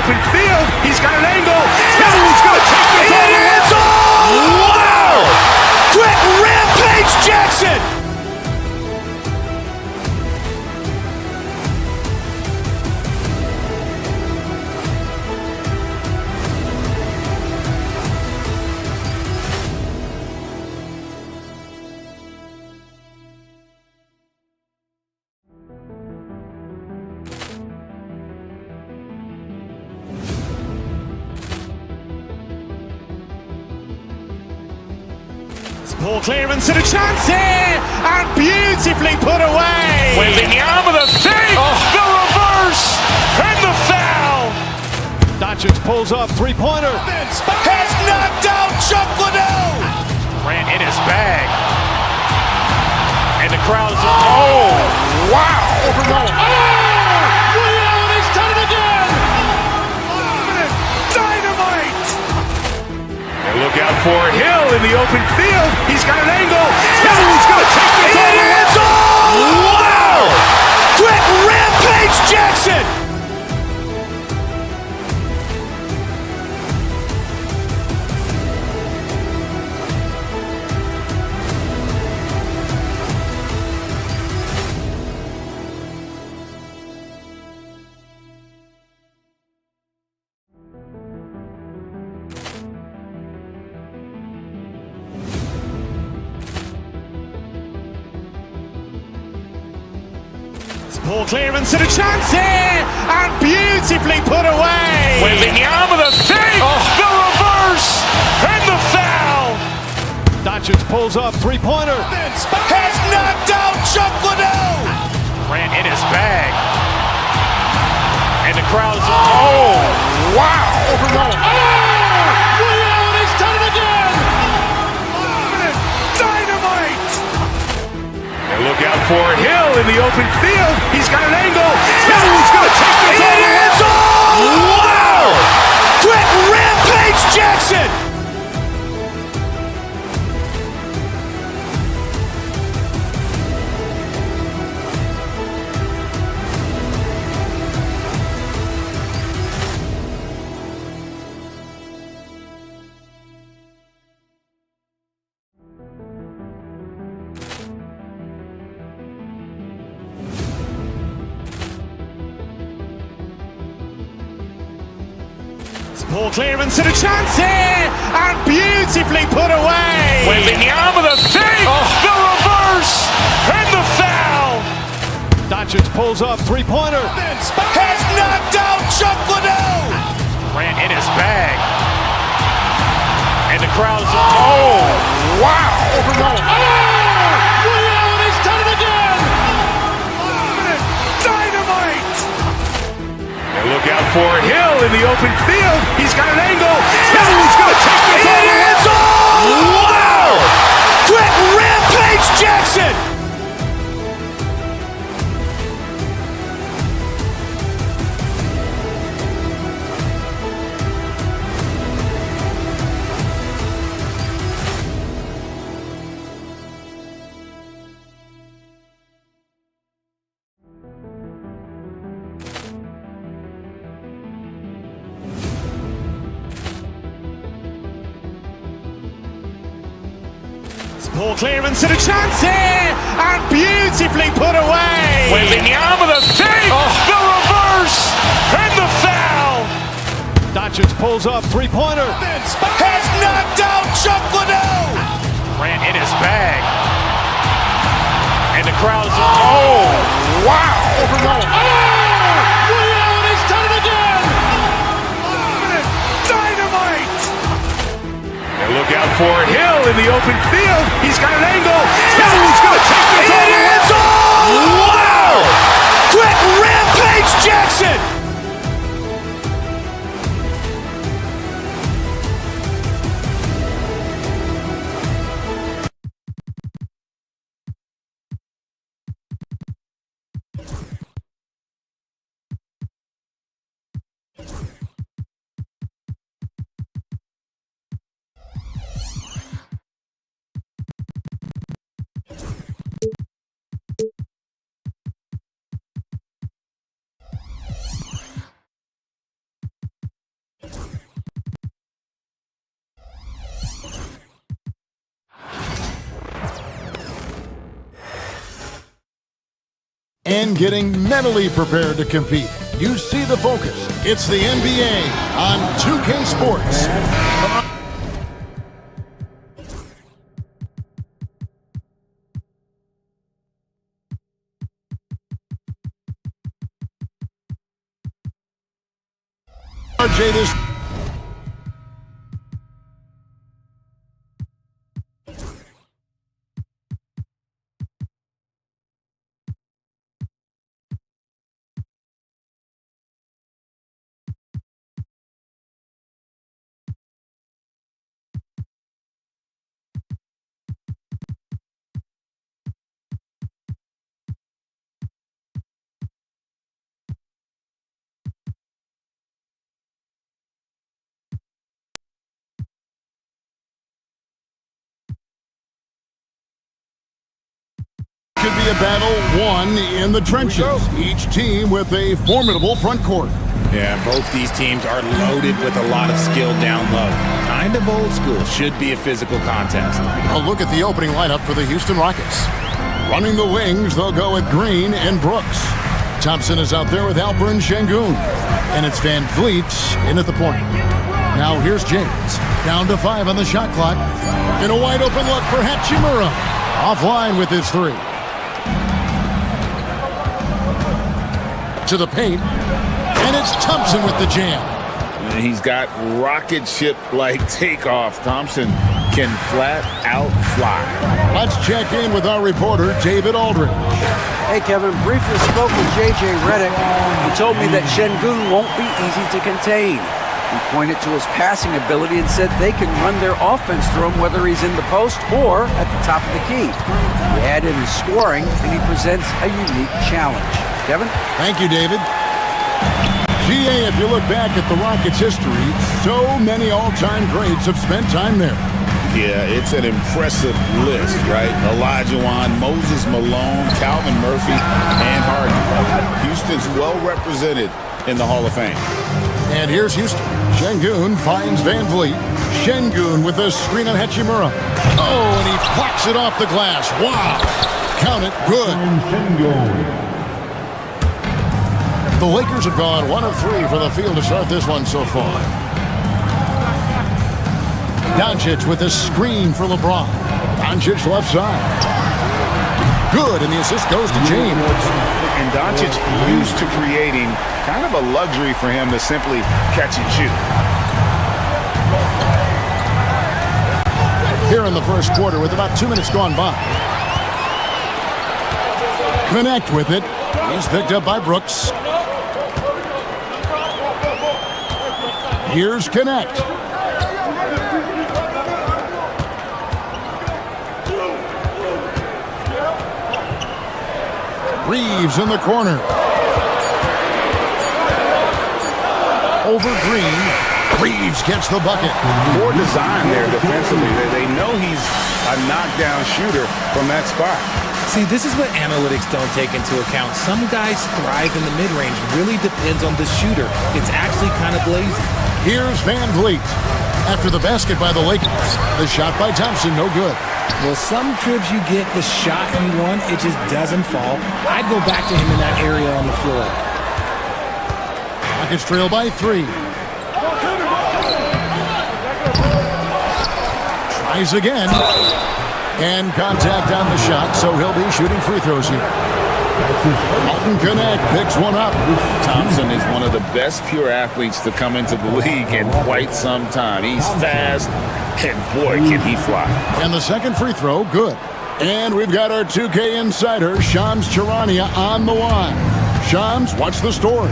open field. He's got an angle. He's going to take this all the way. Wow! Quick Rampage Jackson! Ball clearance and a chance here, and beautifully put away. Waving the arm of the fake, the reverse, and the foul. Doncic pulls up, three-pointer. Has knocked out Chuck Liddell. Ran in his bag. And the crowd is, oh, wow. Leon has done it again. Dynamite. And look out for Hill in the open field. He's got an angle. He's going to take this all the way. Wow! Quick Rampage Jackson! Ball clearance and a chance here, and beautifully put away. Waving the arm of the fake, the reverse, and the foul. Doncic pulls up, three-pointer. Has knocked out Chuck Liddell. Ran in his bag. And the crowd is, oh, wow. Leon has done it again. Dynamite. And look out for Hill in the open field. He's got an angle. He's going to take this all the way. Wow! Quick Rampage Jackson! Ball clearance and a chance here, and beautifully put away. Waving the arm of the fake, the reverse, and the foul. Doncic pulls up, three-pointer. Has knocked out Chuck Liddell. Ran in his bag. And the crowd is, oh, wow. Leon has done it again. Dynamite. And look out for Hill in the open field. He's got an angle. He's going to take this all the way. Wow! Quick Rampage Jackson! Ball clearance and a chance here, and beautifully put away. Waving the arm of the fake, the reverse, and the foul. Doncic pulls up, three-pointer. Has knocked out Chuck Liddell. Ran in his bag. And the crowd is, oh, wow. Leon has done it again. Dynamite. And look out for Hill in the open field. He's got an angle. He's going to take this all the way. Wow! Quick Rampage Jackson! and getting mentally prepared to compete. You see the focus. It's the NBA on 2K Sports. RJ this. Could be a battle won in the trenches. Each team with a formidable front court. Yeah, both these teams are loaded with a lot of skill down low. Kind of old school. Should be a physical contest. A look at the opening lineup for the Houston Rockets. Running the wings, they'll go with Green and Brooks. Thompson is out there with Alperen Şengün. And it's Van Vliet in at the point. Now here's James. Down to 5 on the shot clock. In a wide open look for Hachimura. Offline with his 3. To the paint, and it's Thompson with the jam. He's got rocket ship-like takeoff. Thompson can flat out fly. Let's check in with our reporter, David Aldridge. Hey, Kevin, briefly spoke with J.J. Redick. He told me that Şengün won't be easy to contain. He pointed to his passing ability and said they can run their offense through him whether he's in the post or at the top of the key. He added his scoring, and he presents a unique challenge. Kevin? Thank you, David. GA, if you look back at the Rockets' history, so many all-time greats have spent time there. Yeah, it's an impressive list, right? Olajuwon, Moses Malone, Calvin Murphy, and Harden. Houston's well represented in the Hall of Fame. And here's Houston. Şengün finds Van Vliet. Şengün with a screen on Hachimura. Oh, and he plucks it off the glass. Wow. Count it. Good. The Lakers have gone 1 of 3 for the field to start this one so far. Doncic with a screen for LeBron. Doncic left side. Good, and the assist goes to James. And Doncic used to creating kind of a luxury for him to simply catch and shoot. Here in the first quarter with about 2 minutes gone by. Connect with it. He's picked up by Brooks. Here's Connect. Reeves in the corner. Over Green. Reeves gets the bucket. Poor design there defensively. They know he's a knockdown shooter from that spot. See, this is what analytics don't take into account. Some guys thrive in the mid-range. Really depends on the shooter. It's actually kind of lazy. Here's Van Vliet. After the basket by the Lakers. The shot by Thompson, no good. Well, some trips you get the shot you want, it just doesn't fall. I'd go back to him in that area on the floor. Rockets trail by 3. Tries again. And contact on the shot, so he'll be shooting free throws here. Alton Connect picks one up. Thompson is one of the best pure athletes to come into the league in quite some time. He's fast, and boy, can he fly. And the second free throw, good. And we've got our 2K insider, Shams Charania, on the line. Shams, what's the story?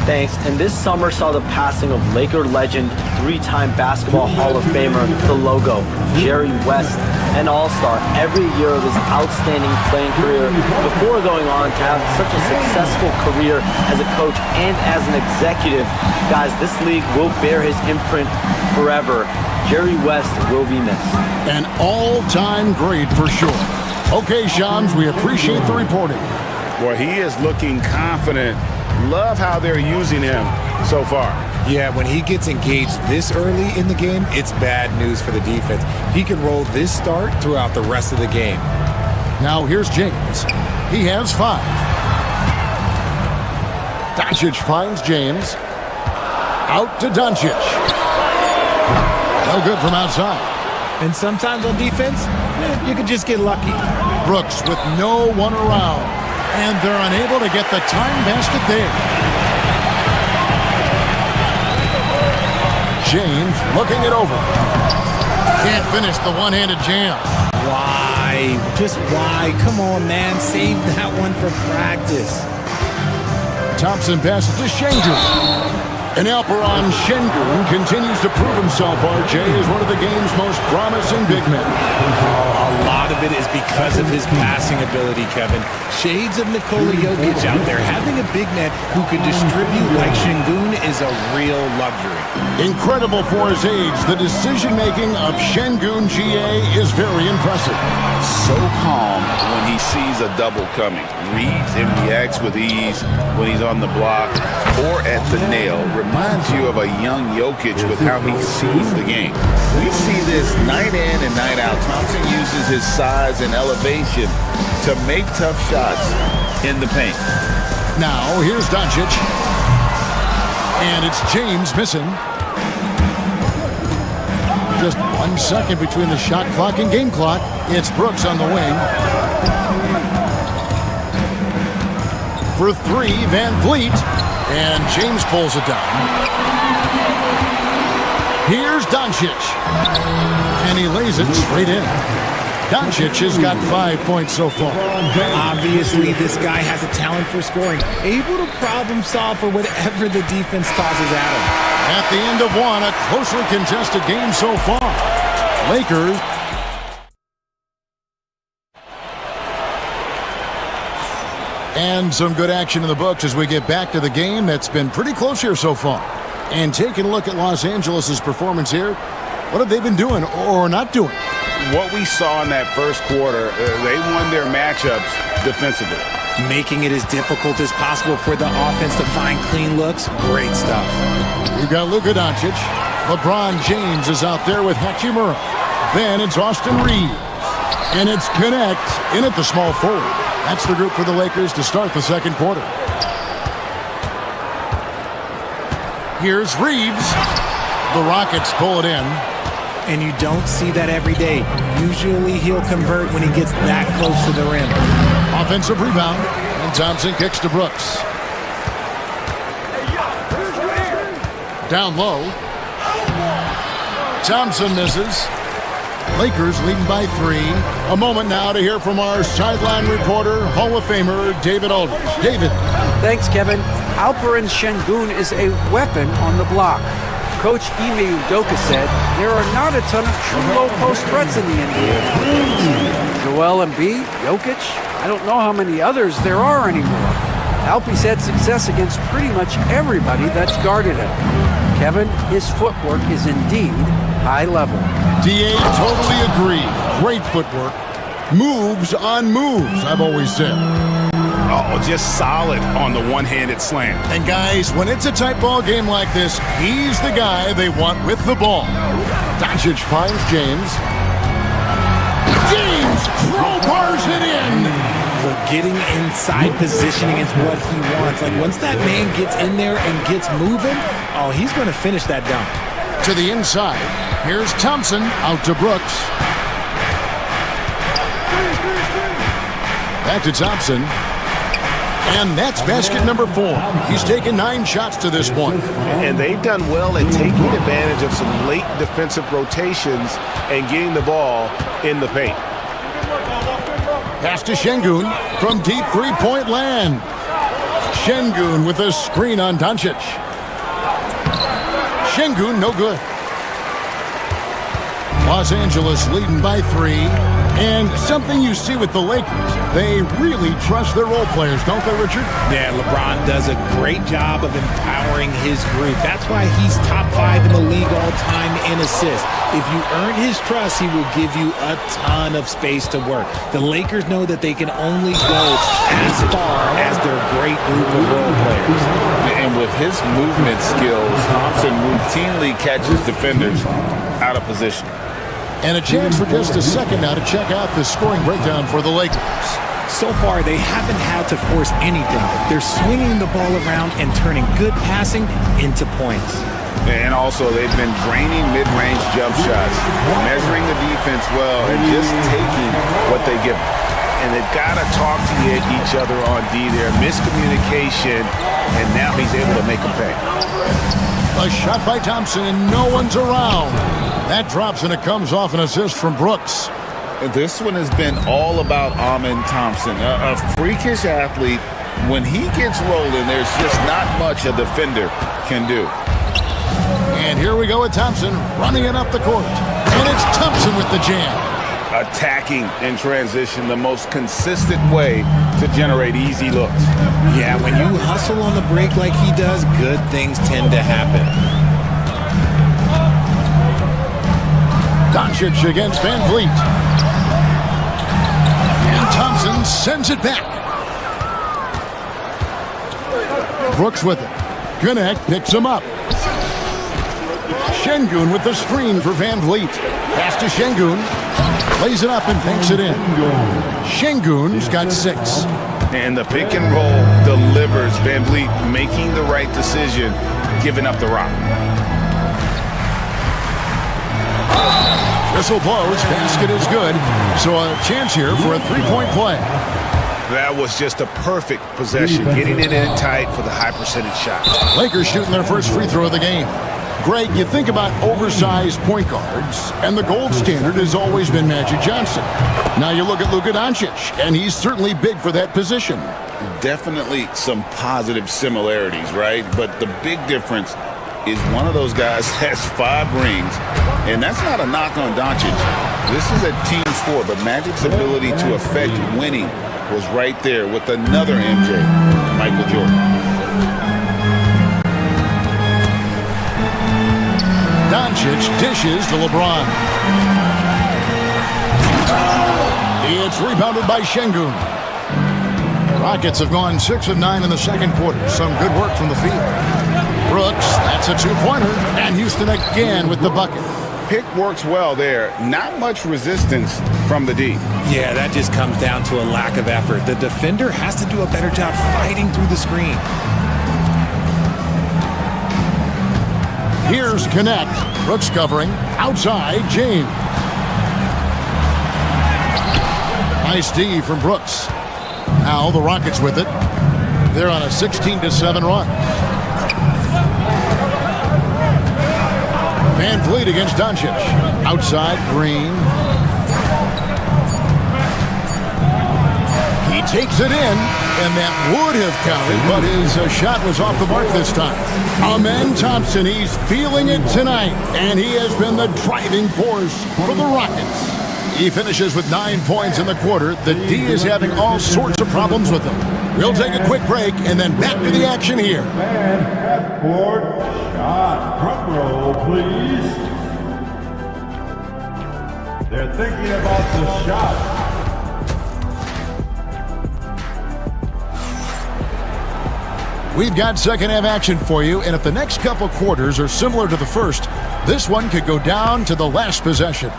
Thanks. And this summer saw the passing of Laker legend, 3-time Basketball Hall of Famer, the logo, Jerry West, an all-star every year of his outstanding playing career before going on to have such a successful career as a coach and as an executive. Guys, this league will bear his imprint forever. Jerry West will be missed. An all-time great for sure. Okay, Shams, we appreciate the reporting. Boy, he is looking confident. Love how they're using him so far. Yeah, when he gets engaged this early in the game, it's bad news for the defense. He can roll this start throughout the rest of the game. Now here's James. He has 5. Doncic finds James. Out to Doncic. No good from outside. And sometimes on defense, you could just get lucky. Brooks with no one around. And they're unable to get the time basket there. James looking it over. Can't finish the one-handed jam. Why? Just why? Come on, man. Save that one for practice. Thompson passes to Şengün. And Alperen Şengün continues to prove himself, RJ, as one of the game's most promising big men. A lot of it is because of his passing ability, Kevin. Shades of Nikola Jokic out there. Having a big man who can distribute like Şengün is a real luxury. Incredible for his age, the decision-making of Şengün GA is very impressive. So calm when he sees a double coming. Reads and reacts with ease when he's on the block or at the nail. Reminds you of a young Jokic with how he sees the game. We see this night in and night out. Thompson uses his size and elevation to make tough shots in the paint. Now, here's Doncic. And it's James missing. Just 1 second between the shot clock and game clock. It's Brooks on the wing. For three, Van Vliet. And James pulls it down. Here's Doncic. And he lays it straight in. Doncic has got 5 points so far. Obviously, this guy has a talent for scoring. Able to problem solve for whatever the defense tosses at him. At the end of one, a closely contested game so far. Lakers. And some good action in the books as we get back to the game that's been pretty close here so far. And taking a look at Los Angeles' performance here, what have they been doing or not doing? What we saw in that first quarter, they won their matchups defensively. Making it as difficult as possible for the offense to find clean looks. Great stuff. We've got Luka Doncic. LeBron James is out there with Hachimura. Then it's Austin Reeves. And it's Connect in at the small forward. That's the group for the Lakers to start the second quarter. Here's Reeves. The Rockets pull it in. And you don't see that every day. Usually he'll convert when he gets that close to the rim. Offensive rebound. And Thompson kicks to Brooks. Down low. Thompson misses. Lakers leading by 3. A moment now to hear from our sideline reporter, Hall of Famer David Aldridge. David. Thanks, Kevin. Alperen Şengün is a weapon on the block. Coach Ime Udoka said there are not a ton of true low-post threats in the NBA. Joel Embiid, Jokic, I don't know how many others there are anymore. Alpie's had success against pretty much everybody that's guarded him. Kevin, his footwork is indeed high level. DA, totally agree. Great footwork. Moves on moves, I've always said. Oh, just solid on the one-handed slam. And guys, when it's a tight ball game like this, he's the guy they want with the ball. Doncic finds James. James crowbars it in. But getting inside positioning is what he wants. Like once that man gets in there and gets moving, oh, he's going to finish that dunk. To the inside. Here's Thompson out to Brooks. Back to Thompson. And that's basket number 4. He's taken 9 shots to this point. And they've done well at taking advantage of some late defensive rotations and getting the ball in the paint. Pass to Şengün from deep three-point land. Şengün with a screen on Doncic. Şengün no good. Los Angeles leading by 3. And something you see with the Lakers, they really trust their role players, don't they, Richard? Yeah, LeBron does a great job of empowering his group. That's why he's top 5 in the league all time in assists. If you earn his trust, he will give you a ton of space to work. The Lakers know that they can only go as far as their great group of role players. And with his movement skills, Thompson routinely catches defenders out of position. And a chance for just a second now to check out the scoring breakdown for the Lakers. So far, they haven't had to force anything. They're swinging the ball around and turning good passing into points. And also, they've been draining mid-range jump shots, measuring the defense well, and just taking what they give. And they've got to talk to each other on D there. Miscommunication, and now he's able to make them pay. A shot by Thompson, and no one's around. That drops, and it comes off an assist from Brooks. This one has been all about Amen Thompson, a freakish athlete. When he gets rolling, there's just not much a defender can do. And here we go with Thompson running it up the court. And it's Thompson with the jam. Attacking in transition, the most consistent way to generate easy looks. Yeah, when you hustle on the break like he does, good things tend to happen. Doncic against Van Vliet. And Thompson sends it back. Brooks with it. Gannett picks him up. Şengün with the screen for Van Vliet. Pass to Şengün. Lays it up and banks it in. Şengün's got 6. And the pick and roll delivers. Van Vliet making the right decision, giving up the rock. Whistle blows. Basket is good. So a chance here for a three-point play. That was just a perfect possession, getting it in tight for the high percentage shot. Lakers shooting their first free throw of the game. Greg, you think about oversized point guards, and the gold standard has always been Magic Johnson. Now you look at Luka Doncic, and he's certainly big for that position. Definitely some positive similarities, right? But the big difference is one of those guys has 5 rings, and that's not a knock on Doncic. This is a team sport, but Magic's ability to affect winning was right there with another MJ, Michael Jordan. Doncic dishes to LeBron. It's rebounded by Şengün. Rockets have gone 6 of 9 in the second quarter. Some good work from the field. Brooks, that's a 2-pointer. And Houston again with the bucket. Pick works well there. Not much resistance from the D. Yeah, that just comes down to a lack of effort. The defender has to do a better job fighting through the screen. Here's Gannett. Brooks covering. Outside, James. Nice D from Brooks. Now the Rockets with it. They're on a 16-7 run. Van Vliet against Doncic. Outside, Green. He takes it in, and that would have counted, but his shot was off the mark this time. Amen Thompson, he's feeling it tonight, and he has been the driving force for the Rockets. He finishes with 9 points in the quarter. The D is having all sorts of problems with him. We'll take a quick break, and then back to the action here. And half-court shot. Drum roll, please. They're thinking about the shot. We've got second half action for you, and if the next couple quarters are similar to the first, this one could go down to the last possession.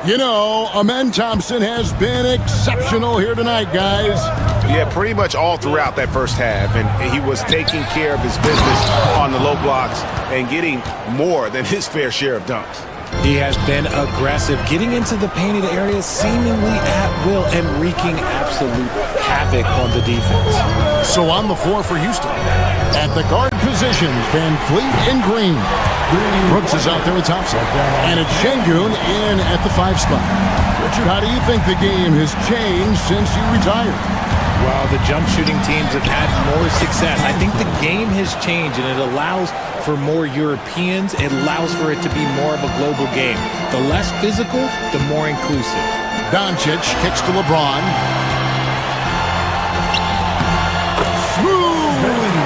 You know, Amen Thompson has been exceptional here tonight, guys. Yeah, pretty much all throughout that first half, and he was taking care of his business on the low blocks and getting more than his fair share of dunks. He has been aggressive, getting into the painted area seemingly at will and wreaking absolute havoc on the defense. So on the floor for Houston. At the guard positions, Van Vliet and Green. Brooks is out there with Thompson. And it's Şengün in at the 5 spot. Richard, how do you think the game has changed since you retired? Well, the jump shooting teams have had more success. I think the game has changed, and it allows for more Europeans. It allows for it to be more of a global game. The less physical, the more inclusive. Doncic kicks to LeBron. Smooth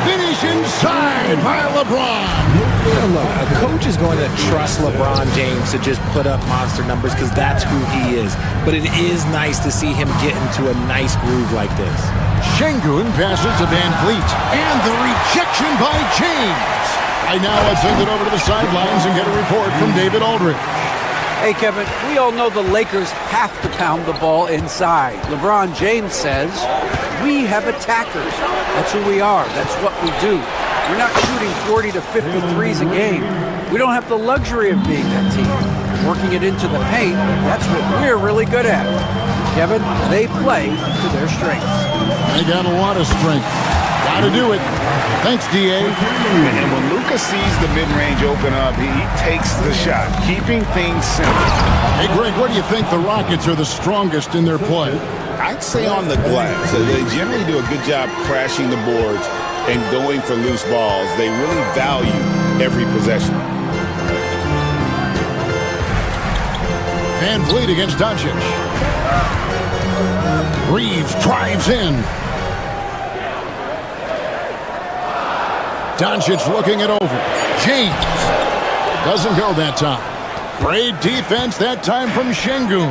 finish inside by LeBron. Look, a coach is going to trust LeBron James to just put up monster numbers because that's who he is. But it is nice to see him get into a nice groove like this. Şengün passes to Van Vliet. And the rejection by James. Right now, let's send it over to the sidelines and get a report from David Aldridge. Hey, Kevin, we all know the Lakers have to pound the ball inside. LeBron James says, we have attackers. That's who we are. That's what we do. We're not shooting 40 to 53s a game. We don't have the luxury of being that team. Working it into the paint, that's what we're really good at. Kevin, they play to their strengths. They got a lot of strength. Got to do it. Thanks, D.A. And when Luka sees the mid-range open up, he takes the shot, keeping things simple. Hey, Greg, where do you think the Rockets are the strongest in their play? I'd say on the glass. They generally do a good job crashing the boards and going for loose balls. They really value every possession. Van Vliet against Doncic. Reeves drives in. Doncic looking it over. James doesn't go that time. Great defense that time from Şengün.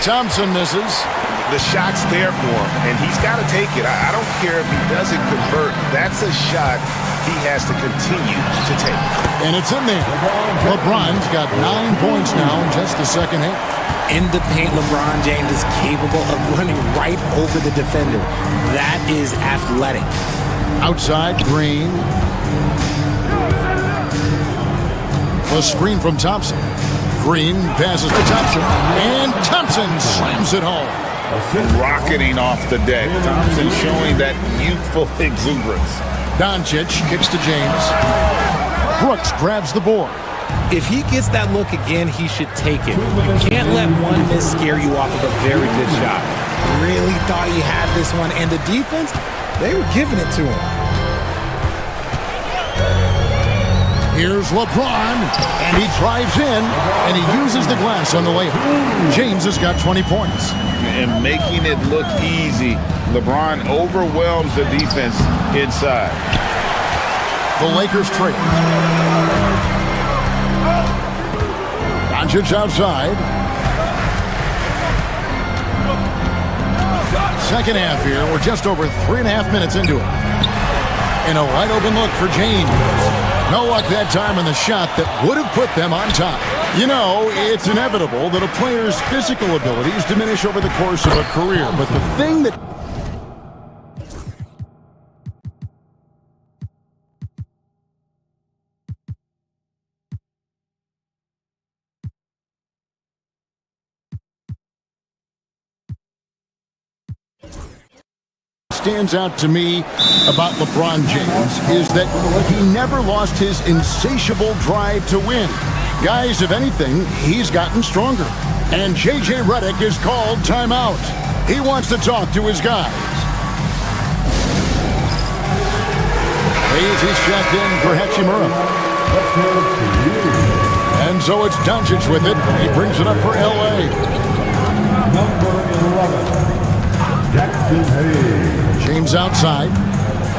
Thompson misses. The shot's there for him, and he's got to take it. I don't care if he doesn't convert. That's a shot he has to continue to take. And it's in there. LeBron's got 9 points now in just the second half. In the paint, LeBron James is capable of running right over the defender. That is athletic. Outside, Green. A screen from Thompson. Green passes to Thompson. And Thompson slams it home. Rocketing off the deck. Thompson showing that youthful exuberance. Doncic kicks to James. Brooks grabs the board. If he gets that look again, he should take it. You can't let one miss scare you off of a very good shot. Really thought he had this one, and the defense, they were giving it to him. Here's LeBron, and he drives in, and he uses the glass on the layup. James has got 20 points. And making it look easy, LeBron overwhelms the defense inside. The Lakers trail. Doncic outside. Second half here. We're just over 3.5 minutes into it. And a wide open look for James. No luck that time on the shot that would have put them on top. You know, it's inevitable that a player's physical abilities diminish over the course of a career. But the thing that stands out to me about LeBron James is that he never lost his insatiable drive to win. Guys, if anything, he's gotten stronger. And J.J. Redick is called timeout. He wants to talk to his guys. He's checked in for Hachimura. And so it's Doncic with it. He brings it up for L.A. Number 11. James outside,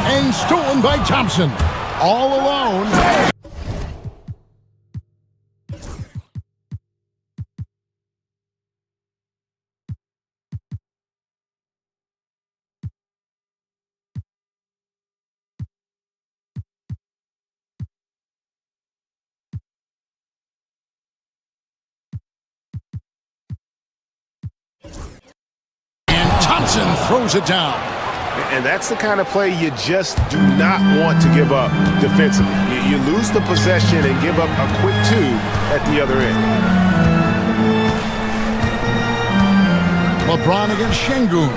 and stolen by Thompson. All alone. Thompson throws it down. And that's the kind of play you just do not want to give up defensively. You lose the possession and give up a quick two at the other end. LeBron against Şengün.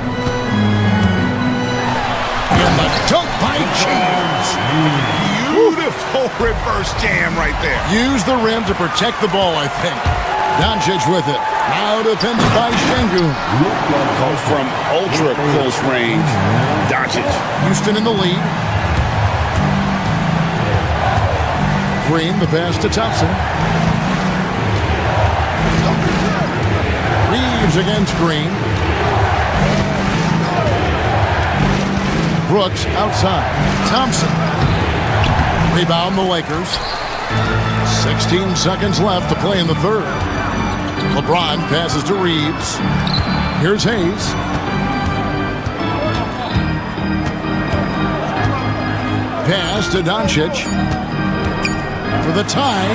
And the dunk by James. Beautiful reverse jam right there. Use the rim to protect the ball, I think. Doncic with it. Now defended by Şengün. From ultra close range, Doncic. Houston in the lead. Green, the pass to Thompson. Reeves against Green. Brooks outside. Thompson. Rebound the Lakers. 16 seconds left to play in the third. LeBron passes to Reeves. Here's Hayes. Pass to Doncic. for the tie.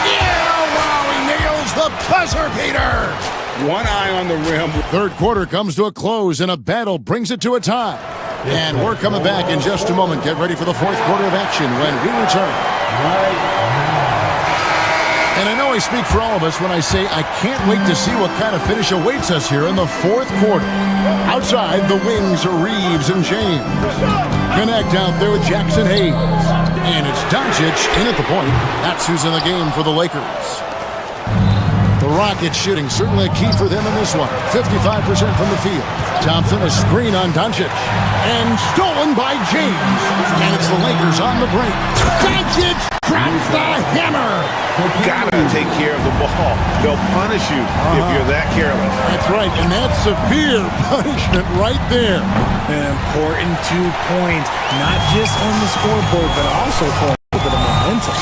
Yeah, wow, he nails the buzzer beater. One eye on the rim. Third quarter comes to a close, and a battle brings it to a tie. And we're coming back in just a moment. Get ready for the fourth quarter of action when we return. And I know I speak for all of us when I say I can't wait to see what kind of finish awaits us here in the fourth quarter. Outside, the wings are Reeves and James. Connect out there with Jackson Hayes. And it's Doncic in at the point. That's who's in the game for the Lakers. The Rockets shooting certainly a key for them in this one. 55% from the field. Thompson, a screen on Doncic. And stolen by James. And it's the Lakers on the break. Doncic drops the hammer. Gotta take care of the ball. They'll punish you if you're that careless. That's right, and that's severe punishment right there. An important 2 points, not just on the scoreboard, but also for a little bit of momentum.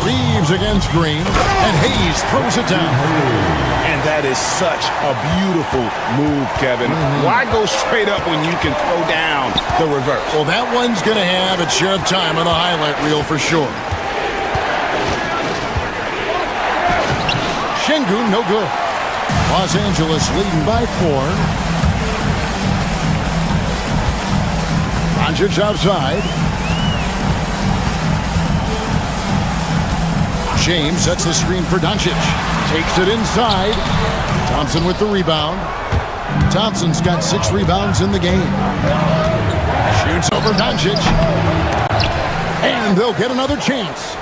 Reeves against Green, and Hayes throws it down. And that is such a beautiful move, Kevin. Why go straight up when you can throw down the reverse? Well, that one's going to have its share of time on the highlight reel for sure. Şengün, no good. Los Angeles leading by 4. Doncic outside. James sets the screen for Doncic. Takes it inside. Thompson with the rebound. Thompson's got 6 rebounds in the game. Shoots over Doncic. And they'll get another chance.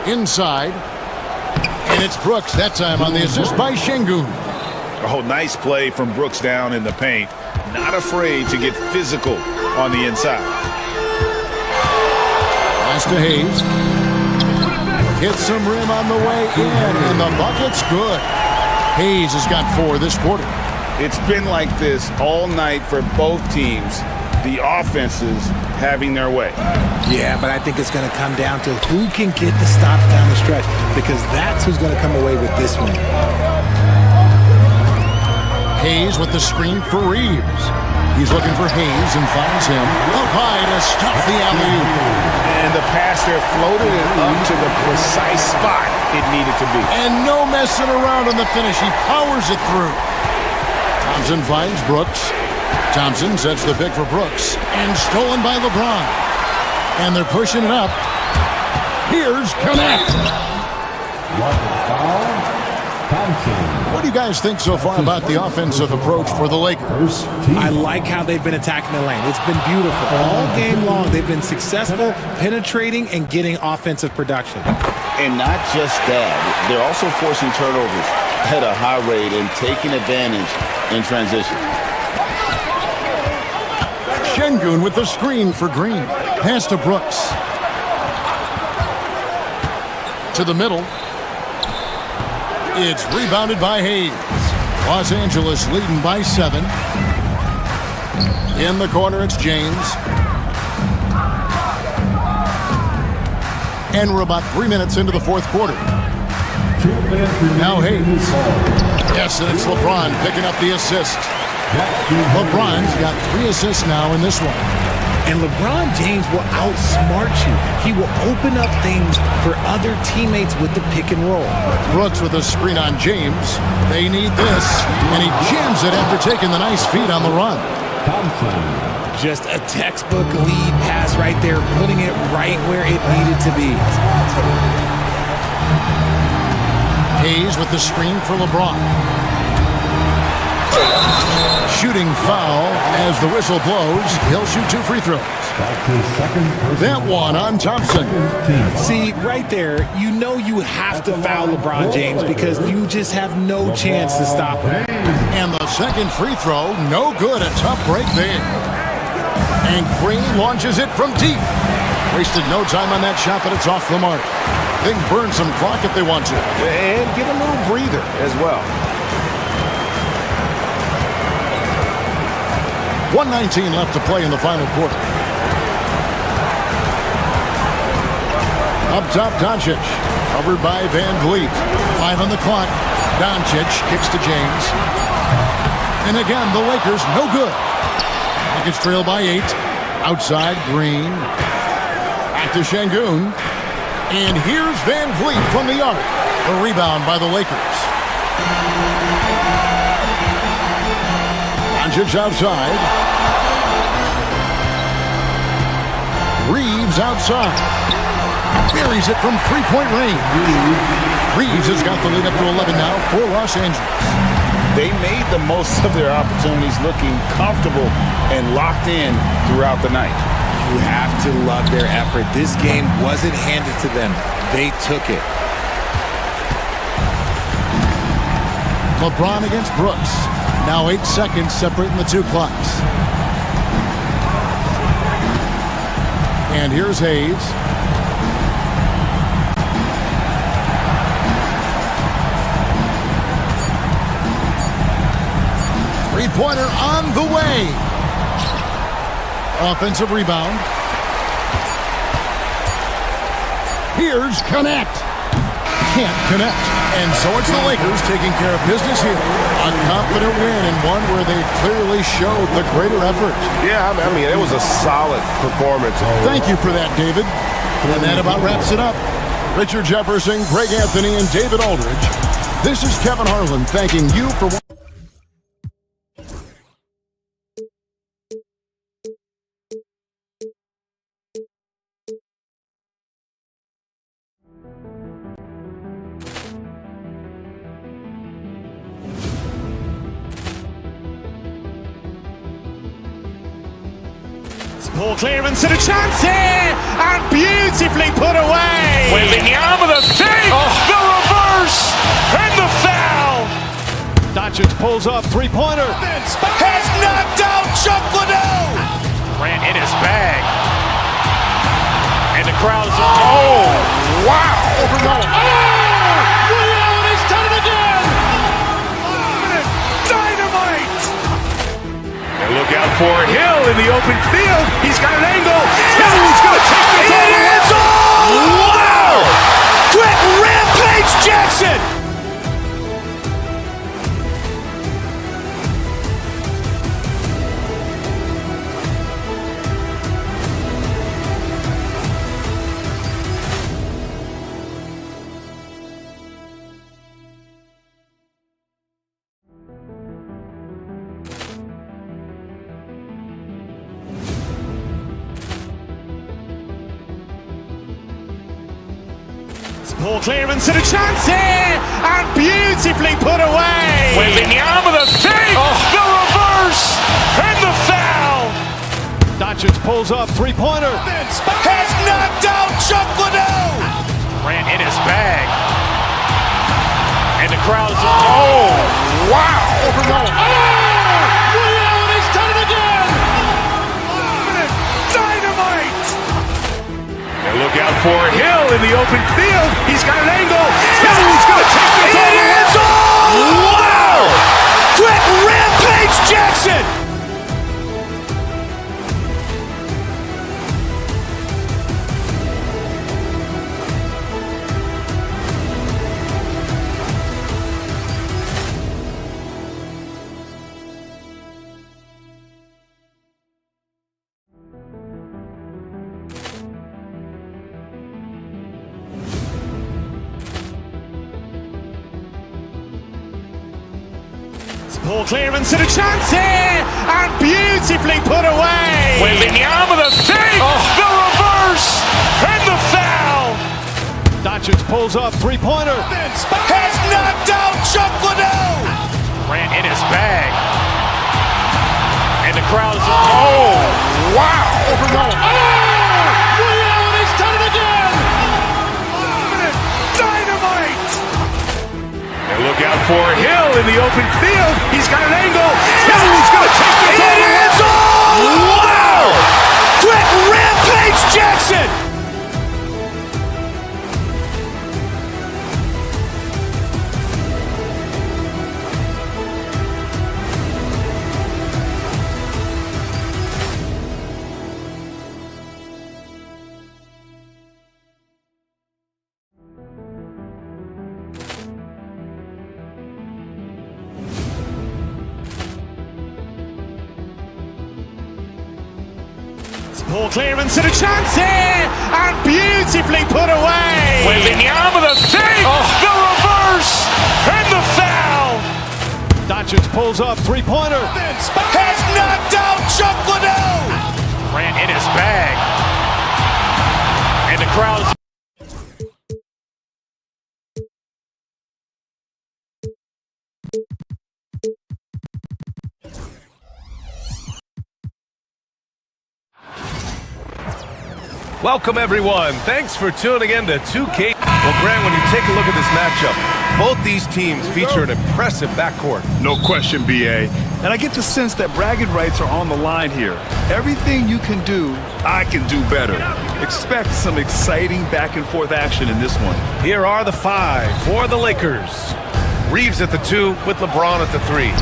Inside. And it's Brooks that time on the assist by Şengün. Oh, nice play from Brooks down in the paint. Not afraid to get physical on the inside. Pass to Hayes. Hits some rim on the way in, and the bucket's good. Hayes has got 4 this quarter. It's been like this all night for both teams. The offenses having their way. Yeah, but I think it's going to come down to who can get the stops down the stretch, because that's who's going to come away with this one. Hayes with the screen for Reeves. He's looking for Hayes and finds him. Up high to stop the alley-oop. And the pass there floated it up to the precise spot it needed to be. And no messing around on the finish. He powers it through. Thompson finds Brooks. Thompson sets the pick for Brooks. And stolen by LeBron. And they're pushing it up. Here's Connect. What do you guys think so far about the offensive approach for the Lakers? I like how they've been attacking the lane. It's been beautiful. All game long, they've been successful penetrating and getting offensive production. And not just that, they're also forcing turnovers at a high rate and taking advantage in transition. Şengün with the screen for Green. Pass to Brooks. To the middle. It's rebounded by Hayes. Los Angeles leading by 7. In the corner, it's James. And we're about 3 minutes into the fourth quarter. Now Hayes. Yes, and it's LeBron picking up the assist. LeBron's got 3 assists now in this one. And LeBron James will outsmart you. He will open up things for other teammates with the pick and roll. Brooks with a screen on James. They need this. And he jams it after taking the nice feed on the run. Just a textbook lead pass right there, putting it right where it needed to be. Hayes with the screen for LeBron. Shooting foul as the whistle blows. He'll shoot 2 free throws. That one on Thompson. See, right there, you know you have to foul LeBron James because you just have no chance to stop him. And the second free throw, no good. A tough break there. And Green launches it from deep. Wasted no time on that shot, but it's off the mark. They can burn some clock if they want to. And get a little breather as well. 1:19 left to play in the final quarter. Up top, Doncic. Covered by Van Vliet. 5 on the clock. Doncic kicks to James. And again, the Lakers no good. Rockets trail by 8. Outside, Green. Back to Şengün. And here's Van Vliet from the arc. A rebound by the Lakers. Doncic outside. Reeves outside. Buries it from three-point range. Reeves has got the lead up to 11 now for Los Angeles. They made the most of their opportunities, looking comfortable and locked in throughout the night. You have to love their effort. This game wasn't handed to them. They took it. LeBron against Brooks. Now 8 seconds separating the two clocks. And here's Hayes. Three-pointer on the way. Offensive rebound. Here's connect. Can't connect. And so it's the Lakers taking care of business here. A confident win and one where they clearly showed the greater effort. Yeah, I mean, it was a solid performance. Thank you for that, David. And that about wraps it up. Richard Jefferson, Greg Anthony, and David Aldridge. This is Kevin Harlan thanking you for watching. Poor clearance and a chance here, and beautifully put away. Wembanyama the fake, the reverse, and the foul. Doncic pulls up, three-pointer. Has knocked out Chuck Liddell. Grant in his bag. And the crowd is, oh, wow. Overall. Liddell has done it again. Dynamite. And look out for Hill in the open field. He's got an angle. Hill's going to take this all the way. Wow! Quick Rampage Jackson. Poor clearance and a chance here, and beautifully put away. Wembanyama the fake, the reverse, and the foul. Doncic pulls up, three-pointer. Has knocked out Chuck Liddell. Grant in his bag. And the crowd is, oh, wow. Overall. Liddell has done it again. Dynamite. And look out for Hill in the open field. He's got an angle. Hill's going to take this all the way. Wow! Quick Rampage Jackson. Poor clearance and a chance here, and beautifully put away. Wembanyama the fake, the reverse, and the foul. Doncic pulls up, three-pointer. Has knocked out Chuck Liddell. Grant in his bag. And the crowd is, oh, wow. Overall. Liddell has done it again. Dynamite. And look out for Hill in the open field. He's got an angle. Hill's going to take this all the way. Wow! Quick Rampage Jackson. Poor clearance and a chance here, and beautifully put away. Wembanyama with a save, the reverse, and the foul. Doncic pulls up, three-pointer. Has knocked out Chuck Liddell. Ran in his bag. And the crowd. Welcome, everyone. Thanks for tuning in to 2K. Well, Grant, when you take a look at this matchup, both these teams feature an impressive backcourt. No question, BA. And I get the sense that bragging rights are on the line here. Everything you can do, I can do better. Expect some exciting back-and-forth action in this one. Here are the five for the Lakers. Reeves at the 2 with LeBron at the 3.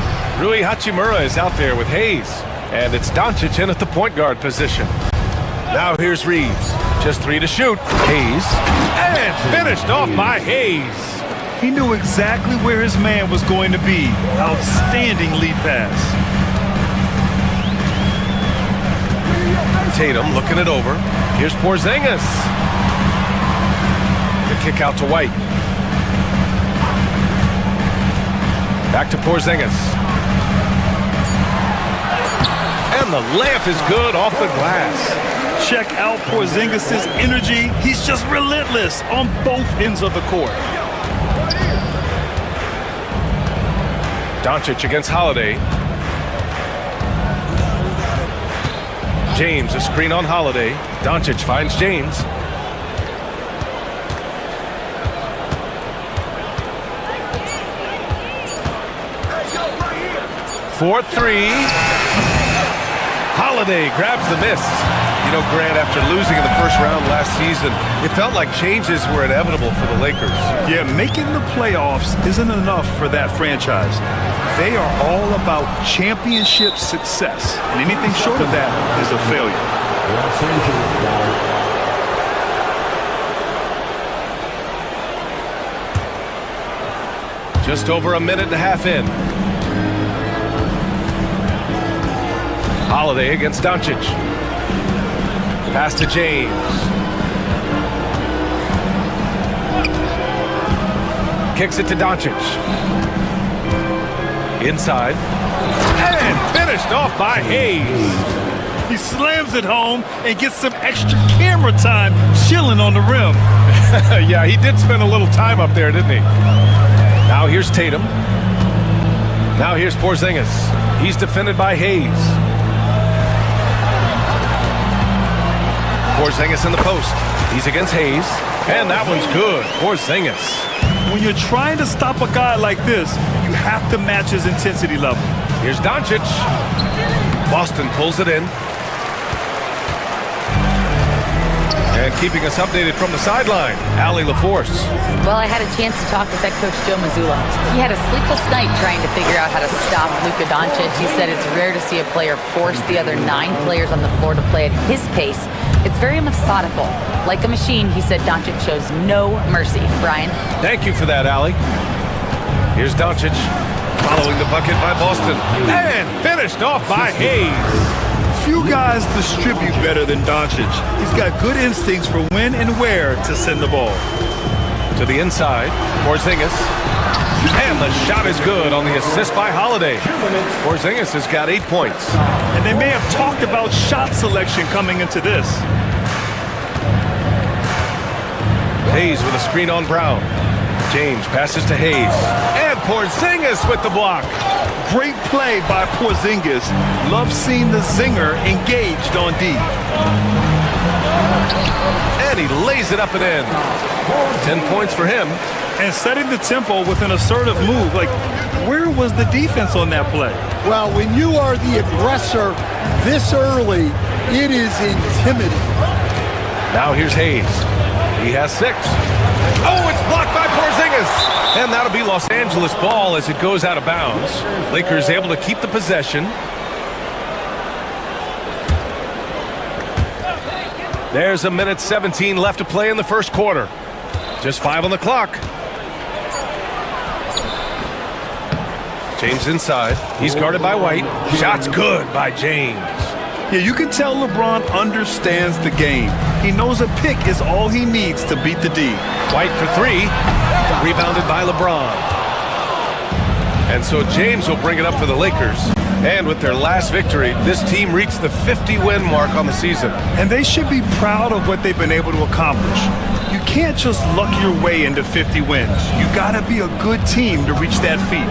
Rui Hachimura is out there with Hayes. And it's Doncic in at the point guard position. Now here's Reeves. Just 3 to shoot. Hayes. And finished off by Hayes. He knew exactly where his man was going to be. Outstanding lead pass. Tatum looking it over. Here's Porzingis. The kick out to White. Back to Porzingis. And the layup is good off the glass. Check out Porzingis' energy. He's just relentless on both ends of the court. Doncic against Holiday. James, a screen on Holiday. Doncic finds James. For 3. Holiday grabs the miss. You know, Grant, after losing in the first round last season, it felt like changes were inevitable for the Lakers. Yeah, making the playoffs isn't enough for that franchise. They are all about championship success, and anything short of that is a failure. Just over a minute and a half in. Holiday against Doncic. Pass to James. Kicks it to Doncic. Inside. And finished off by Hayes. He slams it home and gets some extra camera time chilling on the rim. Yeah, he did spend a little time up there, didn't he? Now here's Tatum. Now here's Porzingis. He's defended by Hayes. Porzingis in the post. He's against Hayes. And that one's good. Porzingis. When you're trying to stop a guy like this, you have to match his intensity level. Here's Doncic. Boston pulls it in. And keeping us updated from the sideline, Allie LaForce. Well, I had a chance to talk with head coach Joe Mazzulla. He had a sleepless night trying to figure out how to stop Luka Doncic. He said it's rare to see a player force the other 9 players on the floor to play at his pace. It's very methodical. Like a machine, he said Doncic shows no mercy. Brian? Thank you for that, Allie. Here's Doncic, following the bucket by Boston. And finished off by Hayes. Few guys distribute better than Doncic. He's got good instincts for when and where to send the ball. To the inside, Porzingis. And the shot is good on the assist by Holiday. Porzingis has got 8 points. And they may have talked about shot selection coming into this. Hayes with a screen on Brown. James passes to Hayes. And Porzingis with the block. Great play by Porzingis. Love seeing the zinger engaged on D. And he lays it up and in. 10 points for him. And setting the tempo with an assertive move. Like, where was the defense on that play? Well, when you are the aggressor this early, it is intimidating. Now here's Hayes. He has 6. Oh, it's blocked by Porzingis. And that'll be Los Angeles ball as it goes out of bounds. Lakers able to keep the possession. There's a minute 17 left to play in the first quarter. Just 5 on the clock. James inside. He's guarded by White. Shot's good by James. Yeah, you can tell LeBron understands the game. He knows a pick is all he needs to beat the D. White for three. Rebounded by LeBron. And so James will bring it up for the Lakers. And with their last victory, this team reached the 50-win mark on the season. And they should be proud of what they've been able to accomplish. You can't just luck your way into 50 wins. You gotta be a good team to reach that feat.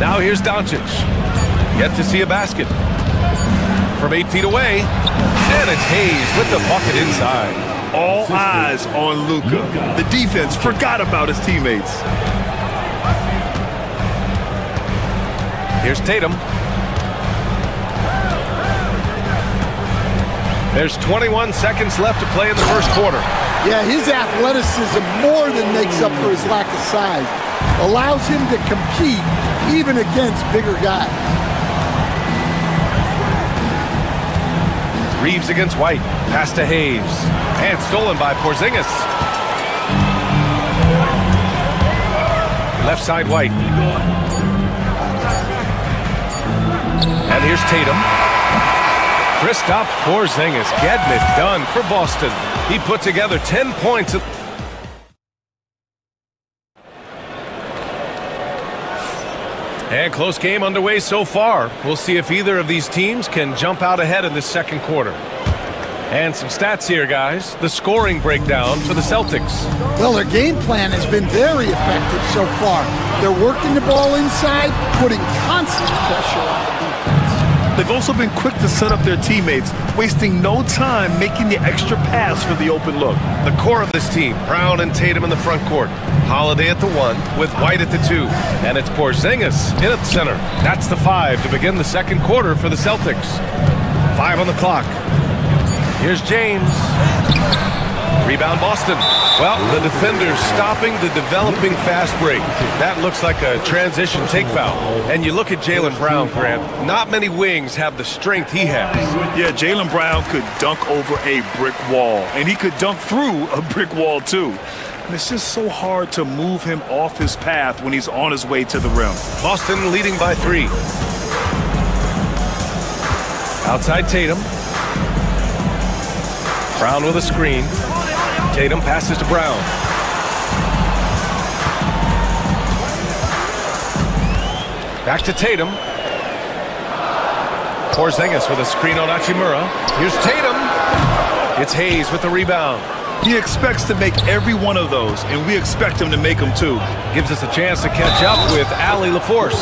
Now here's Doncic. Yet to see a basket. From 8 feet away, and it's Hayes with the bucket inside. All eyes on Luka. The defense forgot about his teammates. Here's Tatum. There's 21 seconds left to play in the first quarter. Yeah, his athleticism more than makes up for his lack of size. Allows him to compete even against bigger guys. Reeves against White. Pass to Hayes. And stolen by Porzingis. Left side White. And here's Tatum. Kristaps Porzingis getting it done for Boston. He put together 10 points. And close game underway so far. We'll see if either of these teams can jump out ahead in the second quarter. And some stats here, guys. The scoring breakdown for the Celtics. Well, their game plan has been very effective so far. They're working the ball inside, putting constant pressure on the defense. They've also been quick to set up their teammates, wasting no time making the extra pass for the open look. The core of this team, Brown and Tatum in the front court. Holiday at the 1 with White at the 2. And it's Porzingis in at the center. That's the 5 to begin the second quarter for the Celtics. 5 on the clock. Here's James. Rebound Boston. Well, the defenders stopping the developing fast break. That looks like a transition take foul. And you look at Jaylen Brown, Grant. Not many wings have the strength he has. Yeah, Jaylen Brown could dunk over a brick wall. And he could dunk through a brick wall, too. And it's just so hard to move him off his path when he's on his way to the rim. Boston leading by 3. Outside Tatum. Brown with a screen. Tatum passes to Brown. Back to Tatum. Porzingis with a screen on Hachimura. Here's Tatum. It's Hayes with the rebound. He expects to make every one of those, and we expect him to make them too. Gives us a chance to catch up with Allie LaForce.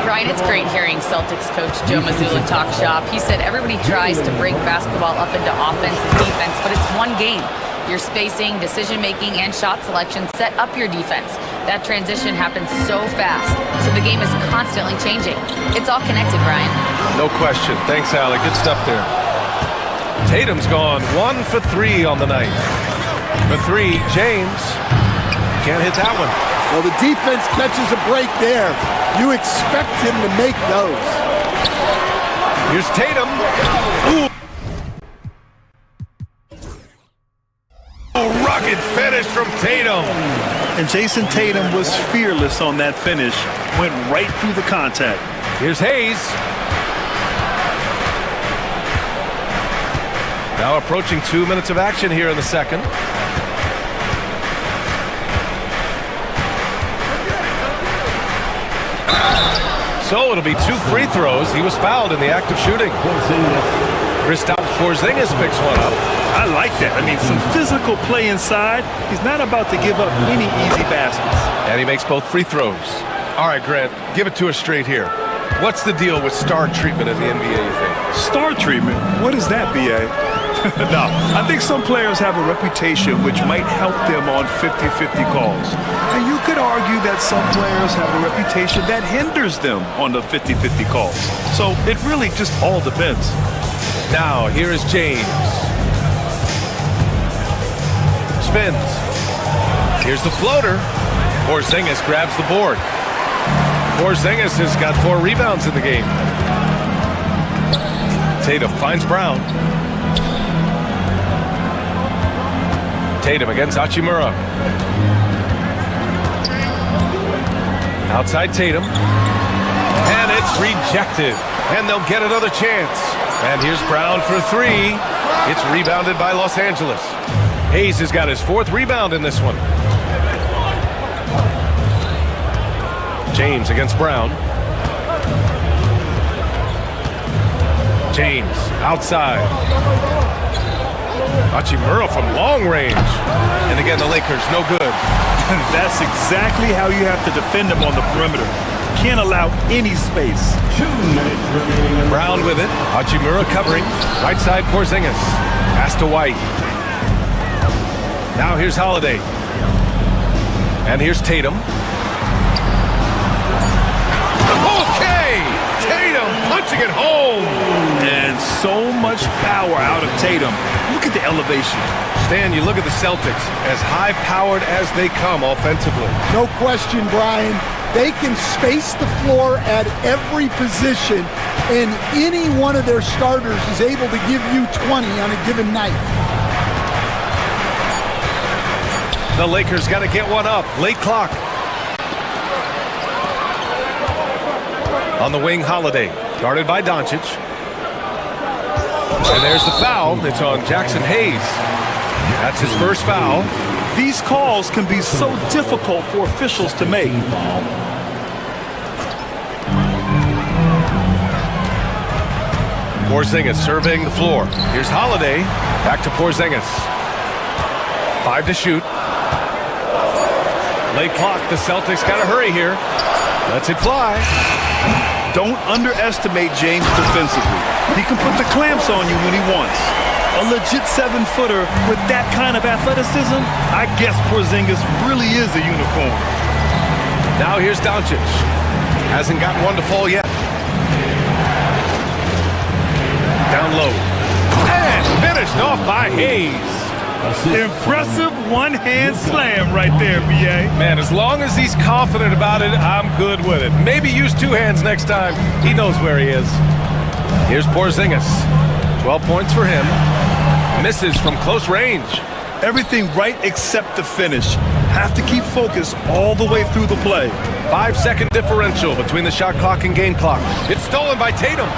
Brian, it's great hearing Celtics coach Joe Mazzulla talk shop. He said everybody tries to break basketball up into offense and defense, but it's one game. Your spacing, decision-making, and shot selection set up your defense. That transition happens so fast, so the game is constantly changing. It's all connected, Brian. No question. Thanks, Allie. Good stuff there. Tatum's gone 1 for 3 on the night. For 3, James. Can't hit that one. Well, the defense catches a break there. You expect him to make those. Here's Tatum. Ooh. Rocket finish from Tatum. And Jason Tatum was fearless on that finish. Went right through the contact. Here's Hayes. Now approaching 2 minutes of action here in the second. So it'll be 2 free throws. He was fouled in the act of shooting. Kristaps Porzingis picks one up. I like that. I mean, some physical play inside. He's not about to give up any easy baskets. And he makes both free throws. All right, Grant, give it to us straight here. What's the deal with star treatment in the NBA, you think? Star treatment? What is that, B.A.? No, I think some players have a reputation which might help them on 50-50 calls. And you could argue that some players have a reputation that hinders them on the 50-50 calls. So it really just all depends. Now, here is James. Spins. Here's the floater. Porzingis grabs the board. Porzingis has got 4 rebounds in the game. Tatum finds Brown. Tatum against Hachimura. Outside Tatum. And it's rejected. And they'll get another chance. And here's Brown for three. It's rebounded by Los Angeles. Hayes has got his fourth rebound in this one. James against Brown. James outside. Hachimura from long range. And again, the Lakers, no good. That's exactly how you have to defend them on the perimeter. Can't allow any space. 2 minutes remaining. Brown with it. Hachimura covering. Right side, Porzingis. Pass to White. Now here's Holiday. And here's Tatum. Okay! Tatum punching it home! And so much power out of Tatum. Look at the elevation. Stan, you look at the Celtics, as high-powered as they come offensively. No question, Brian. They can space the floor at every position, and any one of their starters is able to give you 20 on a given night. The Lakers got to get one up. Late clock. On the wing, Holiday. Guarded by Doncic. And there's the foul. It's on Jackson Hayes. That's his first foul. These calls can be so difficult for officials to make. Porzingis surveying the floor. Here's Holiday. Back to Porzingis. 5 to shoot. Late clock. The Celtics got to hurry here. Lets it fly. Don't underestimate James defensively. He can put the clamps on you when he wants. A legit 7-footer with that kind of athleticism, I guess Porzingis really is a unicorn. Now here's Doncic. Hasn't gotten one to fall yet. Down low. And finished off by Hayes. Impressive one-hand slam right there, B.A. Man, as long as he's confident about it, I'm good with it. Maybe use 2 hands next time. He knows where he is. Here's Porzingis. 12 points for him. Misses from close range. Everything right except the finish. Have to keep focused all the way through the play. 5-second differential between the shot clock and game clock. It's stolen by Tatum.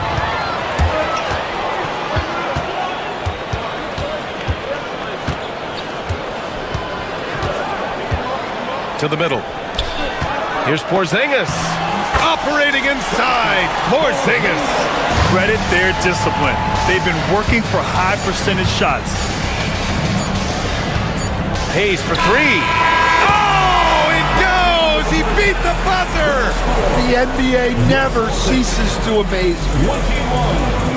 To the middle. Here's Porzingis. Operating inside. Porzingis. Credit their discipline. They've been working for high percentage shots. Hayes for 3. Oh, it goes! He beat the buzzer! The NBA never ceases to amaze me.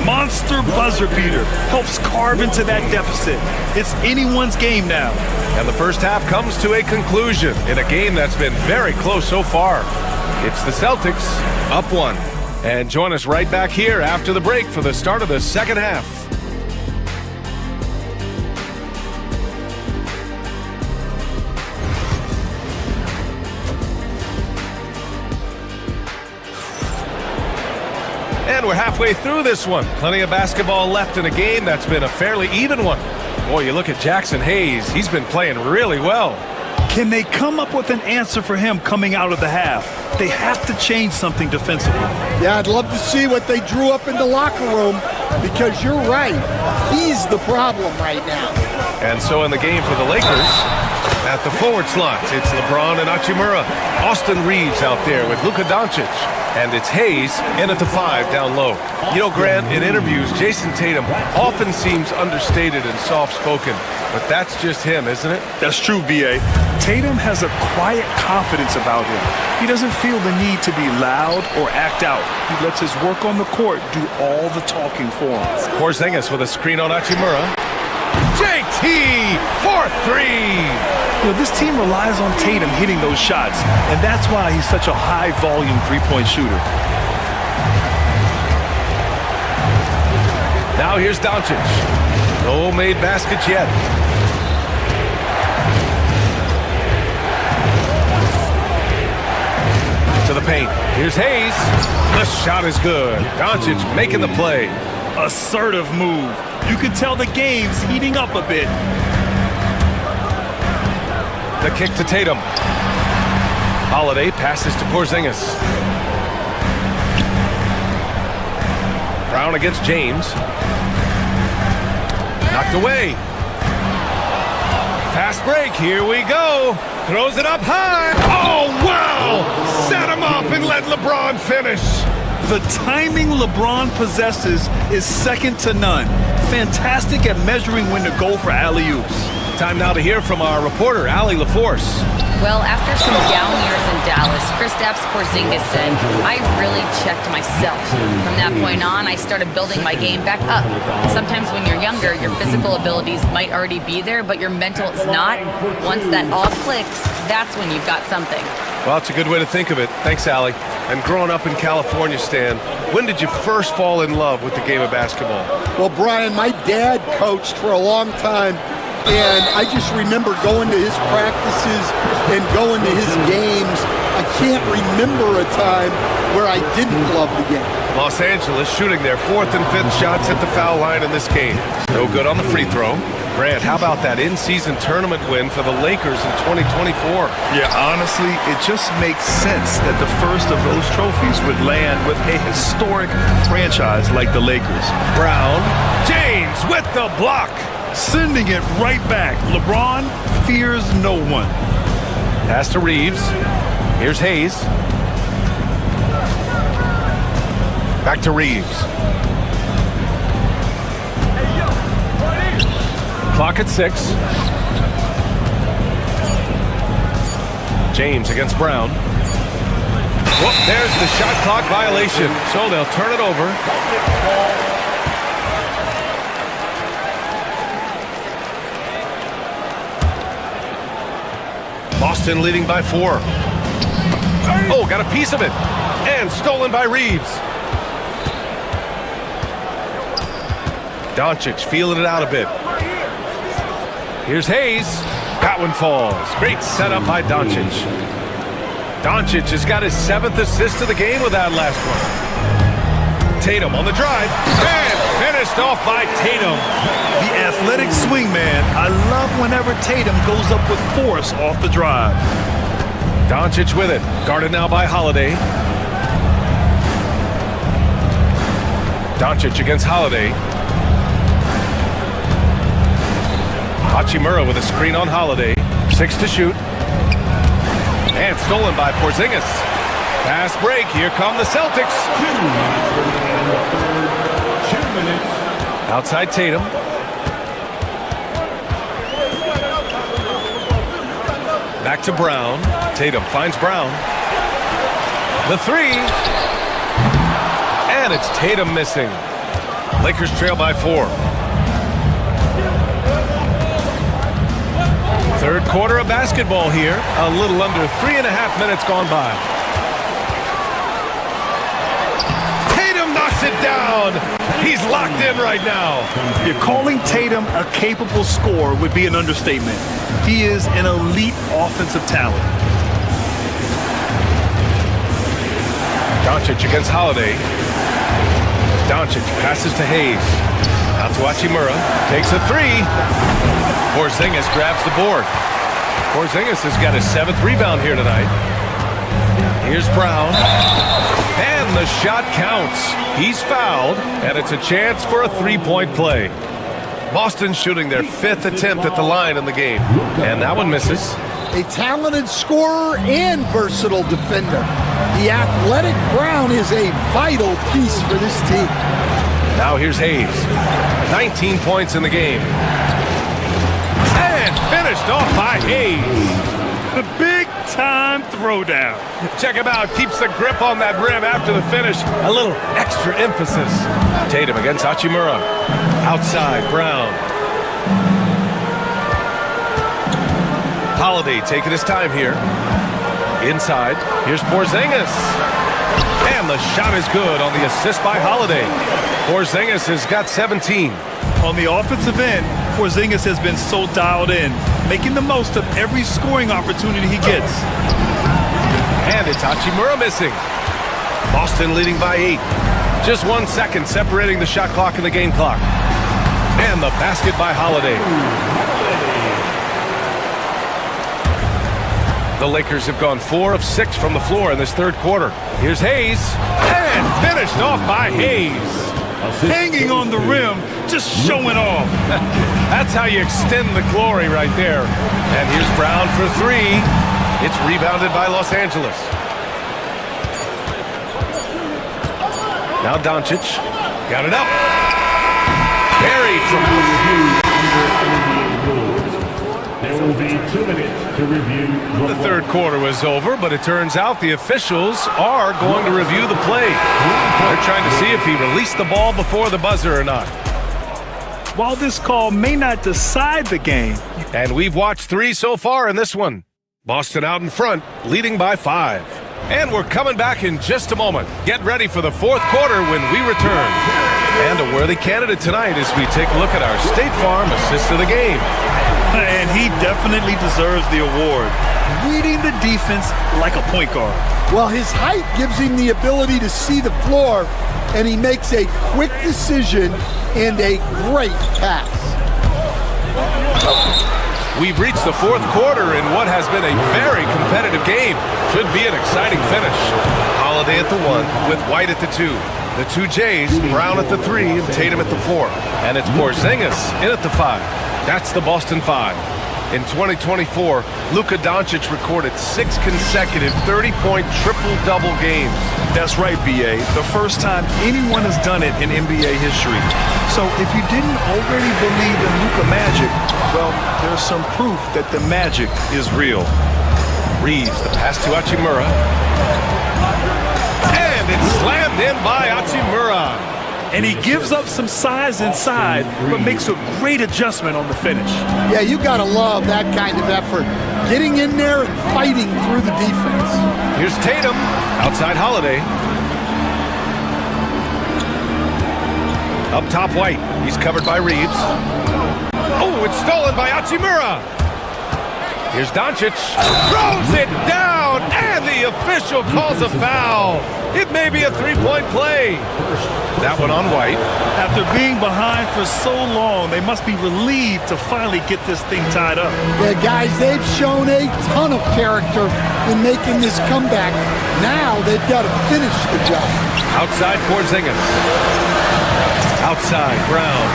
Monster buzzer beater. Helps carve into that deficit. It's anyone's game now. And the first half comes to a conclusion in a game that's been very close so far. It's the Celtics up 1. And join us right back here after the break for the start of the second half. And we're halfway through this one. Plenty of basketball left in a game that's been a fairly even one. Boy, you look at Jackson Hayes. He's been playing really well. Can they come up with an answer for him coming out of the half? They have to change something defensively. Yeah, I'd love to see what they drew up in the locker room, because you're right. He's the problem right now. And so in the game for the Lakers, at the forward slots, it's LeBron and Hachimura. Austin Reeves out there with Luka Doncic. And it's Hayes in at the 5 down low. You know, Grant, in interviews, Jason Tatum often seems understated and soft-spoken. But that's just him, isn't it? That's true, B.A. Tatum has a quiet confidence about him. He doesn't feel the need to be loud or act out. He lets his work on the court do all the talking for him. Porzingis with a screen on Hachimura. JT for 3! You know, this team relies on Tatum hitting those shots, and that's why he's such a high-volume three-point shooter. Now here's Doncic. No made baskets yet. To the paint. Here's Hayes. The shot is good. Doncic making the play. Assertive move. You can tell the game's heating up a bit. The kick to Tatum. Holiday passes to Porzingis. Brown against James. Knocked away. Fast break, here we go. Throws it up high. Oh, wow! Set him up and let LeBron finish. The timing LeBron possesses is second to none. Fantastic at measuring when to go for alley-oops. Time now to hear from our reporter, Allie LaForce. Well, after some down years in Dallas, Kristaps Porzingis said, I really checked myself. From that point on, I started building my game back up. Sometimes when you're younger, your physical abilities might already be there, but your mental is not. Once that all clicks, that's when you've got something. Well, it's a good way to think of it. Thanks, Allie. And growing up in California, Stan, when did you first fall in love with the game of basketball? Well, Brian, my dad coached for a long time, and I just remember going to his practices and going to his games. I can't remember a time where I didn't love the game. Los Angeles shooting their 4th and 5th shots at the foul line in this game. No good on the free throw. Grant, how about that in-season tournament win for the Lakers in 2024? Yeah, honestly, it just makes sense that the first of those trophies would land with a historic franchise like the Lakers. Brown, James with the block. Sending it right back. LeBron fears no one. Pass to Reeves. Here's Hayes. Back to Reeves. Clock at 6. James against Brown. Whoop, there's the shot clock violation. So they'll turn it over. Boston leading by 4. Oh, got a piece of it. And stolen by Reeves. Doncic feeling it out a bit. Here's Hayes. That one falls. Great setup by Doncic. Doncic has got his 7th assist of the game with that last one. Tatum on the drive. And finished off by Tatum. The athletic swingman. I love whenever Tatum goes up with force off the drive. Doncic with it. Guarded now by Holiday. Doncic against Holiday. Hachimura with a screen on Holiday. 6 to shoot. And stolen by Porzingis. Fast break. Here come the Celtics. 2 minutes. Outside Tatum. Back to Brown. Tatum finds Brown. The 3. And it's Tatum missing. Lakers trail by 4. Third quarter of basketball here. A little under 3.5 minutes gone by. Tatum knocks it down. He's locked in right now. You're calling Tatum a capable scorer would be an understatement. He is an elite offensive talent. Doncic against Holiday. Doncic passes to Hayes. Out to Hachimura. Takes a 3. Porzingis grabs the board. Porzingis has got his 7th rebound here tonight. Here's Brown. And the shot counts. He's fouled, and it's a chance for a 3-point play. Boston shooting their 5th attempt at the line in the game. And that one misses. A talented scorer and versatile defender. The athletic Brown is a vital piece for this team. Now here's Hayes. 19 points in the game. And finished off by Hayes. The big-time throwdown. Check him out. Keeps the grip on that rim after the finish. A little extra emphasis. Tatum against Hachimura. Outside, Brown. Holiday taking his time here. Inside, here's Porzingis. And the shot is good on the assist by Holiday. Porzingis has got 17. On the offensive end, Porzingis has been so dialed in, making the most of every scoring opportunity he gets. And it's Hachimura missing. Boston leading by 8. Just 1 second separating the shot clock and the game clock. And the basket by Holiday. The Lakers have gone 4 of 6 from the floor in this third quarter. Here's Hayes. And finished off by Hayes. hanging on the rim, just showing off. That's how you extend the glory right there. And here's Brown for three. It's rebounded by Los Angeles. Now Doncic got it up. Buried from There will be 2 minutes to review. the third quarter was over, but it turns out the officials are going to review the play. They're trying to see if he released the ball before the buzzer or not. While this call may not decide the game. And we've watched 3 so far in this one. Boston out in front, leading by 5. And we're coming back in just a moment. Get ready for the fourth quarter when we return. And a worthy candidate tonight as we take a look at our State Farm Assist of the Game. And he definitely deserves the award. Reading the defense like a point guard. Well, his height gives him the ability to see the floor, and he makes a quick decision and a great pass. We've reached the fourth quarter in what has been a very competitive game. Should be an exciting finish. Holiday at the 1 with White at the 2. The 2 Jays, Brown at the 3 and Tatum at the 4. And it's Porzingis in at the 5. That's the Boston 5. In 2024, Luka Doncic recorded 6 consecutive 30-point triple-double games. That's right, B.A. The first time anyone has done it in NBA history. So if you didn't already believe in Luka magic, well, there's some proof that the magic is real. Reeves, the pass to Hachimura. And it's slammed in by Hachimura. And he gives up some size inside, but makes a great adjustment on the finish. Yeah, you gotta love that kind of effort. Getting in there and fighting through the defense. Here's Tatum, outside Holiday. Up top, White. He's covered by Reeves. Oh, it's stolen by Hachimura. Here's Doncic. Throws it down, and the official calls a foul. It may be a 3-point play. That one on White. After being behind for so long, they must be relieved to finally get this thing tied up. Yeah, guys, they've shown a ton of character in making this comeback. Now they've got to finish the job. Outside Porzingis. Outside Brown.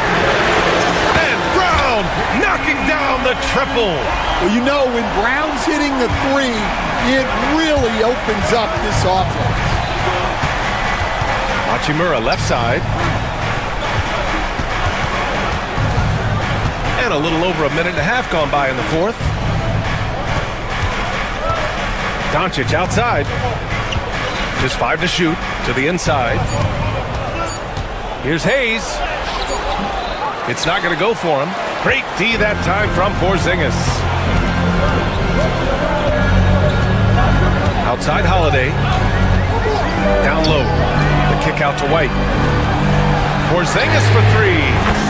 And Brown knocking down the triple. Well, you know, when Brown's hitting the 3, it really opens up this offense. Hachimura left side. And a little over a minute and a half gone by in the fourth. Doncic outside. Just 5 to shoot to the inside. Here's Hayes. It's not going to go for him. Great D that time from Porzingis. Outside Holiday. Down low. The kick out to White. Porzingis for 3.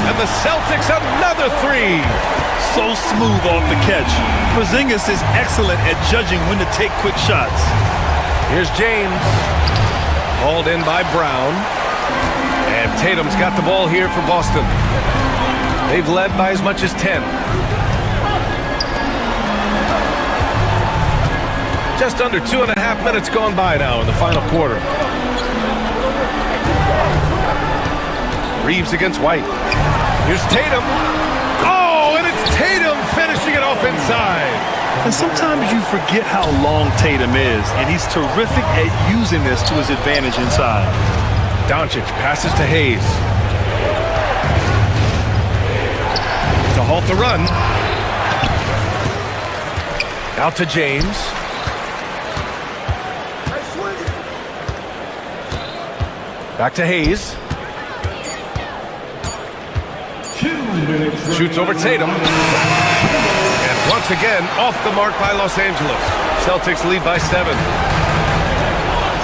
And the Celtics another 3. So smooth off the catch. Porzingis is excellent at judging when to take quick shots. Here's James. Hauled in by Brown. And Tatum's got the ball here for Boston. They've led by as much as 10. Just under 2.5 minutes gone by now in the final quarter. Reeves against White. Here's Tatum. Oh, and it's Tatum finishing it off inside. And sometimes you forget how long Tatum is, and he's terrific at using this to his advantage inside. Doncic passes to Hayes. To halt the run. Out to James. Back to Hayes. Shoots over Tatum. And once again, off the mark by Los Angeles. Celtics lead by 7.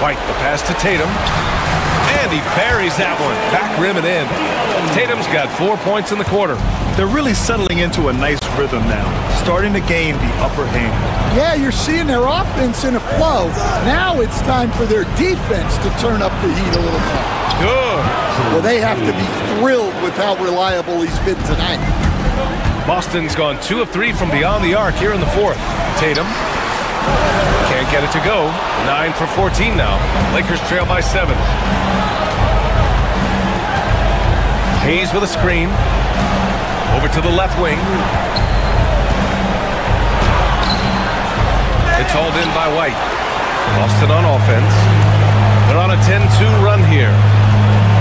White, the pass to Tatum. And he buries that one. Back rim and in. Tatum's got 4 points in the quarter. They're really settling into a nice rhythm now, starting to gain the upper hand. Yeah, you're seeing their offense in a flow. Now it's time for their defense to turn up the heat a little bit. Good. Well, they have to be thrilled with how reliable he's been tonight. Boston's gone 2 of 3 from beyond the arc here in the fourth. Tatum can't get it to go. 9 for 14 now. Lakers trail by 7. Hayes with a screen. Over to the left wing. It's hauled in by White. Boston on offense. They're on a 10-2 run here.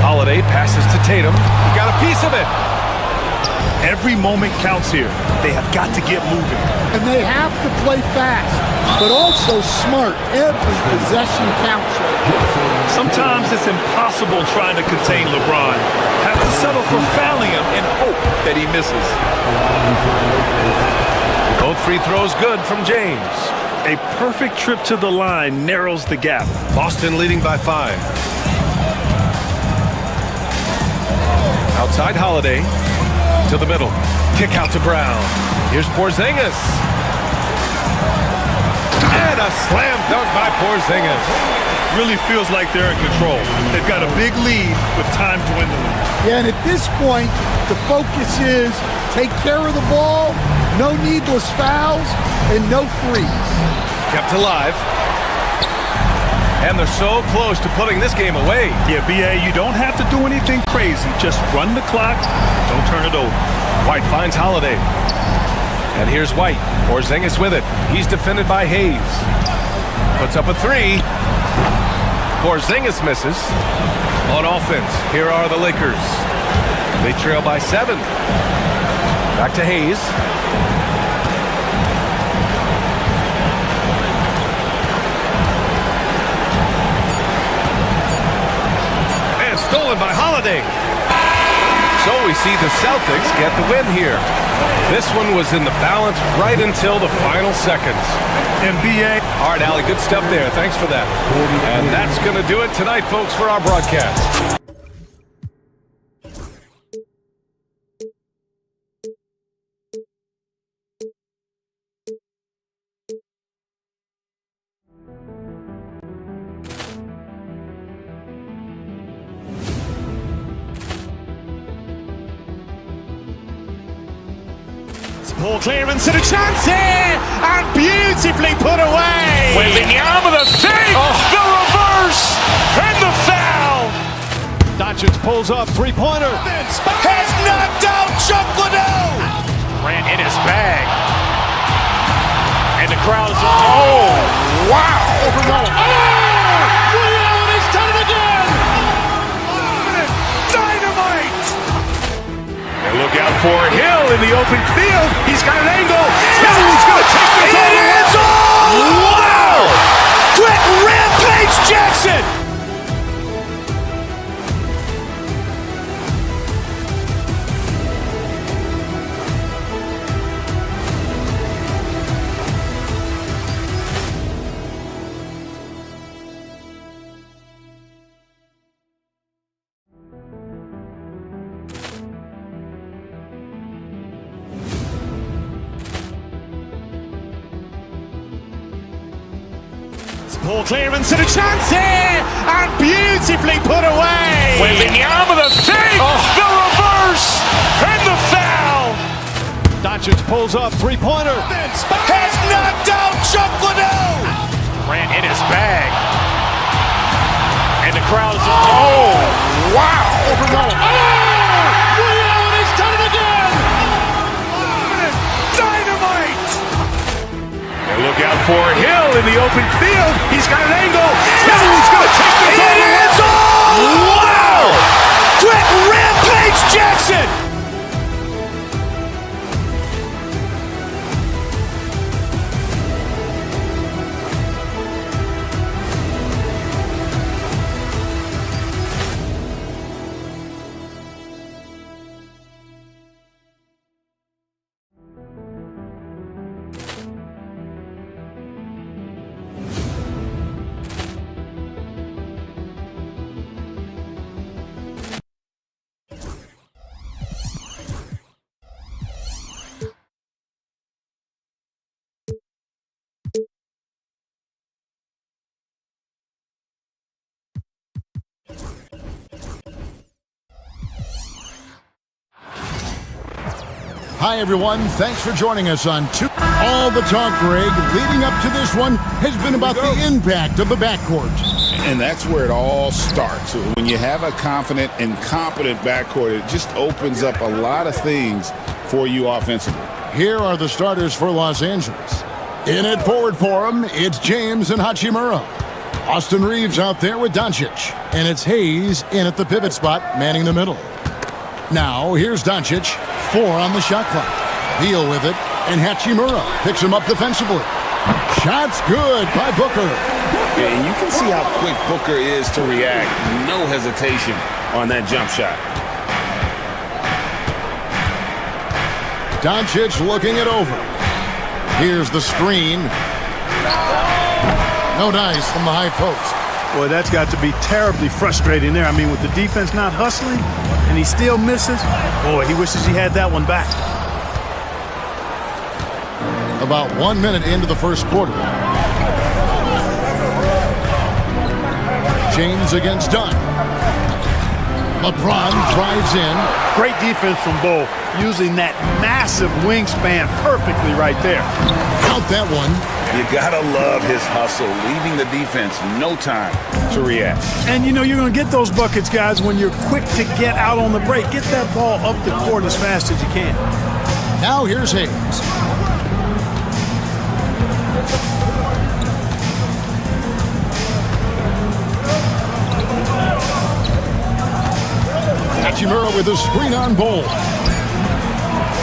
Holiday passes to Tatum. He got a piece of it. Every moment counts here. They have got to get moving. And they have to play fast, but also smart. Every possession counts. Sometimes it's impossible trying to contain LeBron. Have to settle for fouling him and hope that he misses. Both free throws good from James. A perfect trip to the line narrows the gap. Boston leading by 5. Outside Holiday. To the middle. Kick out to Brown. Here's Porzingis. And a slam dunk by Porzingis. Really feels like they're in control. They've got a big lead with time dwindling. Yeah, and at this point, the focus is take care of the ball, no needless fouls, and no threes. Kept alive. And they're so close to putting this game away. Yeah, B.A., you don't have to do anything crazy. Just run the clock. Don't turn it over. White finds Holiday. And here's White. Porzingis with it. He's defended by Hayes. Puts up a 3. Porzingis misses. On offense, here are the Lakers. They trail by 7. Back to Hayes. Stolen by Holiday. So we see the Celtics get the win here. This one was in the balance right until the final seconds. NBA. All right, Allie, good stuff there. Thanks for that. And that's going to do it tonight, folks, for our broadcast. Ball clearance and a chance here, and beautifully put away. Wembanyama the save, the reverse, and the foul. Doncic pulls up, three-pointer. Has knocked out Chuck Liddell. Ran in his bag. And the crowd is, oh, wow. Ray Allen has done it again. Dynamite. And look out for Hill in the open field. He's got an angle. He's going to take this all the way. Wow! Quick Rampage Jackson. Ball clearance and a chance here, and beautifully put away. Wembanyama the save, the reverse, and the foul. Doncic pulls up, three-pointer. Has knocked out Chuck Liddell. Ran in his bag. And the crowd is, oh, wow. Ray Allen has done it again. Dynamite. And look out for Hill in the open field. He's got an angle. He's going to take this all the way. Wow! Quick Rampage Jackson. Hi, everyone. Thanks for joining us on All the talk, Greg, leading up to this one has been about the impact of the backcourt. And that's where it all starts. When you have a confident and competent backcourt, it just opens up a lot of things for you offensively. Here are the starters for Los Angeles. In at forward for them, it's James and Hachimura. Austin Reeves out there with Doncic. And it's Hayes in at the pivot spot, manning the middle. Now, here's Doncic, 4 on the shot clock. Deal with it, and Hachimura picks him up defensively. Shot's good by Booker. Yeah, and you can see how quick Booker is to react. No hesitation on that jump shot. Doncic looking it over. Here's the screen. No dice from the high post. Boy, that's got to be terribly frustrating there. I mean, with the defense not hustling, and he still misses. Boy, he wishes he had that one back. About 1 minute into the first quarter. James against Dunn. LeBron drives in. Great defense from Bull, using that massive wingspan perfectly right there. Count that one. You gotta love his hustle, leaving the defense no time to react. And you know you're gonna get those buckets, guys, when you're quick to get out on the break. Get that ball up the court as fast as you can. Now here's Hayes. Hachimura with a screen on Bull.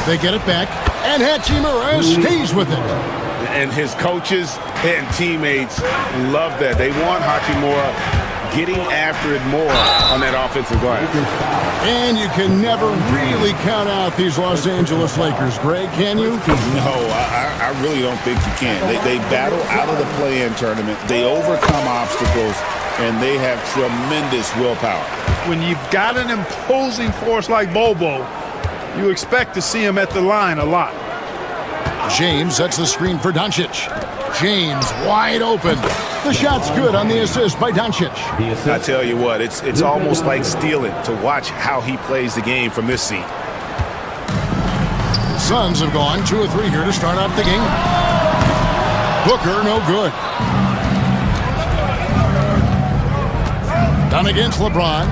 They get it back, and Hachimura stays with it. And his coaches and teammates love that. They want Hachimura getting after it more on that offensive glass. And you can never really count out these Los Angeles Lakers, Greg, can you? No, I really don't think you can. They battle out of the play-in tournament. They overcome obstacles, and they have tremendous willpower. When you've got an imposing force like Bobo, you expect to see him at the line a lot. James sets the screen for Doncic. James wide open. The shot's good on the assist by Doncic. I tell you what, it's almost like stealing to watch how he plays the game from this seat. The Suns have gone 2 of 3 here to start out the game. Booker, no good. Done against LeBron.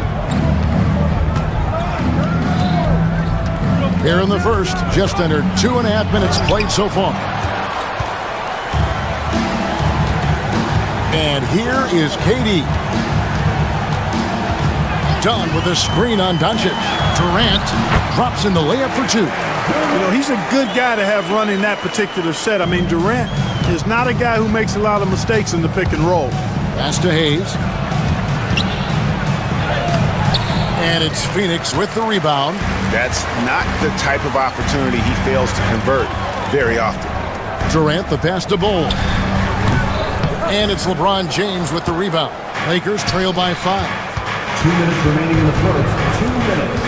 Here in the first, just under 2.5 minutes played so far. And here is KD. Done with a screen on Doncic. Durant drops in the layup for 2. You know, he's a good guy to have running that particular set. I mean, Durant is not a guy who makes a lot of mistakes in the pick and roll. Pass to Hayes. And it's Phoenix with the rebound. That's not the type of opportunity he fails to convert very often. Durant the pass to Bull. And it's LeBron James with the rebound. Lakers trail by 5. 2 minutes remaining in the first. 2 minutes.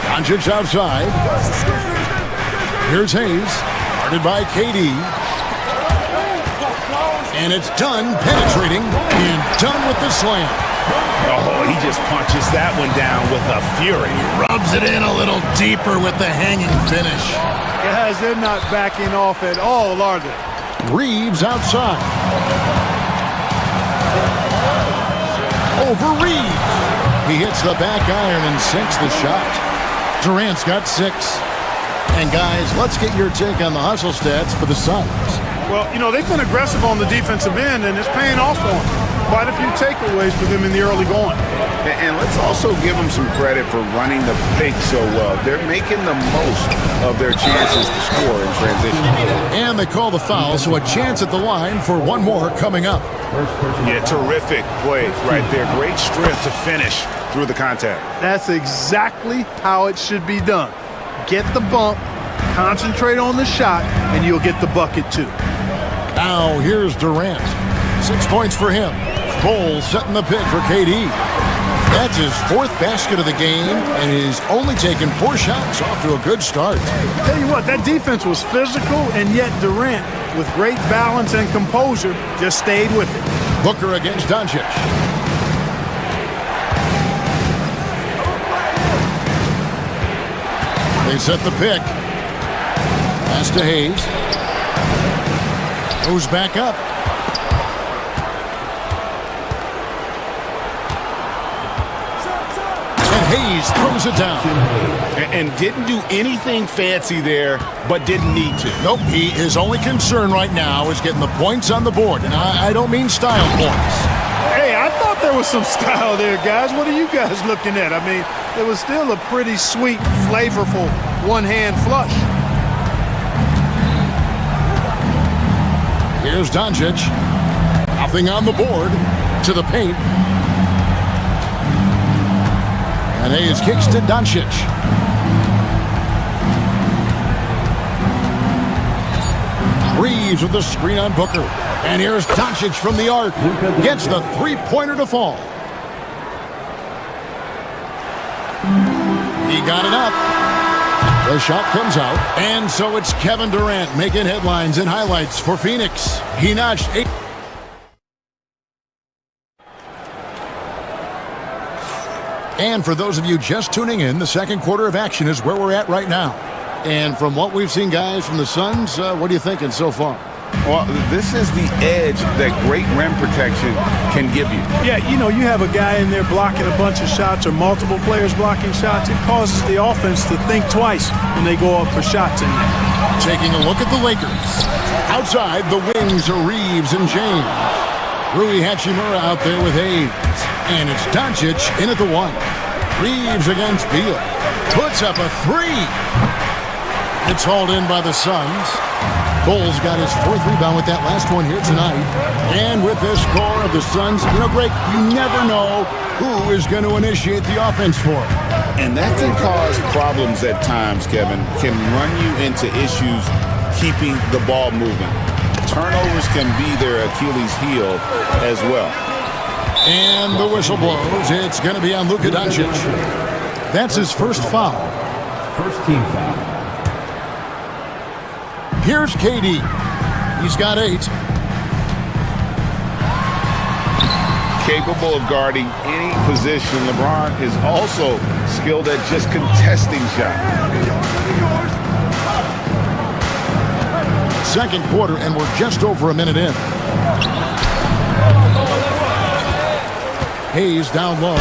Doncic outside. Here's Hayes. Guarded by KD. And it's Dunn penetrating. And Dunn with the slam. Oh, he just punches that one down with a fury. Rubs it in a little deeper with the hanging finish. Guys, they're not backing off at all, are they? Reeves outside. Over Reeves. He hits the back iron and sinks the shot. Durant's got 6. And guys, let's get your take on the hustle stats for the Suns. Well, you know, they've been aggressive on the defensive end, and it's paying off for them. Quite a few takeaways for them in the early going. And let's also give them some credit for running the paint so well. They're making the most of their chances to score in transition. And they call the foul, so a chance at the line for one more coming up. Yeah, terrific plays right there. Great strength to finish through the contact. That's exactly how it should be done. Get the bump, concentrate on the shot, and you'll get the bucket too. Now here's Durant. 6 points for him. Bull setting the pick for KD. That's his 4th basket of the game, and he's only taken 4 shots. Off to a good start. Tell you what, that defense was physical, and yet Durant, with great balance and composure, just stayed with it. Booker against Doncic. They set the pick. Pass to Hayes. Goes back up. Hayes throws it down. And didn't do anything fancy there, but didn't need to. Nope, his only concern right now is getting the points on the board. And I don't mean style points. Hey, I thought there was some style there, guys. What are you guys looking at? I mean, it was still a pretty sweet, flavorful one-hand flush. Here's Doncic. Nothing on the board. To the paint. And Hayes kicks to Doncic. Reeves with the screen on Booker. And here's Doncic from the arc. Gets the three-pointer to fall. He got it up. The shot comes out. And so it's Kevin Durant making headlines and highlights for Phoenix. He notched 8. And for those of you just tuning in, the second quarter of action is where we're at right now. And from what we've seen, guys, from the Suns, what are you thinking so far? Well, this is the edge that great rim protection can give you. Yeah, you know, you have a guy in there blocking a bunch of shots or multiple players blocking shots. It causes the offense to think twice when they go up for shots in there. Taking a look at the Lakers. Outside, the wings are Reeves and James. Rui Hachimura out there with Hayes. And it's Doncic in at the one. Reeves against Beal. Puts up a three. It's hauled in by the Suns. Bulls got his fourth rebound with that last one here tonight. And with this score of the Suns, you know, Greg, you never know who is going to initiate the offense for him. And that can cause problems at times, Kevin. Can run you into issues keeping the ball moving. Turnovers can be their Achilles heel as well. And the whistle blows. It's going to be on Luka Doncic. That's his first foul. First team foul. Here's KD. He's got 8. Capable of guarding any position. LeBron is also skilled at just contesting shots. Second quarter, and we're just over a minute in. Hayes down low.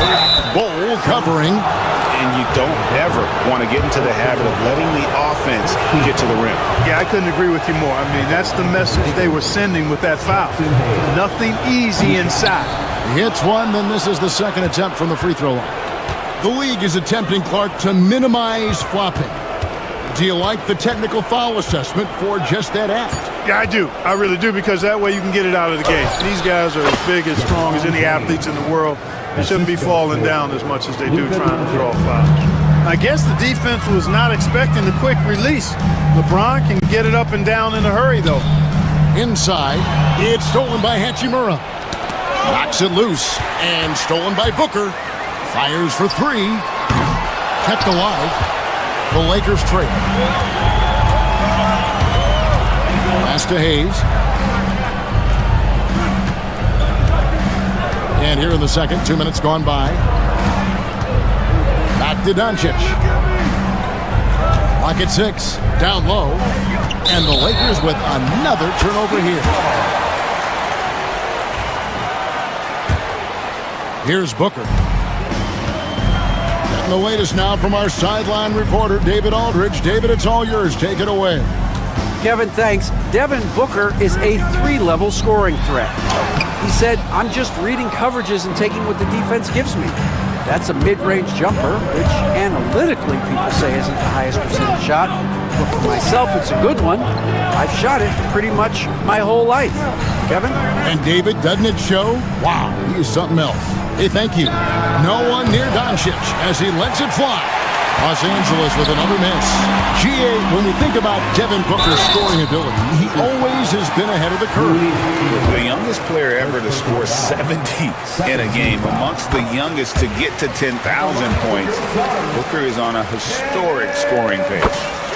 Bol covering. And you don't ever want to get into the habit of letting the offense get to the rim. Yeah, I couldn't agree with you more. I mean, that's the message they were sending with that foul. Nothing easy inside. He hits one, then this is the second attempt from the free throw line. The league is attempting, Clark, to minimize flopping. Do you like the technical foul assessment for just that act? Yeah, I do. I really do, because that way you can get it out of the game. These guys are as big, as strong as any athletes in the world. They shouldn't be falling down as much as they do trying to draw fouls. I guess the defense was not expecting the quick release. LeBron can get it up and down in a hurry, though. Inside, it's stolen by Hachimura. Knocks it loose, and stolen by Booker. Fires for 3. Kept alive. The Lakers trade. Pass to Hayes. And here in the second, 2 minutes gone by. Back to Doncic. Clock at 6. Down low. And the Lakers with another turnover here. Here's Booker. Getting the latest now from our sideline reporter, David Aldridge. David, it's all yours. Take it away. Kevin, thanks. Devin Booker is a 3-level scoring threat. He said, I'm just reading coverages and taking what the defense gives me. That's a mid-range jumper, which analytically people say isn't the highest percentage shot. But for myself, it's a good one. I've shot it pretty much my whole life. Kevin? And David, doesn't it show? Wow, he is something else. Hey, thank you. No one near Doncic as he lets it fly. Los Angeles with another miss. GA, when we think about Devin Booker's scoring ability, he always has been ahead of the curve. The youngest player ever to score 70 in a game, amongst the youngest to get to 10,000 points. Booker is on a historic scoring pace.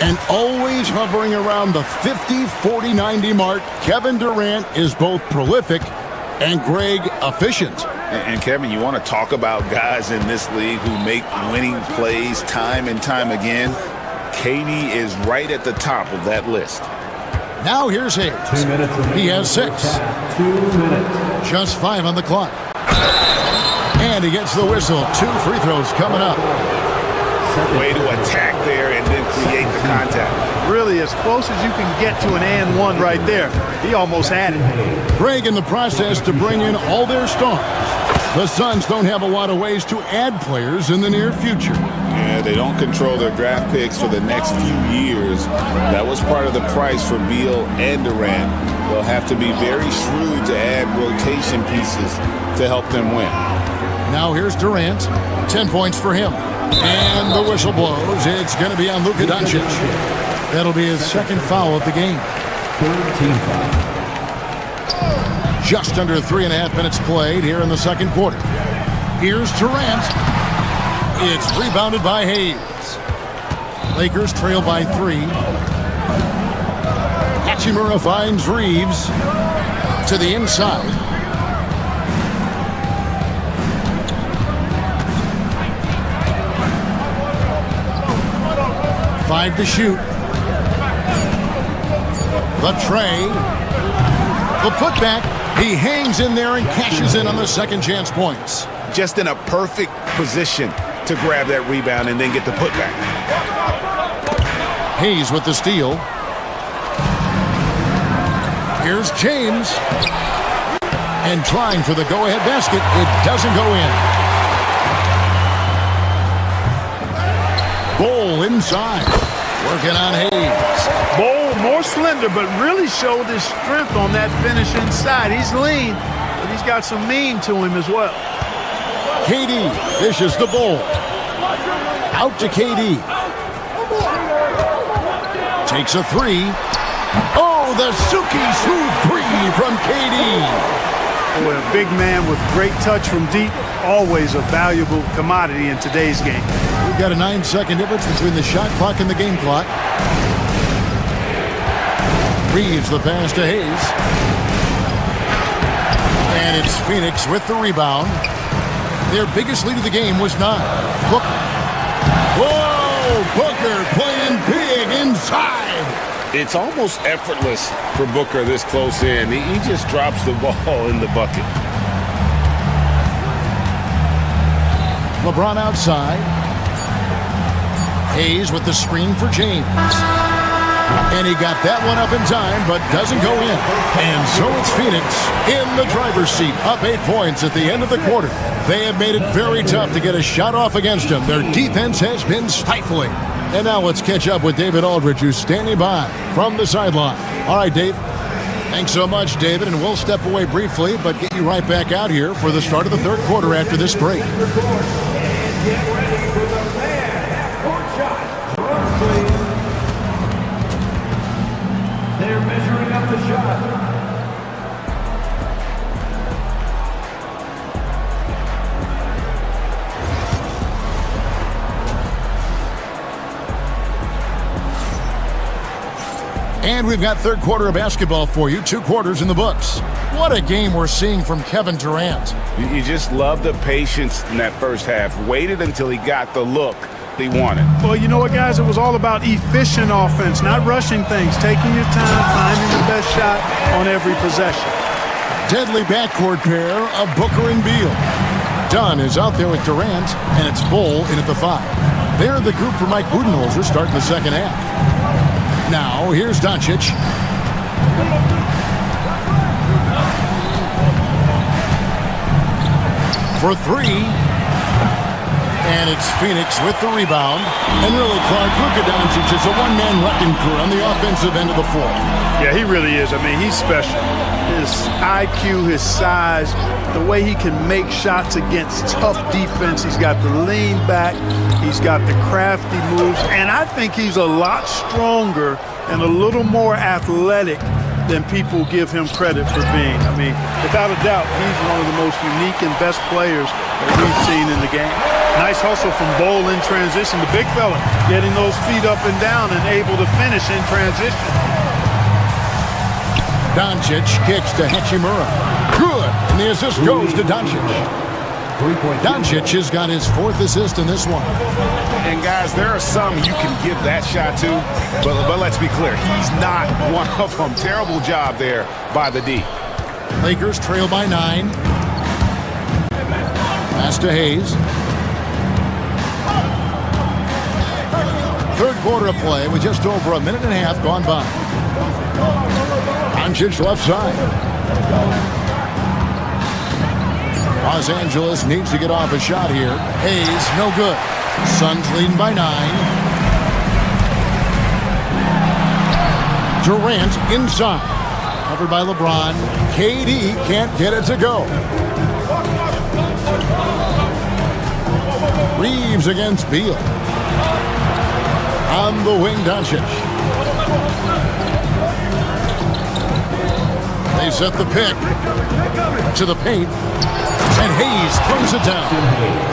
And always hovering around the 50, 40, 90 mark, Kevin Durant is both prolific and, Greg, efficient. And Kevin, you want to talk about guys in this league who make winning plays time and time again? KD is right at the top of that list. Now here's Hayes. 2 minutes. He has 6. 2 minutes. Just 5 on the clock. And he gets the whistle. 2 free throws coming up. Way to attack there and then create the contact. Really, as close as you can get to an and one right there. He almost had it. Greg in the process to bring in all their stars. The Suns don't have a lot of ways to add players in the near future. Yeah, they don't control their draft picks for the next few years. That was part of the price for Beal and Durant. They'll have to be very shrewd to add rotation pieces to help them win. Now here's Durant. 10 points for him. And the whistle blows. It's going to be on Luka Doncic. That'll be his second foul of the game. 13 foul. Just under 3.5 minutes played here in the second quarter. Here's Durant. It's rebounded by Hayes. Lakers trail by 3. Hachimura finds Reeves to the inside. Five to shoot. The tray. The putback. He hangs in there and cashes in on the second chance points. Just in a perfect position to grab that rebound and then get the putback. Hayes with the steal. Here's James. And trying for the go-ahead basket. It doesn't go in. Bol inside. Working on Hayes. Bol more slender, but really showed his strength on that finish inside. He's lean, but he's got some mean to him as well. KD dishes the Bol. Out to KD. Takes a 3. Oh, the Suki smooth 3 from KD. Boy, a big man with great touch from deep, always a valuable commodity in today's game. We've got a 9-second difference between the shot clock and the game clock. Reeves the pass to Hayes. And it's Phoenix with the rebound. Their biggest lead of the game was 9. Booker. Whoa! Booker playing big inside. It's almost effortless for Booker this close in. He just drops the ball in the bucket. LeBron outside. Hayes with the screen for James. And he got that one up in time, but doesn't go in. And so it's Phoenix in the driver's seat, up 8 points at the end of the quarter. They have made it very tough to get a shot off against them. Their defense has been stifling. And now let's catch up with David Aldridge, who's standing by from the sideline. All right, Dave. Thanks so much, David, and we'll step away briefly, but get you right back out here for the start of the third quarter after this break. They're measuring up the shot. And we've got third quarter of basketball for you. 2 quarters in the books. What a game we're seeing from Kevin Durant. You just love the patience in that first half. Waited until he got the look he wanted. Well, you know what, guys? It was all about efficient offense, not rushing things, taking your time, finding the best shot on every possession. Deadly backcourt pair of Booker and Beal. Dunn is out there with Durant, and it's Bol in at the 5. They're the group for Mike Budenholzer starting the second half. Now, here's Doncic. For 3. And it's Phoenix with the rebound. And really, Clark, Luka Doncic is a one-man wrecking crew on the offensive end of the floor. Yeah, he really is. I mean, he's special. His IQ, his size, the way he can make shots against tough defense. He's got the lean back. He's got the crafty moves. And I think he's a lot stronger and a little more athletic than people give him credit for being. I mean, without a doubt, he's one of the most unique and best players that we've seen in the game. Nice hustle from Bol in transition. The big fella getting those feet up and down and able to finish in transition. Doncic kicks to Hachimura. Good. And the assist goes to Doncic. Doncic has got his 4th assist in this one. And guys, there are some you can give that shot to, but let's be clear, he's not one of them. Terrible job there by the D. Lakers trail by 9. Pass to Hayes. Third quarter of play with just over a minute and a half gone by. Doncic left side. Los Angeles needs to get off a shot here. Hayes, no good. Suns leading by 9. Durant inside. Covered by LeBron. KD can't get it to go. Reeves against Beal. On the wing, Doncic. They set the pick to the paint. And Hayes throws it down.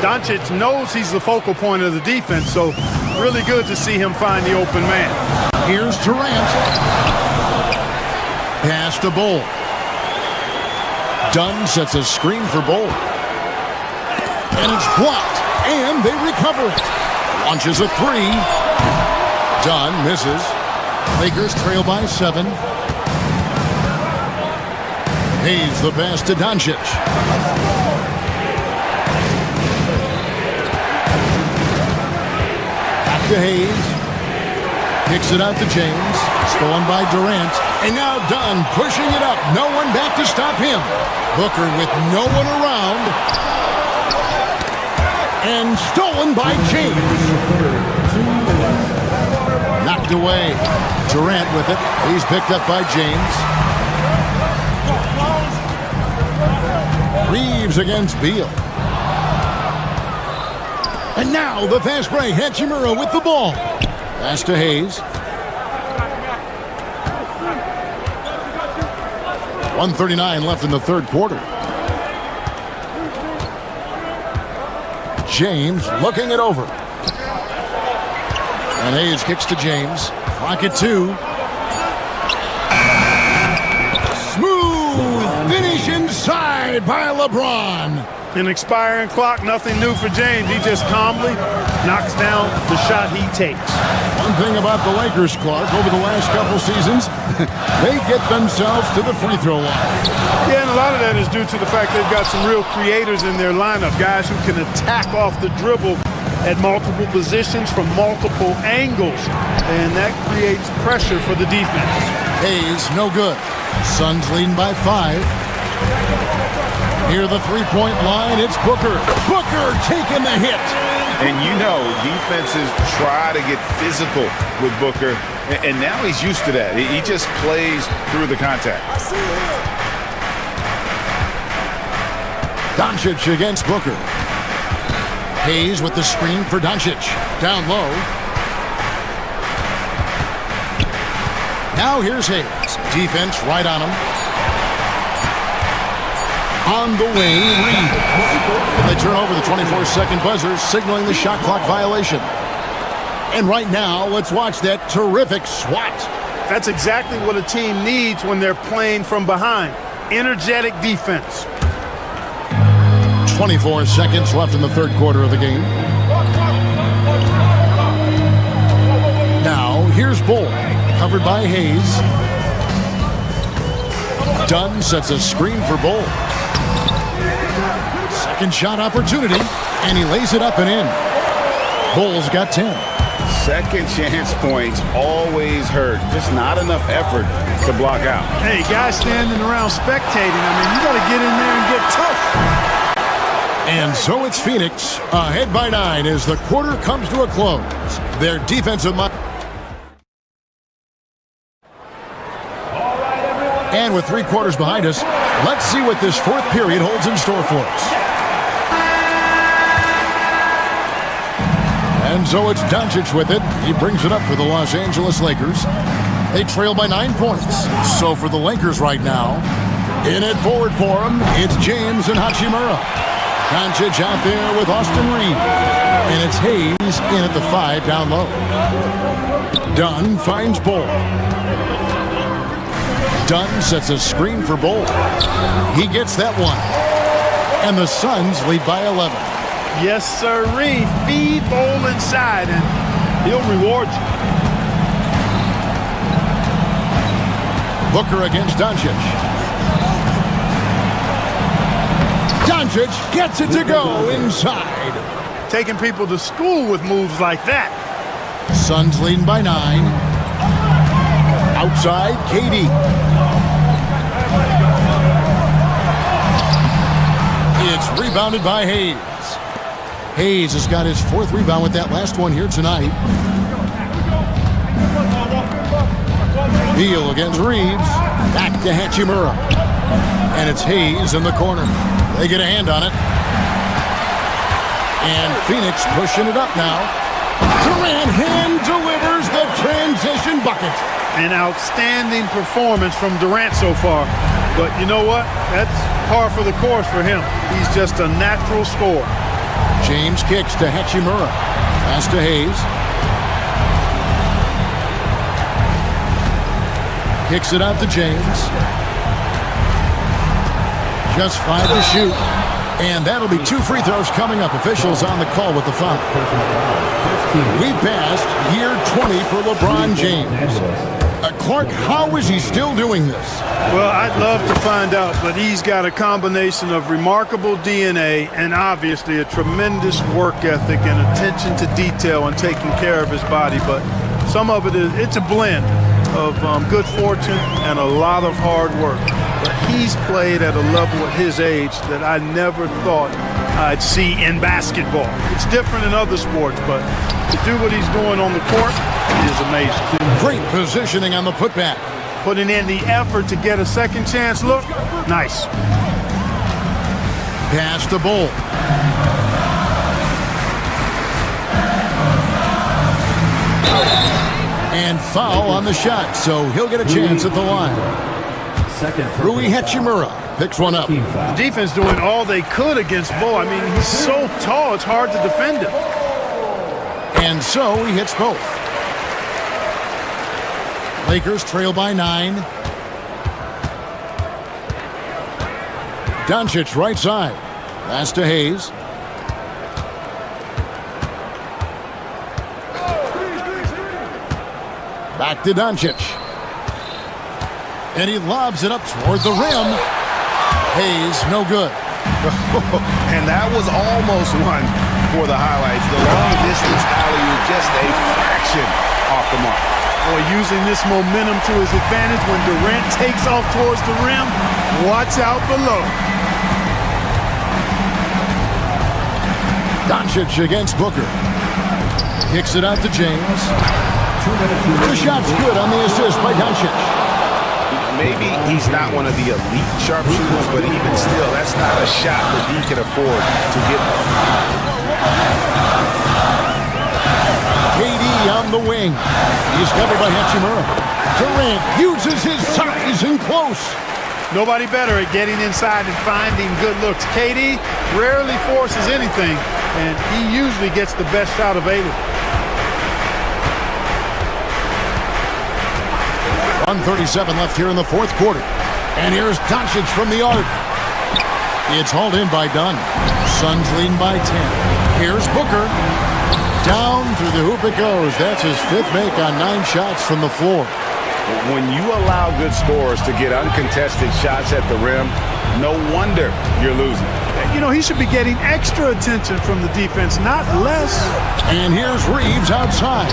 Doncic knows he's the focal point of the defense, so really good to see him find the open man. Here's Durant. Pass to Bull. Dunn sets a screen for Bull. And it's blocked. And they recover it. Launches a 3. Dunn misses. Lakers trail by 7. Hayes the pass to Doncic. Back to Hayes. Kicks it out to James. Stolen by Durant. And now Dunn pushing it up. No one back to stop him. Booker with no one around. And stolen by James. Knocked away. Durant with it. He's picked up by James. Reeves against Beal. And now the fast break. Hachimura with the ball. Pass to Hayes. 1:39 left in the third quarter. James looking it over. And Hayes kicks to James. Clock at 2. Smooth finish inside by LeBron. An expiring clock, nothing new for James. He just calmly knocks down the shot he takes. One thing about the Lakers, Clark, over the last couple seasons, they get themselves to the free throw line. Yeah, and a lot of that is due to the fact they've got some real creators in their lineup, guys who can attack off the dribble at multiple positions from multiple angles, and that creates pressure for the defense. Hayes, no good. Suns leading by 5. Near the three-point line, it's Booker. Booker taking the hit. And you know, defenses try to get physical with Booker, and now he's used to that. He just plays through the contact. Doncic against Booker. Hayes with the screen for Doncic. Down low. Now here's Hayes. Defense right on him. On the wing, Reed. And they turn over the 24-second buzzer, signaling the shot clock violation. And right now, let's watch that terrific swat. That's exactly what a team needs when they're playing from behind. Energetic defense. 24 seconds left in the third quarter of the game. Now, here's Bull, covered by Hayes. Dunn sets a screen for Bull. Second shot opportunity, and he lays it up and in. Bull's got 10. Second chance points always hurt. Just not enough effort to block out. Hey, guys standing around spectating, I mean, you got to get in there and get tough. And so it's Phoenix, ahead by 9 as the quarter comes to a close. Their defensive mind. And with 3 quarters behind us, let's see what this fourth period holds in store for us. And so it's Doncic with it. He brings it up for the Los Angeles Lakers. They trail by 9 points. So for the Lakers right now, in it forward for them, it's James and Hachimura. Doncic out there with Austin Reed. And it's Hayes in at the 5 down low. Dunn finds Bull. Dunn sets a screen for Bull. He gets that one. And the Suns lead by 11. Yes, sirree. Feed Bull inside, and he'll reward you. Booker against Doncic. Doncic gets it to go inside. Taking people to school with moves like that. Suns leading by 9. Outside, KD. It's rebounded by Hayes. Hayes has got his 4th rebound with that last one here tonight. Beal against Reeves. Back to Hachimura. And it's Hayes in the corner. They get a hand on it. And Phoenix pushing it up now. Durant hand delivers the transition bucket. An outstanding performance from Durant so far. But you know what? That's par for the course for him. He's just a natural scorer. James kicks to Hachimura. Pass to Hayes. Kicks it out to James. Just 5 to shoot. And that'll be 2 free throws coming up. Officials on the call with the foul. We passed year 20 for LeBron James. Clark, how is he still doing this? Well, I'd love to find out, but he's got a combination of remarkable DNA and obviously a tremendous work ethic and attention to detail and taking care of his body. But some of it's a blend of good fortune and a lot of hard work. But he's played at a level at his age that I never thought I'd see in basketball. It's different in other sports, but to do what he's doing on the court is amazing. Great positioning on the putback. Putting in the effort to get a second chance look. Nice. Pass to Bull. And foul on the shot, so he'll get a chance at the line. Rui Hachimura picks one up. The defense doing all they could against Bull. I mean, he's so tall, it's hard to defend him. And so he hits both. Lakers trail by 9. Doncic right side. Pass to Hayes. Back to Doncic. And he lobs it up toward the rim. Hayes, no good. And that was almost one for the highlights. The long-distance alley-oop, just a fraction off the mark. Boy, using this momentum to his advantage when Durant takes off towards the rim. Watch out below. Doncic against Booker. Kicks it out to James. The shot's good on the assist by Doncic. Maybe he's not one of the elite sharpshooters, but even still, that's not a shot that he can afford to give up. KD on the wing. He's covered by Hachimura. Durant uses his size in close. Nobody better at getting inside and finding good looks. KD rarely forces anything, and he usually gets the best shot available. 1:37 left here in the 4th quarter. And here's Doncic from the arc. It's hauled in by Dunn. Suns leading by 10. Here's Booker. Down through the hoop it goes. That's his 5th make on 9 shots from the floor. When you allow good scorers to get uncontested shots at the rim, no wonder you're losing. You know, he should be getting extra attention from the defense, not less. And here's Reeves outside.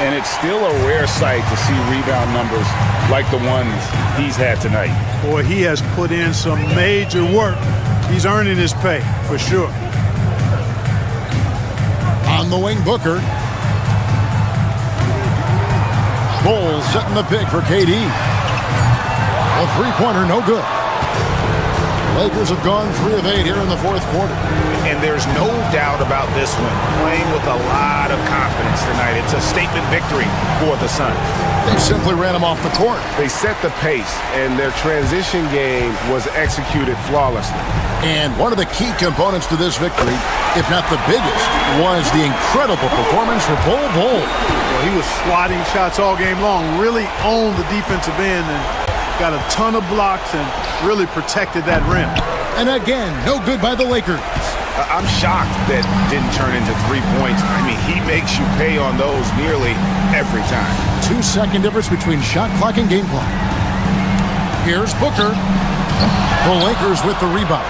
And it's still a rare sight to see rebound numbers like the ones he's had tonight. Boy, he has put in some major work. He's earning his pay, for sure. On the wing, Booker. Bull setting the pick for KD. A 3-pointer, no good. Lakers have gone 3 of 8 here in the 4th quarter. And there's no doubt about this one. Playing with a lot of confidence tonight. It's a statement victory for the Suns. They simply ran him off the court. They set the pace, and their transition game was executed flawlessly. And one of the key components to this victory, if not the biggest, was the incredible performance for Bull. Well, he was swatting shots all game long, really owned the defensive end and got a ton of blocks and really protected that rim. And again, no good by the Lakers. I'm shocked that didn't turn into 3 points. I mean, he makes you pay on those nearly every time. 2-second difference between shot clock and game clock. Here's Booker. The Lakers with the rebound.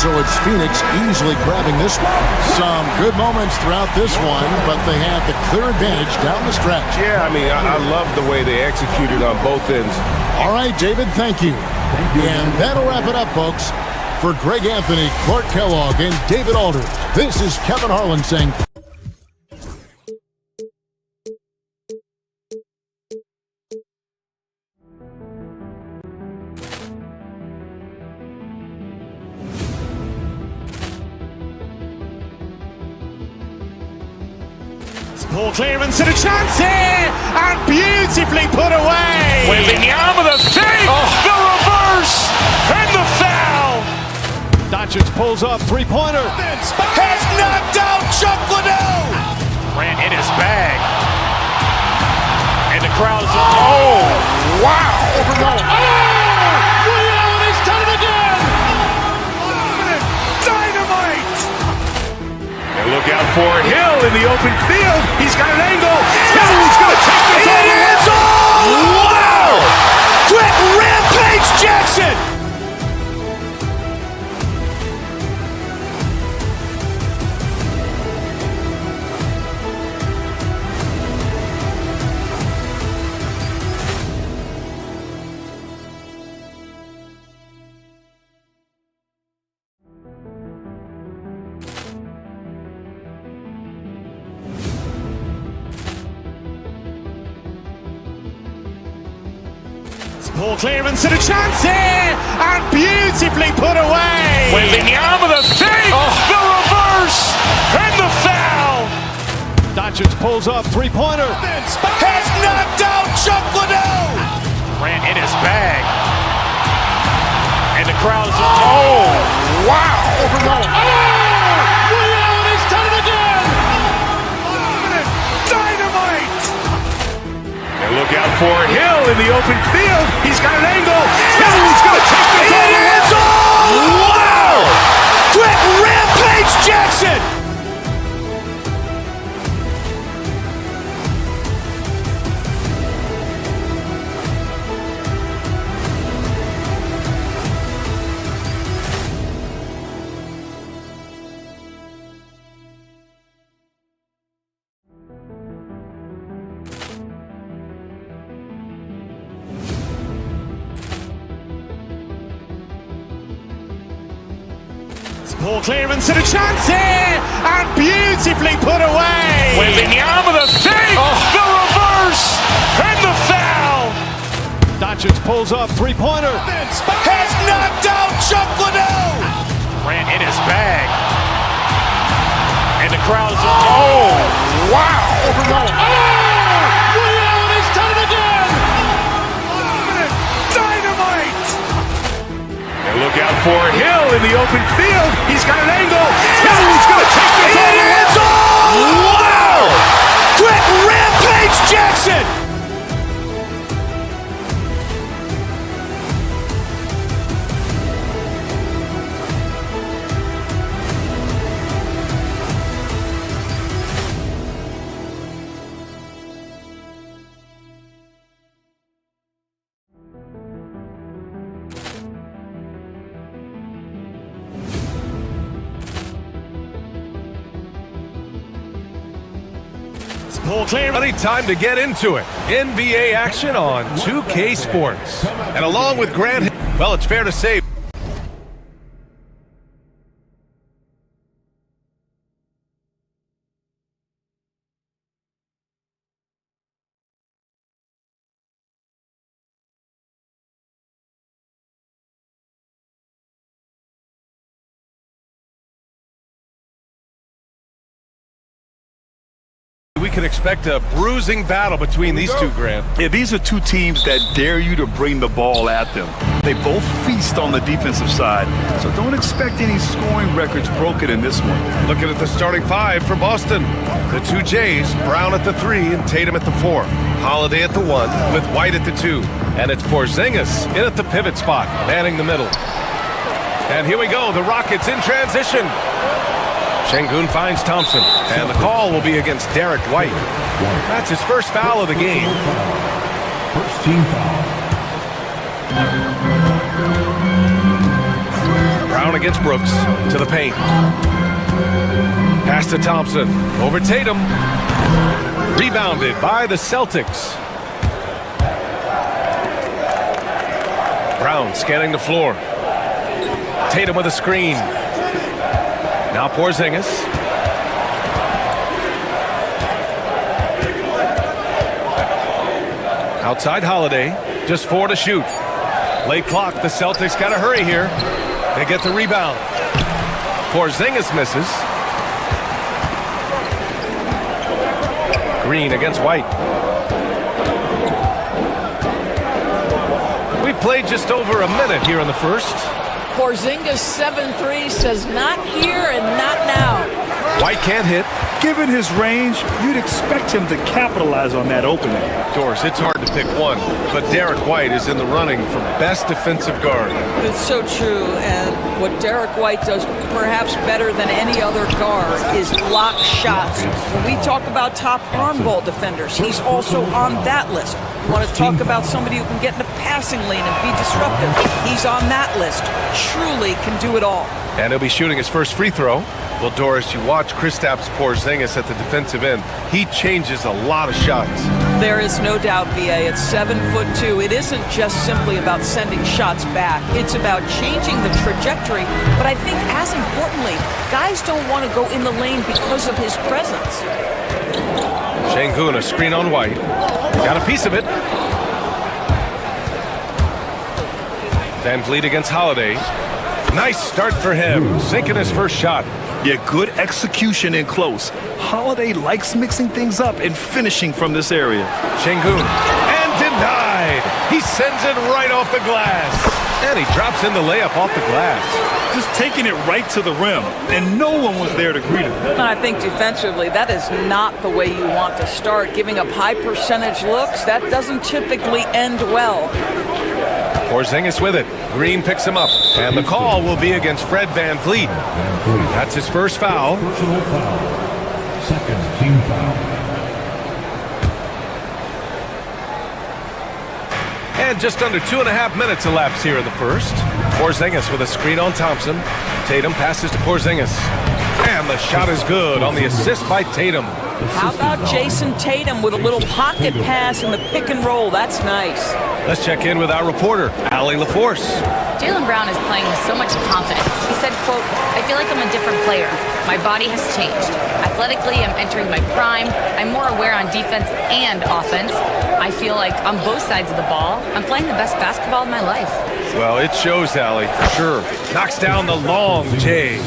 So it's Phoenix easily grabbing this one. Some good moments throughout this one, but they had the clear advantage down the stretch. Yeah, I mean, I love the way they executed on both ends. All right, David, thank you. And that'll wrap it up, folks. For Greg Anthony, Clark Kellogg, and David Aldridge, this is Kevin Harlan saying... Ball clearance and a chance here, and beautifully put away. Wembanyama the fake, the reverse, and the foul. Doncic pulls up, three-pointer. Has knocked out Chuck Liddell. Ran in his bag. And the crowd is... Oh, wow. He's done it again. Dynamite. And look out for Hill in the open field. He's got an angle. Hill's going to take this all the way. It is all! Wow! Quick Rampage Jackson! Ball clearance and a chance here, and beautifully put away. Wembanyama the fake, the reverse, and the foul. Doncic pulls up, three-pointer. Has knocked out Chuck Liddell. Ran in his bag. And the crowd is... Oh, wow. He's done it again. Dynamite. And look out for Hill in the open field. He's got an angle. Hill's going to take this all the way. It is all! Wow! Quick Rampage Jackson! Ball clearance and a chance here, and beautifully put away. Wembanyama the fake, the reverse, and the foul. Doncic pulls up, three-pointer. Has knocked out Chuck Liddell. Ran in his bag. And the crowd is... Oh, wow. He's done it again. Dynamite. And look out for Hill in the open field. He's got an angle. Hill's going to take this all the way. It is all! Wow! Quick Rampage Jackson! Ball clearance. Ready, time to get into it. NBA action on 2K Sports. And along with Grant, well, it's fair to say, we can expect a bruising battle between these two, Grant. Yeah, these are two teams that dare you to bring the ball at them. They both feast on the defensive side, so don't expect any scoring records broken in this one. Looking at the starting five for Boston. The two Jays, Brown at the 3 and Tatum at the 4. Holiday at the 1 with White at the 2. And it's Porzingis in at the pivot spot, manning the middle. And here we go, the Rockets in transition. Şengün finds Thompson, and the call will be against Derek White. That's his first foul of the game. First team foul. Brown against Brooks to the paint. Pass to Thompson. Over Tatum. Rebounded by the Celtics. Brown scanning the floor. Tatum with a screen. Now Porzingis. Outside Holiday. Just 4 to shoot. Late clock. The Celtics got to hurry here. They get the rebound. Porzingis misses. Green against White. We played just over a minute here in the first. Porzingis 7-3 says not here and not now. White can't hit. Given his range, you'd expect him to capitalize on that opening. Doris, it's hard to pick one, but Derek White is in the running for best defensive guard. It's so true, and what Derek White does perhaps better than any other guard is block shots. When we talk about top arm ball defenders, he's also on that list. You want to talk about somebody who can get in the passing lane and be disruptive. He's on that list. Truly can do it all. And he'll be shooting his first free throw. Well, Doris, you watch Kristaps Porzingis at the defensive end. He changes a lot of shots. There is no doubt, VA. It's 7'2". It isn't just simply about sending shots back. It's about changing the trajectory. But I think, as importantly, guys don't want to go in the lane because of his presence. Şengün, a screen on White. Got a piece of it. Van Vliet against Holiday. Nice start for him, sinking his first shot. Yeah, good execution in close. Holiday likes mixing things up and finishing from this area. Şengün, and denied. He sends it right off the glass. And he drops in the layup off the glass. Just taking it right to the rim, and no one was there to greet him. And I think defensively, that is not the way you want to start. Giving up high percentage looks, that doesn't typically end well. Porzingis with it. Green picks him up. And the call will be against Fred Van Vliet. That's his first foul. Personal foul. Second team foul. And just under 2.5 minutes elapsed here in the first. Porzingis with a screen on Thompson. Tatum passes to Porzingis. And the shot is good on the assist by Tatum. How about Jason Tatum with a little pocket pass in the pick and roll? That's nice. Let's check in with our reporter, Allie LaForce. Jaylen Brown is playing with so much confidence. He said, quote, "I feel like I'm a different player. My body has changed. Athletically, I'm entering my prime. I'm more aware on defense and offense. I feel like on both sides of the ball, I'm playing the best basketball of my life." Well, it shows, Allie, for sure. Knocks down the long J.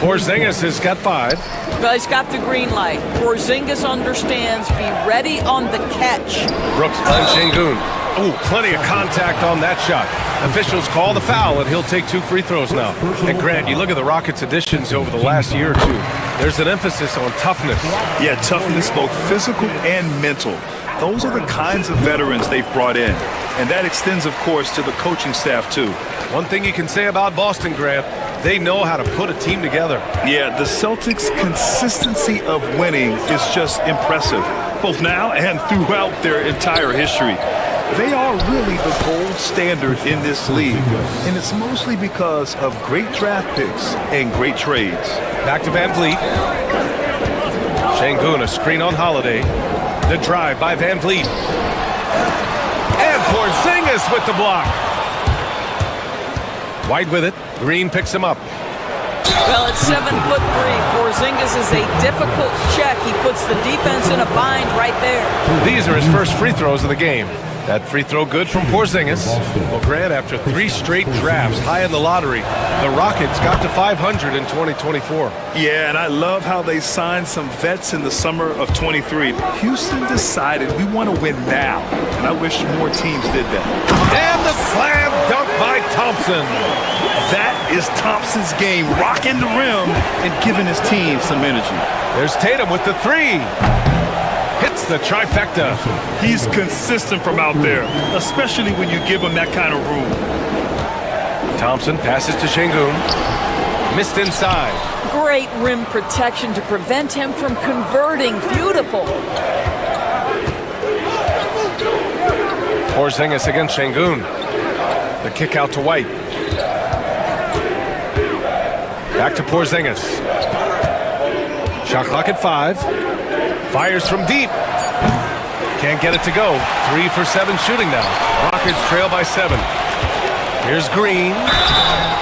Porzingis has got 5. Well, he's got the green light. Porzingis understands. Be ready on the catch. Brooks finds Şengün. Ooh, plenty of contact on that shot. Officials call the foul, and he'll take 2 free throws now. And Grant, you look at the Rockets' additions over the last year or two. There's an emphasis on toughness. Yeah, toughness, both physical and mental. Those are the kinds of veterans they've brought in. And that extends, of course, to the coaching staff, too. One thing you can say about Boston, Grant, they know how to put a team together. Yeah, the Celtics' consistency of winning is just impressive, both now and throughout their entire history. They are really the gold standard in this league, and it's mostly because of great draft picks and great trades. Back to Van Vliet. Şengün, a screen on Holiday. The drive by Van Vliet. And Porzingis with the block. White with it. Green picks him up. Well, it's 7'3". Porzingis is a difficult check. He puts the defense in a bind right there. These are his first free throws of the game. That free throw good from Porzingis. Well, Grant, after 3 straight drafts high in the lottery, the Rockets got to 500 in 2024. Yeah, and I love how they signed some vets in the summer of 23. Houston decided we want to win now, and I wish more teams did that. And the slam dunk by Thompson. That is Thompson's game, rocking the rim and giving his team some energy. There's Tatum with the 3. Hits the trifecta. He's consistent from out there, especially when you give him that kind of room. Thompson passes to Şengün. Missed inside. Great rim protection to prevent him from converting. Beautiful. Porzingis against Şengün. The kick out to White. Back to Porzingis. Shot clock at 5. Fires from deep. Can't get it to go. 3 for 7 shooting now. Rockets trail by 7. Here's Green.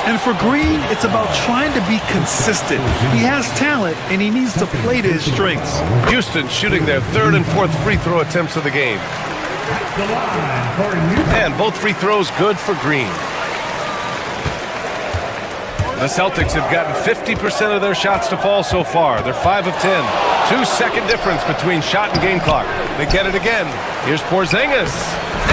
And for Green, it's about trying to be consistent. He has talent, and he needs to play to his strengths. Houston shooting their 3rd and 4th free throw attempts of the game. And both free throws good for Green. The Celtics have gotten 50% of their shots to fall so far. They're 5 of 10. 2-second difference between shot and game clock. They get it again. Here's Porzingis.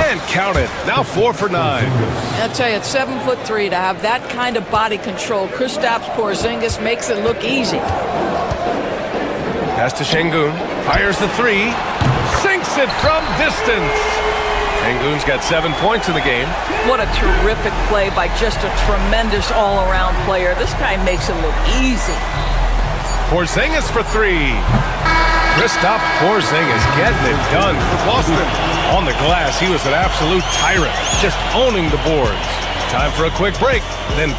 And count it. Now 4 for 9. I'll tell you, at 7'3", to have that kind of body control, Kristaps Porzingis makes it look easy. Pass to Şengün. Fires the 3. Sinks it from distance. Şengün's got 7 points in the game. What a terrific play by just a tremendous all-around player. This guy makes it look easy. Porzingis for 3. Kristaps Porzingis getting it done for Boston. On the glass, he was an absolute tyrant, just owning the boards. Time for a quick break, then...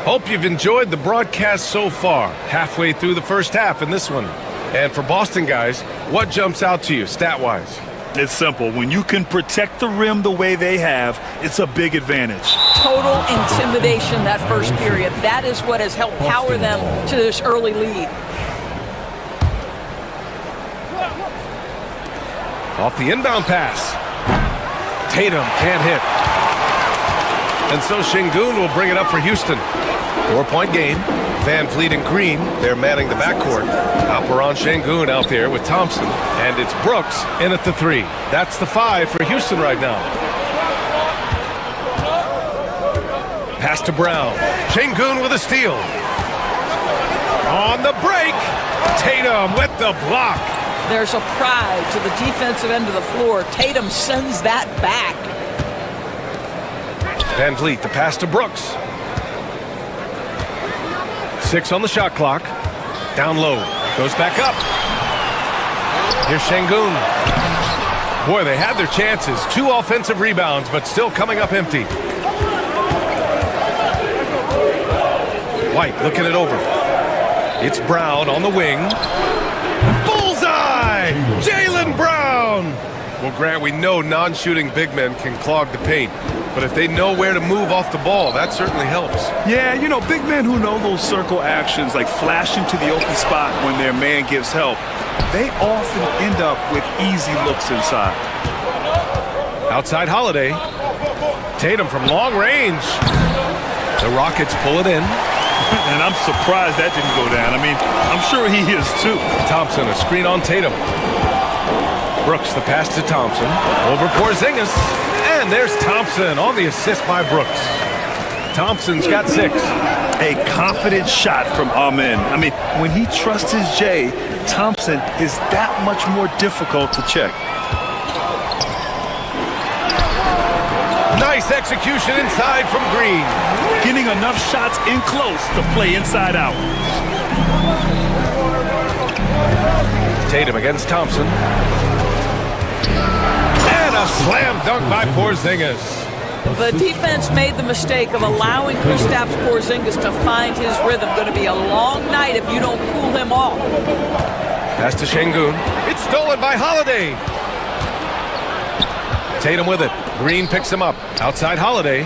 Hope you've enjoyed the broadcast so far. Halfway through the first half in this one. And for Boston guys, what jumps out to you stat-wise? It's simple. When you can protect the rim the way they have, it's a big advantage. Total intimidation that first period. That is what has helped power them to this early lead. Off the inbound pass. Tatum can't hit. And so Şengün will bring it up for Houston. 4-point game. Van Vliet and Green, they're manning the backcourt. Alperen Şengün out there with Thompson. And it's Brooks in at the 3. That's the 5 for Houston right now. Pass to Brown. Şengün with a steal. On the break. Tatum with the block. There's a pride to the defensive end of the floor. Tatum sends that back. Van Vliet, the pass to Brooks. 6 on the shot clock. Down low. Goes back up. Here's Şengün. Boy, they had their chances. 2 offensive rebounds, but still coming up empty. White looking it over. It's Brown on the wing. Bullseye! Jaylen Brown! Well, Grant, we know non-shooting big men can clog the paint. But if they know where to move off the ball, that certainly helps. Yeah, you know, big men who know those circle actions, like flashing to the open spot when their man gives help, they often end up with easy looks inside. Outside Holiday. Tatum from long range. The Rockets pull it in. And I'm surprised that didn't go down. I mean, I'm sure he is too. Thompson, a screen on Tatum. Brooks, the pass to Thompson. Over Porzingis. And there's Thompson on the assist by Brooks. Thompson's got 6. A confident shot from Amen. I mean, when he trusts his J, Thompson is that much more difficult to check. Nice execution inside from Green. Getting enough shots in close to play inside out. Tatum against Thompson. And a slam dunk by Porzingis. The defense made the mistake of allowing Kristaps Porzingis to find his rhythm. Going to be a long night if you don't cool him off. Pass to Şengün. It's stolen by Holiday. Tatum with it. Green picks him up. Outside Holiday.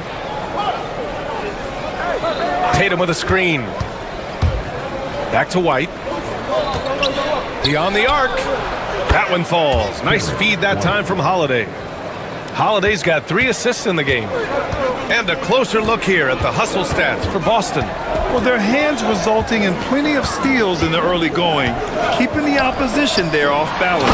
Tatum with a screen. Back to White. Beyond the arc. That one falls. Nice feed that time from Holiday. Holiday's got 3 assists in the game. And a closer look here at the hustle stats for Boston. Well, their hands resulting in plenty of steals in the early going, keeping the opposition there off balance.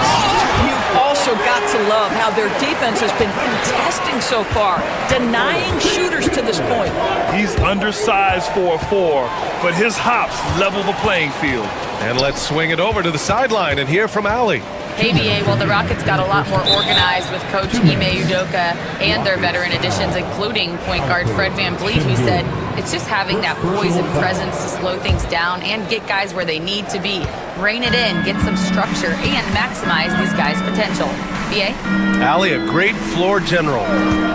You've also got to love how their defense has been contesting so far, denying shooters to this point. He's undersized for a 4, but his hops level the playing field. And let's swing it over to the sideline and hear from Allie. Hey, BA, well, the Rockets got a lot more organized with Coach Ime Udoka and their veteran additions, including point guard Fred Van Vliet, who said it's just having that poise and presence to slow things down and get guys where they need to be. Rein it in, get some structure, and maximize these guys' potential. BA? Allie, a great floor general.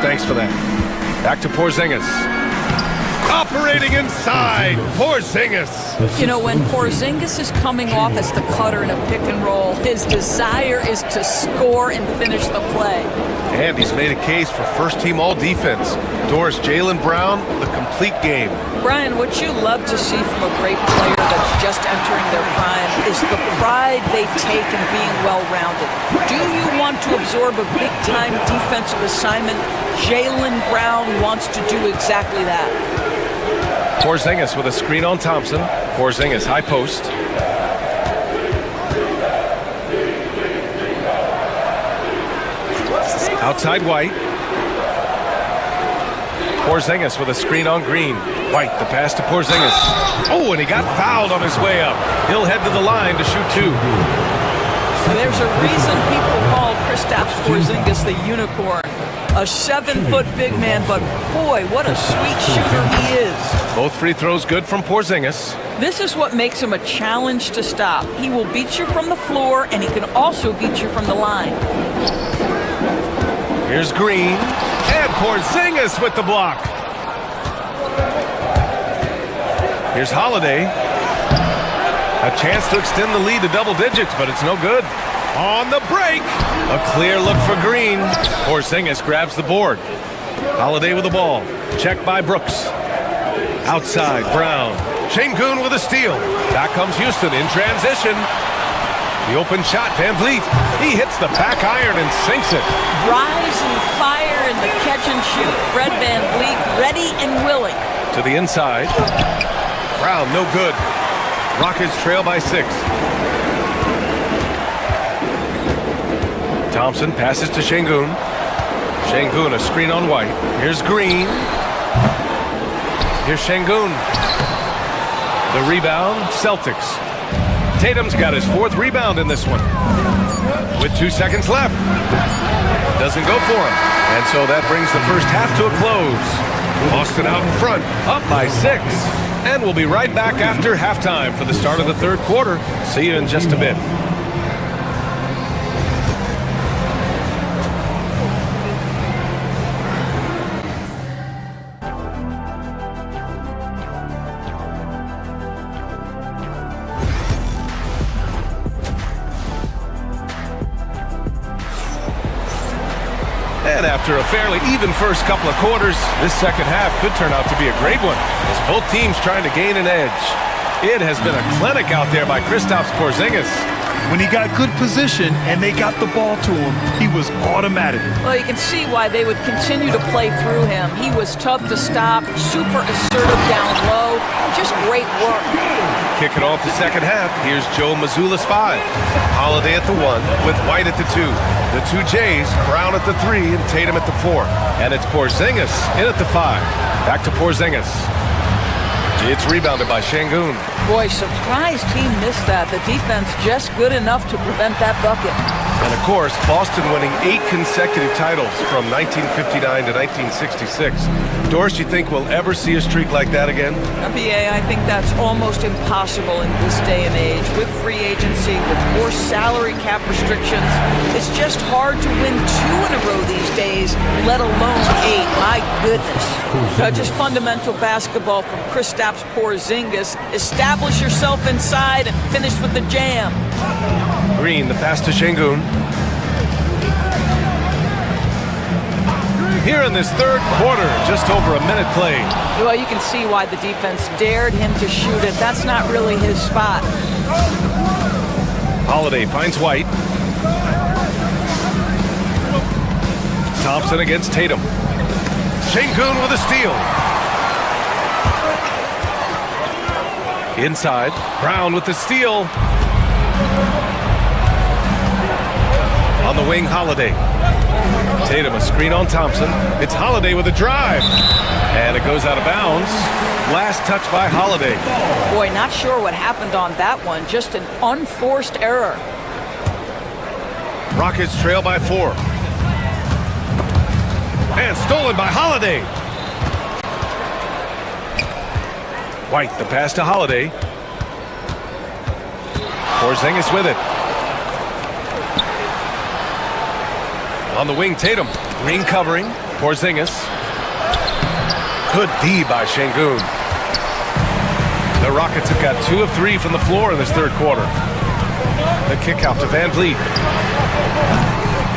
Thanks for that. Back to Porzingis. Operating inside, Porzingis. You know, when Porzingis is coming off as the cutter in a pick and roll, his desire is to score and finish the play. And he's made a case for first-team all-defense. Doris, Jaylen Brown, the complete game. Brian, what you love to see from a great player that's just entering their prime is the pride they take in being well-rounded. Do you want to absorb a big-time defensive assignment? Jaylen Brown wants to do exactly that. Porzingis with a screen on Thompson. Porzingis, high post. Outside White. Porzingis with a screen on Green. White, the pass to Porzingis. Oh, and he got fouled on his way up. He'll head to the line to shoot two. There's a reason people call Kristaps Porzingis the unicorn. A 7-foot big man, but boy, what a sweet shooter he is. Both free throws good from Porzingis. This is what makes him a challenge to stop. He will beat you from the floor, and he can also beat you from the line. Here's Green, and Porzingis with the block. Here's Holiday. A chance to extend the lead to double digits, but it's no good. On the break, a clear look for Green. Porzingis grabs the board. Holiday with the ball. Checked by Brooks. Outside, Brown. Şengün with a steal. Back comes Houston in transition. The open shot, Van Vliet. He hits the back iron and sinks it. Rise and fire in the catch and shoot. Fred Van Vliet ready and willing. To the inside. Brown, no good. Rockets trail by 6. Thompson passes to Şengün. Şengün, a screen on White. Here's Green. Here's Şengün. The rebound, Celtics. Tatum's got his 4th rebound in this one. With 2 seconds left. Doesn't go for him. And so that brings the first half to a close. Boston out in front, up by 6. And we'll be right back after halftime for the start of the 3rd quarter. See you in just a bit. And after a fairly even first couple of quarters, this second half could turn out to be a great one, as both teams trying to gain an edge. It has been a clinic out there by Kristaps Porzingis. When he got good position and they got the ball to him, he was automatic. Well, you can see why they would continue to play through him. He was tough to stop, super assertive down low, just great work. Kicking off the second half, here's Joe Mazzulla's 5. Holiday at the 1, with White at the 2. The 2 Jays, Brown at the 3, and Tatum at the 4. And it's Porzingis in at the 5. Back to Porzingis. It's rebounded by Şengün. Boy, surprised he missed that. The defense just good enough to prevent that bucket. And of course, Boston winning 8 consecutive titles from 1959 to 1966. Doris, you think we'll ever see a streak like that again? BA, I think that's almost impossible in this day and age. With free agency, with more salary cap restrictions, it's just hard to win 2 in a row these days, let alone 8. My goodness. Just fundamental basketball from Kristaps Porzingis. Establish yourself inside and finish with the jam. Green, the pass to Şengün. Here in this 3rd quarter, just over a minute played. Well, you can see why the defense dared him to shoot it. That's not really his spot. Holiday finds White. Thompson against Tatum. Şengün with a steal. Inside, Brown with the steal. On the wing, Holiday. Tatum, a screen on Thompson. It's Holiday with a drive. And it goes out of bounds. Last touch by Holiday. Boy, not sure what happened on that one. Just an unforced error. Rockets trail by 4. And stolen by Holiday. White, the pass to Holiday. Porzingis with it. On the wing, Tatum. Green covering. Porzingis. Good D by Şengün. The Rockets have got 2 of 3 from the floor in this third quarter. The kick out to Van Vliet.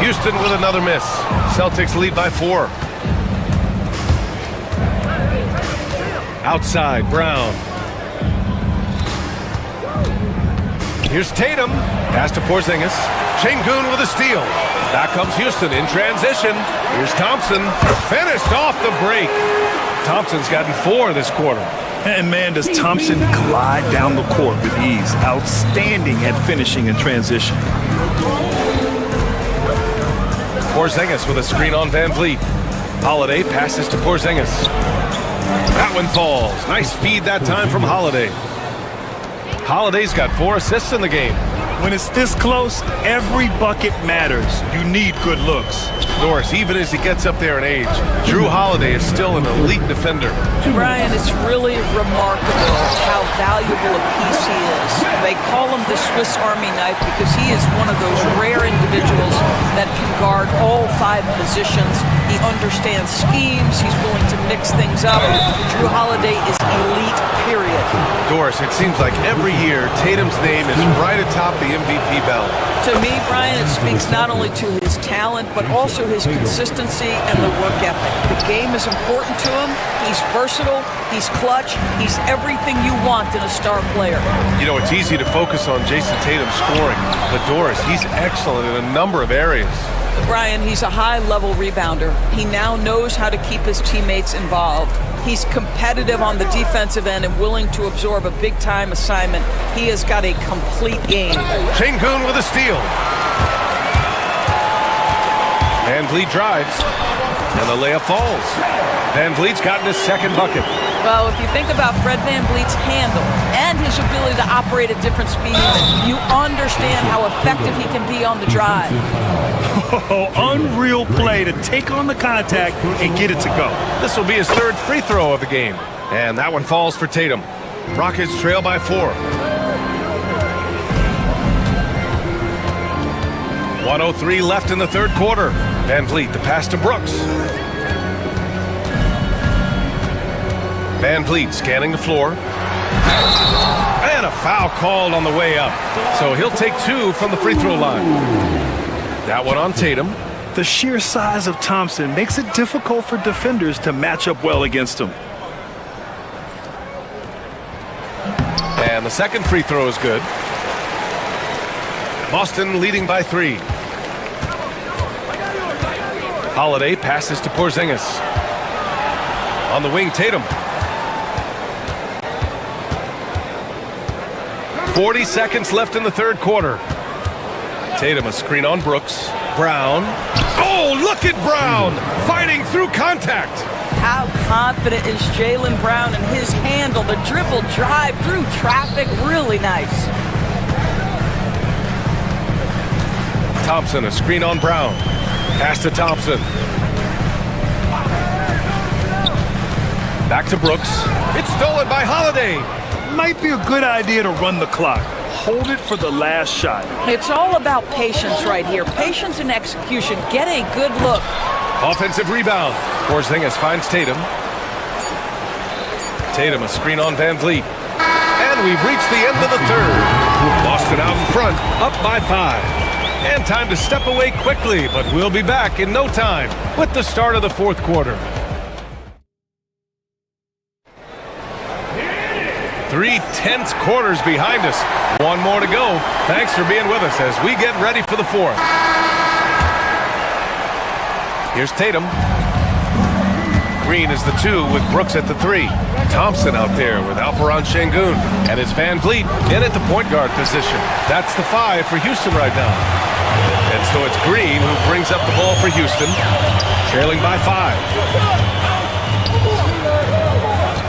Houston with another miss. Celtics lead by 4. Outside, Brown. Here's Tatum. Pass to Porzingis. Şengün with a steal. Back comes Houston in transition. Here's Thompson. Finished off the break. Thompson's gotten 4 this quarter. And man, does Thompson glide down the court with ease. Outstanding at finishing in transition. Porzingis with a screen on Van Vliet. Holiday passes to Porzingis. That one falls. Nice feed that time from Holiday. Holiday's got 4 assists in the game. When it's this close, every bucket matters. You need good looks. Doris, even as he gets up there in age, Drew Holiday is still an elite defender. Brian, it's really remarkable how valuable a piece he is. They call him the Swiss Army knife because he is one of those rare individuals that can guard all 5 positions. He understands schemes. He's willing to mix things up. Drew Holiday is elite, period. Doris, it seems like every year Tatum's name is right atop the MVP ballot. To me, Brian, it speaks not only to his talent, but also his consistency and the work ethic. The game is important to him. He's versatile. He's clutch. He's everything you want in a star player. You know, it's easy to focus on Jason Tatum scoring, but Doris, he's excellent in a number of areas. Brian, he's a high-level rebounder. He now knows how to keep his teammates involved. He's competitive on the defensive end and willing to absorb a big-time assignment. He has got a complete game. Şengün with a steal. Van Vliet drives, and the layup falls. Van Vliet's gotten his second bucket. Well, if you think about Fred Van Vliet's handle and his ability to operate at different speeds, you understand how effective he can be on the drive. Oh, unreal play to take on the contact and get it to go. This will be his 3rd free throw of the game. And that one falls for Tatum. Rockets trail by 4. 1:03 left in the third quarter. Van Vliet, the pass to Brooks. Van Vliet scanning the floor. And a foul called on the way up. So he'll take 2 from the free throw line. That one on Tatum. The sheer size of Thompson makes it difficult for defenders to match up well against him. And the second free throw is good. Boston leading by 3. Holiday passes to Porzingis. On the wing, Tatum. 40 seconds left in the third quarter. Tatum, a screen on Brooks. Brown. Oh, look at Brown fighting through contact. How confident is Jaylen Brown in his handle? The dribble drive through traffic, really nice. Thompson, a screen on Brown. Pass to Thompson. Back to Brooks. It's stolen by Holiday. Might be a good idea to run the clock. Hold it for the last shot. It's all about patience right here. Patience and execution. Get a good look. Offensive rebound. Porzingis finds Tatum. Tatum, a screen on Van Vliet. And we've reached the end of the third. Boston out in front, up by 5. And time to step away quickly, but we'll be back in no time with the start of the fourth quarter. 3 tense quarters behind us. 1 more to go. Thanks for being with us as we get ready for the fourth. Here's Tatum. Green is the 2 with Brooks at the 3. Thompson out there with Alperen Şengün. And it's Van Vliet in at the point guard position. That's the 5 for Houston right now. And so it's Green who brings up the ball for Houston, trailing by 5.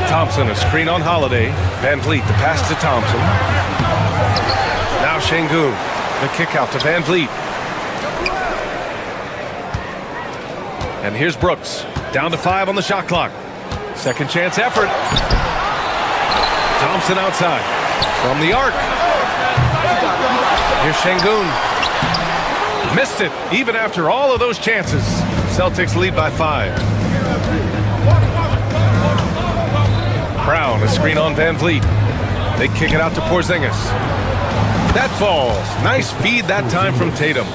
Thompson, a screen on Holiday. Van Vliet, the pass to Thompson. Now Şengün, the kick out to Van Vliet. And here's Brooks, down to 5 on the shot clock. Second chance effort. Thompson outside, from the arc. Here's Şengün. Missed it, even after all of those chances. Celtics lead by 5. Brown, a screen on Van Vliet. They kick it out to Porzingis. That falls. Nice feed that time from Tatum.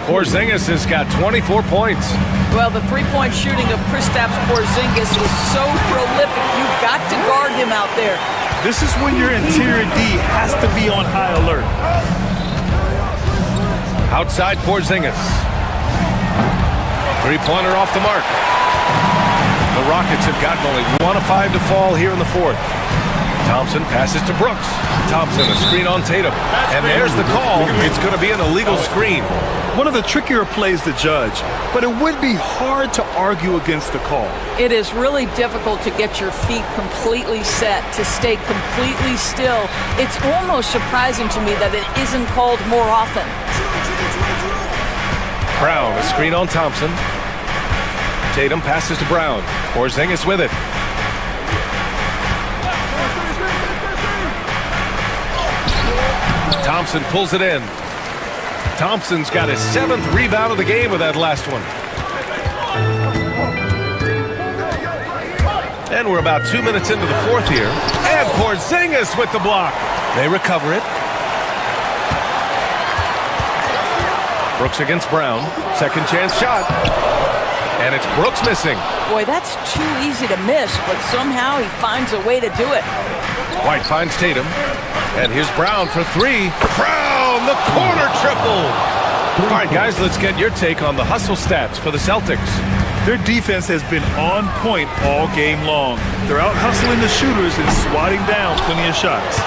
Porzingis has got 24 points. Well, the three-point shooting of Kristaps Porzingis was so prolific. You've got to guard him out there. This is when your interior D has to be on high alert. Outside Porzingis. Three-pointer off the mark. The Rockets have gotten only 1 of 5 to fall here in the fourth. Thompson passes to Brooks. Thompson, a screen on Tatum. And there's the call. It's going to be an illegal screen. One of the trickier plays to judge, but it would be hard to argue against the call. It is really difficult to get your feet completely set, to stay completely still. It's almost surprising to me that it isn't called more often. Brown, a screen on Thompson. Tatum passes to Brown. Porzingis with it. Thompson pulls it in. Thompson's got his 7th rebound of the game with that last one. And we're about 2 minutes into the fourth here. And Porzingis with the block. They recover it. Brooks against Brown. Second chance shot. And it's Brooks missing. Boy, that's too easy to miss, but somehow he finds a way to do it. White finds Tatum. And here's Brown for three. Brown, the corner triple. All right, guys, let's get your take on the hustle stats for the Celtics. Their defense has been on point all game long. They're out hustling the shooters and swatting down plenty of shots.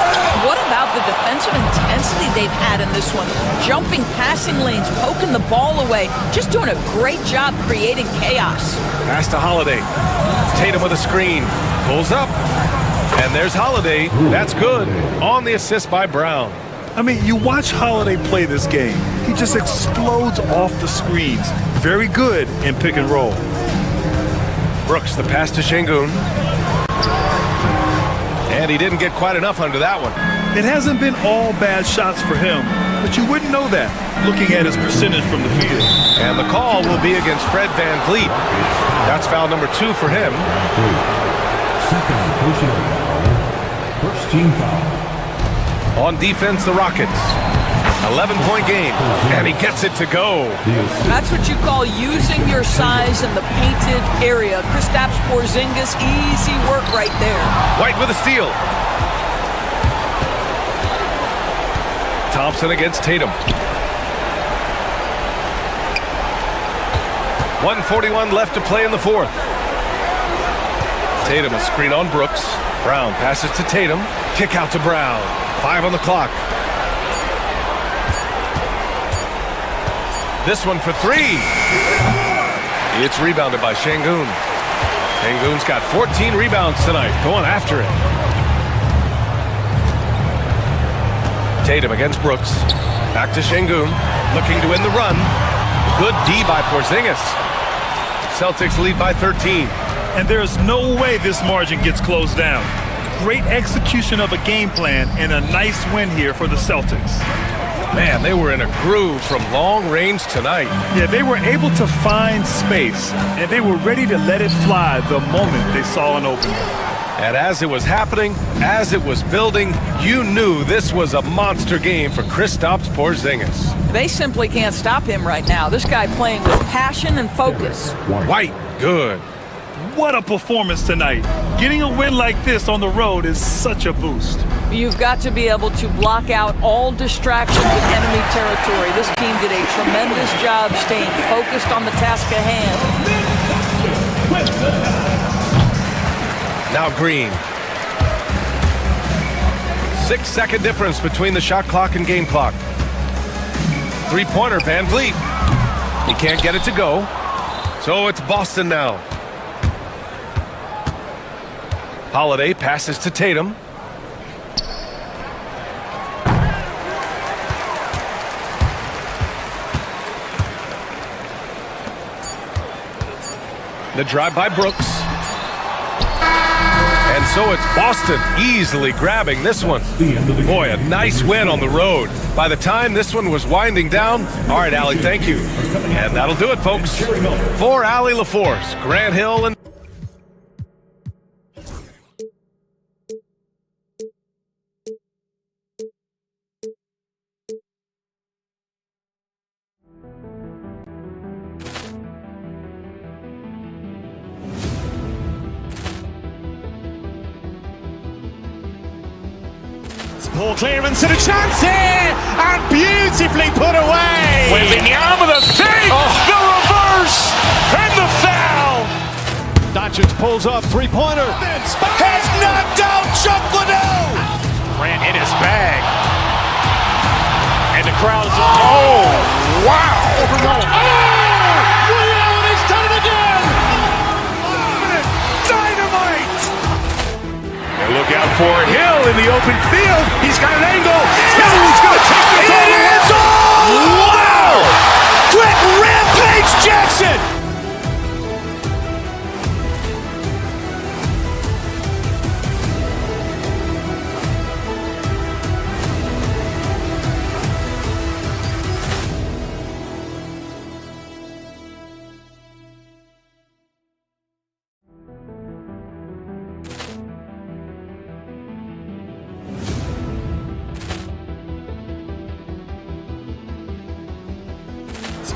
What about the defensive intensity they've had in this one? Jumping passing lanes, poking the ball away, just doing a great job creating chaos. Pass to Holiday. Tatum with a screen. Pulls up. And there's Holiday. That's good. On the assist by Brown. I mean, you watch Holiday play this game. He just explodes off the screens. Very good in pick and roll. Brooks, the pass to Şengün. And he didn't get quite enough under that one. It hasn't been all bad shots for him, but you wouldn't know that looking at his percentage from the field. And the call will be against Fred Van Vliet. That's foul number 2 for him. Second personal foul. First team foul. On defense, the Rockets. 11-point game, and he gets it to go. That's what you call using your size in the painted area. Kristaps Porzingis, easy work right there. White with a steal. Thompson against Tatum. 1:41 left to play in the fourth. Tatum, a screen on Brooks. Brown passes to Tatum. Kick out to Brown. 5 on the clock. This one for 3. It's rebounded by Şengün. Şengün's got 14 rebounds tonight, going after it. Tatum against Brooks. Back to Şengün, looking to win the run. Good D by Porzingis. Celtics lead by 13. And there's no way this margin gets closed down. Great execution of a game plan and a nice win here for the Celtics. Man, they were in a groove from long range tonight. Yeah, they were able to find space, and they were ready to let it fly the moment they saw an opening. And as it was happening, as it was building, you knew this was a monster game for Kristaps Porzingis. They simply can't stop him right now. This guy playing with passion and focus. White, good. What a performance tonight. Getting a win like this on the road is such a boost. You've got to be able to block out all distractions in enemy territory. This team did a tremendous job staying focused on the task at hand. Now Green. 6-second difference between the shot clock and game clock. Three-pointer, Van Vliet. He can't get it to go. So it's Boston now. Holiday passes to Tatum. The drive by Brooks. And so it's Boston easily grabbing this one. Boy, a nice win on the road. By the time this one was winding down, all right, Allie, thank you. And that'll do it, folks. For Allie LaForce, Grant Hill, and Poor clearance and a chance here, and beautifully put away. Wembanyama the fake, the reverse, and the foul. Doncic pulls up, three-pointer. Has knocked out Chuck Liddell. Grant in his bag. And the crowd is, oh, wow. He's done it again. Dynamite. And look out for Hill in the open field. He's got an angle. He's going to take this all the way. It is all. Wow. Quick Rampage Jackson.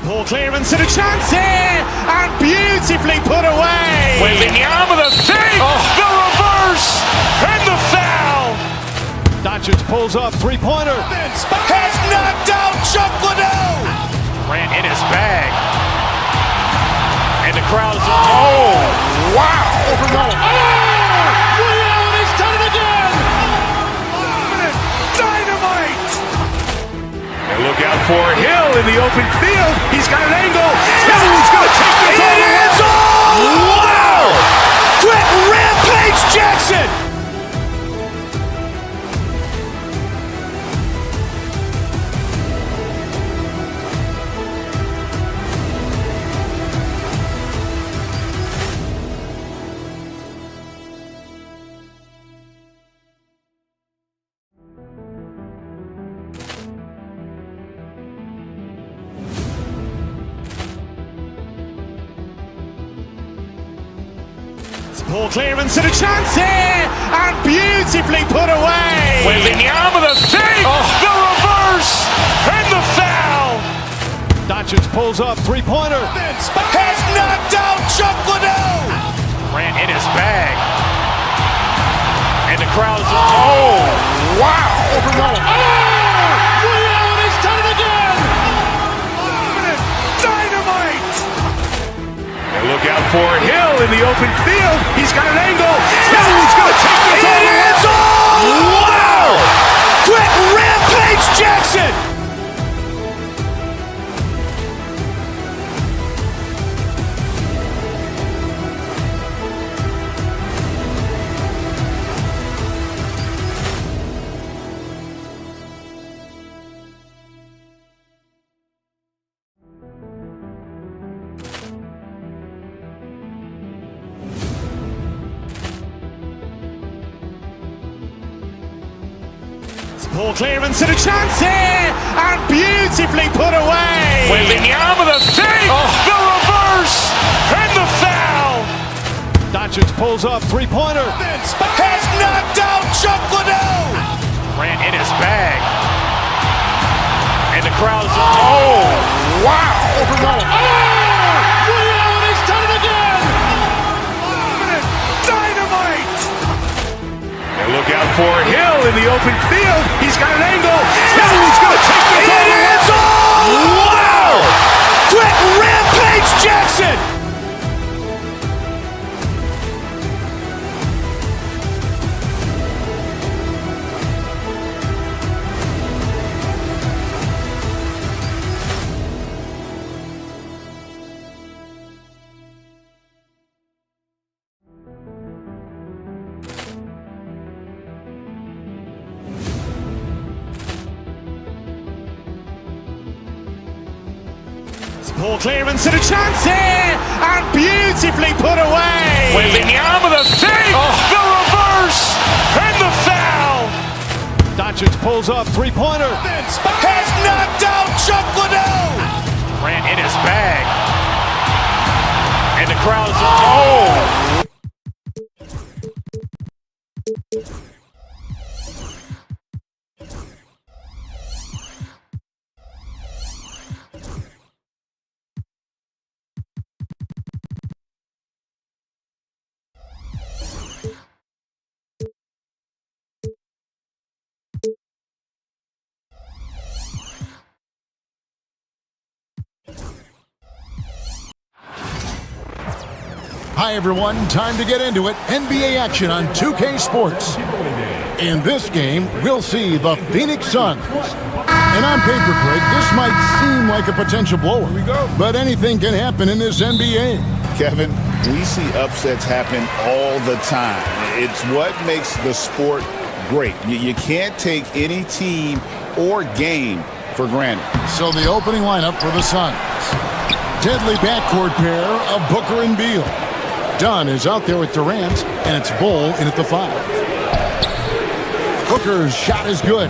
Poor clearance and a chance here, and beautifully put away. Wembanyama the fake, the reverse, and the foul. Doncic pulls up, three-pointer. Has knocked out Chuck Liddell. Grant in his bag. And the crowd is, oh, wow. He's done it again. Dynamite. And look out for Hill in the open field. He's got an angle. He's going to take this all the way. It is all. Wow. Quick Rampage Jackson. Poor clearance and a chance here, and beautifully put away. Wembanyama the fake, the reverse, and the foul. Doncic pulls up, three-pointer. Has knocked out Chuck Liddell. Grant in his bag. And the crowd is, oh, wow. He's done it again. Dynamite. And look out for Hill in the open field. He's got an angle. He's going to take this all the way. It is all. Wow. Quick Rampage Jackson. Poor clearance and a chance here, and beautifully put away. Wembanyama the fake, the reverse, and the foul. Doncic pulls up, three-pointer. Has knocked out Chuck Liddell. Grant in his bag. And the crowd is, oh, wow. He's done it again. Dynamite. And look out for Hill in the open field. He's got an angle. He's going to take this all the way. It is all. Wow. Quick Rampage Jackson. Poor clearance and a chance here, and beautifully put away. Wembanyama the fake, the reverse, and the foul. Doncic pulls up, three-pointer. Has knocked out Chuck Liddell. Grant in his bag. And the crowd is, oh. Hi, everyone. Time to get into it. NBA action on 2K Sports. In this game, we'll see the Phoenix Suns. And on paper, Craig, this might seem like a potential blower. Here we go. But anything can happen in this NBA. Kevin, we see upsets happen all the time. It's what makes the sport great. You can't take any team or game for granted. So the opening lineup for the Suns. Deadly backcourt pair of Booker and Beal. Dunn is out there with Durant, and it's Bull in at the 5. Booker's shot is good.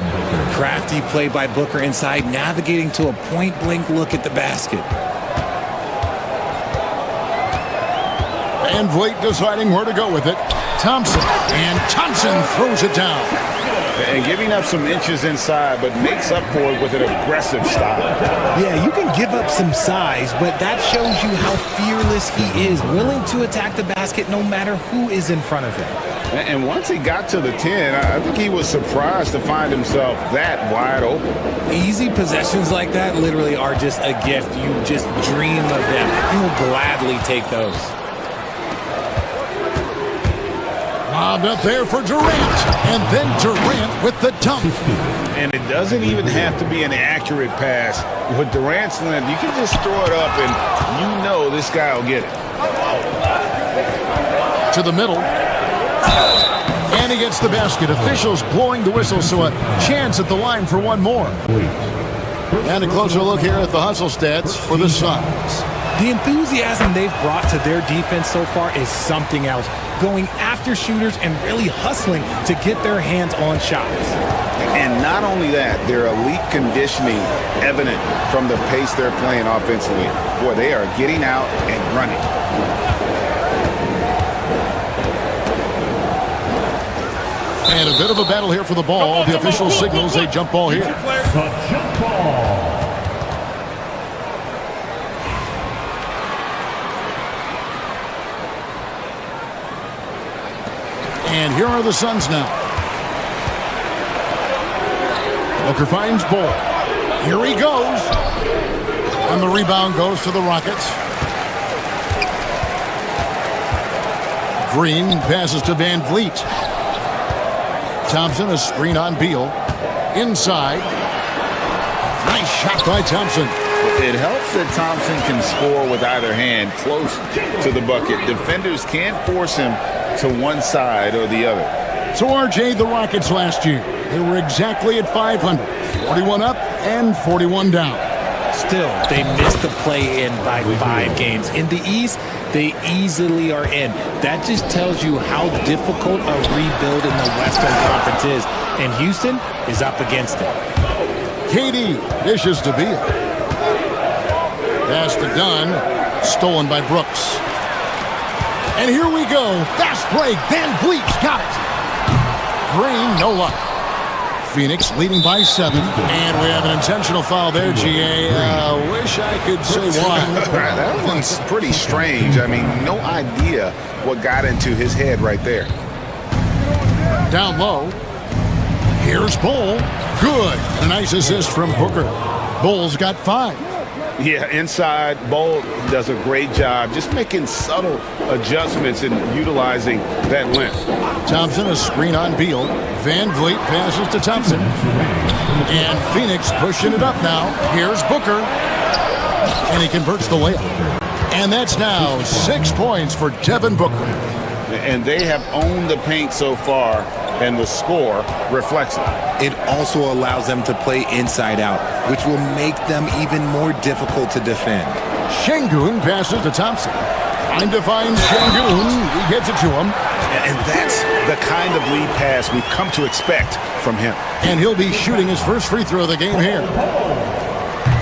Crafty play by Booker inside, navigating to a point-blank look at the basket. Van Vliet deciding where to go with it. Thompson, and Thompson throws it down. And giving up some inches inside, but makes up for it with an aggressive style. Yeah, you can give up some size, but that shows you how fearless he is, willing to attack the basket no matter who is in front of him. And once he got to the 10, I think he was surprised to find himself that wide open. Easy possessions like that literally are just a gift. You just dream of them. You'll gladly take those. Lobbed up there for Durant, and then Durant with the dunk. And it doesn't even have to be an accurate pass. With Durant's length, you can just throw it up, and you know this guy will get it. To the middle. And he gets the basket. Officials blowing the whistle, so a chance at the line for one more. And a closer look here at the hustle stats for the Suns. The enthusiasm they've brought to their defense so far is something else. Going after shooters and really hustling to get their hands on shots. And not only that, their elite conditioning evident from the pace they're playing offensively. Boy, they are getting out and running. And a bit of a battle here for the ball. The official signals a jump ball here. The jump ball. And here are the Suns now. Booker finds Bull. Here he goes. And the rebound goes to the Rockets. Green passes to Van Vliet. Thompson, a screen on Beal. Inside. Nice shot by Thompson. It helps that Thompson can score with either hand close to the bucket. Defenders can't force him to one side or the other. So, RJ, the Rockets last year, they were exactly at 500. 41 up and 41 down. Still, they missed the play-in by 5 games. In the East, they easily are in. That just tells you how difficult a rebuild in the Western Conference is. And Houston is up against it. KD dishes to Beal. Pass to Dunn. Stolen by Brooks. And here we go. Fast break. Van Vliet's got it. Green, no luck. Phoenix leading by 7. And we have an intentional foul there, GA. Wish I could say why. That one's pretty strange. I mean, no idea what got into his head right there. Down low. Here's Bull. Good. A nice assist from Booker. Bull's got 5. Yeah, inside, Bull does a great job just making subtle adjustments and utilizing that length. Thompson, a screen on Beal. Van Vliet passes to Thompson. And Phoenix pushing it up now. Here's Booker. And he converts the layup. And that's now 6 points for Devin Booker. And they have owned the paint so far, and the score reflects it. It also allows them to play inside out, which will make them even more difficult to defend. Şengün passes to Thompson. Time to find Şengün. He gets it to him. And that's the kind of lead pass we've come to expect from him. And he'll be shooting his first free throw of the game here.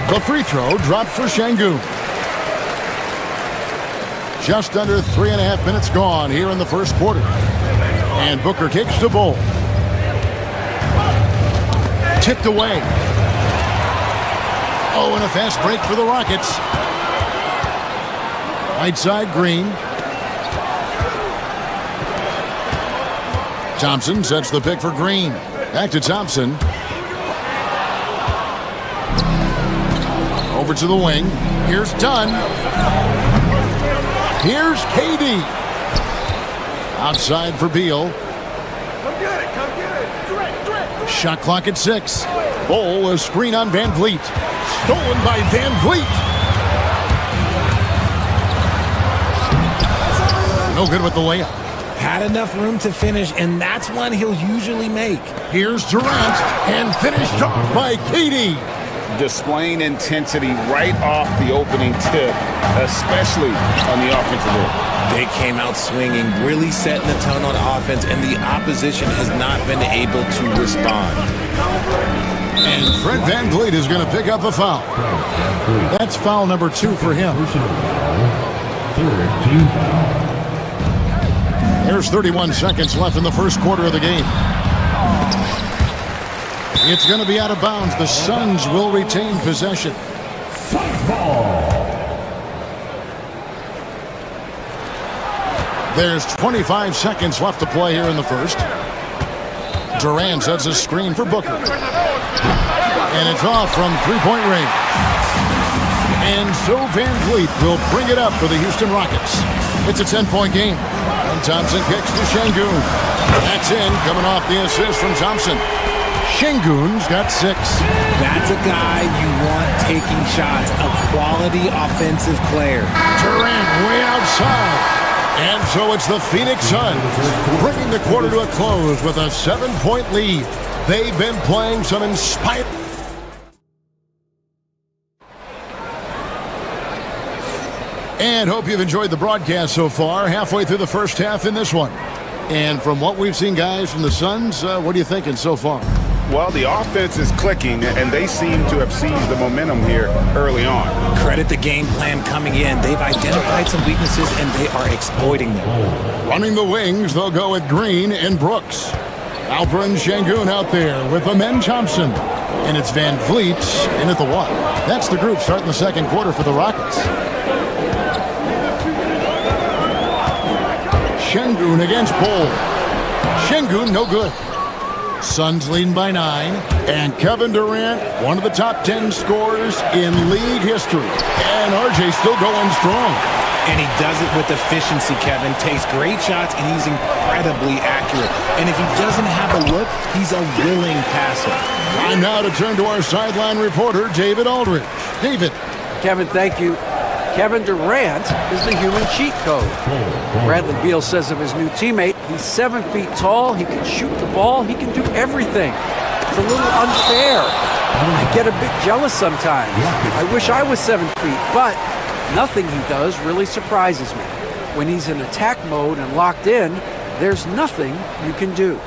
The free throw dropped for Şengün. Just under 3.5 minutes gone here in the first quarter. And Booker kicks to Bull. Tipped away. Oh, and a fast break for the Rockets. Right side, Green. Thompson sets the pick for Green. Back to Thompson. Over to the wing. Here's Dunn. Here's KD. Outside for Beal. Shot clock at 6. Bol, a screen on Van Vliet. Stolen by Van Vliet. No good with the layup. Had enough room to finish, and that's one he'll usually make. Here's Durant, and finished off by KD. Displaying intensity right off the opening tip, especially on the offensive end. They came out swinging, really setting the tone on offense, and the opposition has not been able to respond. And Fred Van Vliet is going to pick up a foul. That's foul number 2 for him. There's 31 seconds left in the first quarter of the game. It's going to be out of bounds. The Suns will retain possession. There's 25 seconds left to play here in the first. Durant sets a screen for Booker. And it's off from three-point range. And so Van Vliet will bring it up for the Houston Rockets. It's a 10-point game. And Thompson kicks to Şengün. That's in, coming off the assist from Thompson. Şengün's got 6. That's a guy you want taking shots, a quality offensive player. Durant way outside. And so it's the Phoenix Suns bringing the quarter to a close with a 7-point lead. They've been playing some inspired. And hope you've enjoyed the broadcast so far. Halfway through the first half in this one. And from what we've seen, guys, from the Suns, what are you thinking so far? Well, the offense is clicking, and they seem to have seized the momentum here early on. Credit the game plan coming in. They've identified some weaknesses, and they are exploiting them. Running the wings, they'll go with Green and Brooks. Alperen Şengün out there with Amen Thompson. And it's Van Vliet in at the 1. That's the group starting the second quarter for the Rockets. Şengün against Bol. Şengün no good. Suns leading by 9. And Kevin Durant, one of the top 10 scorers in league history. And RJ still going strong. And he does it with efficiency, Kevin. Takes great shots, and he's incredibly accurate. And if he doesn't have a look, he's a willing passer. Time now to turn to our sideline reporter, David Aldridge. David. Kevin, thank you. Kevin Durant is the human cheat code. Bradley Beal says of his new teammate, he's 7 feet tall, he can shoot the ball, he can do everything. It's a little unfair. I get a bit jealous sometimes. I wish I was 7 feet, but nothing he does really surprises me. When he's in attack mode and locked in, there's nothing you can do.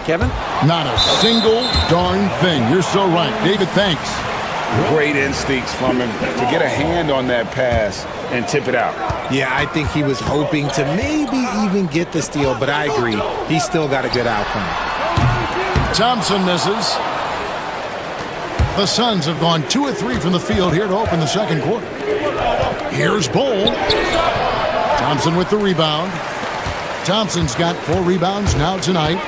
Kevin? Not a single darn thing. You're so right. David, thanks. Great instincts from him to get a hand on that pass and tip it out. Yeah, I think he was hoping to maybe even get the steal, but I agree. He's still got a good outcome. Thompson misses. The Suns have gone 2 of 3 from the field here to open the second quarter. Here's Bol. Thompson with the rebound. Thompson's got 4 rebounds now tonight.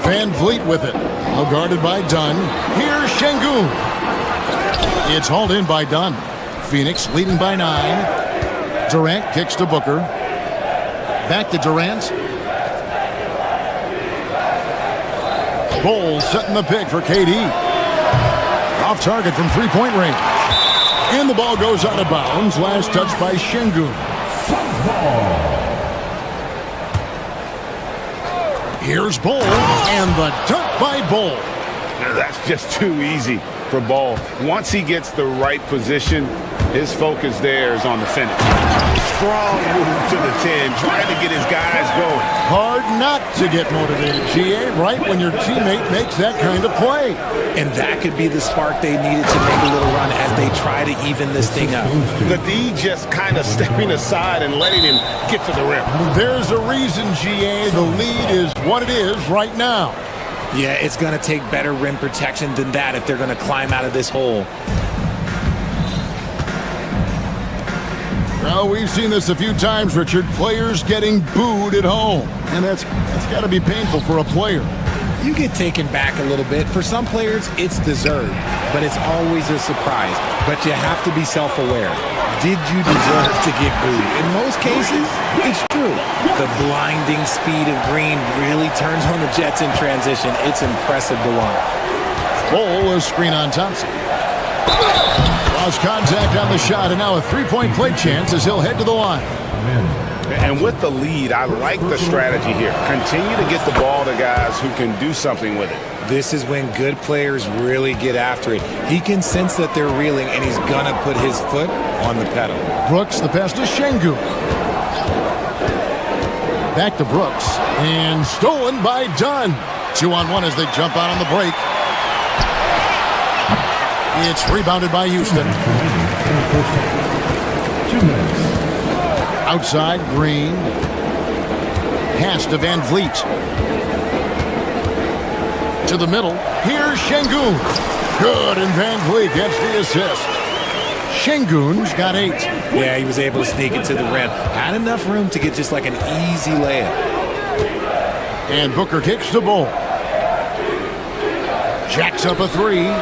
Van Vliet with it. Well guarded by Dunn. Here's Şengün. It's hauled in by Dunn. Phoenix leading by 9. Durant kicks to Booker. Back to Durant. Bol setting the pick for KD. Off target from three-point range. And the ball goes out of bounds. Last touch by Şengün. Here's Bol. And the dunk by Bol. That's just too easy for Bol. Once he gets the right position, his focus there is on the finish. Strong move to the 10, trying to get his guys going. Hard not to get motivated, GA, right when your teammate makes that kind of play. And that could be the spark they needed to make a little run as they try to even this thing up. The D just kind of stepping aside and letting him get to the rim. There's a reason, GA, the lead is what it is right now. Yeah, it's going to take better rim protection than that if they're going to climb out of this hole. Well, we've seen this a few times, Richard. Players getting booed at home. And that's got to be painful for a player. You get taken back a little bit. For some players, it's deserved. But it's always a surprise. But you have to be self-aware. did you deserve to get booed? In most cases, it's true. The blinding speed of Green really turns on the Jets in transition. It's impressive to watch. Bull, a screen on Thompson. Lost contact on the shot, and now a three-point play chance as he'll head to the line. And with the lead, I like the strategy here. Continue to get the ball to guys who can do something with it. This is when good players really get after it. He can sense that they're reeling, and he's going to put his foot on the pedal. Brooks, the pass to Şengün. Back to Brooks, and stolen by Dunn. 2-on-1 as they jump out on the break. It's rebounded by Houston. Outside, Green. Pass to Van Vliet. To the middle. Here's Şengün. Good, and Van Vliet gets the assist. Şengün's got 8. Yeah, he was able to sneak it to the rim. Had enough room to get just like an easy layup. And Booker kicks the ball. Jacks up a 3.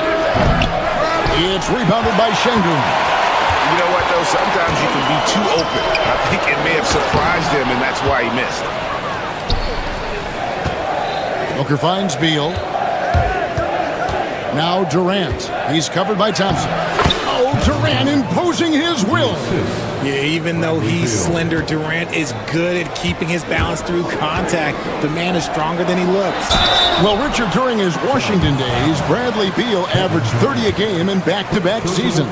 It's rebounded by Şengün. You know what, though? Sometimes you can be too open. I think it may have surprised him, and that's why he missed. Booker finds Beal. Now Durant. He's covered by Thompson. Oh, Durant imposing his will. Yeah, even though he's slender, Durant is good at keeping his balance through contact. The man is stronger than he looks. Well, Richard, during his Washington days, Bradley Beal averaged 30 a game in back-to-back seasons.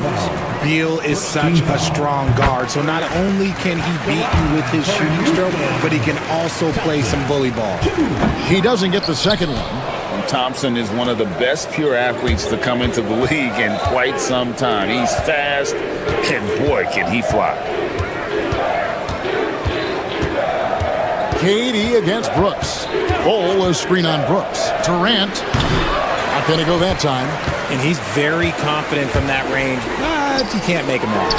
Beal is such a strong guard, so not only can he beat you with his shooting stroke, but he can also play some bully ball. He doesn't get the second one. Thompson is one of the best pure athletes to come into the league in quite some time. He's fast, and boy, can he fly. KD against Brooks. Bull, a screen on Brooks. Durant, not going to go that time. And he's very confident from that range, but you can't make him wrong.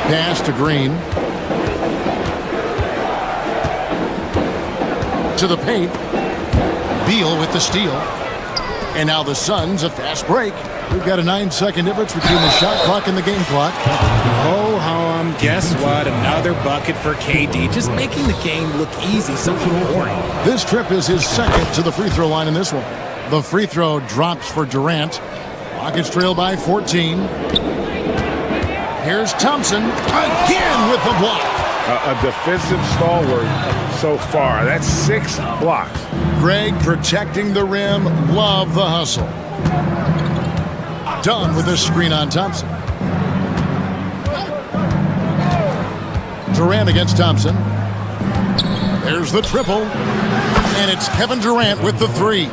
Pass to Green. To the paint. Beal with the steal. And now the Suns, a fast break. We've got a 9-second difference between the shot clock and the game clock. Ho hum, guess what? Another bucket for KD, just making the game look easy, so boring. This trip is his second to the free throw line in this one. The free throw drops for Durant. Rockets trail by 14. Here's Thompson again with the block. A defensive stalwart so far. That's 6 blocks. Greg protecting the rim. Love the hustle. Dunn with a screen on Thompson. Durant against Thompson. There's the triple. And it's Kevin Durant with the 3.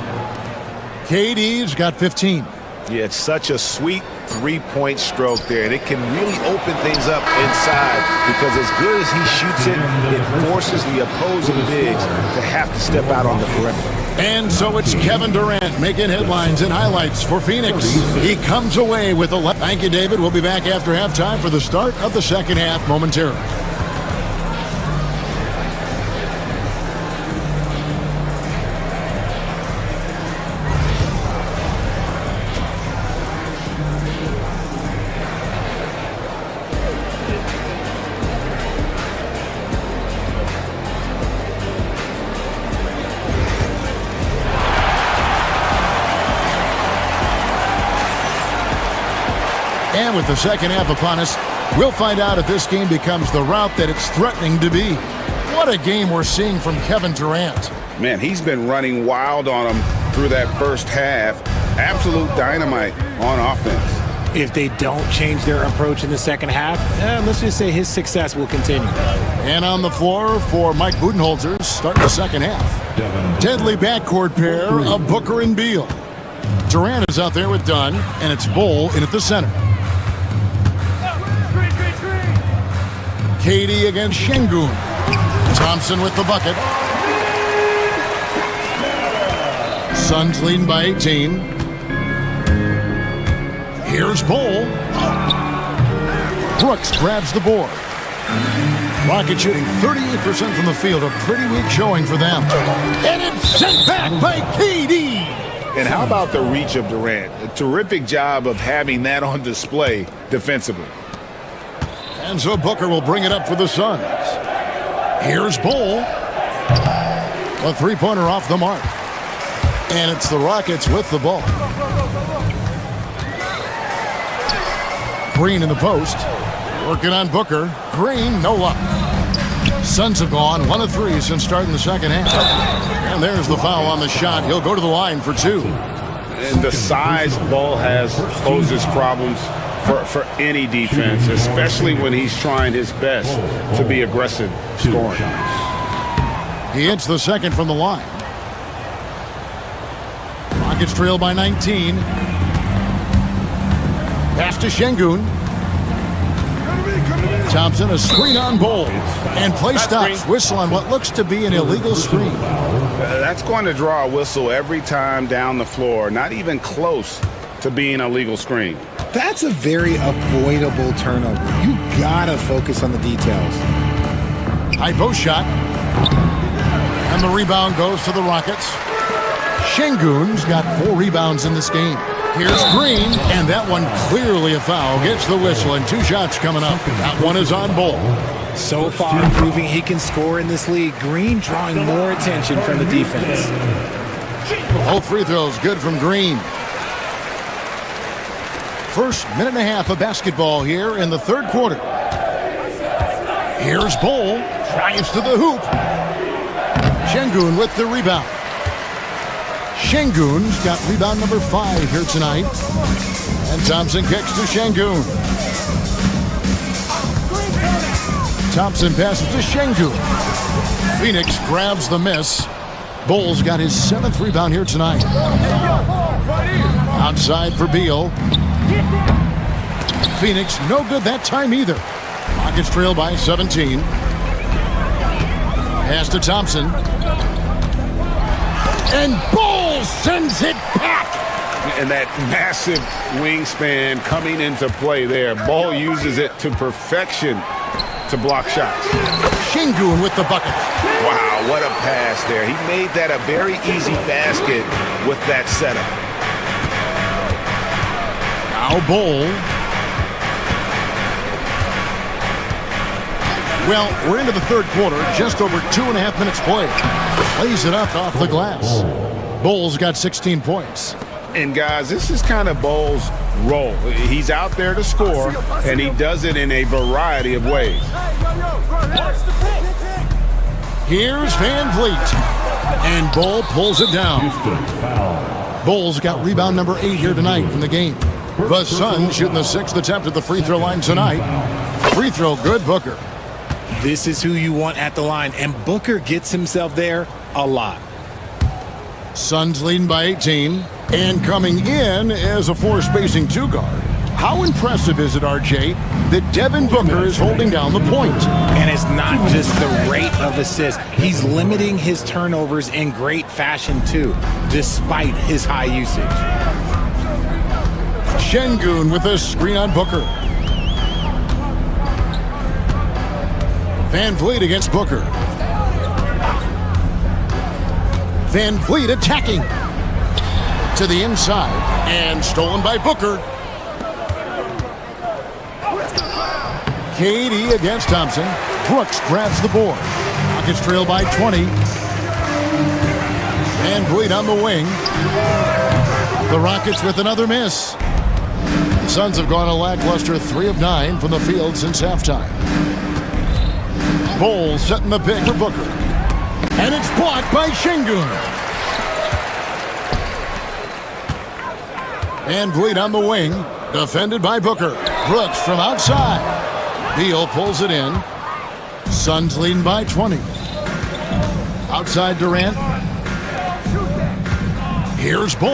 KD's got 15. Yeah, it's such a sweet three-point stroke there, and it can really open things up inside because as good as he shoots it, it forces the opposing bigs to have to step out on the perimeter. And so it's Kevin Durant making headlines and highlights for Phoenix. He comes away with 11. Thank you, David. We'll be back after halftime for the start of the second half momentarily. And with the second half upon us, we'll find out if this game becomes the route that it's threatening to be. What a game we're seeing from Kevin Durant. Man, he's been running wild on him through that first half. Absolute dynamite on offense. If they don't change their approach in the second half, let's just say his success will continue. And on the floor for Mike Budenholzer, starting the second half. Deadly backcourt pair of Booker and Beal. Durant is out there with Dunn, and it's Bull in at the center. KD against Şengün. Thompson with the bucket. Suns leading by 18. Here's Bull. Brooks grabs the board. Rockets shooting 38% from the field. A pretty weak showing for them. And it's sent back by KD. And how about the reach of Durant? A terrific job of having that on display defensively. And so Booker will bring it up for the Suns. Here's Bull. A three-pointer off the mark. And it's the Rockets with the ball. Green in the post. Working on Booker. Green, no luck. Suns have gone 1 of 3 since starting the second half. And there's the foul on the shot. He'll go to the line for 2. And the size Ball has poses problems for any defense, especially when he's trying his best to be aggressive scoring. He hits the second from the line. Rockets trail by 19. Pass to Şengün. Thompson, a screen on Bull. And play stops. Whistle on what looks to be an illegal screen. That's going to draw a whistle every time down the floor. Not even close to being a legal screen. That's a very avoidable turnover. You gotta focus on the details. High post shot. And the rebound goes to the Rockets. Şengün's got 4 rebounds in this game. Here's Green, and that one clearly a foul. Gets the whistle, and 2 shots coming up. That one is on Bull. So far, proving he can score in this league. Green drawing more attention from the defense. Both free throws good from Green. First minute and a half of basketball here in the third quarter. Here's Bull. Drives to the hoop. Şengün with the rebound. Şengün's got rebound number 5 here tonight. And Thompson kicks to Şengün. Thompson passes to Şengün. Phoenix grabs the miss. Bull's got his 7th rebound here tonight. Outside for Beal. Phoenix no good that time either. Rockets trail by 17. Pass to Thompson. And Bull sends it back. And that massive wingspan coming into play there. Ball uses it to perfection to block shots. Şengün with the bucket. Wow, what a pass there. He made that a very easy basket with that setup. Now Bull. Well, we're into the third quarter. Just over 2.5 minutes played. Plays it up off the glass. Bull's got 16 points. And guys, this is kind of Bull's role. He's out there to score, and he does it in a variety of ways. Here's Van Vliet. And Bull pulls it down. Bull's got rebound number 8 here tonight in the game. The Suns shooting the 6th attempt at the free throw line tonight. Free throw good, Booker. This is who you want at the line, and Booker gets himself there a lot. Suns leading by 18, and coming in as a 4-spacing 2 guard. How impressive is it, RJ, that Devin Booker is holding down the point? And it's not just the rate of assists. He's limiting his turnovers in great fashion, too, despite his high usage. Şengün with a screen on Booker. Van Vliet against Booker. Van Vliet attacking to the inside and stolen by Booker. KD against Thompson. Brooks grabs the board. Rockets trail by 20. Van Vliet on the wing. The Rockets with another miss. The Suns have gone a lackluster 3 of 9 from the field since halftime. Bull setting the pick for Booker. And it's blocked by Şengün. Van Vliet on the wing. Defended by Booker. Brooks from outside. Beal pulls it in. Suns leading by 20. Outside Durant. Here's Bull.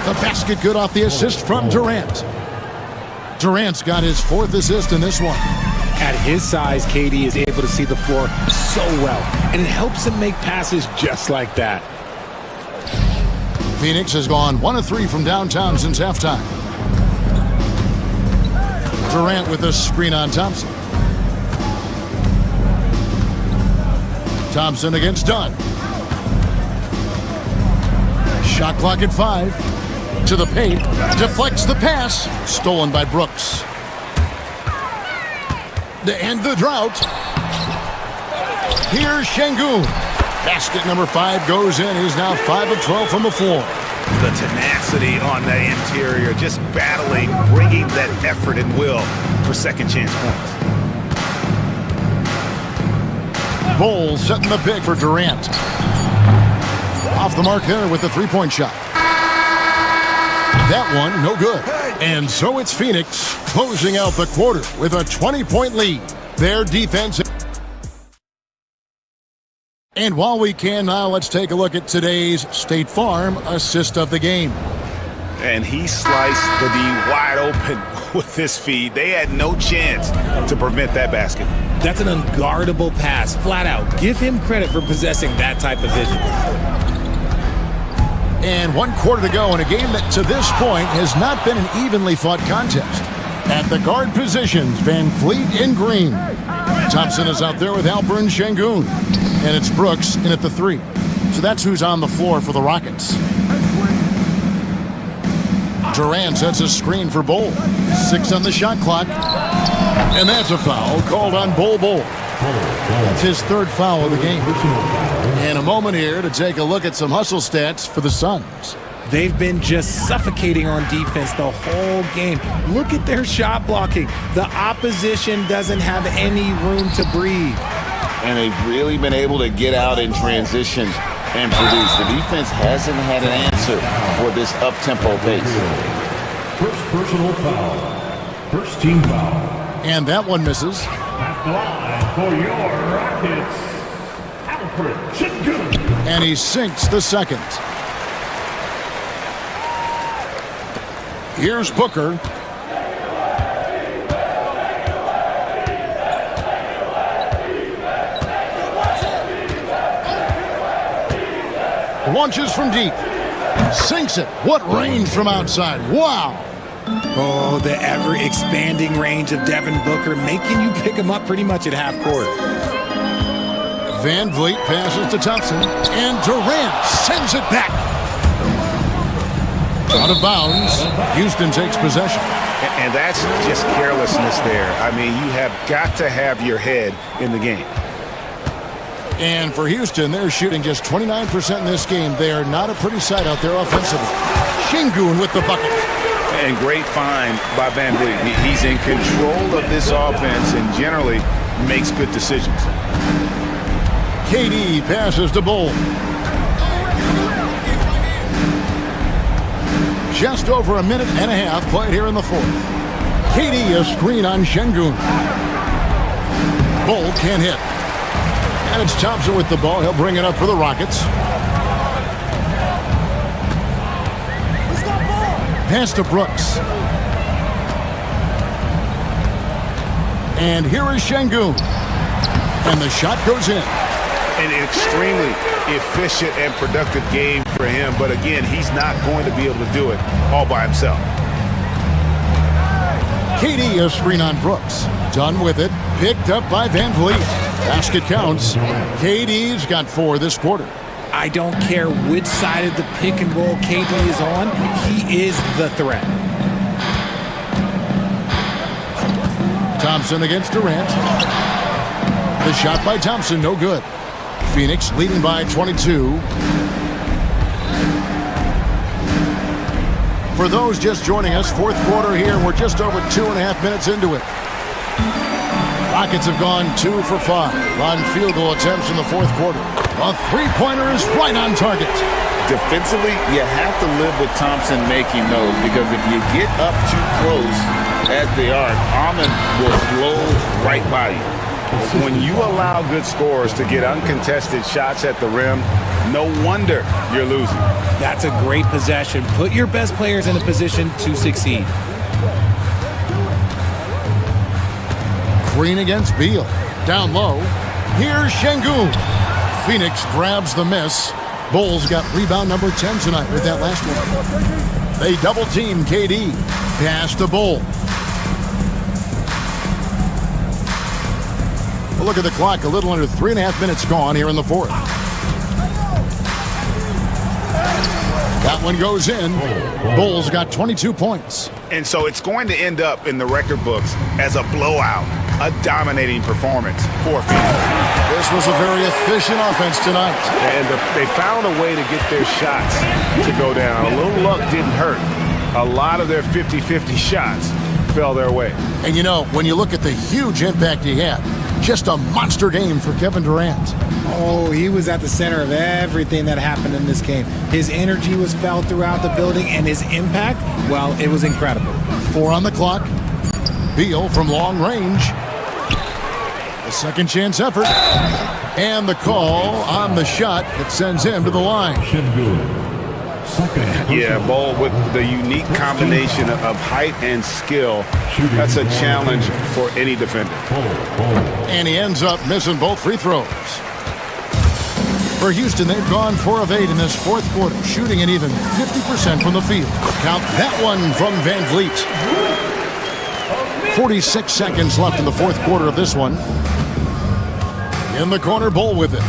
The basket good off the assist from Durant. Durant's got his 4th assist in this one. At his size, KD is able to see the floor so well, and it helps him make passes just like that. Phoenix has gone 1 of 3 from downtown since halftime. Durant with a screen on Thompson. Thompson against Dunn. Shot clock at 5. To the paint. Deflects the pass. Stolen by Brooks. To end the drought. Here's Şengün. Basket number 5 goes in. He's now 5 of 12 from the floor. The tenacity on the interior, just battling, bringing that effort and will for second chance points. Bowles setting the pick for Durant. Off the mark there with the three-point shot. That one, no good. And so it's Phoenix closing out the quarter with a 20-point lead. Their defense. And while we can now, let's take a look at today's State Farm assist of the game. And he sliced the D wide open with his feet. They had no chance to prevent that basket. That's an unguardable pass, flat out. Give him credit for possessing that type of vision. And 1 quarter to go in a game that to this point has not been an evenly fought contest. At the guard positions, Van Fleet and Green. Thompson is out there with Alperen Şengün. And it's Brooks in at the 3. So that's who's on the floor for the Rockets. Durant sets a screen for Bol. 6 on the shot clock. And that's a foul called on Bol. That's his 3rd foul of the game. And a moment here to take a look at some hustle stats for the Suns. They've been just suffocating on defense the whole game. Look at their shot blocking. The opposition doesn't have any room to breathe. And they've really been able to get out in transition and produce. The defense hasn't had an answer for this up-tempo pace. First personal foul. First team foul. And that one misses. At the line for your Rockets, Alperen Şengün. And he sinks the second. Here's Booker. Launches from deep. Sinks it. What range from outside. Wow. Oh, the ever-expanding range of Devin Booker, making you pick him up pretty much at half court. Van Vliet passes to Thompson. And Durant sends it back. Out of bounds. Houston takes possession. And that's just carelessness there. I mean, you have got to have your head in the game. And for Houston, they're shooting just 29% in this game. They are not a pretty sight out there offensively. Şengün with the bucket. And great find by Van Vliet. He's in control of this offense and generally makes good decisions. KD passes to Bol. Just over a minute and a half played here in the 4th. KD a screen on Şengün. Bol can't hit. And it's Thompson with the ball. He'll bring it up for the Rockets. Pass to Brooks. And here is Şengün. And the shot goes in. An extremely efficient and productive game for him. But again, he's not going to be able to do it all by himself. KD a screen on Brooks. Done with it. Picked up by Van Vliet. Basket counts. KD's got 4 this quarter. I don't care which side of the pick and roll KD is on. He is the threat. Thompson against Durant. The shot by Thompson, no good. Phoenix leading by 22. For those just joining us, 4th quarter here. We're just over 2.5 minutes into it. Rockets have gone 2 for 5 on field goal attempts in the 4th quarter. A three-pointer is right on target. Defensively, you have to live with Thompson making those because if you get up too close at the arc, Ahmed will blow right by you. When you allow good scorers to get uncontested shots at the rim, no wonder you're losing. That's a great possession. Put your best players in a position to succeed. Green against Beal. Down low. Here's Şengün. Phoenix grabs the miss. Bulls got rebound number 10 tonight with that last one. They double team KD. Pass to Bol. Well, look at the clock. A little under 3.5 minutes gone here in the 4th. That one goes in. Bulls got 22 points. And so it's going to end up in the record books as a blowout, a dominating performance for Phoenix. This was a very efficient offense tonight. And they found a way to get their shots to go down. A little luck didn't hurt. A lot of their 50-50 shots fell their way. And you know, when you look at the huge impact he had, just a monster game for Kevin Durant. Oh, he was at the center of everything that happened in this game. His energy was felt throughout the building, and his impact, well, it was incredible. 4 on the clock. Beal from long range. A second chance effort. And the call on the shot that sends him to the line. Yeah, Ball with the unique combination of height and skill. That's a challenge for any defender. And he ends up missing both free throws. For Houston, they've gone 4 of 8 in this fourth quarter, shooting an even 50% from the field. Count that one from Van Vliet. 46 seconds left in the fourth quarter of this one. In the corner, Bull with it.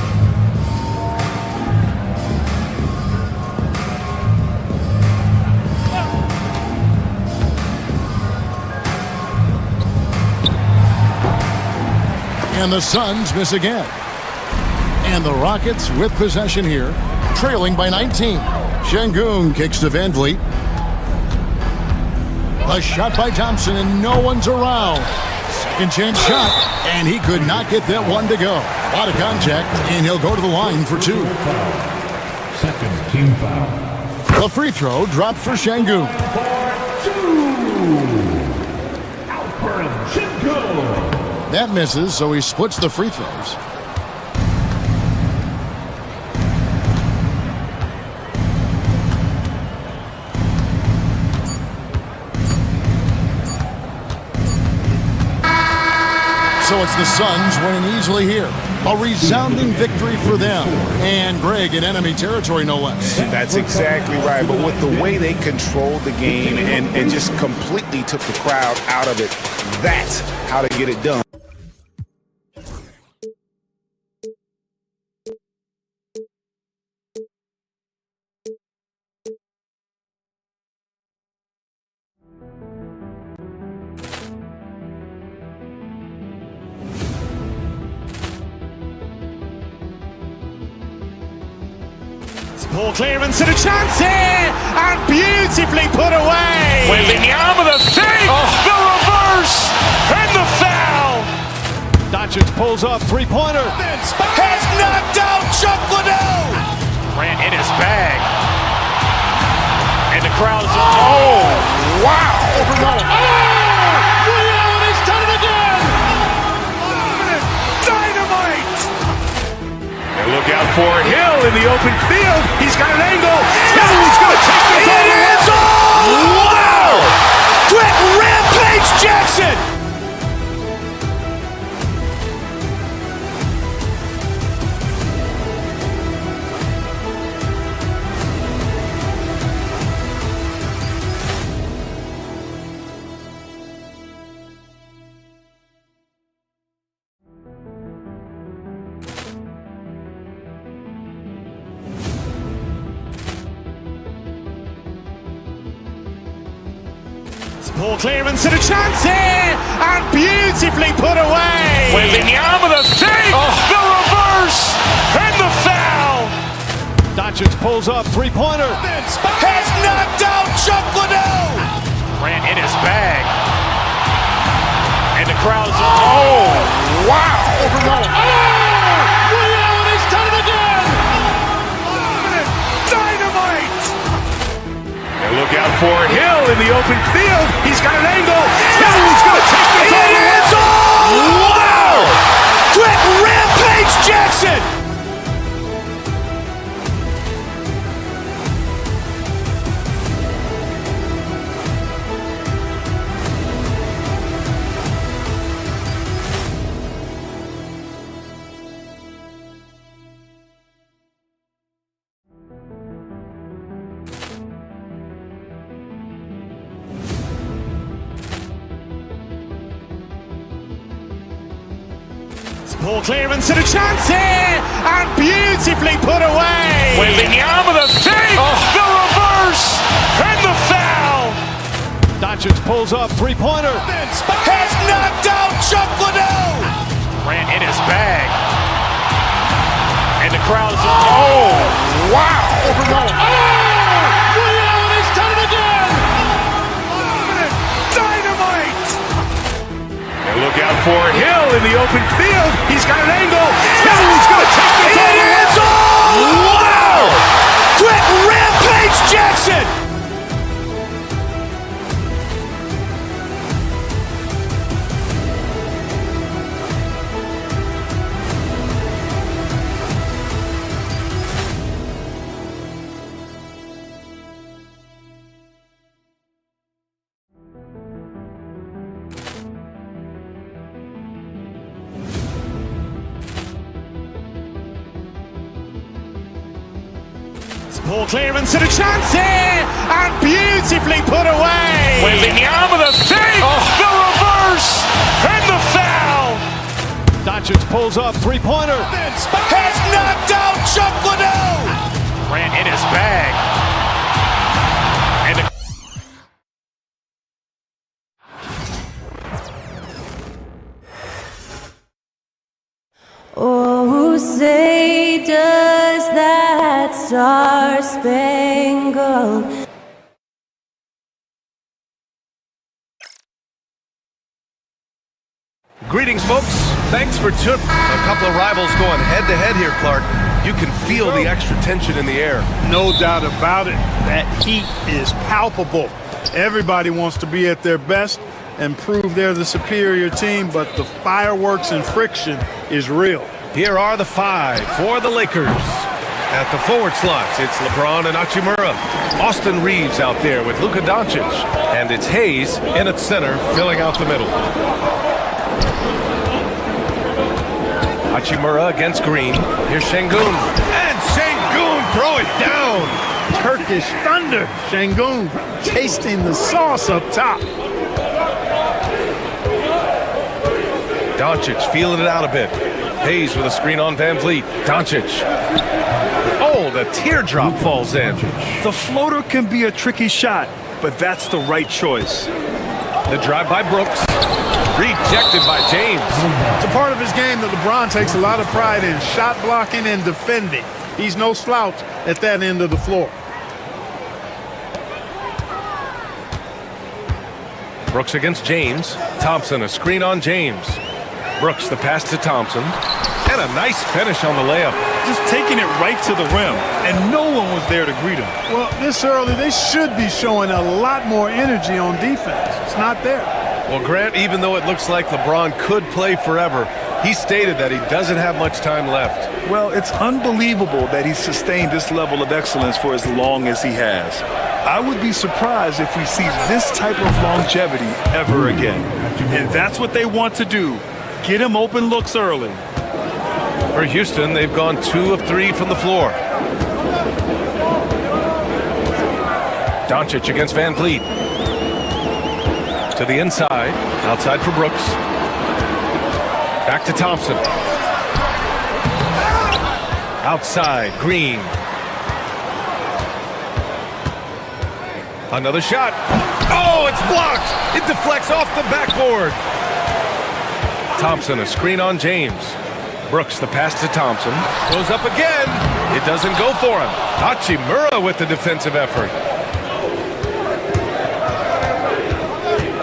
And the Suns miss again. And the Rockets with possession here, trailing by 19. Şengün kicks to Van Vliet. A shot by Thompson, and no one's around. Second chance shot, and he could not get that one to go. A lot of contact, and he'll go to the line for 2. Second team foul. The free throw dropped for Şengün. That misses, so he splits the free throws. So it's the Suns winning easily here. A resounding victory for them. And Greg in enemy territory, no less. That's exactly right. But with the way they controlled the game and just completely took the crowd out of it, that's how to get it done. Poor clearance and a chance here, and beautifully put away. Wembanyama the fake, the reverse, and the foul. Doncic pulls up, three-pointer. Has knocked out Chuck Liddell. Ran in his bag. And the crowd is, oh, wow. He's done it again. Dynamite. And look out for Hill in the open field. He's got an angle. Hill's going to take this all the way. Wow! Quick Rampage Jackson. Poor clearance and a chance here, and beautifully put away. Wembanyama the fake, the reverse, and the foul. Doncic pulls up, three-pointer. Has knocked out Chuck Liddell. Ran in his bag. And the crowd is, oh, wow. He's done it again. Dynamite. And look out for Hill in the open field. He's got an angle. Hill's going to take this all the way. Wow! Quick Rampage Jackson. Poor clearance and a chance here, and beautifully put away. Wembanyama the fake, the reverse. pulls up, three-pointer. Has knocked out Chuck Liddell. Grant in his bag. And the crowd is... Oh, wow. He's done it again. Dynamite. And look out for Hill in the open field. He's got an angle. Hill's going to take this all the way. Wow. Brett Rampage Jackson. Poor clearance and a chance here, and beautifully put away. Wembanyama the fake, the reverse, and the foul. Doncic pulls up, three-pointer. Has knocked out Chuck Liddell. Grant in his bag. And the... Oh, say does that star-spangled Greetings, folks. Thanks for tuning. A couple of rivals going head-to-head here, Clark. You can feel the extra tension in the air. No doubt about it. That heat is palpable. Everybody wants to be at their best and prove they're the superior team, but the fireworks and friction is real. Here are the five for the Lakers. At the forward slots, it's LeBron and Hachimura. Austin Reeves out there with Luka Doncic. And it's Hayes in at center, filling out the middle. Hachimura against Green. Here's Şengün. And Şengün throw it down. Turkish thunder. Şengün tasting the sauce up top. Doncic feeling it out a bit. Hayes with a screen on Van Vliet. Doncic. Oh, the teardrop falls in. The floater can be a tricky shot, but that's the right choice. The drive by Brooks. Rejected by James. It's a part of his game that LeBron takes a lot of pride in, shot blocking and defending. He's no slouch at that end of the floor. Brooks against James. Thompson, a screen on James. Brooks, the pass to Thompson. And a nice finish on the layup. Just taking it right to the rim, and no one was there to greet him. Well, this early, they should be showing a lot more energy on defense. It's not there. Well, Grant, even though it looks like LeBron could play forever, he stated that he doesn't have much time left. Well, it's unbelievable that he's sustained this level of excellence for as long as he has. I would be surprised if we see this type of longevity ever again. And that's what they want to do. Get him open looks early. For Houston, they've gone 2 of 3 from the floor. Doncic against Van Vliet. To the inside, outside for Brooks. Back to Thompson. Outside, Green. Another shot. Oh, it's blocked. It deflects off the backboard. Thompson, a screen on James. Brooks, the pass to Thompson. Goes up again. It doesn't go for him. Hachimura with the defensive effort.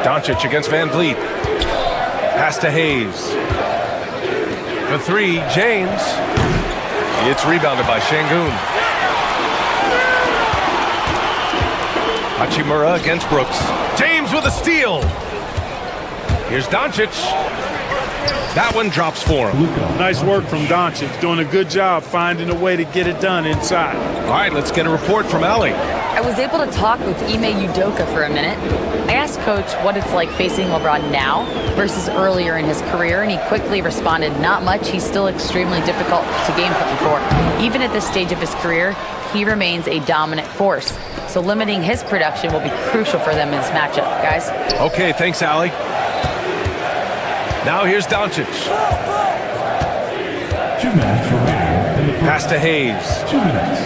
Doncic against Van Vliet. Pass to Hayes. For 3, James. It's rebounded by Şengün. Hachimura against Brooks. James with a steal. Here's Doncic. That one drops for him. Nice work from Doncic. Doing a good job finding a way to get it done inside. All right, let's get a report from Allie. I was able to talk with Ime Udoka for a minute. I asked Coach what it's like facing LeBron now versus earlier in his career, and he quickly responded, not much. He's still extremely difficult to game plan for. Even at this stage of his career, he remains a dominant force. So limiting his production will be crucial for them in this matchup, guys. Okay, thanks, Allie. Now here's Doncic. 2 minutes remaining. Pass to Hayes. 2 minutes.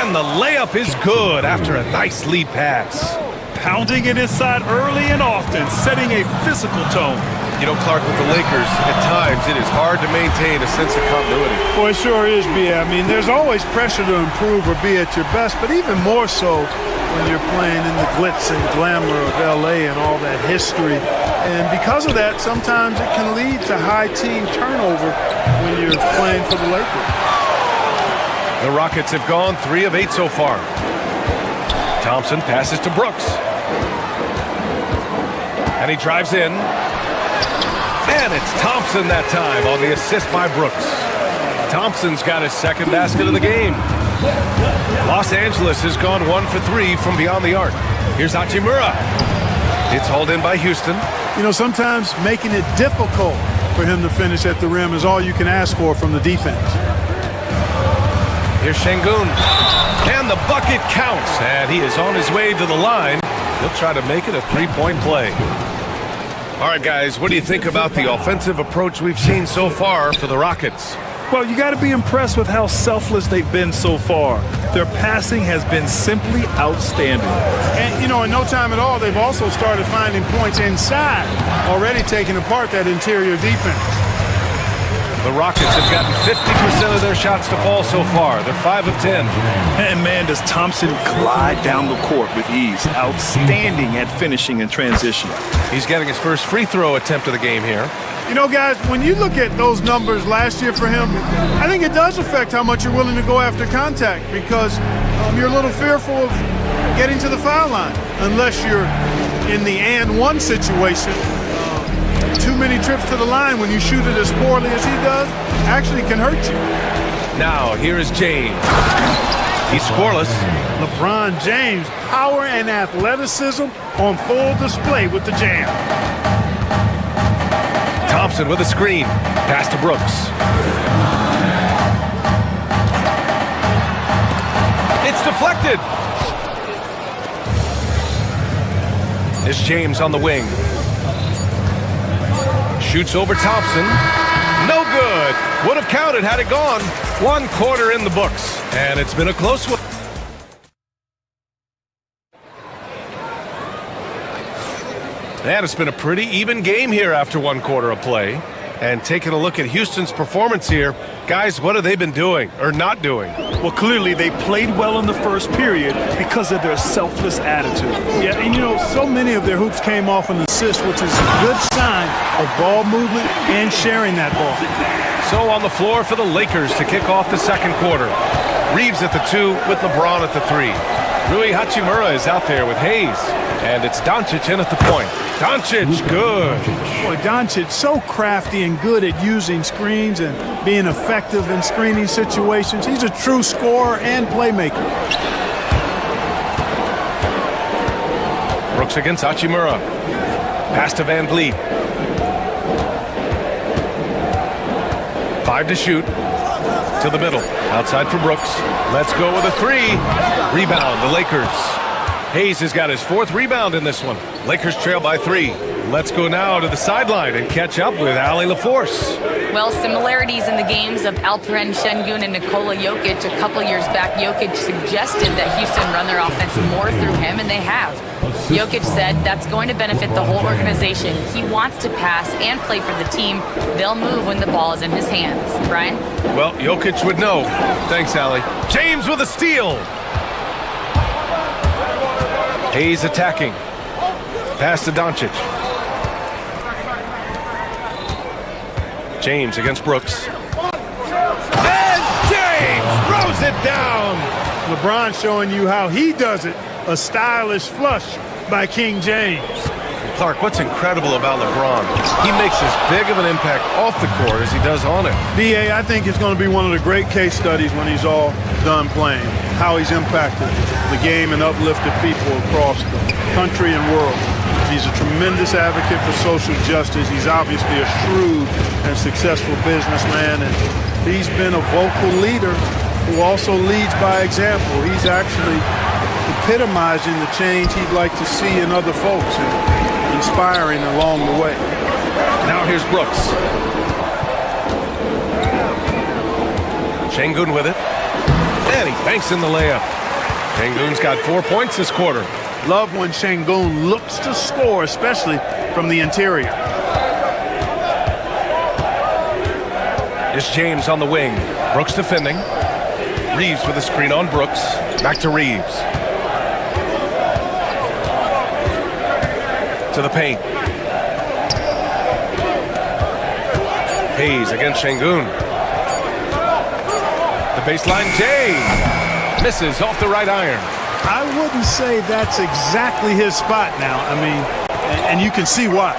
And the layup is good after a nice lead pass. pounding it inside early and often, setting a physical tone. You know, Clark, with the Lakers, at times it is hard to maintain a sense of continuity. Boy, it sure is, B.A. I mean, there's always pressure to improve or be at your best, but even more so when you're playing in the glitz and glamour of L.A. and all that history. And because of that, sometimes it can lead to high team turnover when you're playing for the Lakers. The Rockets have gone 3 of 8 so far. Thompson passes to Brooks. And he drives in. And it's Thompson that time on the assist by Brooks. Thompson's got his second basket of the game. Los Angeles has gone 1 for 3 from beyond the arc. Here's Hachimura. It's hauled in by Houston. You know, sometimes making it difficult for him to finish at the rim is all you can ask for from the defense. Here's Şengün. And the bucket counts. And he is on his way to the line. He'll try to make it a three-point play. All right, guys, what do you think about the offensive approach we've seen so far for the Rockets? Well, you got to be impressed with how selfless they've been so far. Their passing has been simply outstanding. And, you know, in no time at all, they've also started finding points inside, already taking apart that interior defense. The Rockets have gotten 50% of their shots to fall so far. They're 5 of 10. And, man, does Thompson glide down the court with ease. Outstanding at finishing in transition. He's getting his first free throw attempt of the game here. You know, guys, when you look at those numbers last year for him, I think it does affect how much you're willing to go after contact because you're a little fearful of getting to the foul line unless you're in the and one situation. Too many trips to the line when you shoot it as poorly as he does actually can hurt you. Now, here is James. He's scoreless. LeBron James, power and athleticism on full display with the jam. Thompson with a screen. Pass to Brooks. It's deflected. It's James on the wing. Shoots over Thompson. No good. Would have counted had it gone. 1 quarter in the books. And it's been a close one. And it's been a pretty even game here after 1 quarter of play. And taking a look at Houston's performance here, guys, what have they been doing or not doing? Well, clearly they played well in the first period because of their selfless attitude. Yeah, and you know, so many of their hoops came off an assist, which is a good sign of ball movement and sharing that ball. So on the floor for the Lakers to kick off the second quarter. Reeves at the 2 with LeBron at the 3. Rui Hachimura is out there with Hayes. And it's Doncic in at the point. Doncic, good. Boy, Doncic so crafty and good at using screens and being effective in screening situations. He's a true scorer and playmaker. Brooks against Hachimura. Pass to Van Vliet. 5 to shoot. To the middle. Outside for Brooks. Let's go with a 3. Rebound, the Lakers. Hayes has got his 4th rebound in this one. Lakers trail by 3. Let's go now to the sideline and catch up with Allie LaForce. Well, similarities in the games of Alperen Şengün and Nikola Jokic. A couple years back, Jokic suggested that Houston run their offense more through him, and they have. Jokic said that's going to benefit the whole organization. He wants to pass and play for the team. They'll move when the ball is in his hands. Brian? Well, Jokic would know. Thanks, Allie. James with a steal. Hayes attacking. Pass to Doncic. James against Brooks. And James throws it down. LeBron showing you how he does it. A stylish flush by King James. Clark, what's incredible about LeBron? He makes as big of an impact off the court as he does on it. B.A., I think it's going to be one of the great case studies when he's all done playing. How he's impacted the game and uplifted people across the country and world. He's a tremendous advocate for social justice. He's obviously a shrewd and successful businessman, and he's been a vocal leader who also leads by example. He's actually epitomizing the change he'd like to see in other folks and inspiring along the way. Now here's Brooks. Şengün with it. And he banks in the layup. Şengün's got 4 points this quarter. Love when Şengün looks to score, especially from the interior. It's James on the wing. Brooks defending. Reeves with a screen on Brooks. Back to Reeves. To the paint. Hayes against Şengün. The baseline, Jay. Misses off the right iron. I wouldn't say that's exactly his spot now. I mean, and you can see why.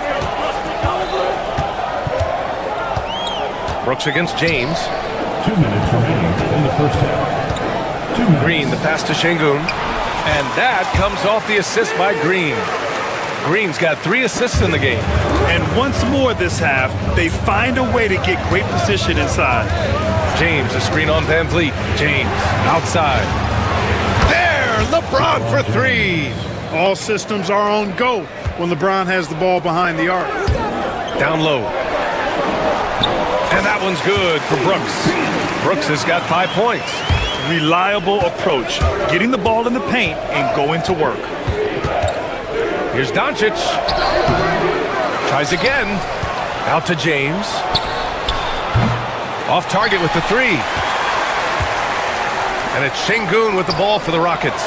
Brooks against James. 2 minutes remaining in the first half. Green, the pass to Şengün. And that comes off the assist by Green. Green's got 3 assists in the game. And once more this half, they find a way to get great position inside. James, a screen on Van Vliet. James, outside. There, LeBron for 3. All systems are on go when LeBron has the ball behind the arc. Down low. And that one's good for Brooks. Brooks has got 5 points. Reliable approach, getting the ball in the paint and going to work. Here's Doncic. Tries again. Out to James. Off target with the 3. And it's Şengün with the ball for the Rockets.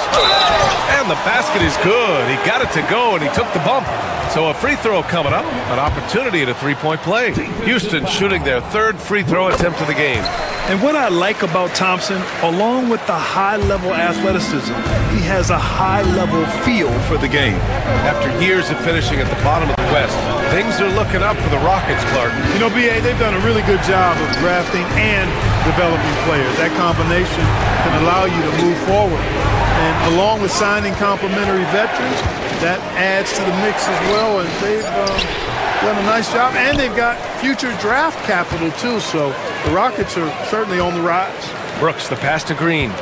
And the basket is good. He got it to go, and he took the bump. So a free throw coming up. An opportunity at a three-point play. Houston shooting their 3rd free throw attempt of the game. And what I like about Thompson, along with the high-level athleticism, he has a high-level feel for the game. After years of finishing at the bottom of the West, things are looking up for the Rockets, Clark. You know, B.A., they've done a really good job of drafting and developing players. That combination can allow you to move forward. And along with signing complementary veterans, that adds to the mix as well. And they've done a nice job. And they've got future draft capital, too. So the Rockets are certainly on the rise. Brooks, the pass to Green.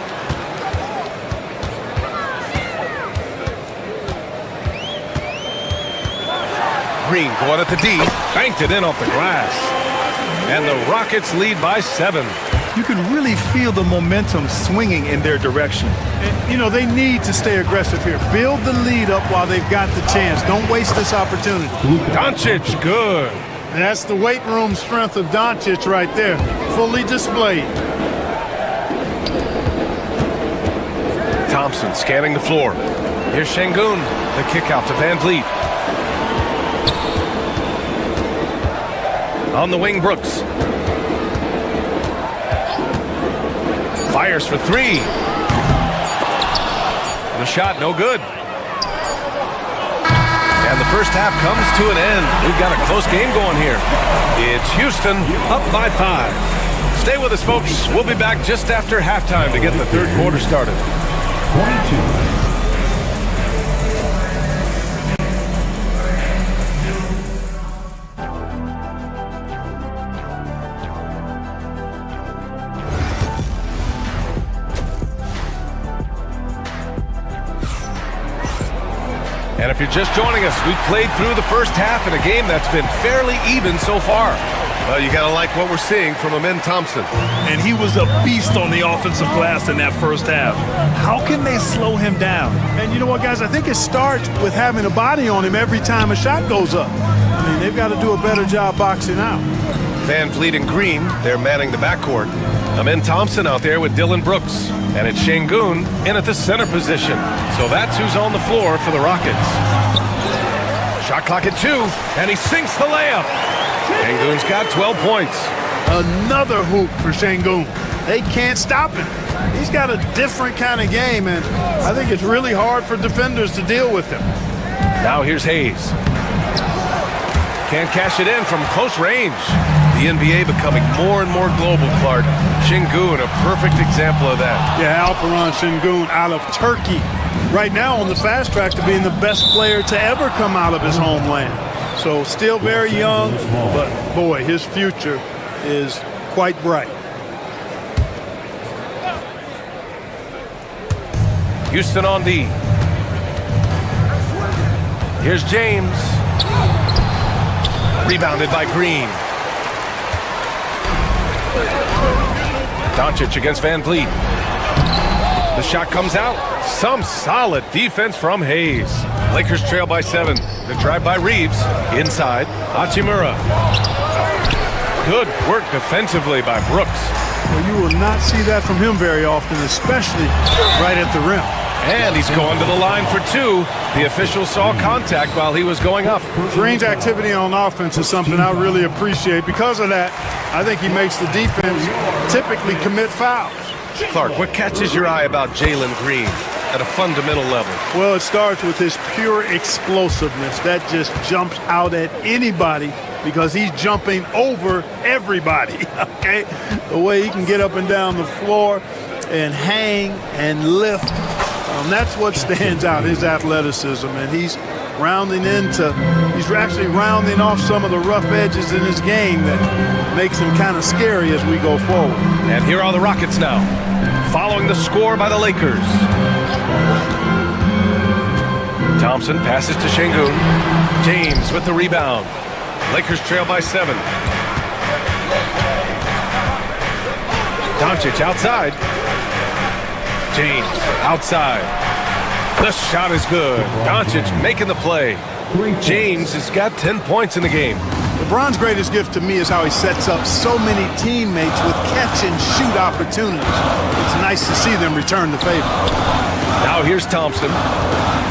Green going at the D. Banked it in off the glass. And the Rockets lead by 7. You can really feel the momentum swinging in their direction. And, you know, they need to stay aggressive here. Build the lead up while they've got the chance. Don't waste this opportunity. Doncic, good. And that's the weight room strength of Doncic right there. Fully displayed. Thompson scanning the floor. Here's Şengün. The kick out to Van Vliet. On the wing, Brooks. Fires for 3. The shot, no good. And the first half comes to an end. We've got a close game going here. It's Houston up by 5. Stay with us, folks. We'll be back just after halftime to get the 3rd quarter started. 22. And if you're just joining us, we've played through the first half in a game that's been fairly even so far. Well, you gotta like what we're seeing from Amen Thompson. And he was a beast on the offensive glass in that first half. How can they slow him down? And you know what, guys? I think it starts with having a body on him every time a shot goes up. I mean, they've got to do a better job boxing out. Van Vliet and Green, they're manning the backcourt. Amen Thompson out there with Dylan Brooks. And it's Şengün in at the center position. So that's who's on the floor for the Rockets. Shot clock at 2, and he sinks the layup. Şengün's got 12 points. Another hoop for Şengün. They can't stop him. He's got a different kind of game, and I think it's really hard for defenders to deal with him. Now here's Hayes. Can't cash it in from close range. The NBA becoming more and more global, Clark. Şengün, a perfect example of that. Yeah, Alperen Şengün out of Turkey. Right now on the fast track to being the best player to ever come out of his homeland. So still very young, but boy, his future is quite bright. Houston on D. Here's James. Rebounded by Green. Doncic against Van Vliet. The shot comes out. Some solid defense from Hayes. Lakers trail by 7. The drive by Reeves. Inside, Hachimura. Good work defensively by Brooks. Well, you will not see that from him very often, especially right at the rim. And he's going to the line for 2. The official saw contact while he was going up. Green's activity on offense is something I really appreciate. Because of that, I think he makes the defense typically commit fouls. Clark, what catches your eye about Jalen Green at a fundamental level? Well, it starts with his pure explosiveness. That just jumps out at anybody because he's jumping over everybody, okay? The way he can get up and down the floor and hang and lift, that's what stands out, his athleticism. And he's actually rounding off some of the rough edges in his game that makes him kind of scary as we go forward. And here are the Rockets now, following the score by the Lakers. Thompson passes to Şengün. James with the rebound. Lakers trail by 7. Doncic outside. James outside. The shot is good. Doncic making the play. James has got 10 points in the game. LeBron's greatest gift to me is how he sets up so many teammates with catch-and-shoot opportunities. It's nice to see them return the favor. Now here's Thompson.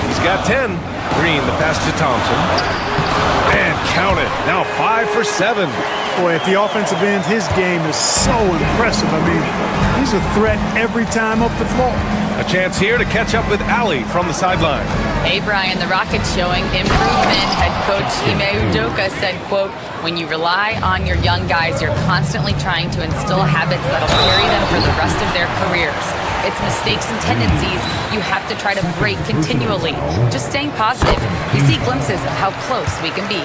He's got 10. Green, the pass to Thompson. And count it. Now 5 for 7. Boy, at the offensive end, his game is so impressive. I mean, he's a threat every time up the floor. A chance here to catch up with Ali from the sideline. Hey, Brian, the Rockets showing improvement. Head coach Ime Udoka said, quote, when you rely on your young guys, you're constantly trying to instill habits that'll carry them for the rest of their careers. It's mistakes and tendencies you have to try to break continually. Just staying positive. You see glimpses of how close we can be.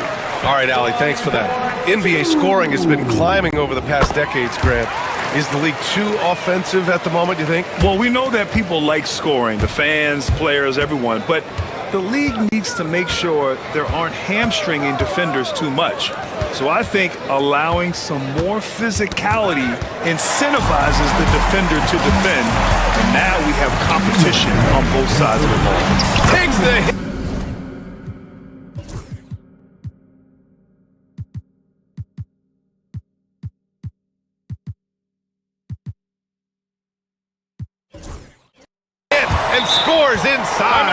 All right, Ali, thanks for that. NBA scoring has been climbing over the past decades, Grant. Is the league too offensive at the moment, you think? Well, we know that people like scoring, the fans, players, everyone, but the league needs to make sure there aren't hamstringing defenders too much. So I think allowing some more physicality incentivizes the defender to defend. And now we have competition on both sides of the ball. Takes the hit. And scores inside.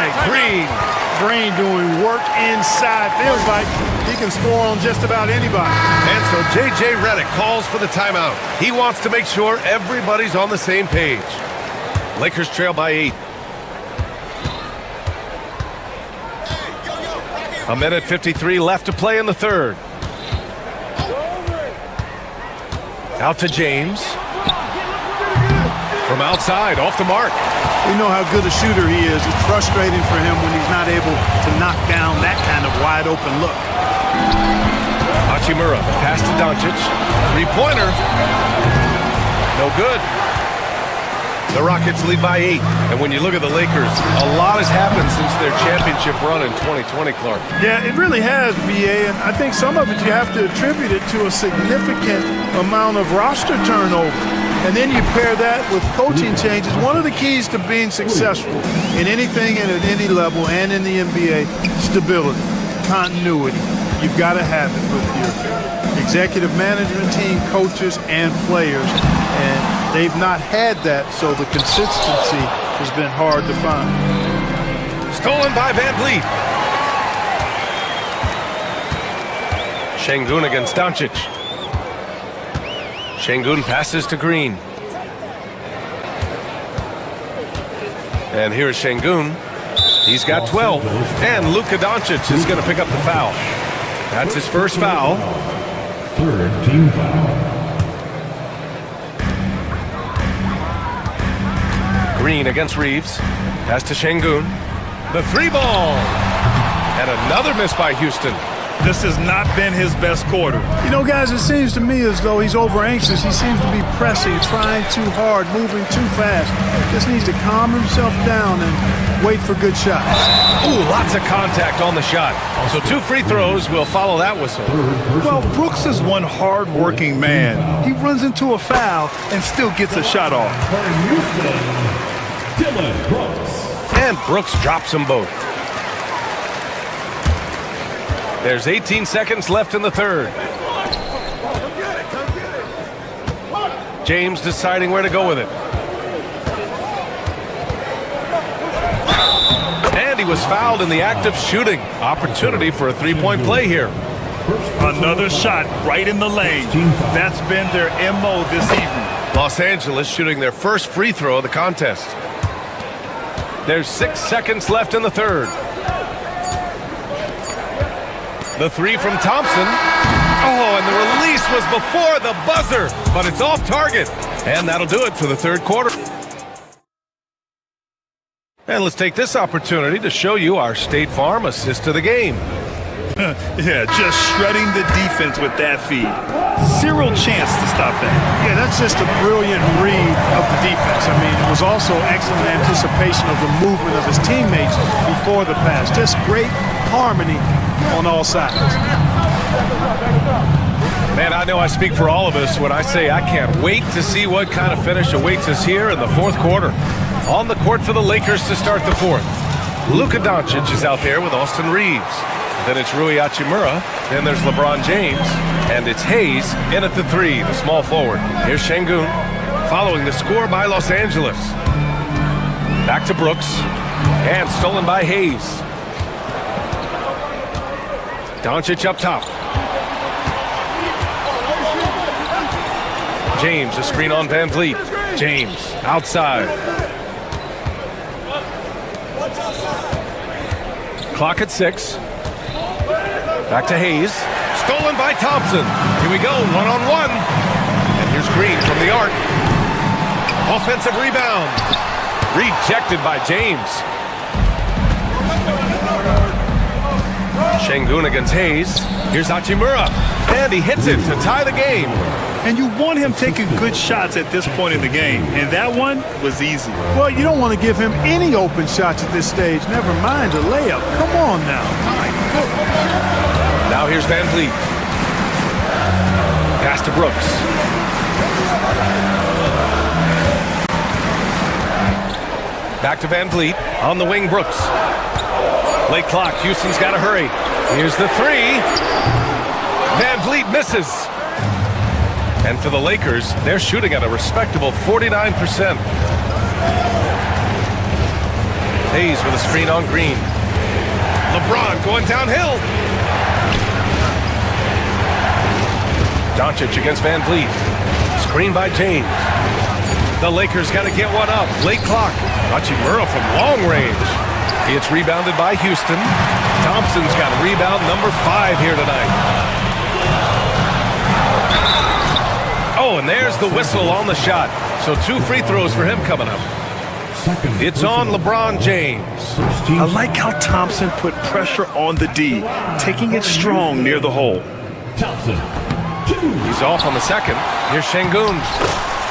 Green doing work inside. Feels like he can score on just about anybody. And so J.J. Redick calls for the timeout. He wants to make sure everybody's on the same page. Lakers trail by 8. A minute 53 left to play in the third. Out to James. From outside, off the mark. We know how good a shooter he is. It's frustrating for him when he's not able to knock down that kind of wide open look. Hachimura, pass to Doncic. 3-pointer. No good. The Rockets lead by 8. And when you look at the Lakers, a lot has happened since their championship run in 2020, Clark. Yeah, it really has, B.A., and I think some of it you have to attribute it to a significant amount of roster turnover. And then you pair that with coaching changes. One of the keys to being successful in anything and at any level and in the NBA, stability, continuity. You've got to have it with your executive management team, coaches, and players. And they've not had that, so the consistency has been hard to find. Stolen by Van Vliet. Şengün against Doncic. Şengün passes to Green. And here's Şengün. He's got 12. And Luka Doncic is going to pick up the foul. That's his first foul. Third team foul. Green against Reeves. Pass to Şengün. The 3-ball. And another miss by Houston. This has not been his best quarter. You know, guys, it seems to me as though he's over anxious. He seems to be pressing, trying too hard, moving too fast. Just needs to calm himself down and wait for good shots. Ooh, lots of contact on the shot. So 2 free throws will follow that whistle. Well, Brooks is one hard-working man. He runs into a foul and still gets a shot off. And Brooks drops them both. There's 18 seconds left in the third. James deciding where to go with it. And he was fouled in the act of shooting. Opportunity for a three-point play here. Another shot right in the lane. That's been their MO this evening. Los Angeles shooting their first free throw of the contest. There's 6 seconds left in the third. The three from Thompson. Oh, and the release was before the buzzer, but it's off target. And that'll do it for the third quarter. And let's take this opportunity to show you our State Farm assist of the game. Yeah, just shredding the defense with that feed. Zero chance to stop that. Yeah, that's just a brilliant read of the defense. I mean, it was also excellent anticipation of the movement of his teammates before the pass. Just great harmony on all sides. Man, I know I speak for all of us when I say I can't wait to see what kind of finish awaits us here in the fourth quarter. On the court for the Lakers to start the fourth. Luka Doncic is out there with Austin Reeves. Then it's Rui Hachimura. Then there's LeBron James. And it's Hayes in at the three, the small forward. Here's Şengün following the score by Los Angeles. Back to Brooks. And stolen by Hayes. Doncic up top. James, a screen on Van Vliet. James, outside. Clock at 6. Back to Hayes. Stolen by Thompson. Here we go, one-on-one. And here's Green from the arc. Offensive rebound. Rejected by James. Şengün against Hayes. Here's Hachimura. And he hits it to tie the game. And you want him taking good shots at this point in the game. And that one was easy. Well, you don't want to give him any open shots at this stage. Never mind a layup. Come on now. Now here's Van Vliet. Pass to Brooks. Back to Van Vliet. On the wing, Brooks. Late clock. Houston's got to hurry. Here's the three. Van Vliet misses. And for the Lakers, they're shooting at a respectable 49%. Hayes with a screen on Green. LeBron going downhill. Doncic against Van Vliet. Screen by James. The Lakers got to get one up. Late clock. Hachimura from long range. It's rebounded by Houston. Thompson's got rebound number 5 here tonight. Oh, and there's the whistle on the shot. So 2 free throws for him coming up. It's on LeBron James. I like how Thompson put pressure on the D, taking it strong near the hole. He's off on the second. Here's Şengün.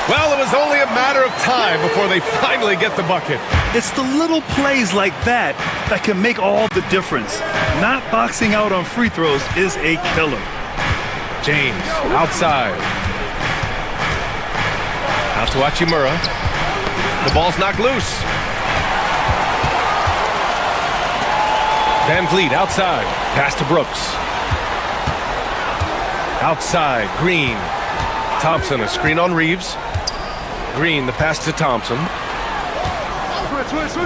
Well, it was only a matter of time before they finally get the bucket. It's the little plays like that that can make all the difference. Not boxing out on free throws is a killer. James outside. Out to Hachimura. The ball's knocked loose. Van Vliet outside. Pass to Brooks. Outside, Green. Thompson, a screen on Reeves. Green, the pass to Thompson.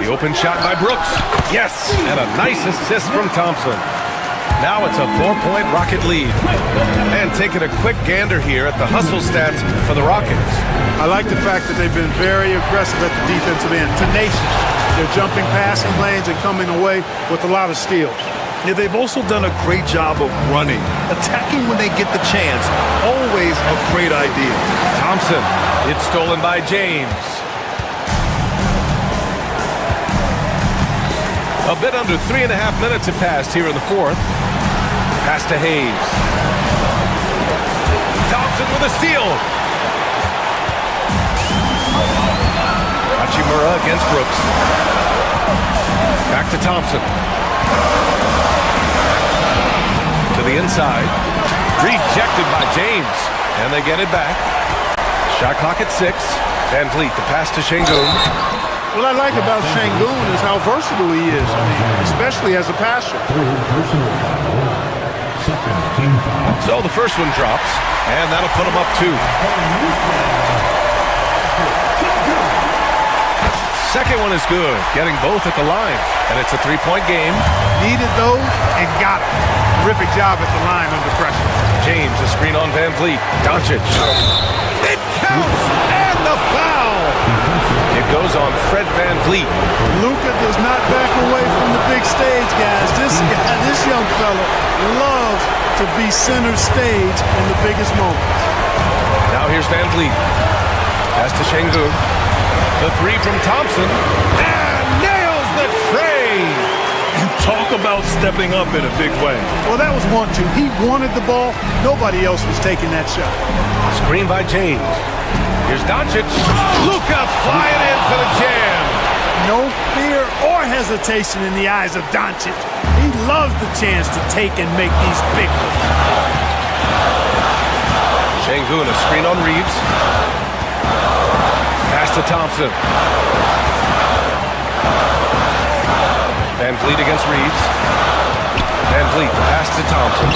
The open shot by Brooks. Yes, and a nice assist from Thompson. Now it's a 4-point Rocket lead. And taking a quick gander here at the hustle stats for the Rockets. I like the fact that they've been very aggressive at the defensive end. Tenacious. They're jumping passing lanes and coming away with a lot of steals. Yeah, they've also done a great job of running. Attacking when they get the chance. Always a great idea. Thompson. It's stolen by James. A bit under 3.5 minutes have passed here in the fourth. Pass to Hayes. Thompson with a steal. Hachimura against Brooks. Back to Thompson. To the inside. Rejected by James. And they get it back. Shot clock at 6. Van Vliet, the pass to Şengün. What I like about Şengün is how versatile he is, especially as a passer. So the first one drops, and that'll put him up 2. Second one is good, getting both at the line, and it's a 3-point game. Needed those and got them. Terrific job at the line under pressure. James, a screen on Van Vliet. Doncic. It counts, and the foul. It goes on Fred Van Vliet. Luka does not back away from the big stage, guys. This young fella loves to be center stage in the biggest moments. Now here's Van Vliet. Pass to Şengün. The 3 from Thompson. And nails the tray. You talk about stepping up in a big way. Well, that was 1-2. He wanted the ball. Nobody else was taking that shot. Screen by James. Here's Doncic. Luka flying in for the jam. No fear or hesitation in the eyes of Doncic. He loves the chance to take and make these big ones. Şengün, a screen on Reeves. Pass to Thompson. Van Vliet against Reeves. Van Vliet, pass to Thompson.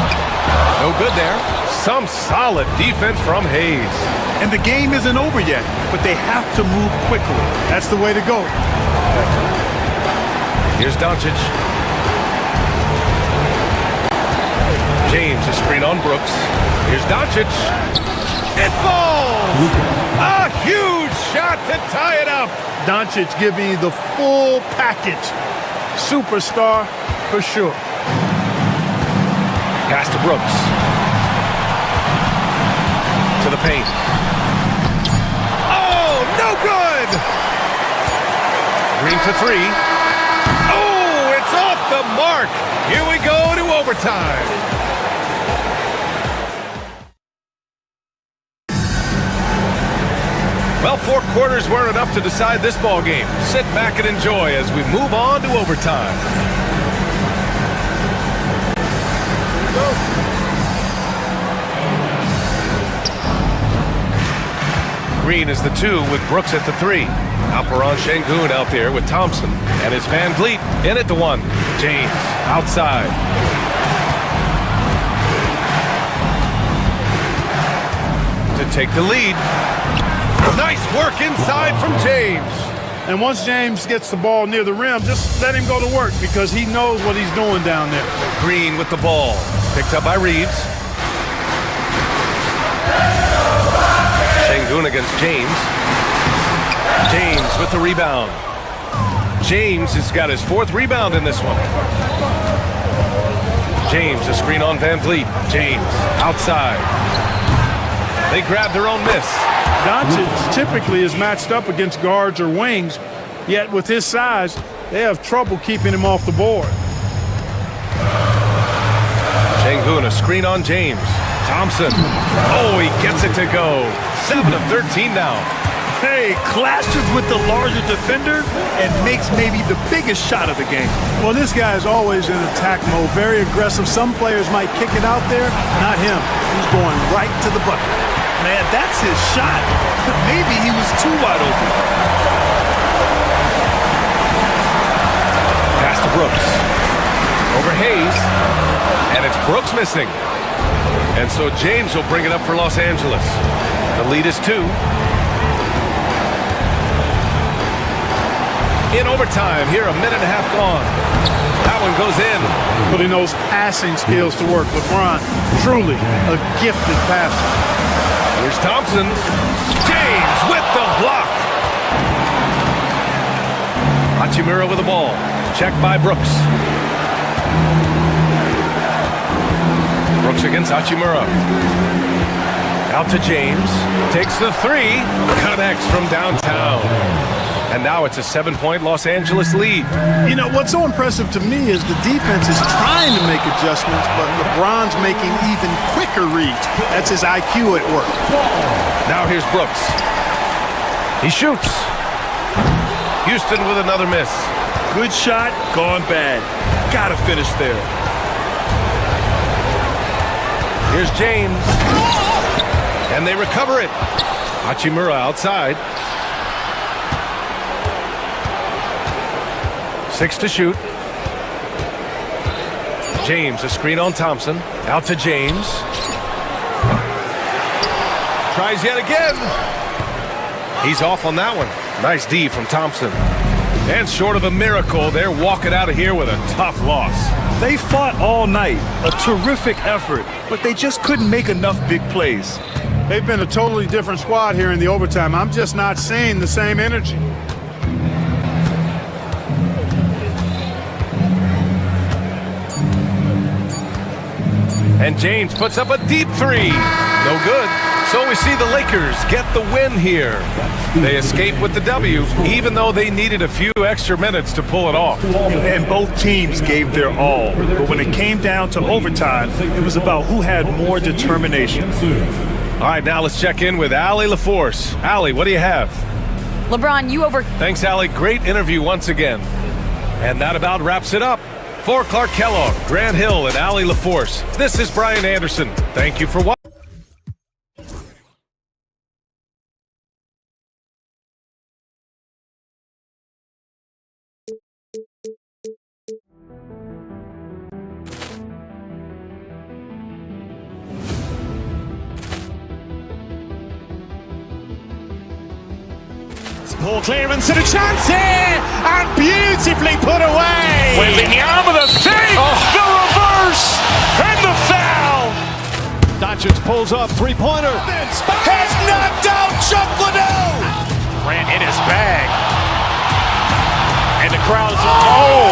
No good there. Some solid defense from Hayes. And the game isn't over yet, but they have to move quickly. That's the way to go. Here's Doncic. James, a screen on Brooks. Here's Doncic. It falls! A huge shot to tie it up. Doncic giving you the full package. Superstar for sure. Pass to Brooks. To the paint. Oh, no good! Green for 3. Oh, it's off the mark. Here we go to overtime. Well, 4 quarters weren't enough to decide this ball game. Sit back and enjoy as we move on to overtime. Green is the 2 with Brooks at the 3. Alperen Şengün out there with Thompson. And it's Van Vliet in at the 1. James outside. To take the lead. Nice work inside from James. And once James gets the ball near the rim, just let him go to work because he knows what he's doing down there. Green with the ball. Picked up by Reeves. Şengün against James. James with the rebound. James has got his 4th rebound in this one. James, a screen on Van Vliet. James outside. They grab their own miss. Doncic typically is matched up against guards or wings, yet with his size, they have trouble keeping him off the board. Şengün, a screen on James. Thompson. Oh, he gets it to go. 7 of 13 now. Hey, clashes with the larger defender and makes maybe the biggest shot of the game. Well, this guy is always in attack mode, very aggressive. Some players might kick it out there, not him. He's going right to the bucket. Man, that's his shot. Maybe he was too wide open. Pass to Brooks. Over Hayes. And it's Brooks missing. And so James will bring it up for Los Angeles. The lead is 2. In overtime, here a minute and a half gone. That one goes in. Putting those passing skills to work. LeBron, truly a gifted passer. Here's Thompson. James with the block. Hachimura with the ball. Checked by Brooks. Brooks against Hachimura. Out to James. Takes the 3. Connects from downtown. And now it's a 7-point Los Angeles lead. You know, what's so impressive to me is the defense is trying to make adjustments, but LeBron's making even quicker reads. That's his IQ at work. Now here's Brooks. He shoots. Houston with another miss. Good shot, gone bad. Gotta finish there. Here's James. And they recover it. Hachimura outside. 6 to shoot. James, a screen on Thompson. Out to James. Tries yet again. He's off on that one. Nice D from Thompson. And short of a miracle, they're walking out of here with a tough loss. They fought all night, a terrific effort, but they just couldn't make enough big plays. They've been a totally different squad here in the overtime. I'm just not seeing the same energy. And James puts up a deep three. No good. So we see the Lakers get the win here. They escape with the W, even though they needed a few extra minutes to pull it off. And both teams gave their all. But when it came down to overtime, it was about who had more determination. All right, now let's check in with Allie LaForce. Allie, what do you have? LeBron, you over... Thanks, Allie. Great interview once again. And that about wraps it up. For Clark Kellogg, Grant Hill, and Allie LaForce, this is Brian Anderson. Thank you for watching. Poor clearance and a chance here, and beautifully put away. Wembanyama the fake, the reverse, and the foul. Doncic pulls up, three-pointer. Has knocked out Chuck Liddell. Grant in his bag. And the crowd is, oh,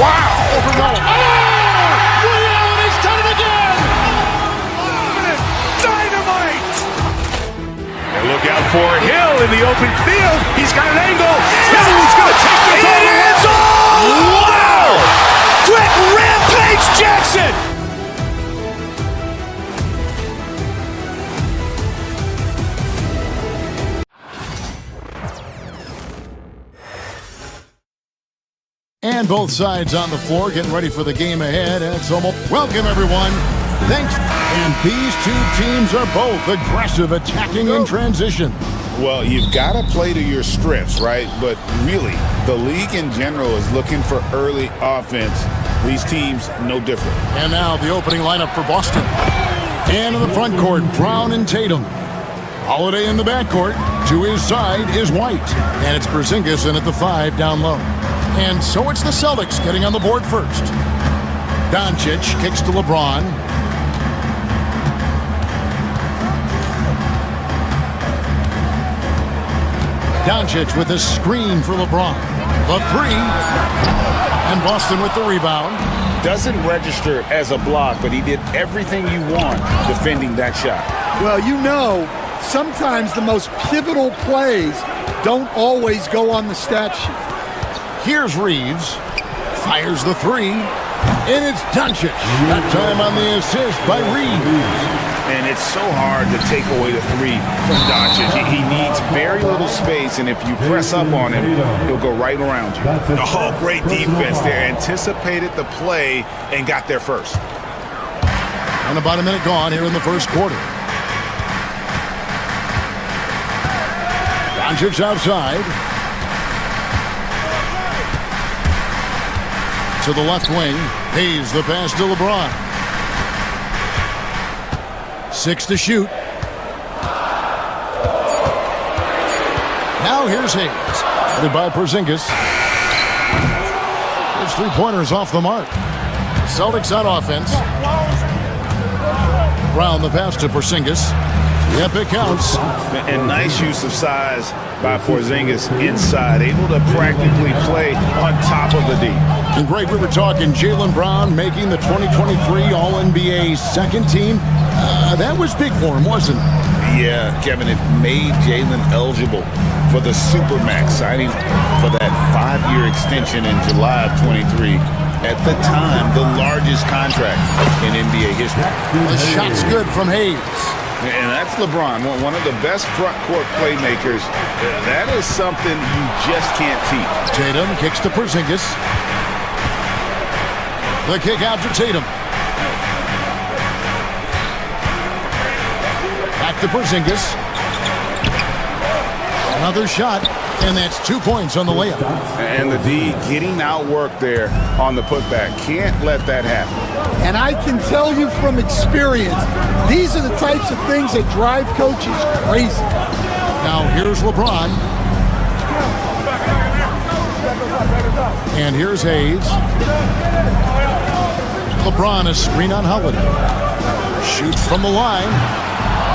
wow. He's done it again. Dynamite. And look out for Hill in the open field. He's got an angle. Hill is going to take this all the way. Wow! Quick Rampage Jackson. And both sides on the floor getting ready for the game ahead. It's almost welcome, everyone. Thanks. And these two teams are both aggressive, attacking in transition. Well, you've got to play to your strengths, right? But really, the league in general is looking for early offense. These teams, no different. And now the opening lineup for Boston. And in the front court, Brown and Tatum. Holiday in the backcourt. To his side is White. And it's Porzingis in at the 5 down low. And so it's the Celtics getting on the board first. Doncic kicks to LeBron. Doncic with a screen for LeBron. The 3. And Boston with the rebound. Doesn't register as a block, but he did everything you want defending that shot. Well, you know, sometimes the most pivotal plays don't always go on the stat sheet. Here's Reeves, fires the 3, and it's Doncic. That time on the assist by Reeves. And it's so hard to take away the 3 from Doncic. He needs very little space, and if you press up on him, he'll go right around you. Oh, great defense there. Anticipated the play and got there first. And about a minute gone here in the first quarter. Doncic outside. To the left wing, Hayes the pass to LeBron. 6 to shoot. Now here's Hayes. Headed by Porzingis. His three-pointers off the mark. Celtics on offense. Brown the pass to Porzingis. Yep, it counts. And nice use of size by Porzingis inside, able to practically play on top of the D. And great, we were talking Jaylen Brown making the 2023 All-NBA second team. That was big for him, wasn't it? Yeah, Kevin, it made Jaylen eligible for the Supermax, signing for that 5-year extension in July of 23. At the time, the largest contract in NBA history. The shot's good from Hayes. And that's LeBron, one of the best front court playmakers. That is something you just can't teach. Tatum kicks to Porzingis. The kick out to Tatum. Back to Porzingis. Another shot, And that's 2 points on the layup. And the D getting outworked there on the putback. Can't let that happen. And I can tell you from experience, these are the types of things that drive coaches crazy. Now here's LeBron. And here's Hayes. LeBron, a screen on Holiday. Shoots from the line.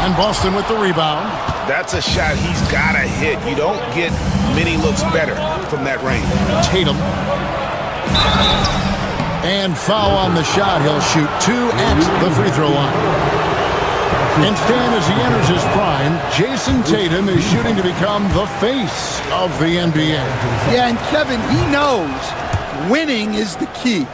And Boston with the rebound. That's a shot he's got to hit. You don't get many looks better from that range. Tatum. And foul on the shot. He'll shoot 2 at the free throw line. And Stan, as he enters his prime, Jason Tatum is shooting to become the face of the NBA. Yeah, and Kevin, he knows winning is the key.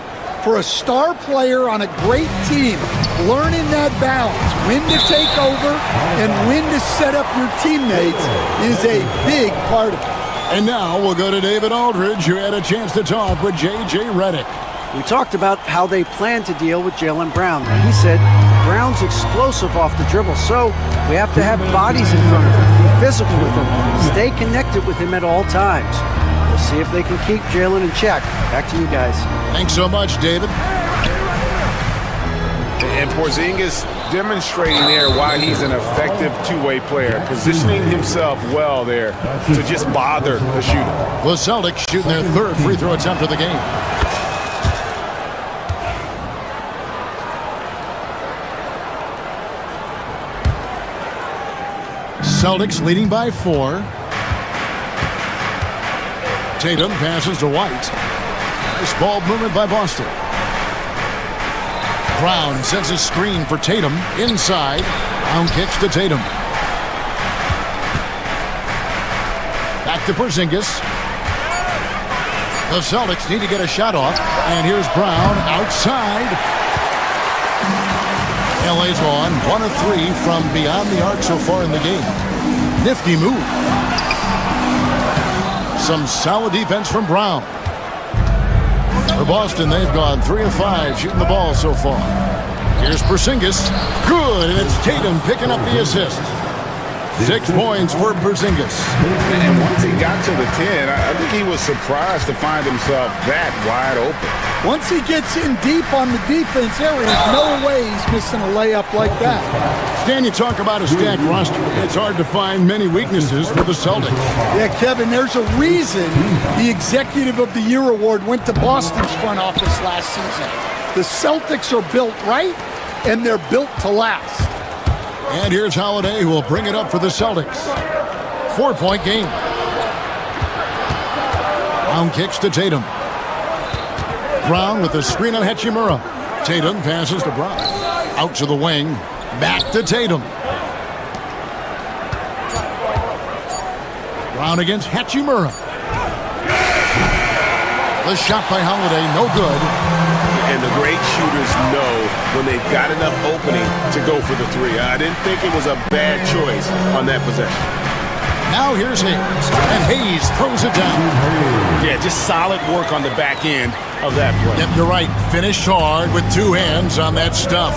For a star player on a great team, learning that balance, when to take over and when to set up your teammates is a big part of it. And now we'll go to David Aldridge, who had a chance to talk with J.J. Redick. We talked about how they plan to deal with Jaylen Brown. He said Brown's explosive off the dribble, so we have to have bodies in front of him, be physical with him, stay connected with him at all times. We'll see if they can keep Jaylen in check. Back to you guys. Thanks so much, David. And Porzingis demonstrating there why he's an effective two-way player, positioning himself well there to just bother the shooter. The Celtics shooting their third free throw attempt of the game. Celtics leading by 4. Tatum passes to White. Nice ball movement by Boston. Brown sends a screen for Tatum inside. Brown kicks to Tatum. Back to Porzingis. The Celtics need to get a shot off. And here's Brown outside. LA's on 1 of 3 from beyond the arc so far in the game. Nifty move. Some solid defense from Brown. For Boston, they've gone 3 of 5 shooting the ball so far. Here's Porzingis. Good, and it's Tatum picking up the assist. 6 points for Porzingis. And once he got to the 10, I think he was surprised to find himself that wide open. Once he gets in deep on the defense, there is no way he's missing a layup like that. Stan, you talk about a stacked roster. It's hard to find many weaknesses for the Celtics. Yeah, Kevin, there's a reason the Executive of the Year award went to Boston's front office last season. The Celtics are built right, and they're built to last. And here's Holiday, who will bring it up for the Celtics. 4-point game. Brown kicks to Tatum. Brown with the screen on Hachimura. Tatum passes to Brown. Out to the wing. Back to Tatum. Brown against Hachimura. The shot by Holiday, no good. And the great shooters know when they've got enough opening to go for the 3. I didn't think it was a bad choice on that possession. Now here's Hayes. And Hayes throws it down. Yeah, just solid work on the back end of that play. Yep, you're right. Finished hard with 2 hands on that stuff.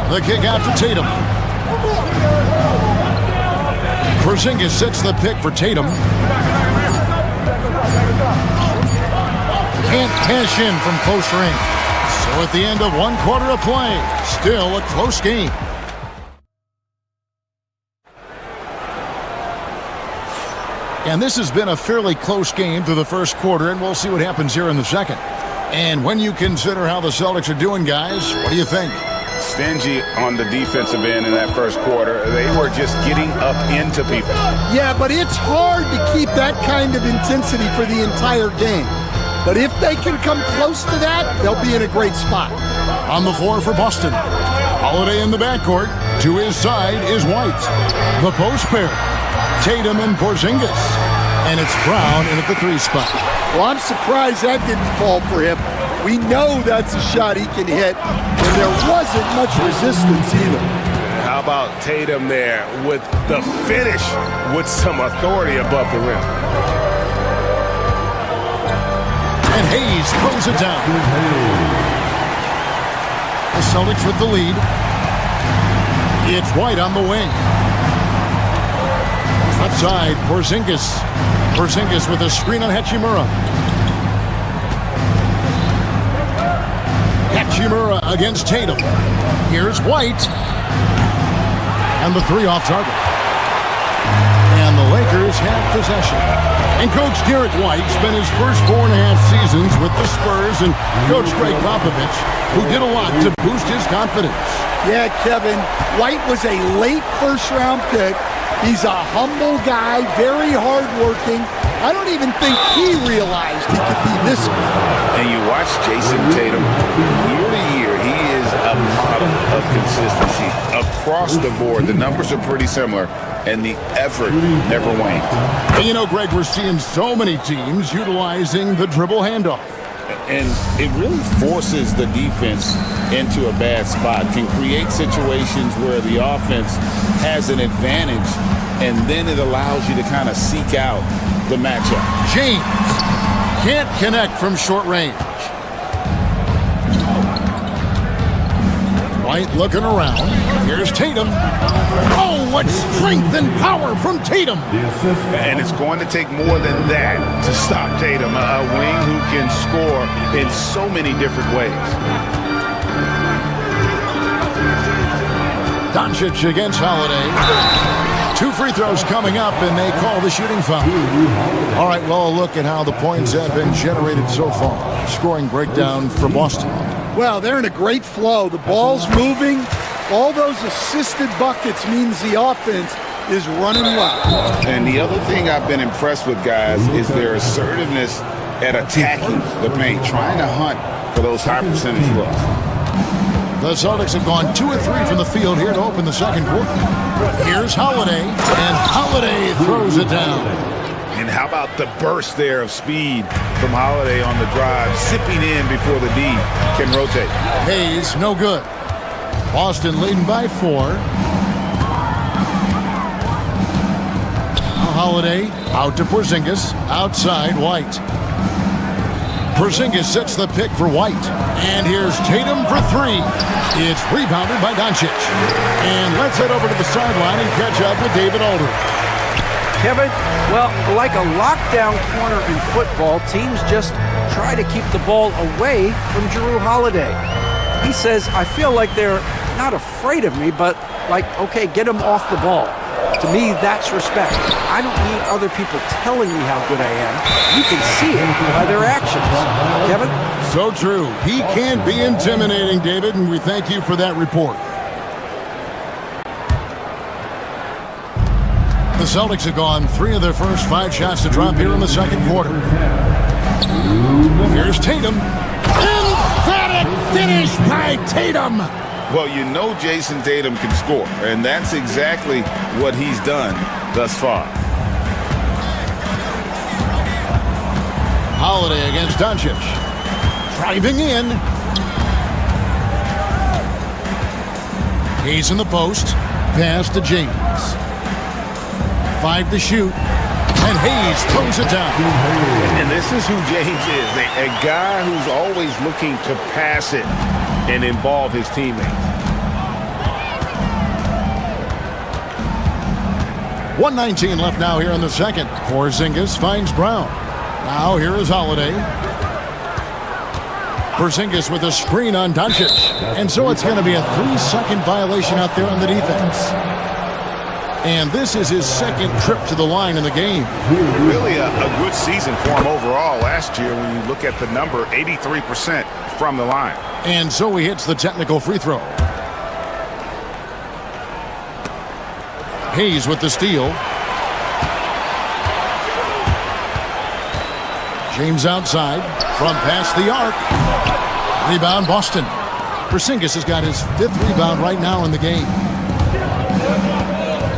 The kick out to Tatum. Porzingis sets the pick for Tatum. Can't cash in from close range. So at the end of 1 quarter of play, still a close game. And this has been a fairly close game through the first quarter, and we'll see what happens here in the second. And when you consider how the Celtics are doing, guys, what do you think? Stingy on the defensive end in that first quarter. They were just getting up into people. Yeah, but it's hard to keep that kind of intensity for the entire game. But if they can come close to that, they'll be in a great spot. On the floor for Boston. Holiday in the backcourt. To his side is White. The post pair. Tatum and Porzingis. And it's Brown in at the 3 spot. Well, I'm surprised that didn't fall for him. We know that's a shot he can hit, and there wasn't much resistance either. How about Tatum there with the finish with some authority above the rim? And Hayes throws it down. The Celtics with the lead. It's White on the wing. Outside, Porzingis. Porzingis with a screen on Hachimura. Hachimura against Tatum. Here's White. And the three off target. And the Lakers have possession. And Coach Derek White spent his first 4.5 seasons with the Spurs and Coach Greg Popovich, who did a lot to boost his confidence. Yeah, Kevin, White was a late first-round pick. He's a humble guy, very hardworking. I don't even think he realized he could be this good. And you watch Jason Tatum, year to year, he is a model of consistency across the board. The numbers are pretty similar, and the effort never wanes. And you know, Greg, we're seeing so many teams utilizing the dribble handoff. And it really forces the defense into a bad spot, can create situations where the offense has an advantage, and then it allows you to kind of seek out the matchup. James can't connect from short range. White looking around. Here's Tatum. Oh, what strength and power from Tatum. And it's going to take more than that to stop Tatum, a wing who can score in so many different ways. Doncic against Holiday. 2 free throws coming up, and they call the shooting foul. All right, well, a look at how the points have been generated so far. Scoring breakdown for Boston. Well, they're in a great flow. The ball's moving. All those assisted buckets means the offense is running well. And the other thing I've been impressed with, guys, is their assertiveness at attacking the paint, trying to hunt for those high percentage looks. The Celtics have gone 2 of 3 from the field here to open the second quarter. Here's Holiday, and Holiday throws it down. And how about the burst there of speed from Holiday on the drive, zipping in before the D can rotate. Hayes, no good. Boston leading by 4. Holiday out to Porzingis, outside White. Porzingis sets the pick for White. And here's Tatum for 3. It's rebounded by Doncic. And let's head over to the sideline and catch up with David Aldridge. Kevin, well, like a lockdown corner in football, teams just try to keep the ball away from Jrue Holiday. He says, I feel like they're not afraid of me, but like, okay, get him off the ball. To me, that's respect. I don't need other people telling me how good I am. You can see it by their actions. Kevin? So true. He can be intimidating, David, and we thank you for that report. The Celtics have gone 3 of their first 5 shots to drop here in the second quarter. Here's Tatum. Emphatic finish by Tatum. Well, you know Jason Tatum can score, and that's exactly what he's done thus far. Holiday against Doncic. Driving in. He's in the post. Pass to James. 5 to shoot. And Hayes throws it down. And this is who James is, a guy who's always looking to pass it and involve his teammates. 1:19 left now here in the second. Porzingis finds Brown. Now here is Holiday. Porzingis with a screen on Doncic. And so it's going to be a 3-second violation out there on the defense. And this is his second trip to the line in the game. Really a good season for him overall last year when you look at the number, 83% from the line. And so he hits the technical free throw. Hayes with the steal. James outside from past the arc. Rebound Boston. Porzingis has got his 5th rebound right now in the game.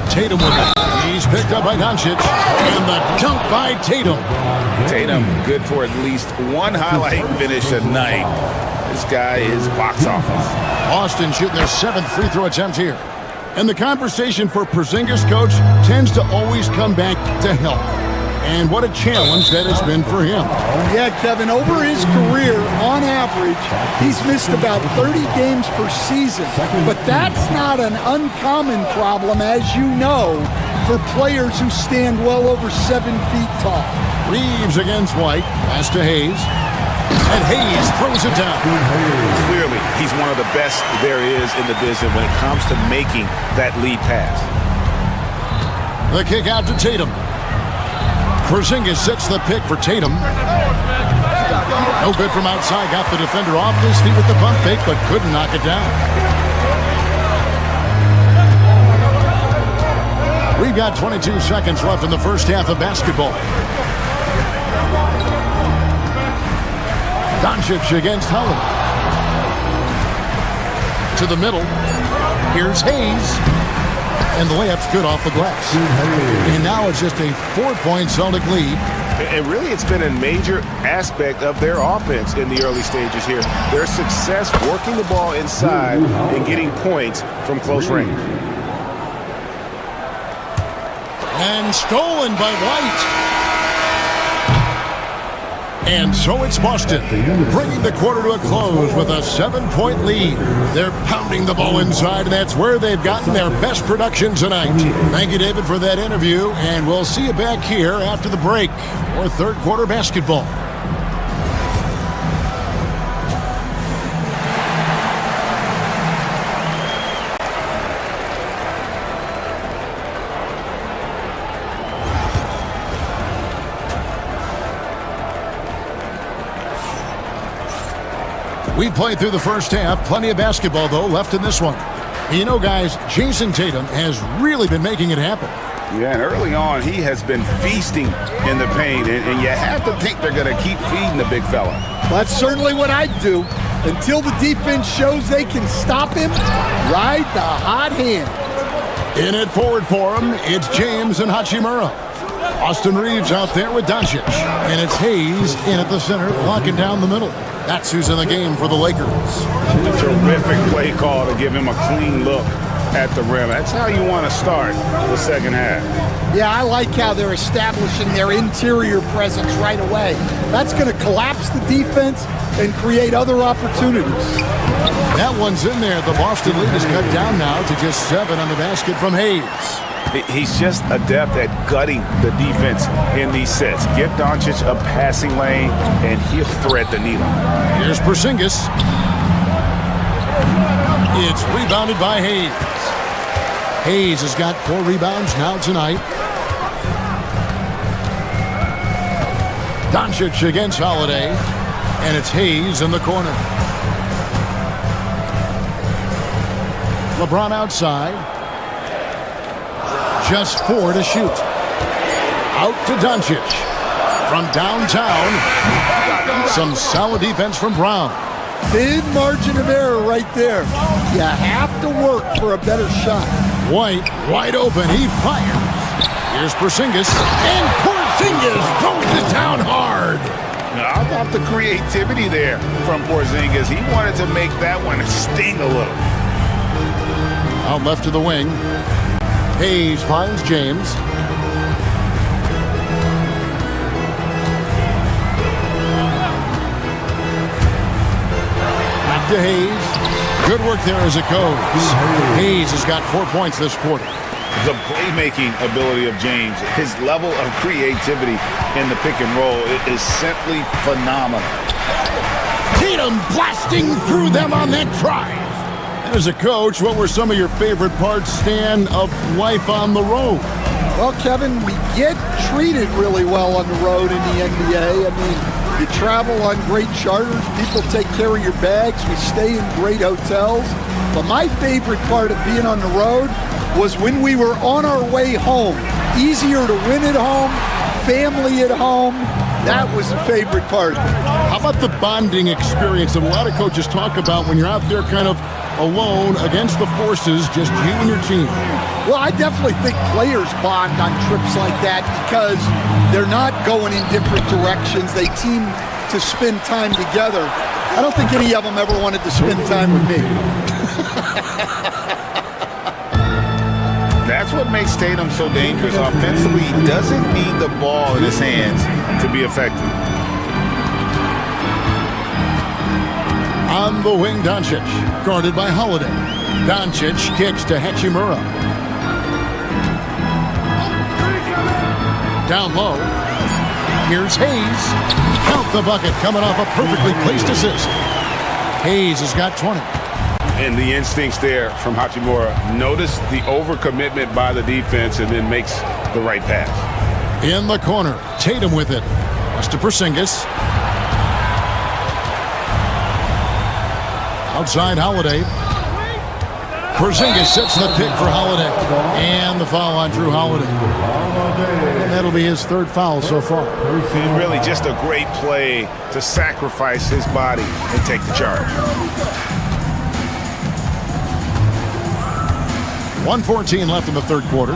Tatum with it. He's picked up by Doncic. And the dunk by Tatum. Tatum good for at least one highlight finish a night. This guy is box office. Boston shooting their 7th free throw attempt here. And the conversation for Porzingis, coach, tends to always come back to health. And what a challenge that has been for him. Yeah, Kevin, over his career, on average, he's missed about 30 games per season. But that's not an uncommon problem, as you know, for players who stand well over 7 feet tall. Reeves against White. Pass to Hayes. And Hayes throws it down. Clearly, he's one of the best there is in the business when it comes to making that lead pass. The kick out to Tatum. Porzingis sets the pick for Tatum. No good from outside. Got the defender off his feet with the pump fake, but couldn't knock it down. We've got 22 seconds left in the first half of basketball. Doncic against Holiday. To the middle. Here's Hayes. And the layup's good off the glass. And now it's just a 4-point Celtic lead. And really, it's been a major aspect of their offense in the early stages here. Their success working the ball inside and getting points from close range. And stolen by White. And so it's Boston, bringing the quarter to a close with a 7-point lead. They're pounding the ball inside, and that's where they've gotten their best production tonight. Thank you, David, for that interview, and we'll see you back here after the break for third quarter basketball. We played through the first half. Plenty of basketball, though, left in this one. You know, guys, Jason Tatum has really been making it happen. Yeah, and early on, he has been feasting in the paint, and you have to think they're going to keep feeding the big fella. That's certainly what I'd do. Until the defense shows they can stop him, ride the hot hand. In it forward for him, it's James and Hachimura. Austin Reeves out there with Doncic. And it's Hayes in at the center, locking down the middle. That's who's in the game for the Lakers. Terrific play call to give him a clean look at the rim. That's how you want to start the second half. Yeah, I like how they're establishing their interior presence right away. That's going to collapse the defense and create other opportunities. That one's in there. The Boston lead is cut down now to just 7 on the basket from Hayes. He's just adept at gutting the defense in these sets. Give Doncic a passing lane, and he'll thread the needle. Here's Porzingis. It's rebounded by Hayes. Hayes has got 4 rebounds now tonight. Doncic against Holiday, and it's Hayes in the corner. LeBron outside. Just 4 to shoot. Out to Doncic. From downtown, some solid defense from Brown. Thin margin of error right there. You have to work for a better shot. White, wide open, he fires. Here's Porzingis, and Porzingis throws it down hard. How about the creativity there from Porzingis? He wanted to make that one sting a little. Out left to the wing. Hayes finds James. Back to Hayes. Good work there as it goes. Hayes has got 4 points this quarter. The playmaking ability of James, his level of creativity in the pick and roll is simply phenomenal. Tatum blasting through them on that drive. As a coach, what were some of your favorite parts, Stan, of life on the road? Well, Kevin, we get treated really well on the road in the NBA. I mean, you travel on great charters. People take care of your bags. We stay in great hotels. But my favorite part of being on the road was when we were on our way home. Easier to win at home, family at home. That was the favorite part. How about the bonding experience that a lot of coaches talk about when you're out there kind of alone against the forces, just you and your team? Well, I definitely think players bond on trips like that because they're not going in different directions. They team to spend time together. I don't think any of them ever wanted to spend time with me. That's that's what makes Tatum so dangerous. Offensively, he doesn't need the ball in his hands to be effective. On the wing, Doncic, guarded by Holiday. Doncic kicks to Hachimura. Down low. Here's Hayes. Count the bucket, coming off a perfectly placed assist. Hayes has got 20. And the instincts there from Hachimura. Notice the overcommitment by the defense and then makes the right pass. In the corner, Tatum with it. Pass to Porzingis. Outside Holiday. Porzingis sets the pick for Holiday. And the foul on Drew Holiday. And that'll be his third foul so far. And really just a great play to sacrifice his body and take the charge. 1:14 left in the third quarter.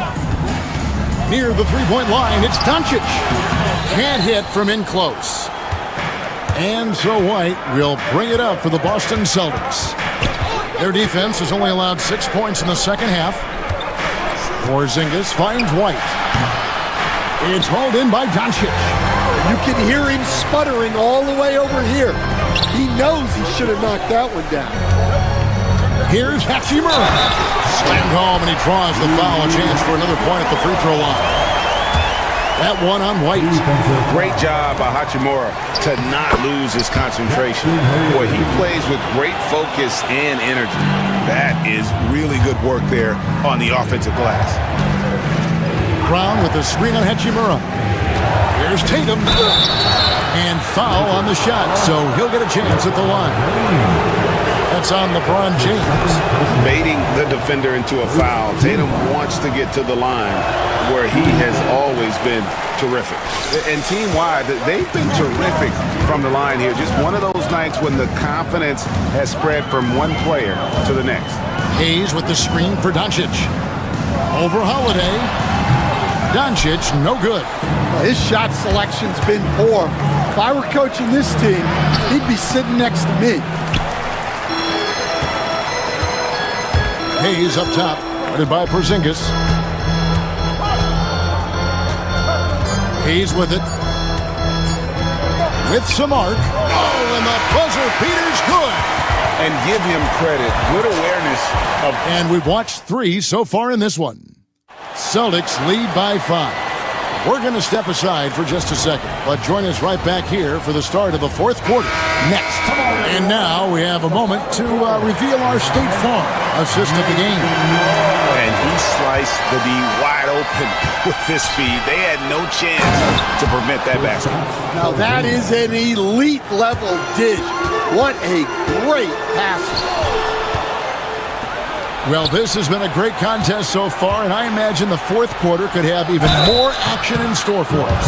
Near the three-point line, it's Doncic. Can't hit from in close. And so White will bring it up for the Boston Celtics. Their defense has only allowed 6 points in the second half. Porzingis finds White. It's hauled in by Doncic. You can hear him sputtering all the way over here. He knows he should have knocked that one down. Here's Hachimura. Slammed home, and he draws the foul. A chance for another point at the free throw line. That one on White. Great job by Hachimura to not lose his concentration. Boy, he plays with great focus and energy. That is really good work there on the offensive glass. Brown with the screen on Hachimura. Here's Tatum. And foul on the shot, so he'll get a chance at the line. That's on LeBron James. Baiting the defender into a foul. Tatum wants to get to the line where he has always been terrific. And team-wide, they've been terrific from the line here. Just one of those nights when the confidence has spread from one player to the next. Hayes with the screen for Doncic. Over Holiday. Doncic, no good. His shot selection's been poor. If I were coaching this team, he'd be sitting next to me. Hayes up top, guarded by Porzingis. Hayes with it. With some arc. Oh, and the buzzer beater's good. And give him credit. Good awareness of... And we've watched 3 so far in this one. Celtics lead by 5. We're going to step aside for just a second, but join us right back here for the start of the fourth quarter next. And now we have a moment to reveal our State Farm assist of the game. And he sliced the D wide open with his speed. They had no chance to prevent that basket. Now that is an elite level dish. What a great pass. Well, this has been a great contest so far, and I imagine the fourth quarter could have even more action in store for us.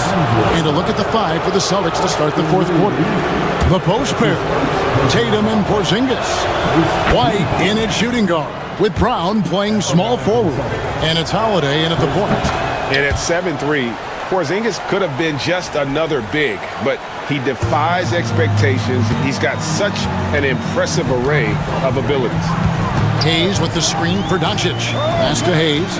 And a look at the 5 for the Celtics to start the fourth quarter. The post pair, Tatum and Porzingis. White in at shooting guard, with Brown playing small forward. And it's Holiday in at the point. And at 7-3, Porzingis could have been just another big, but he defies expectations. He's got such an impressive array of abilities. Hayes with the screen for Doncic. Pass to Hayes.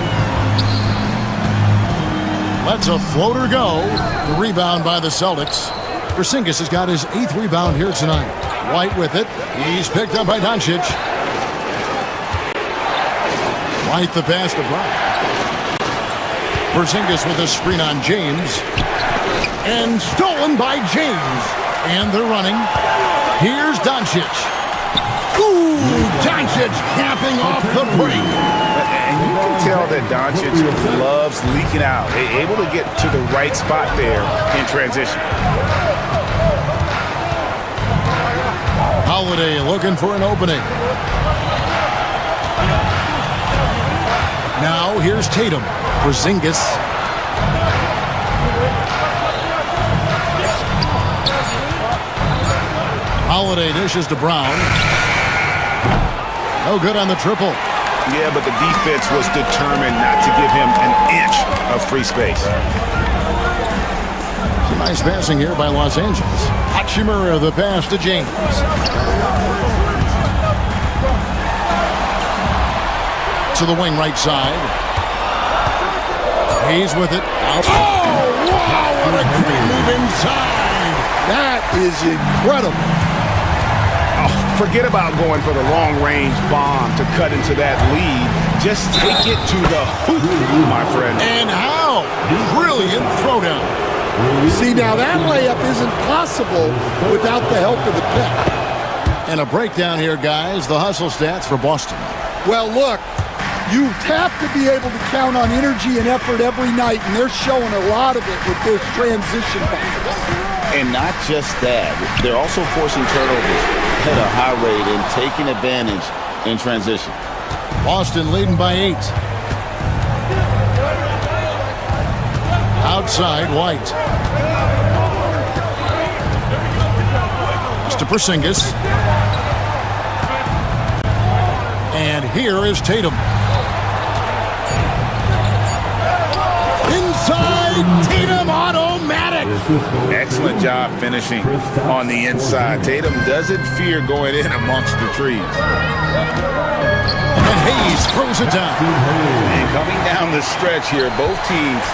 Lets a floater go. The rebound by the Celtics. Porzingis has got his 8th rebound here tonight. White with it. He's picked up by Doncic. White the pass to Brown. Porzingis with a screen on James. And stolen by James. And they're running. Here's Doncic. Ooh, Doncic capping off the break. And you can tell that Doncic loves leaking out. Able to get to the right spot there in transition. Holiday looking for an opening. Now here's Tatum. Porzingis. Holiday dishes to Brown. No good on the triple. Yeah, but the defense was determined not to give him an inch of free space. Some nice passing here by Los Angeles. Hachimura the pass to James. To the wing right side. He's with it. Out. Oh, wow, what a great move inside. That is incredible. Oh, forget about going for the long-range bomb to cut into that lead. Just take it to the hoop, my friend. And how? Brilliant throwdown. See, now that layup isn't possible without the help of the pick. And a breakdown here, guys. The hustle stats for Boston. Well, look, you have to be able to count on energy and effort every night, and they're showing a lot of it with this transition buckets. And not just that, they're also forcing turnovers at a high rate and taking advantage in transition. Boston leading by 8. Outside, White. To Porzingis. And here is Tatum. Inside, Tatum automatic. Excellent job finishing on the inside. Tatum doesn't fear going in amongst the trees. And Hayes throws it down. And coming down the stretch here, both teams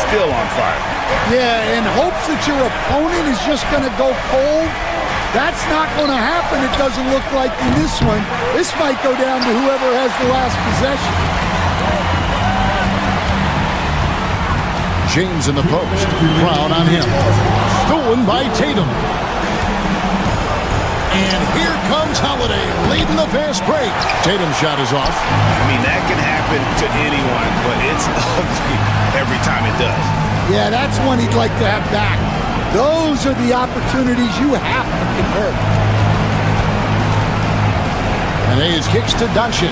still on fire. Yeah, in hopes that your opponent is just going to go cold. That's not going to happen, it doesn't look like in this one. This might go down to whoever has the last possession. James in the post. Brown on him. Stolen by Tatum. And here comes Holiday, leading the fast break. Tatum's shot is off. I mean, that can happen to anyone, but it's ugly every time it does. Yeah, that's one he'd like to have back. Those are the opportunities you have to convert. And Hayes kicks to Doncic.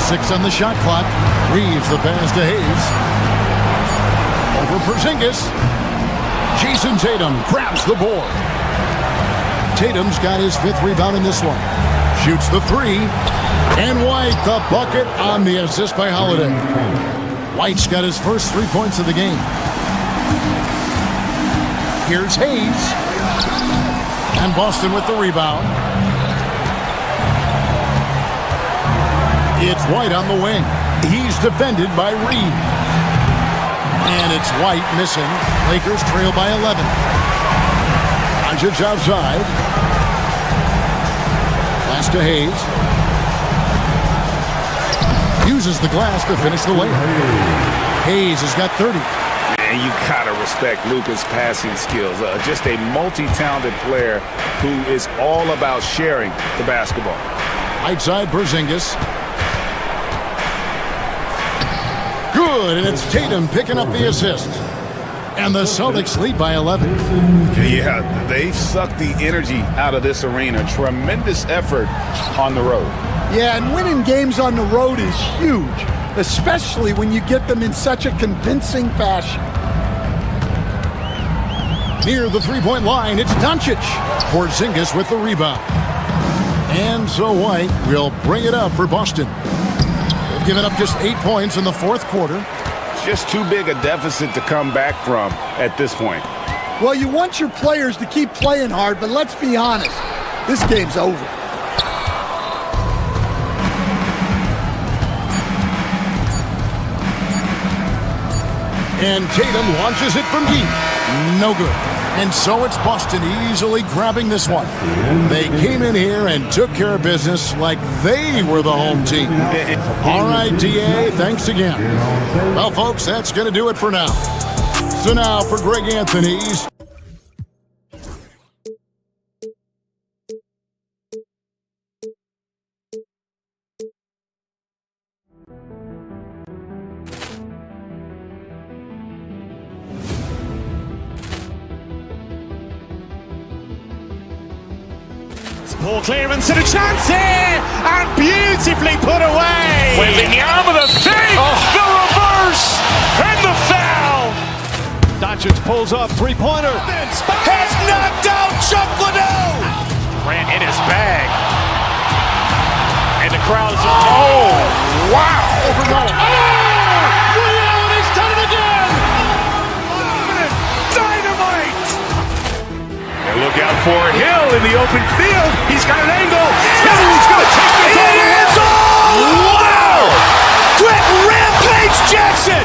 6 on the shot clock. Reeves the pass to Hayes. Over Porzingis. Jason Tatum grabs the board. Tatum's got his 5th rebound in this one. Shoots the 3. And White the bucket on the assist by Holiday. White's got his first 3 points of the game. Here's Hayes. And Boston with the rebound. It's White on the wing. He's defended by Reed. And it's White missing. Lakers trail by 11. Doncic outside. Pass to Hayes. Uses the glass to finish the layup. Hayes has got 30. And you gotta respect Luka's passing skills. Just a multi-talented player who is all about sharing the basketball. Right side, Porzingis. Good, and it's Tatum picking up the assist. And the Celtics lead by 11. Yeah, they've sucked the energy out of this arena. Tremendous effort on the road. Yeah, and winning games on the road is huge, especially when you get them in such a convincing fashion. Near the three-point line, it's Doncic. Porzingis with the rebound. And so White will bring it up for Boston. They've given up just 8 points in the fourth quarter. Just too big a deficit to come back from at this point. Well, you want your players to keep playing hard, but let's be honest, this game's over. And Tatum launches it from deep. No good. And so it's Boston easily grabbing this one. They came in here and took care of business like they were the home team. All right, DA, thanks again. Well, folks, that's going to do it for now. So now for Greg Anthony's. Poor clearance and a chance here, and beautifully put away. Wembanyama the fake, the reverse, and the foul. Doncic pulls up, three-pointer. Has knocked out Chuck Liddell. Ran in his bag. And the crowd is... Oh, wow. Liddell, and he's done it again. Dynamite. And look out for Hill in the open field. He's got an angle. Hill is going to take this all the way. Wow! Quick rampage. James Jackson!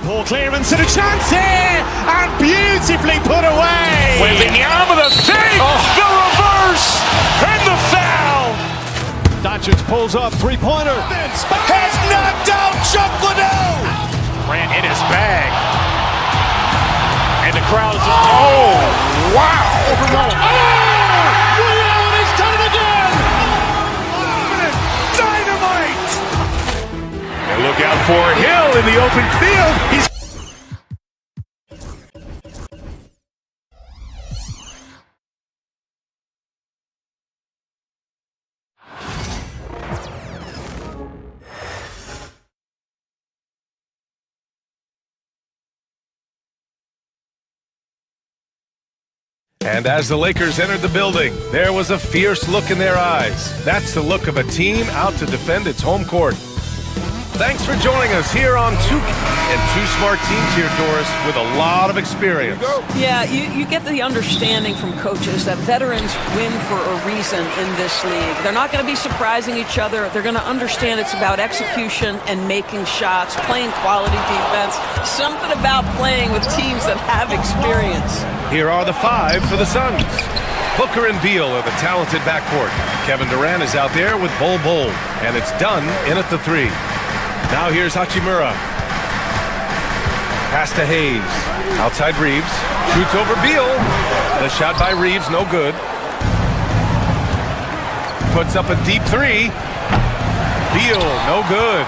Poor clearance and a chance here, and beautifully put away. Wembanyama the save, the reverse, and the foul. Doncic pulls up, three-pointer. Has knocked out Chuck Liddell. Ran in his bag. And the crowd is... Oh, wow. Ray Allen has done it again. Dynamite. And look out for Hill in the open field. He's... And as the Lakers entered the building, there was a fierce look in their eyes. That's the look of a team out to defend its home court. Thanks for joining us here on Two smart teams here, Doris, with a lot of experience. Yeah, you get the understanding from coaches that veterans win for a reason in this league. They're not going to be surprising each other. They're going to understand it's about execution and making shots, playing quality defense. Something about playing with teams that have experience. Here are the five for the Suns. Booker and Beal are the talented backcourt. Kevin Durant is out there with Bol, and it's done in at the three. Now here's Hachimura. Pass to Hayes. Outside Reeves. Shoots over Beal. The shot by Reeves, no good. Puts up a deep three. Beal, no good.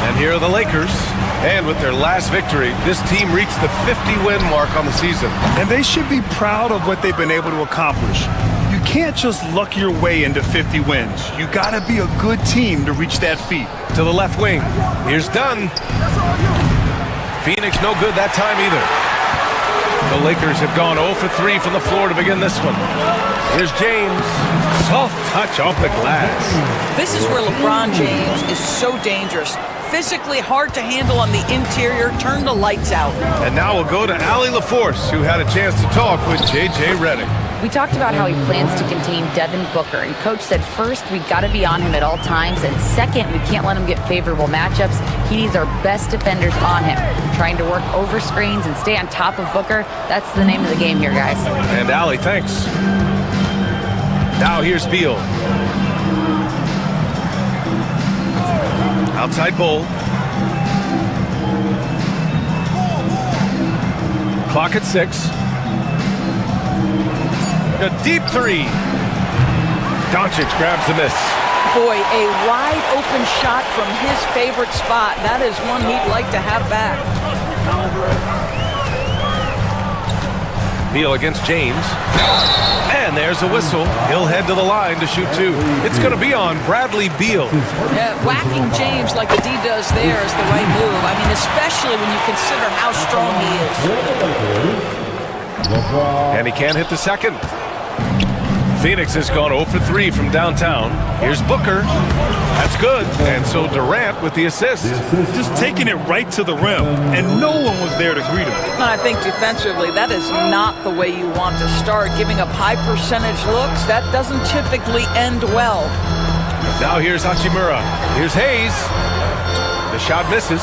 And here are the Lakers. And with their last victory, this team reached the 50-win mark on the season. And they should be proud of what they've been able to accomplish. You can't just luck your way into 50 wins. You gotta be a good team to reach that feat. To the left wing. Here's Dunn. Phoenix no good that time either. The Lakers have gone 0 for 3 from the floor to begin this one. Here's James. Soft touch off the glass. This is where LeBron James is so dangerous. Physically hard to handle on the interior. Turn the lights out. And now we'll go to Allie LaForce, who had a chance to talk with J.J. Redick. We talked about how he plans to contain Devin Booker, and Coach said first, we got to be on him at all times, and second, we can't let him get favorable matchups. He needs our best defenders on him. Trying to work over screens and stay on top of Booker, that's the name of the game here, guys. And Allie, thanks. Now here's Beal. Outside Bol. Clock at 6. A deep three. Doncic grabs the miss. Boy, a wide open shot from his favorite spot. That is one he'd like to have back. Beal against James. And there's a whistle. He'll head to the line to shoot two. It's going to be on Bradley Beal. Yeah, whacking James like the D does there is the right move. I mean, especially when you consider how strong he is. And he can't hit the second. Phoenix has gone 0 for 3 from downtown. Here's Booker. That's good. And so Durant with the assist. Just taking it right to the rim, and no one was there to greet him. I think defensively, that is not the way you want to start. Giving up high percentage looks, that doesn't typically end well. Now here's Hachimura. Here's Hayes. The shot misses.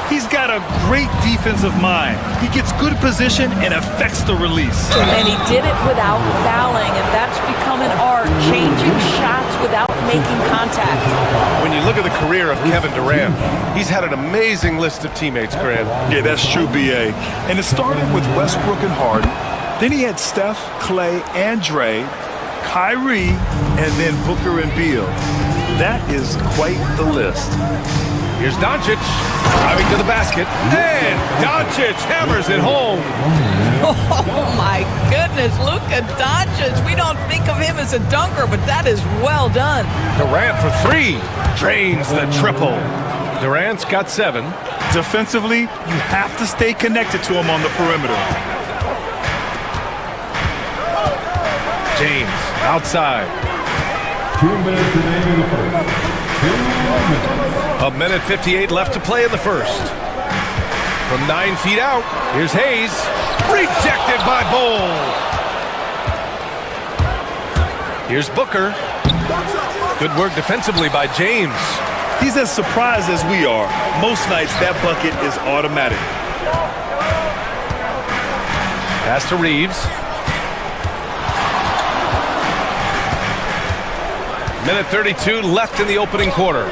He's got a great defensive mind. He gets good position and affects the release. And he did it without fouling, and that's become an art, changing shots without making contact. When you look at the career of Kevin Durant, he's had an amazing list of teammates, Grant. Yeah, that's true, B.A. And it started with Westbrook and Harden. Then he had Steph, Clay, and Dre, Kyrie, and then Booker and Beal. That is quite the list. Here's Doncic, driving to the basket, and Doncic hammers it home. Oh my goodness, Luka Doncic. We don't think of him as a dunker, but that is well done. Durant for 3, drains the triple. Durant's got 7. Defensively, you have to stay connected to him on the perimeter. James, outside. 2 minutes remaining in the first. 2 minutes. 1:58 left to play in the first. From 9 feet out, here's Hayes. Rejected by Bowl. Here's Booker. Good work defensively by James. He's as surprised as we are. Most nights, that bucket is automatic. Pass to Reeves. Minute 32 left in the opening quarter.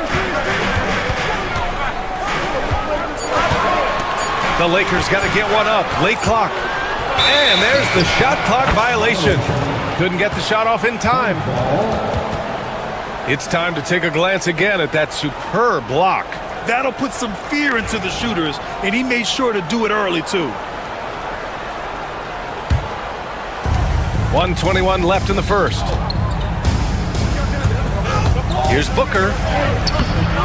The Lakers got to get one up. Late clock. And there's the shot clock violation. Couldn't get the shot off in time. It's time to take a glance again at that superb block. That'll put some fear into the shooters, and he made sure to do it early, too. 1:21 left in the first. Here's Booker.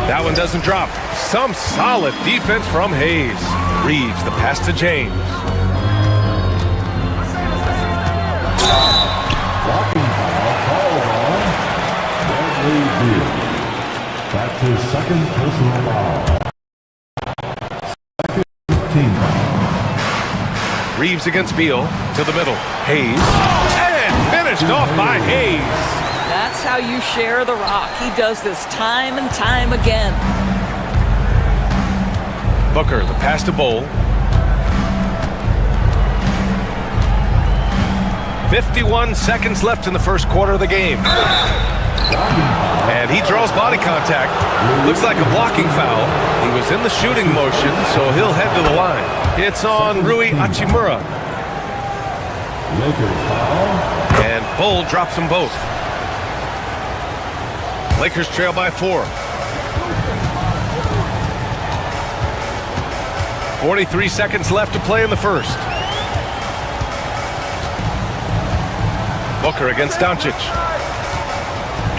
That one doesn't drop. Some solid defense from Hayes. Reeves, the pass to James. Blocking foul called on Bradley Beal. That's his second personal foul. Second team foul. Reeves against Beal to the middle. Hayes. And finished off by Hayes. That's how you share the rock. He does this time and time again. Booker, the pass to Bowl. 51 seconds left in the first quarter of the game. And he draws body contact. Looks like a blocking foul. He was in the shooting motion, so he'll head to the line. It's on Rui Hachimura. Lakers foul. And Bowl drops them both. Lakers trail by 4. 43 seconds left to play in the first. Booker against Doncic.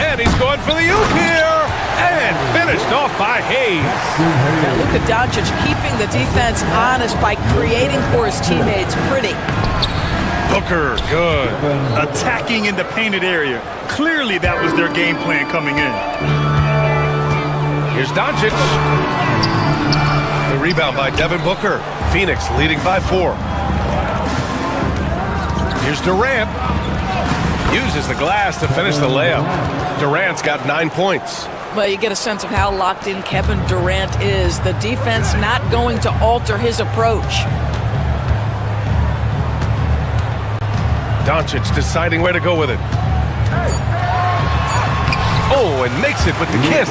And he's going for the oop here. And finished off by Hayes. Luka Doncic keeping the defense honest by creating for his teammates. Pretty. Booker, good. Attacking in the painted area. Clearly that was their game plan coming in. Here's Doncic. The rebound by Devin Booker. Phoenix leading by 4. Here's Durant. Uses the glass to finish the layup. Durant's got 9 points. Well, you get a sense of how locked in Kevin Durant is. The defense not going to alter his approach. Doncic deciding where to go with it. Oh, and makes it with the kiss.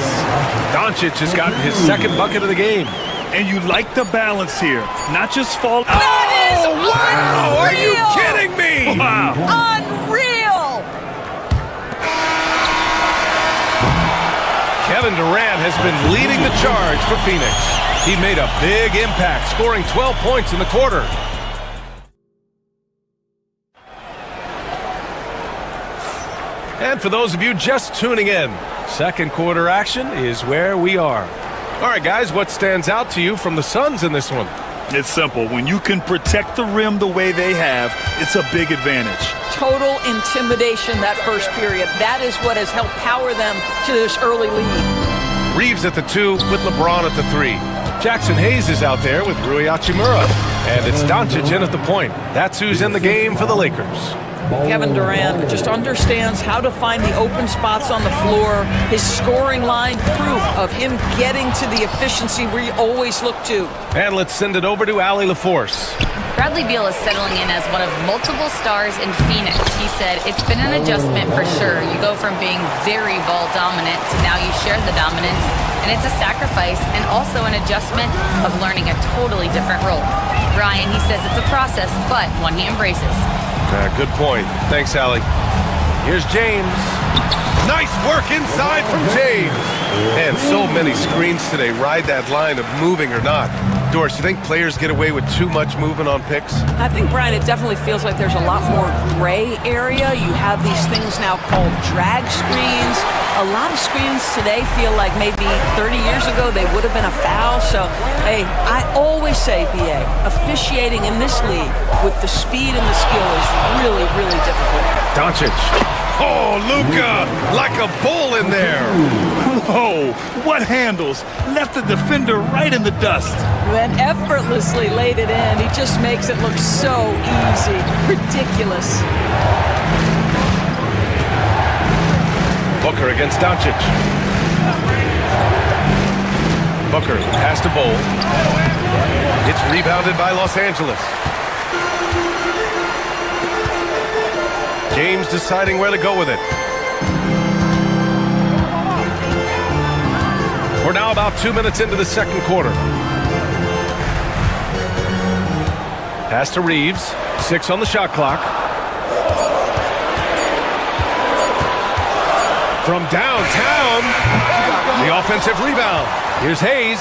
Doncic has gotten his second bucket of the game. And you like the balance here. Not just fall. That is wow! Unreal. Are you kidding me? Wow. Unreal! Kevin Durant has been leading the charge for Phoenix. He made a big impact, scoring 12 points in the quarter. And for those of you just tuning in, second quarter action is where we are. All right, guys, what stands out to you from the Suns in this one? It's simple. When you can protect the rim the way they have, it's a big advantage. Total intimidation that first period. That is what has helped power them to this early lead. Reeves at the 2 with LeBron at the 3. Jackson Hayes is out there with Rui Hachimura. And it's Doncic in at the point. That's who's in the game for the Lakers. Kevin Durant just understands how to find the open spots on the floor. His scoring line, proof of him getting to the efficiency we always look to. And let's send it over to Allie LaForce. Bradley Beal is settling in as one of multiple stars in Phoenix. He said, it's been an adjustment for sure. You go from being very ball dominant to now you share the dominance. And it's a sacrifice and also an adjustment of learning a totally different role. Brian, he says it's a process, but one he embraces. Good point. Thanks, Allie. Here's James. Nice work inside from James. And so many screens today ride that line of moving or not. Doris, you think players get away with too much movement on picks? I think, Brian, it definitely feels like there's a lot more gray area. You have these things now called drag screens. A lot of screens today feel like maybe 30 years ago they would have been a foul. So, hey, I always say, BA, officiating in this league with the speed and the skill is really, really difficult. Doncic. Oh, Luka, like a bull in there. Whoa, what handles? Left the defender right in the dust. Then effortlessly laid it in. He just makes it look so easy. Ridiculous. Booker against Doncic. Booker, pass to Bol. It's rebounded by Los Angeles. James deciding where to go with it. We're now about 2 minutes into the second quarter. Pass to Reeves. 6 on the shot clock. From downtown, the offensive rebound. Here's Hayes.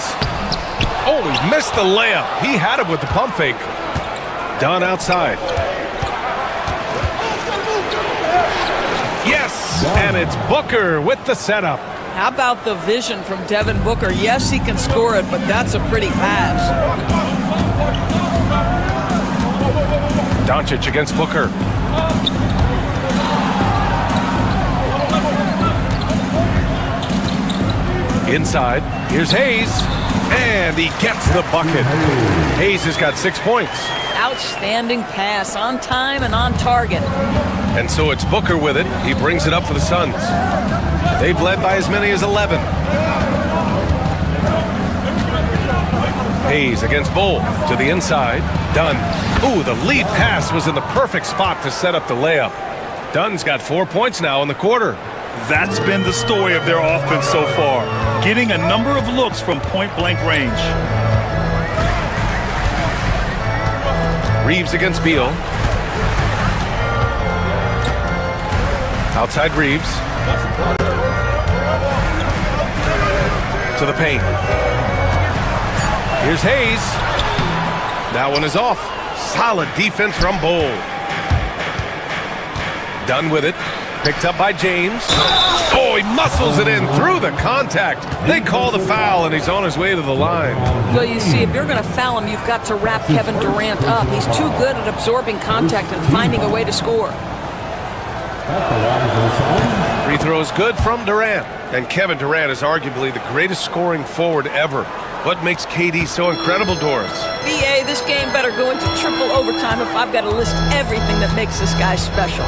Oh, he missed the layup. He had it with the pump fake. Dunn outside. Yes, and it's Booker with the setup. How about the vision from Devin Booker? Yes, he can score it, but that's a pretty pass. Doncic against Booker. Inside, here's Hayes, and he gets the bucket. Hayes has got 6 points. Outstanding pass, on time and on target. And so it's Booker with it. He brings it up for the Suns. They've led by as many as 11. Hayes against Bol to the inside. Dunn. Ooh, the lead pass was in the perfect spot to set up the layup. Dunn's got 4 points now in the quarter. That's been the story of their offense so far, getting a number of looks from point-blank range. Reeves against Beal. Outside Reeves. To the paint. Here's Hayes. That one is off. Solid defense from Bol. Dunn with it. Picked up by James. Oh, he muscles it in through the contact. They call the foul, and he's on his way to the line. Well, you see, if you're going to foul him, you've got to wrap Kevin Durant up. He's too good at absorbing contact and finding a way to score. Free throw is good from Durant. And Kevin Durant is arguably the greatest scoring forward ever. What makes KD so incredible, Doris? BA, this game better go into triple overtime if I've got to list everything that makes this guy special.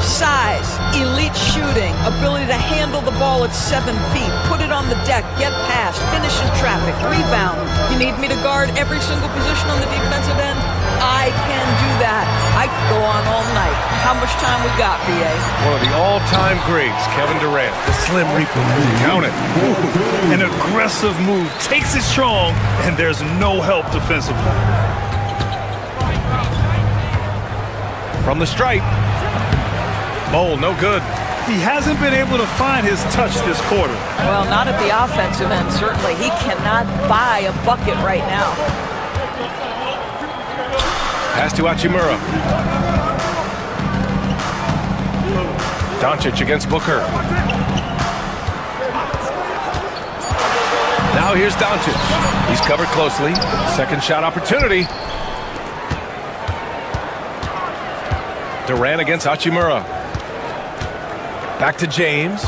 Size, elite shooting, ability to handle the ball at 7 feet, put it on the deck, get past, finish in traffic, rebound. You need me to guard every single position on the defensive end? I can do that. I could go on all night. How much time we got, BA? One of the all-time greats, Kevin Durant, the Slim Reaper. Count it. An aggressive move, takes it strong, and there's no help defensively. From the stripe. Bol, no good. He hasn't been able to find his touch this quarter. Well, not at the offensive end, certainly. He cannot buy a bucket right now. Pass to Hachimura. Doncic against Booker. Now here's Doncic. He's covered closely. Second shot opportunity. Durant against Hachimura. Back to James.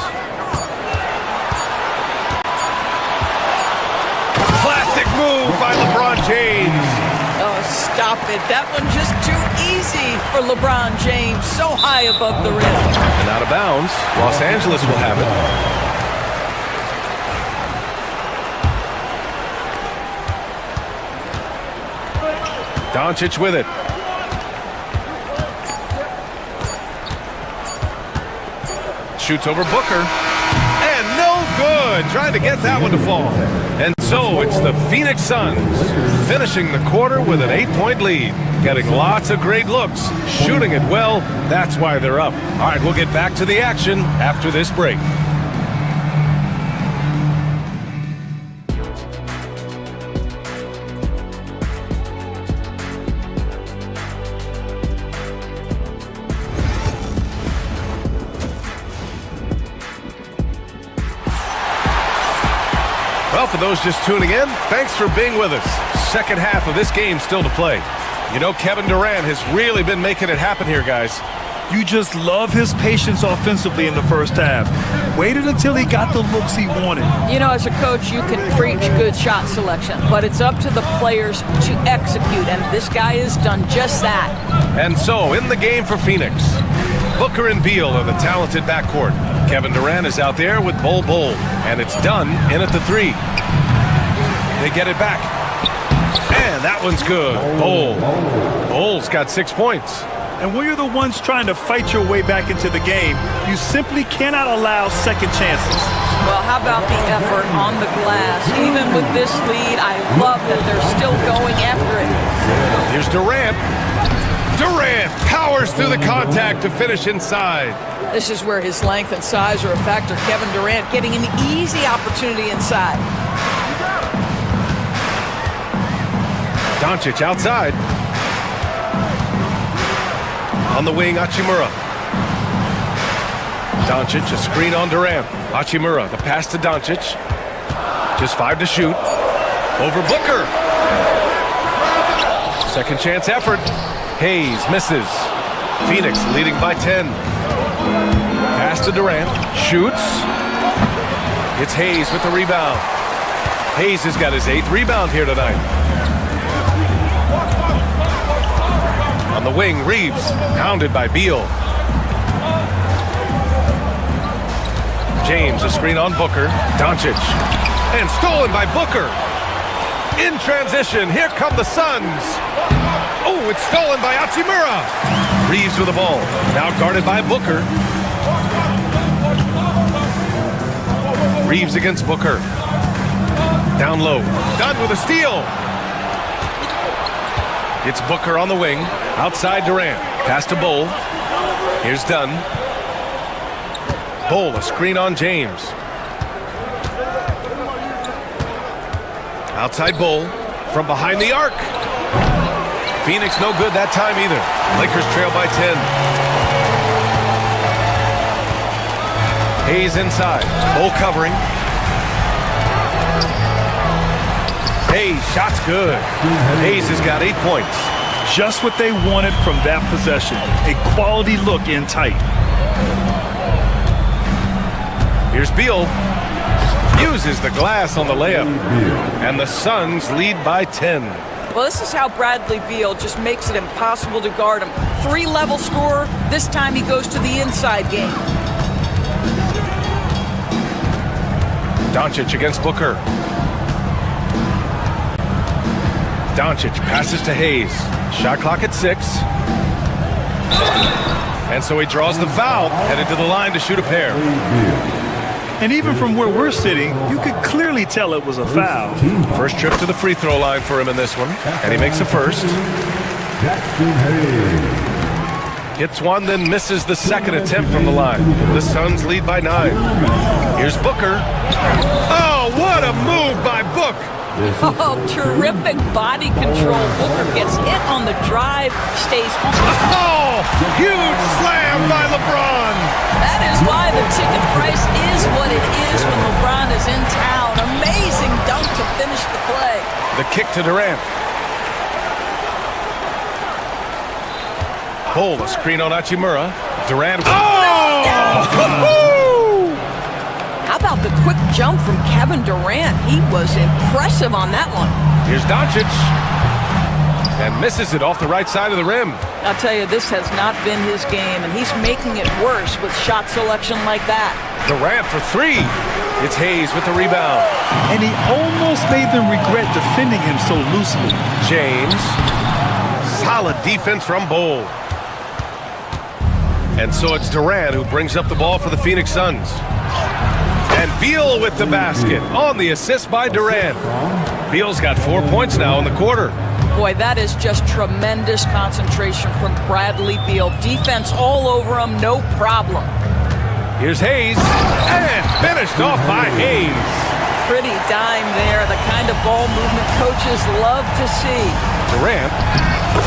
Classic move by LeBron James. Oh, stop it. That one just too easy for LeBron James. So high above the rim. And out of bounds. Los Angeles will have it. Doncic with it. Shoots over Booker. And no good. Trying to get that one to fall. And so it's the Phoenix Suns finishing the quarter with an 8-point lead. Getting lots of great looks. Shooting it well. That's why they're up. All right, we'll get back to the action after this break. Well, for those just tuning in, thanks for being with us. Second half of this game still to play. You know, Kevin Durant has really been making it happen here, guys. You just love his patience offensively in the first half. Waited until he got the looks he wanted. You know, as a coach, you can preach good shot selection, but it's up to the players to execute, and this guy has done just that. And so, in the game for Phoenix, Booker and Beal are the talented backcourt. Kevin Durant is out there with Bol, and it's done in at the 3. They get it back. And that one's good. Bol's got 6 points. And when you're the ones trying to fight your way back into the game, you simply cannot allow second chances. Well, how about the effort on the glass? Even with this lead, I love that they're still going after it. Here's Durant. Durant powers through the contact to finish inside. This is where his length and size are a factor. Kevin Durant getting an easy opportunity inside. Doncic outside. On the wing, Hachimura. Doncic, a screen on Durant. Hachimura, the pass to Doncic. Just 5 to shoot. Over Booker. Second chance effort. Hayes misses. Phoenix leading by 10. Pass to Durant. Shoots. It's Hayes with the rebound. Hayes has got his 8th rebound here tonight. On the wing, Reeves, hounded by Beal. James, a screen on Booker. Doncic, and stolen by Booker. In transition, here come the Suns. Oh, it's stolen by Hachimura. Reeves with the ball, now guarded by Booker. Reeves against Booker. Down low, done with a steal. It's Booker on the wing. Outside Durant. Pass to Bol. Here's Dunn. Bol, a screen on James. Outside Bol. From behind the arc. Phoenix no good that time either. Lakers trail by 10. Hayes inside. Bol covering. Hayes, shot's good. Hayes has got 8 points. Just what they wanted from that possession. A quality look in tight. Here's Beal. Uses the glass on the layup. And the Suns lead by 10. Well, this is how Bradley Beal just makes it impossible to guard him. 3-level scorer. This time he goes to the inside game. Doncic against Booker. Doncic passes to Hayes. Shot clock at 6. And so he draws the foul, headed to the line to shoot a pair. And even from where we're sitting, you could clearly tell it was a foul. First trip to the free throw line for him in this one, and he makes the first. Hits one, then misses the second attempt from the line. The Suns lead by 9. Here's Booker. Oh, what a move by Book! Oh, terrific body control. Booker gets hit on the drive, stays. Oh, huge slam by LeBron. That is why the ticket price is what it is when LeBron is in town. Amazing dunk to finish the play. The kick to Durant. Bol, a screen on Hachimura. Durant. Oh! How about the quick jump from Kevin Durant? He was impressive on that one. Here's Doncic. And misses it off the right side of the rim. I'll tell you, this has not been his game, and he's making it worse with shot selection like that. Durant for 3. It's Hayes with the rebound. And he almost made them regret defending him so loosely. James. Solid defense from Bol. And so it's Durant who brings up the ball for the Phoenix Suns. And Beal with the basket on the assist by Durant. Beal's got 4 points now in the quarter. Boy, that is just tremendous concentration from Bradley Beal. Defense all over him, no problem. Here's Hayes, and finished off by Hayes. Pretty dime there, the kind of ball movement coaches love to see. Durant.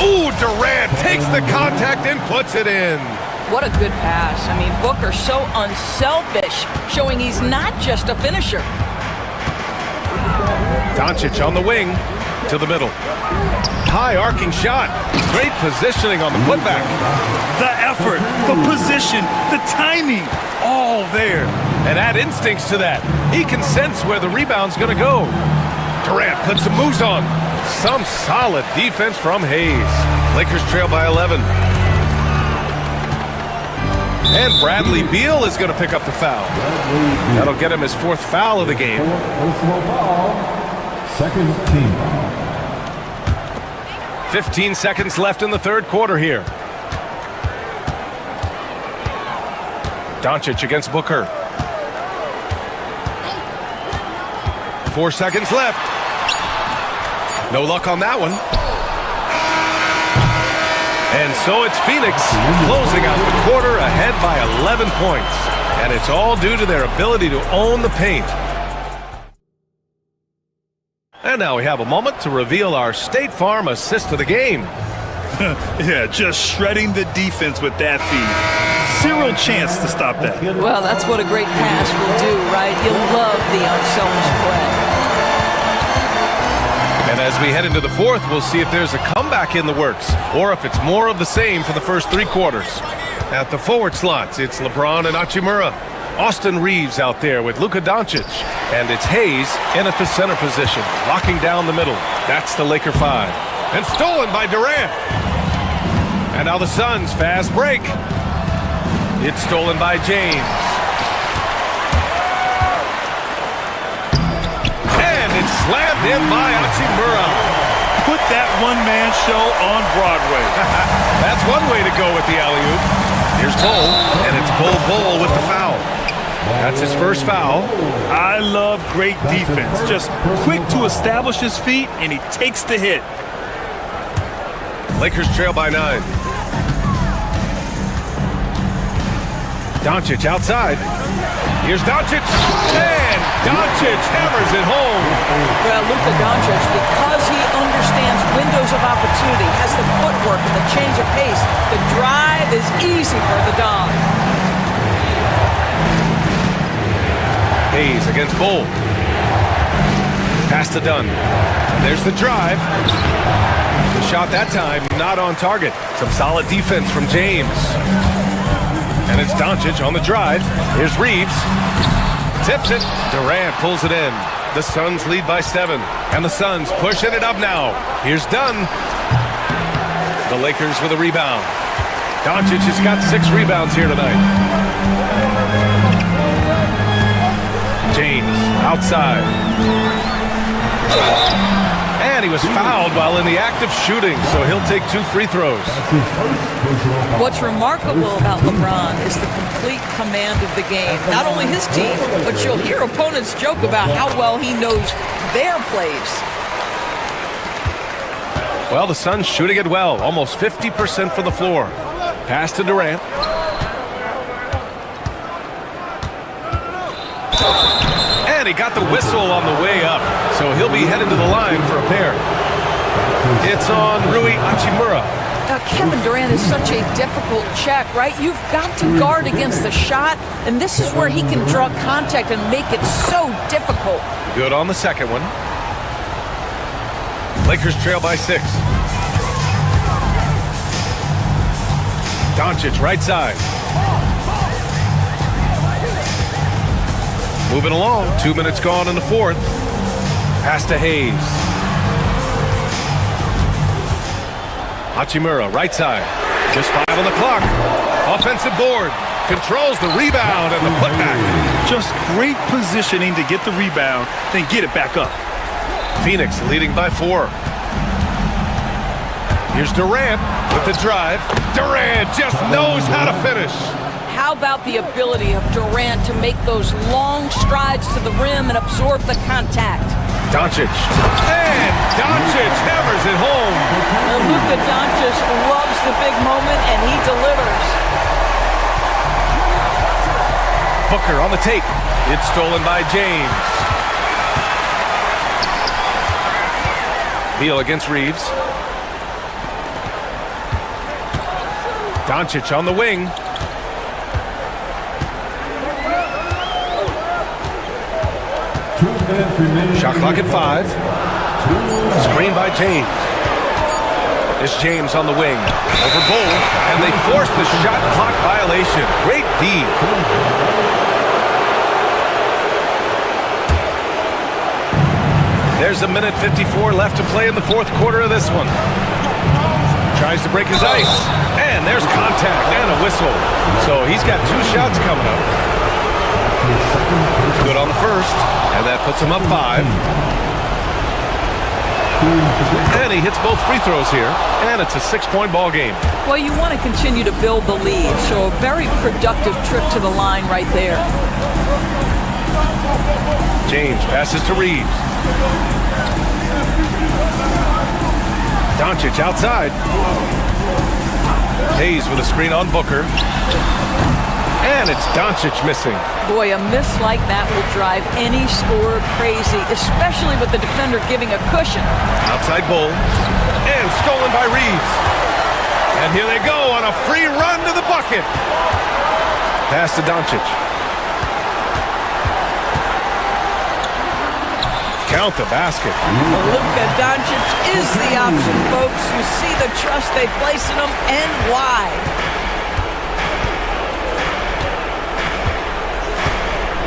Ooh, Durant takes the contact and puts it in. What a good pass. I mean, Booker so unselfish, showing he's not just a finisher. Doncic on the wing to the middle. High arcing shot. Great positioning on the putback. The effort, the position, the timing, all there. And add instincts to that. He can sense where the rebound's going to go. Durant puts some moves on. Some solid defense from Hayes. Lakers trail by 11. And Bradley Beal is going to pick up the foul. That'll get him his 4th foul of the game. Second team foul. 15 seconds left in the 3rd quarter here. Doncic against Booker. 4 seconds left. No luck on that one. And so it's Phoenix closing out the quarter ahead by 11 points. And it's all due to their ability to own the paint. And now we have a moment to reveal our State Farm assist of the game. Yeah, just shredding the defense with that feed. Zero chance to stop that. Well, that's what a great pass will do, right? You love the unselfish play. And as we head into the 4th, we'll see if there's a comeback in the works or if it's more of the same for the first 3 quarters. At the forward slots, it's LeBron and Hachimura. Austin Reeves out there with Luka Doncic. And it's Hayes in at the center position, locking down the middle. That's the Laker 5. And stolen by Durant. And now the Suns fast break. It's stolen by James. And it's slammed in by Hachimura. Put that one-man show on Broadway. That's one way to go with the alley-oop. Here's Bull, and it's Bull with the foul. That's his 1st foul. I love great defense. Just quick to establish his feet, and he takes the hit. Lakers trail by 9. Doncic outside. Here's Doncic. And Doncic hammers it home. Well, Luka Doncic, because he understands windows of opportunity, has the footwork and the change of pace, the drive is easy for the Dom. Hayes against Bull. Pass to Dunn. And there's the drive. The shot that time not on target. Some solid defense from James. And it's Doncic on the drive. Here's Reeves. Tips it. Durant pulls it in. The Suns lead by 7. And the Suns pushing it up now. Here's Dunn. The Lakers with a rebound. Doncic has got 6 rebounds here tonight. James outside. And he was fouled while in the act of shooting, so he'll take 2 free throws. What's remarkable about LeBron is the complete command of the game. Not only his team, but you'll hear opponents joke about how well he knows their plays. Well, the Suns shooting it well, almost 50% from the floor. Pass to Durant. And he got the whistle on the way up, so he'll be headed to the line for a pair. It's on Rui Hachimura. Now, Kevin Durant is such a difficult check, right? You've got to guard against the shot, and this is where he can draw contact and make it so difficult. Good on the second one. Lakers trail by 6. Doncic right side. Moving along, 2 minutes gone in the 4th. Pass to Hayes. Hachimura, right side. Just 5 on the clock. Offensive board. Controls the rebound and the putback. Just great positioning to get the rebound, then get it back up. Phoenix leading by 4. Here's Durant with the drive. Durant just knows how to finish. How about the ability of Durant to make those long strides to the rim and absorb the contact? Doncic. And Doncic hammers it home. Well, Luka Doncic loves the big moment, and he delivers. Booker on the take. It's stolen by James. Beal against Reeves. Doncic on the wing. Shot clock at 5. Screen by James. It's James on the wing. Over Bull, and they force the shot clock violation. Great D. There's a minute 54 left to play in the fourth quarter of this one. Tries to break his ice. And there's contact and a whistle. So he's got 2 shots coming up. Good on the first. And that puts him up 5. And he hits both free throws here. And it's a 6-point ball game. Well, you want to continue to build the lead. So a very productive trip to the line right there. James passes to Reeves. Doncic outside. Hayes with a screen on Booker. And it's Doncic missing. Boy, a miss like that will drive any scorer crazy, especially with the defender giving a cushion. Outside Bull. And stolen by Reeves. And here they go on a free run to the bucket. Pass to Doncic. Count the basket. Luka Doncic is the option, folks. You see the trust they place in him and why.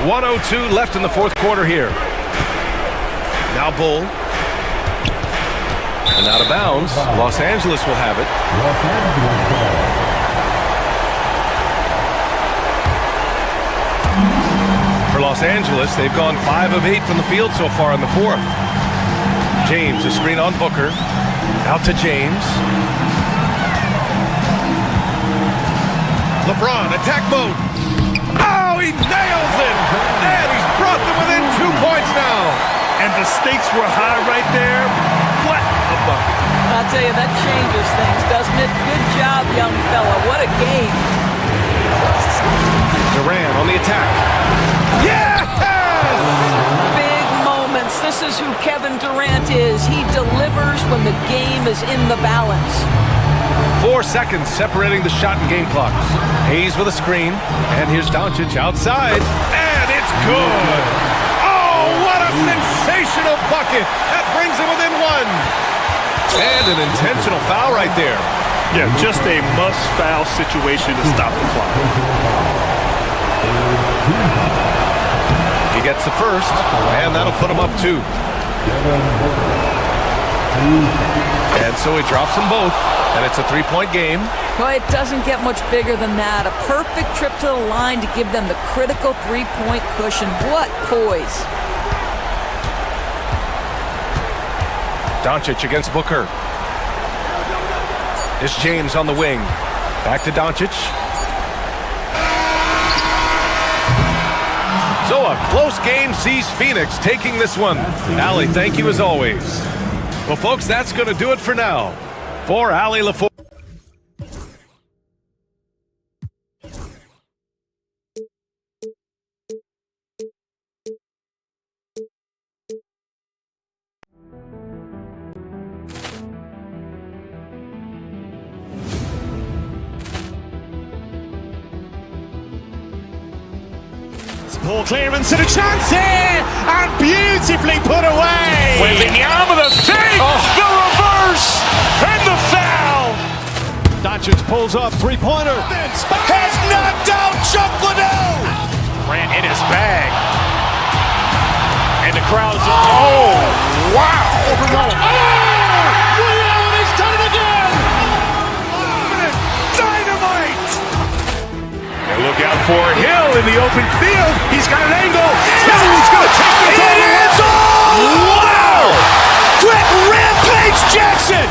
.102 left in the fourth quarter here. Now Bull. And out of bounds. Los Angeles will have it. For Los Angeles, they've gone 5 of 8 from the field so far in the fourth. James, a screen on Booker. Out to James. LeBron, attack mode. Oh, he nails it! And he's brought them within 2 points now. And the stakes were high right there. What a bucket. I'll tell you, that changes things, doesn't it? Good job, young fella. What a game. Durant on the attack. Yes! Big moments. This is who Kevin Durant is. He delivers when the game is in the balance. 4 seconds separating the shot and game clocks. Hayes with a screen. And here's Doncic outside. And it's good. Oh, what a sensational bucket. That brings him within 1. And an intentional foul right there. Yeah, just a must-foul situation to stop the clock. He gets the first, and that'll put him up 2. And so he drops them both, and it's a 3-point game. Well, it doesn't get much bigger than that. A perfect trip to the line to give them the critical 3-point cushion. What poise. Doncic against Booker. It's James on the wing. Back to Doncic. So a close game sees Phoenix taking this one. Allie, thank you as always. Well, folks, that's going to do it for now. For Allie LaForge. Ball clearance and a chance here, and beautifully put away. Wembanyama the fake, the reverse, and the foul. Doncic pulls up, 3-pointer. Has knocked out Chuck Liddell. Ran in his bag. And the crowd's oh, wow. He's done it again. Dynamite. And look out for Hill in the open field. He's got an angle. Hill's going to take this all the way. Wow! Quick rampage Jackson.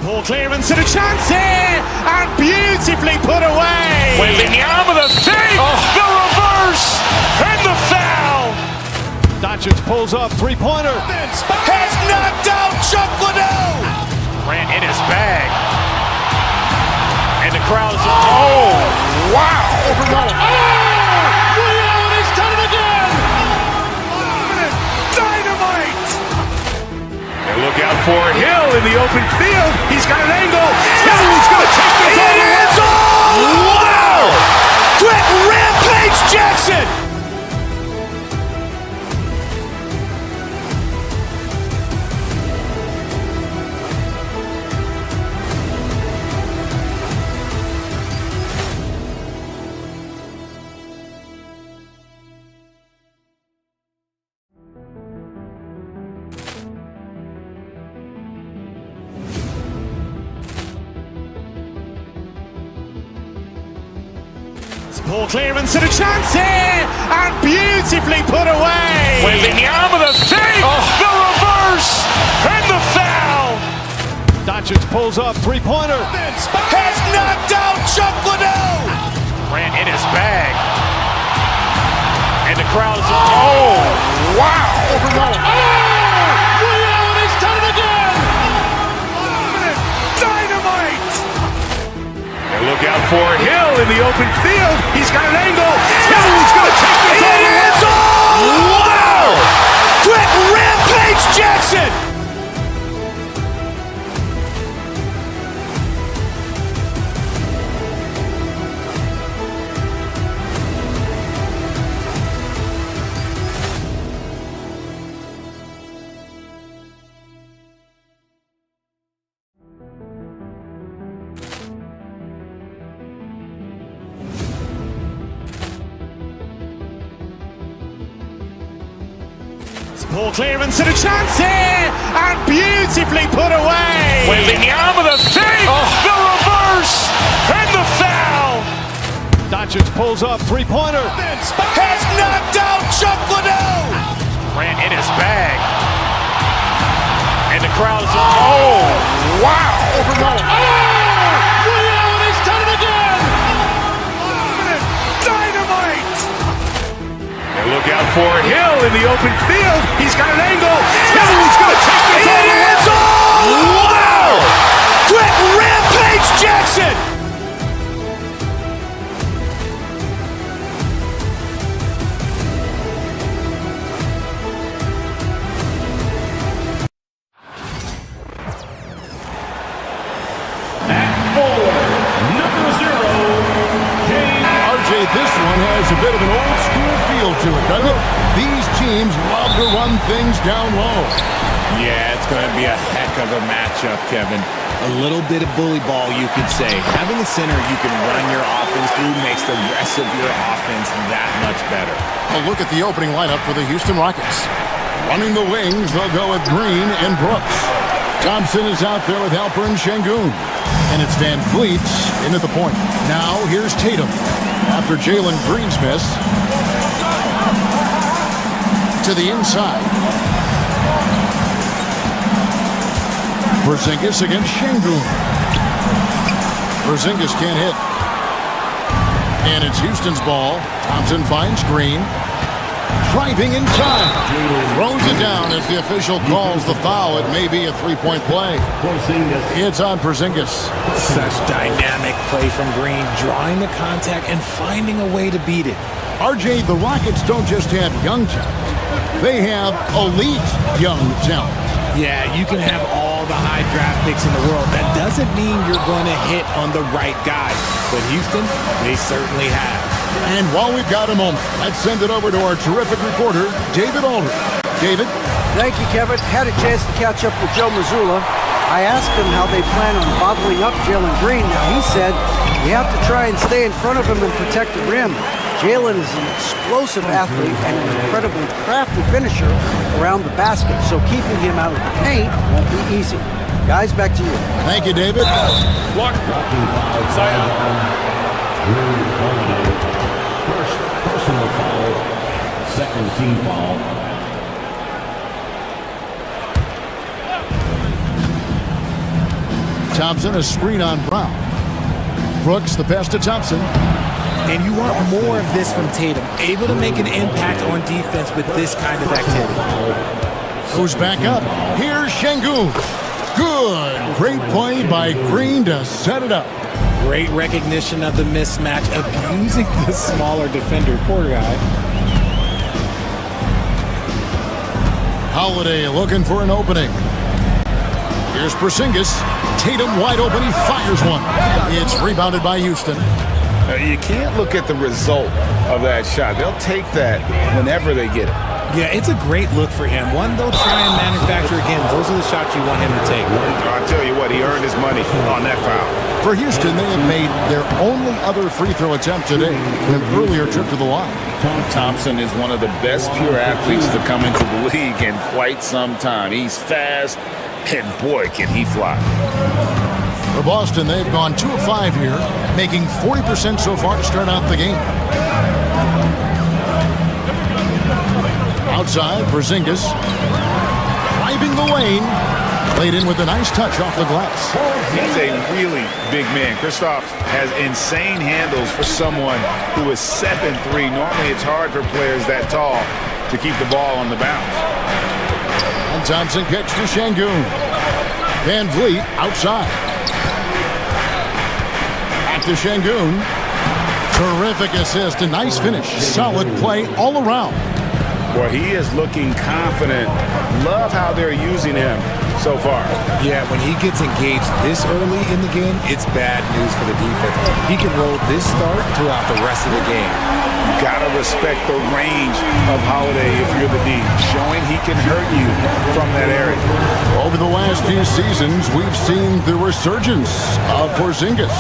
Ball clearance and a chance here, and beautifully put away. Wembanyama the fake, the reverse, and the foul. Doncic pulls up, three-pointer. Has knocked out Chuck Liddell. Grant in his bag. And the crowd is... Oh, wow. Ray Allen has done it again. Dynamite. And look out for Hill in the open field. He's got an angle. Hill's going to take this all the way. Wow. Quick Rampage Jackson. Poor clearance and a chance here, and beautifully put away. Wembanyama the fake, the reverse, and the foul. Doncic pulls up, three-pointer. Has knocked out Chuck Liddell. Grant in his bag. And the crowd is... Oh, wow. Ray Allen has done it again. Dynamite. And look out for Hill in the open field. He's got an angle. Hill's going to take this all the way. Wow. Quick Rampage Jackson. Poor clearance and a chance here, and beautifully put away. Wembanyama the fake, the reverse, and the foul. Doncic pulls up, three-pointer. Has knocked out Chuck Liddell. Grant in his bag. And the crowd is... Oh, wow. Ray Allen has done it again. Dynamite. And look out for Hill in the open field. He's got an angle. Hill's going to take this all the way. Wow. Quick Rampage Jackson. This one has a bit of an old school feel to it, doesn't it? These teams love to run things down low. Yeah, it's going to be a heck of a matchup, Kevin. A little bit of bully ball, you could say. Having a center you can run your offense through makes the rest of your offense that much better. A look at the opening lineup for the Houston Rockets. Running the wings, they'll go with Green and Brooks. Thompson is out there with Alperen Şengün. And it's Van Vliet in at the point. Now here's Tatum. After Jalen Green's miss. To the inside. Porzingis against Şengün. Porzingis can't hit. And it's Houston's ball. Thompson finds Green. Driving in time. Throws it down as the official calls the foul. It may be a three-point play. It's on Porzingis. Such dynamic play from Green, drawing the contact and finding a way to beat it. RJ, the Rockets don't just have young talent. They have elite young talent. Yeah, you can have all the high draft picks in the world. That doesn't mean you're going to hit on the right guy. But Houston, they certainly have. And while we've got a moment, let's send it over to our terrific reporter, David Aldridge. David? Thank you, Kevin. Had a chance to catch up with Joe Mazzulla. I asked him how they plan on bottling up Jalen Green. Now, he said you have to try and stay in front of him and protect the rim. Jalen is an explosive athlete and an incredibly crafty finisher around the basket, so keeping him out of the paint won't be easy. Guys, back to you. Thank you, David. Block. First personal foul, second team foul. Thompson, a screen on Brown. Brooks, the pass to Thompson. And you want more of this from Tatum, able to make an impact on defense with this kind of activity. Goes back up. Here's Şengün. Good. Great play by Green to set it up. Great recognition of the mismatch, abusing the smaller defender. Poor guy. Holiday looking for an opening. Here's Porzingis. Tatum wide open. He fires one. It's rebounded by Houston. You can't look at the result of that shot. They'll take that whenever they get it. Yeah, it's a great look for him. One they'll try and manufacture again. Those are the shots you want him to take. I'll tell you what, he earned his money on that foul. For Houston, they have made their only other free throw attempt today in an earlier trip to the line. Thompson is one of the best pure athletes to come into the league in quite some time. He's fast, and boy, can he fly. For Boston, they've gone 2 of 5 here, making 40% so far to start out the game. Outside, Porzingis driving the lane, laid in with a nice touch off the glass. He's a really big man. Kristoff has insane handles for someone who is 7'3". Normally, it's hard for players that tall to keep the ball on the bounce. And Thompson catch to Şengün. Van Vliet outside. Back to Şengün. Terrific assist, a nice finish. Solid play all around. Boy, he is looking confident. Love how they're using him so far. Yeah, when he gets engaged this early in the game, it's bad news for the defense. He can roll this start throughout the rest of the game. You gotta respect the range of Holiday if you're the D, showing he can hurt you from that area. Over the last few seasons, we've seen the resurgence of Porzingis.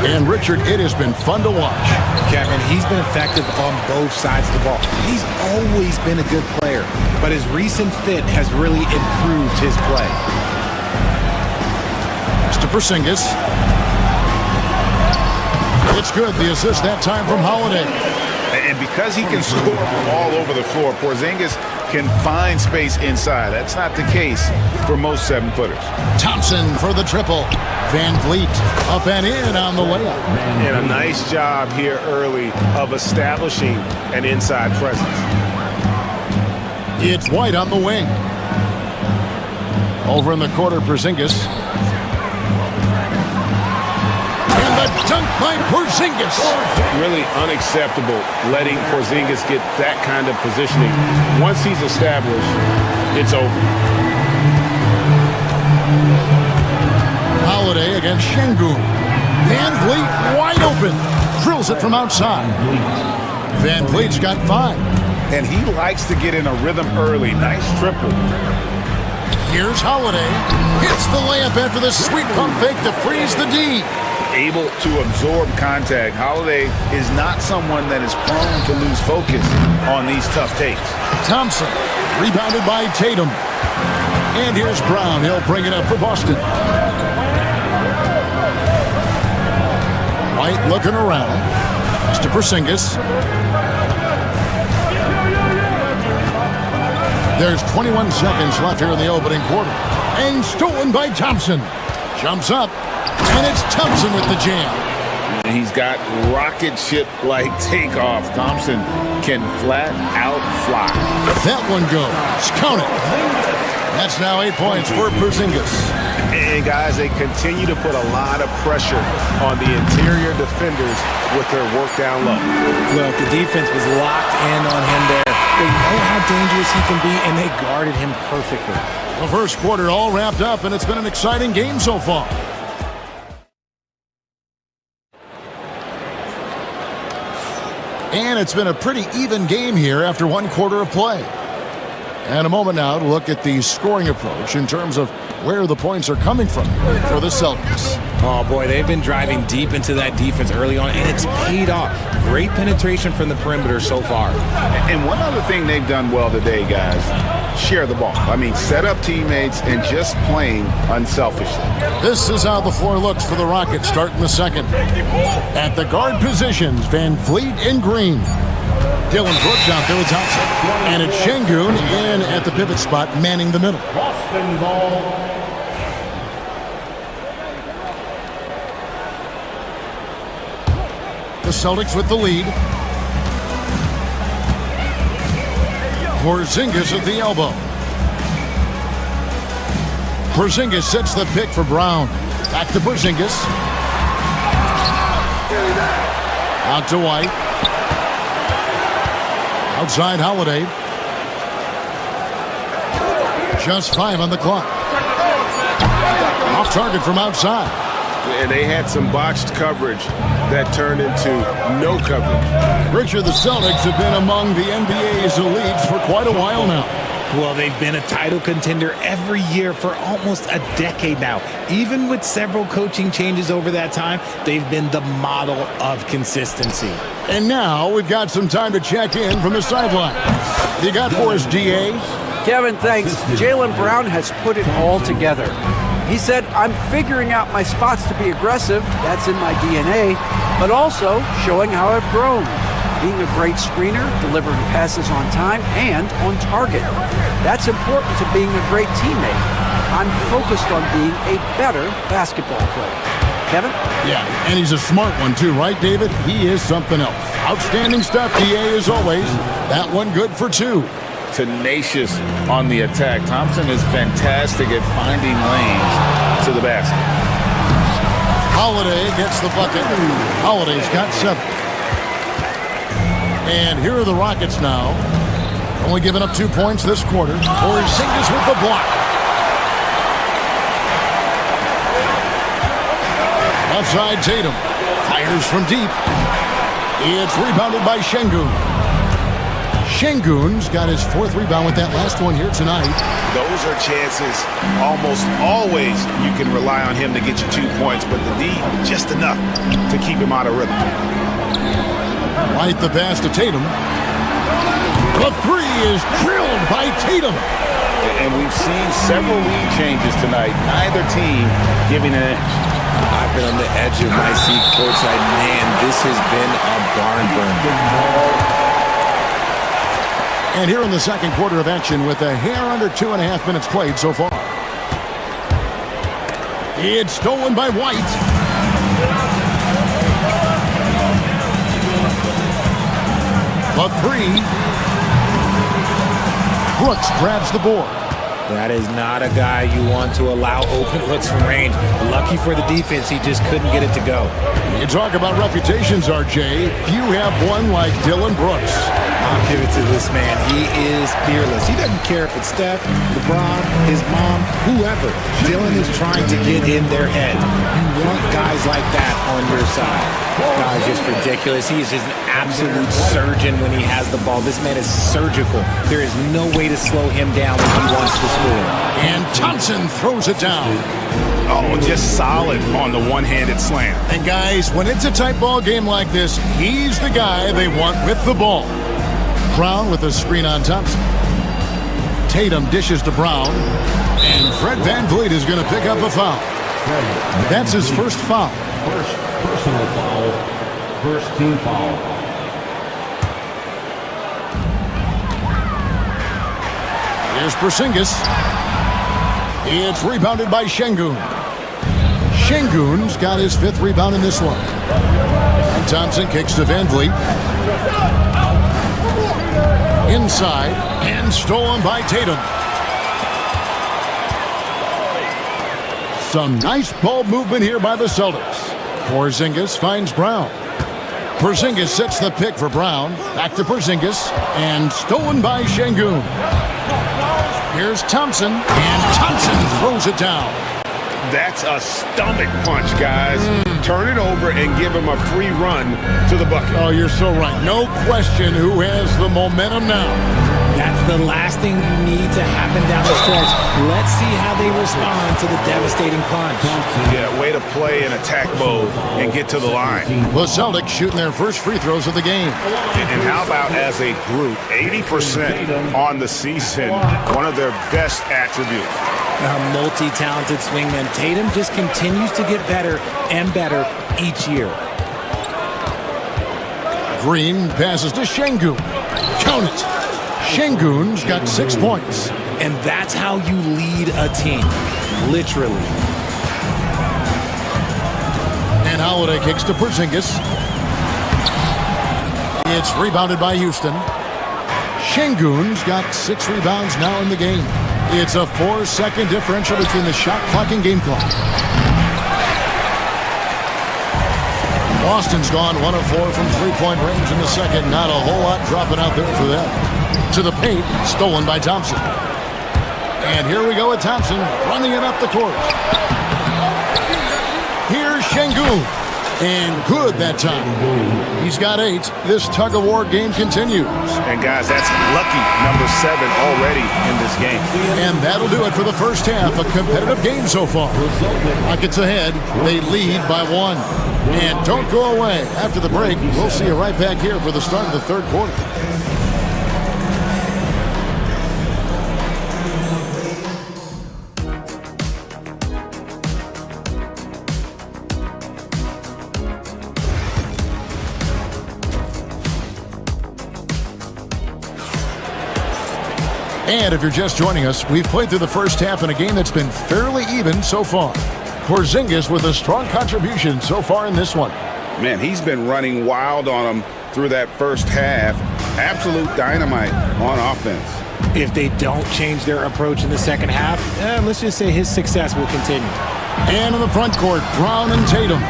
And Richard, it has been fun to watch. Kevin, he's been effective on both sides of the ball. He's always been a good player, but his recent fit has really improved his play. Mr. Porzingis. It's good, the assist that time from Holiday. And because he can score all over the floor, Porzingis can find space inside. That's not the case for most 7-footers. Thompson for the triple. Van Vliet up and in on the layup. And a nice job here early of establishing an inside presence. It's White on the wing. Over in the corner, Porzingis. And the dunk by Porzingis. Really unacceptable letting Porzingis get that kind of positioning. Once he's established, it's over. Holiday against Şengün. Van Vliet wide open. Drills it from outside. Van Vliet's got 5. And he likes to get in a rhythm early. Nice triple. Here's Holiday. Hits the layup after the sweet pump fake to freeze the D. Able to absorb contact. Holiday is not someone that is prone to lose focus on these tough takes. Thompson rebounded by Tatum. And here's Brown. He'll bring it up for Boston. White looking around. Mr. Porzingis. There's 21 seconds left here in the opening quarter. And stolen by Thompson. Jumps up. And it's Thompson with the jam. He's got rocket ship-like takeoff. Thompson can flat out fly. That one goes. Count it. That's now 8 points for Porzingis. And guys, they continue to put a lot of pressure on the interior defenders with their work down low. Look, the defense was locked in on him there. They know how dangerous he can be, and they guarded him perfectly. The first quarter all wrapped up, and it's been an exciting game so far. And it's been a pretty even game here after 1 quarter of play. And a moment now to look at the scoring approach in terms of where the points are coming from for the Celtics. Oh, boy, they've been driving deep into that defense early on, and it's paid off. Great penetration from the perimeter so far. And one other thing they've done well today, guys, share the ball. I mean, set up teammates and just playing unselfishly. This is how the floor looks for the Rockets starting the second. At the guard positions, Van Vliet and Green. Dylan Brooks out there with Thompson. And it's Şengün in at the pivot spot, manning the middle. Boston ball. The Celtics with the lead. Porzingis at the elbow. Porzingis sets the pick for Brown. Back to Porzingis. Out to White. Outside Holiday. Just 5 on the clock. Off target from outside. And they had some botched coverage that turned into no coverage. Richard, the Celtics have been among the NBA's elites for quite a while now. Well, they've been a title contender every year for almost a decade now. Even with several coaching changes over that time, they've been the model of consistency. And now we've got some time to check in from the sideline. You got for us, DA? Kevin, thanks. Jaylen Brown has put it all together. He said, I'm figuring out my spots to be aggressive. That's in my DNA. But also showing how I've grown. Being a great screener, delivering passes on time and on target. That's important to being a great teammate. I'm focused on being a better basketball player. Kevin? Yeah, and he's a smart one too, right, David? He is something else. Outstanding stuff, DA, as always. That one good for 2. Tenacious on the attack. Thompson is fantastic at finding lanes to the basket. Holiday gets the bucket. Holiday's got 7. And here are the Rockets now. Only giving up 2 points this quarter. Porzingis with the block. Outside Tatum. Fires from deep. It's rebounded by Şengün. Şengün's got his 4th rebound with that last one here tonight. Those are chances almost always you can rely on him to get you 2 points, but the D just enough to keep him out of rhythm. Right the pass to Tatum. The 3 is drilled by Tatum. And we've seen several lead changes tonight. Neither team giving an inch. I've been on the edge of my seat courtside. Man, this has been a barn burner. And here in the second quarter of action with a hair under 2.5 minutes played so far. It's stolen by White. The 3. Brooks grabs the board. That is not a guy you want to allow open looks from range. Lucky for the defense, he just couldn't get it to go. You talk about reputations, RJ. Few have one like Dylan Brooks. I'll give it to this man. He is fearless. He doesn't care if it's Steph, LeBron, his mom, whoever. Dylan is trying to get in their head. You want guys like that on your side. Guys, just ridiculous. He is just an absolute surgeon when he has the ball. This man is surgical. There is no way to slow him down when he wants to score. And Thompson throws it down. Oh, just solid on the one-handed slam. And guys, when it's a tight ball game like this, he's the guy they want with the ball. Brown with a screen on Thompson. Tatum dishes to Brown. And Fred VanVleet is going to pick up a foul. That's his first foul. First personal foul. First team foul. Here's Porzingis. It's rebounded by Şengün. Şengün's got his 5th rebound in this one. And Thompson kicks to VanVleet. Inside and stolen by Tatum. Some nice ball movement here by the Celtics. Porzingis finds Brown. Porzingis sets the pick for Brown. Back to Porzingis. And stolen by Şengün. Here's Thompson. And Thompson throws it down. That's a stomach punch, guys. Turn it over and give him a free run to the bucket. Oh, you're so right. No question who has the momentum now. That's the last thing you need to happen down the stretch. Let's see how they respond to the devastating punch. Yeah, way to play in attack mode and get to the line. The Celtics shooting their first free throws of the game. And how about as a group, 80% on the season, one of their best attributes. A multi-talented swingman. Tatum just continues to get better and better each year. Green passes to Şengün. Count it. Şengün's got 6 points. And that's how you lead a team. Literally. And Holiday kicks to Porzingis. It's rebounded by Houston. Şengün's got 6 rebounds now in the game. It's a 4-second differential between the shot clock and game clock. Boston's gone 1 of 4 from three-point range in the second. Not a whole lot dropping out there for them. To the paint, stolen by Thompson. And here we go with Thompson running it up the court. Here's Şengün. And good that time. He's got 8. This tug-of-war game continues. And guys, that's lucky number 7 already in this game. And that'll do it for the first half. A competitive game so far. Rockets ahead. They lead by 1. And don't go away. After the break, we'll see you right back here for the start of the third quarter. And if you're just joining us, we've played through the first half in a game that's been fairly even so far. Porzingis with a strong contribution so far in this one. Man, he's been running wild on him through that first half. Absolute dynamite on offense. If they don't change their approach in the second half, let's just say his success will continue. And in the front court, Brown and Tatum.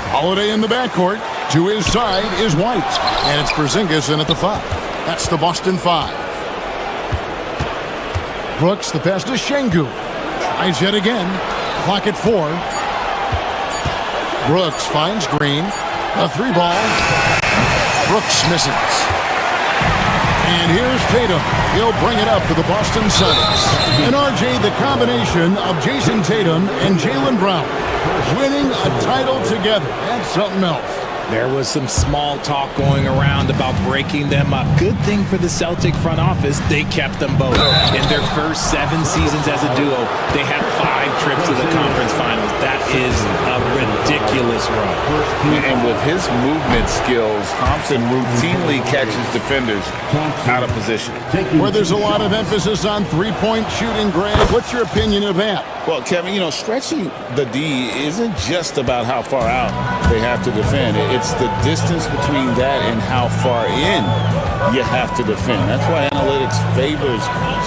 Holiday in the backcourt. To his side is White. And it's Porzingis in at the 5. That's the Boston 5. Brooks, the pass to Şengün. Tries yet again. Clock at 4. Brooks finds Green. A 3-ball. Brooks misses. And here's Tatum. He'll bring it up for the Boston Celtics. And RJ, the combination of Jason Tatum and Jaylen Brown winning a title together. That's something else. There was some small talk going around about breaking them up. Good thing for the Celtic front office, they kept them both. In their first 7 seasons as a duo, they had 5 trips to the conference finals. That is a ridiculous run. And with his movement skills, Thompson routinely catches defenders out of position. Where there's a lot of emphasis on three-point shooting, Greg, what's your opinion of that? Well, Kevin, stretching the D isn't just about how far out they have to defend. It's the distance between that and how far in you have to defend. That's why analytics favors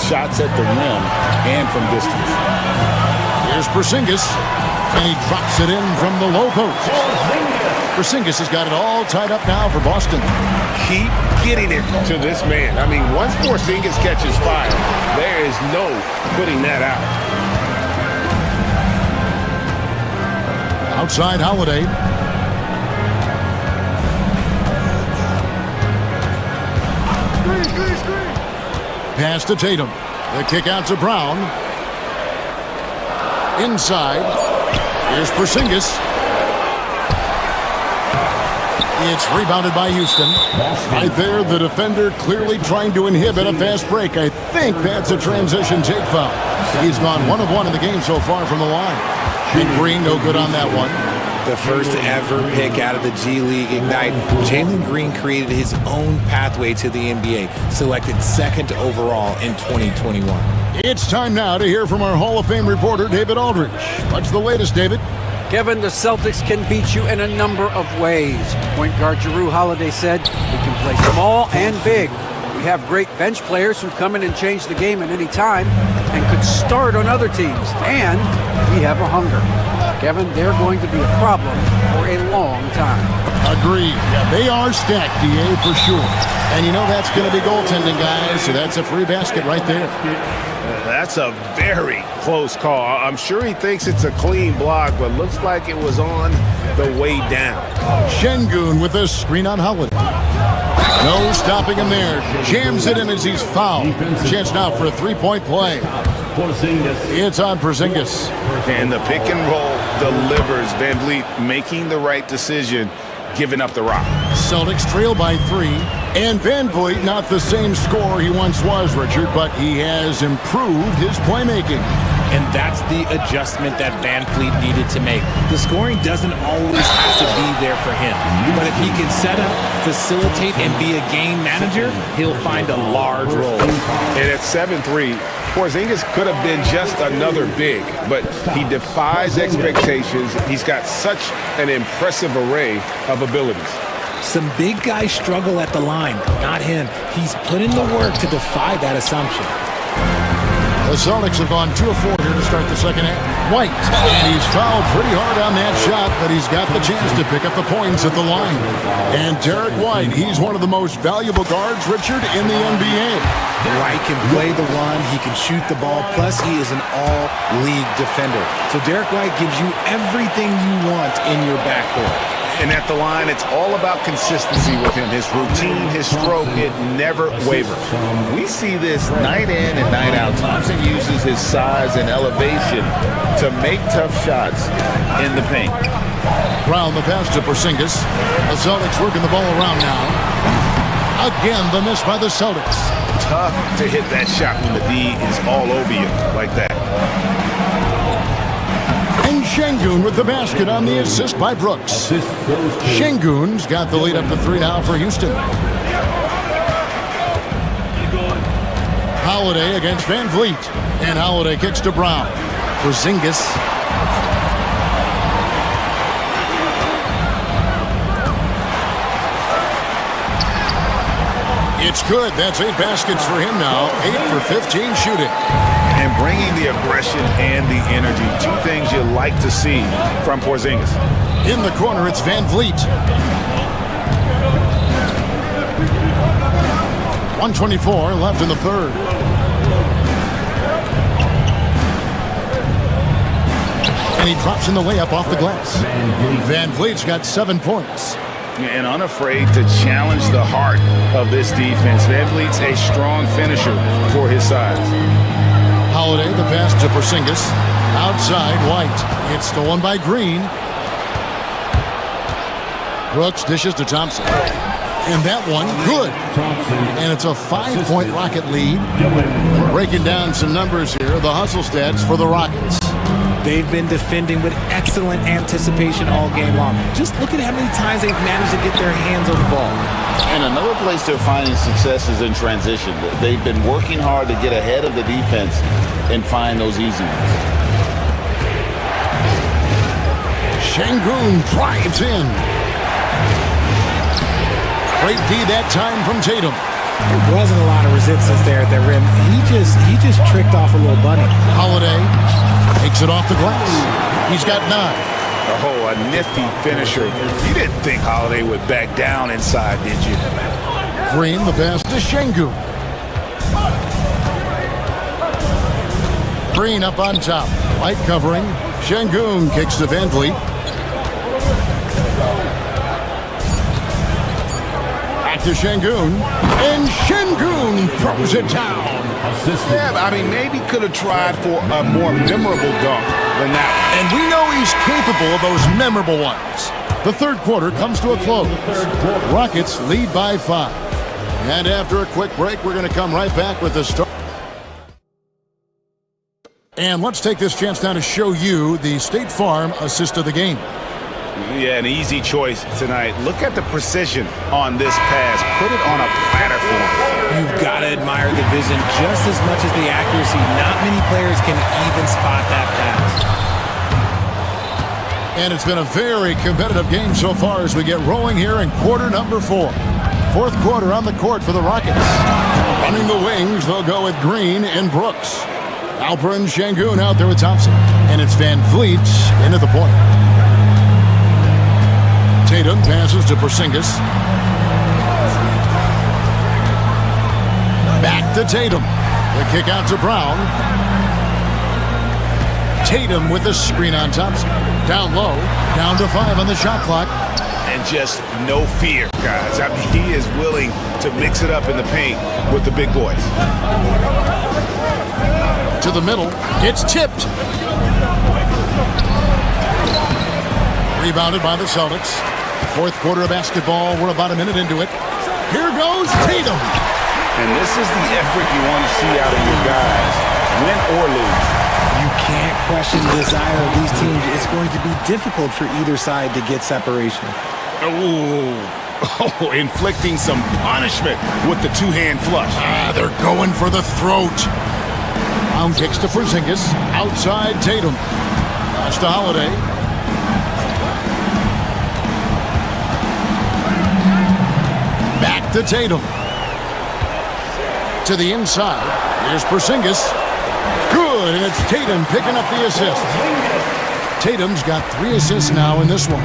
shots at the rim and from distance. Here's Porzingis, and he drops it in from the low post. Porzingis has got it all tied up now for Boston. Keep getting it to this man. I mean, once Porzingis catches fire, there is no putting that out. Outside Holiday. Pass to Tatum. The kick out to Brown. Inside. Here's Porzingis. It's rebounded by Houston. Right there, the defender clearly trying to inhibit a fast break. I think that's a transition take foul. He's gone 1 of 1 in the game so far from the line. And Green, no good on that one. The first ever pick out of the G League Ignite, Jalen Green created his own pathway to the NBA, selected 2nd overall in 2021. It's time now to hear from our Hall of Fame reporter, David Aldridge. What's the latest, David? Kevin, the Celtics can beat you in a number of ways. Point guard Jrue Holiday said we can play small and big. We have great bench players who come in and change the game at any time and could start on other teams. And we have a hunger. Kevin, they're going to be a problem for a long time. Agreed. Yeah, they are stacked, DA, for sure. And that's going to be goaltending, guys, so that's a free basket right there. That's a very close call. I'm sure he thinks it's a clean block, but looks like it was on the way down. Şengün with a screen on Holiday. No stopping him there. Jams it in as he's fouled. Chance now for a 3-point play. It's on Porzingis. And the pick and roll delivers. Van Vliet making the right decision, giving up the rock. Celtics trail by 3. And Van Vliet, not the same scorer he once was, Richard, but he has improved his playmaking. And that's the adjustment that Van Vliet needed to make. The scoring doesn't always have to be there for him. But if he can set up, facilitate, and be a game manager, he'll find a large role. And at 7-3, Porzingis could have been just another big, but he defies expectations. He's got such an impressive array of abilities. Some big guys struggle at the line. Not him. He's put in the work to defy that assumption. The Celtics have gone 2 of 4 here to start the second half. White, and he's fouled pretty hard on that shot, but he's got the chance to pick up the points at the line. And Derek White, he's one of the most valuable guards, Richard, in the NBA. White can play the run, he can shoot the ball, plus he is an all-league defender. So Derek White gives you everything you want in your backcourt. And at the line, it's all about consistency with him. His routine, his stroke, it never wavers. We see this night in and night out. Thompson uses his size and elevation to make tough shots in the paint. Brown the pass to Porzingis. The Celtics working the ball around now. Again, the miss by the Celtics. Tough to hit that shot when the D is all over you like that. And Şengün with the basket on the assist by Brooks. Şengün's got the lead up to 3 now for Houston. Holiday against Van Vliet. And Holiday kicks to Brown. Porzingis. It's good. That's 8 baskets for him now. 8 for 15 shooting. And bringing the aggression and the energy. 2 things you like to see from Porzingis. In the corner, it's Van Vliet. 1:24 left in the third. And he drops in the layup off the glass. Van Vliet's got 7 points. And unafraid to challenge the heart of this defense. Van Vliet's a strong finisher for his size. Holiday, the pass to Porzingis. Outside, White. It's stolen by Green. Brooks dishes to Thompson. And that one, good. And it's a 5-point Rocket lead. Breaking down some numbers here, the hustle stats for the Rockets. They've been defending with excellent anticipation all game long. Just look at how many times they've managed to get their hands on the ball. And another place they're finding success is in transition. They've been working hard to get ahead of the defense and find those easy ones. Şengün drives in. Great D that time from Tatum. There wasn't a lot of resistance there at the rim. He just tricked off a little bunny. Holiday takes it off the glass. He's got 9. Oh, a nifty finisher. You didn't think Holiday would back down inside, did you? Green, the pass to Şengün. Green up on top. White covering. Şengün kicks to Van Vliet. Back to Şengün. And Şengün throws it down. Yeah, I mean, maybe could have tried for a more memorable dunk than that. And we know he's capable of those memorable ones. The third quarter comes to a close. Rockets lead by 5. And after a quick break, we're going to come right back with the start. And let's take this chance now to show you the State Farm assist of the game. Yeah, an easy choice tonight. Look at the precision on this pass. Put it on a platter for him. You've got to admire the vision just as much as the accuracy. Not many players can even spot that pass. And it's been a very competitive game so far as we get rolling here in quarter number 4. Fourth quarter on the court for the Rockets. Running the wings, they'll go with Green and Brooks. Alperen Şengün out there with Thompson. And it's Van Vliet into the point. Tatum passes to Porzingis. Back to Tatum. The kick out to Brown. Tatum with the screen on Thompson. Down low. Down to 5 on the shot clock. And just no fear, guys. I mean, he is willing to mix it up in the paint with the big boys. To the middle. It's tipped. Rebounded by the Celtics. Fourth quarter of basketball. We're about a minute into it. Here goes Tatum. And this is the effort you want to see out of your guys, win or lose. You can't question the desire of these teams. It's going to be difficult for either side to get separation. Oh, inflicting some punishment with the two-hand flush. They're going for the throat. Brown kicks to Porzingis. Outside Tatum. Pass to Holiday. to Tatum. To the inside. Here's Porzingis. Good, and it's Tatum picking up the assist. Tatum's got 3 assists now in this one.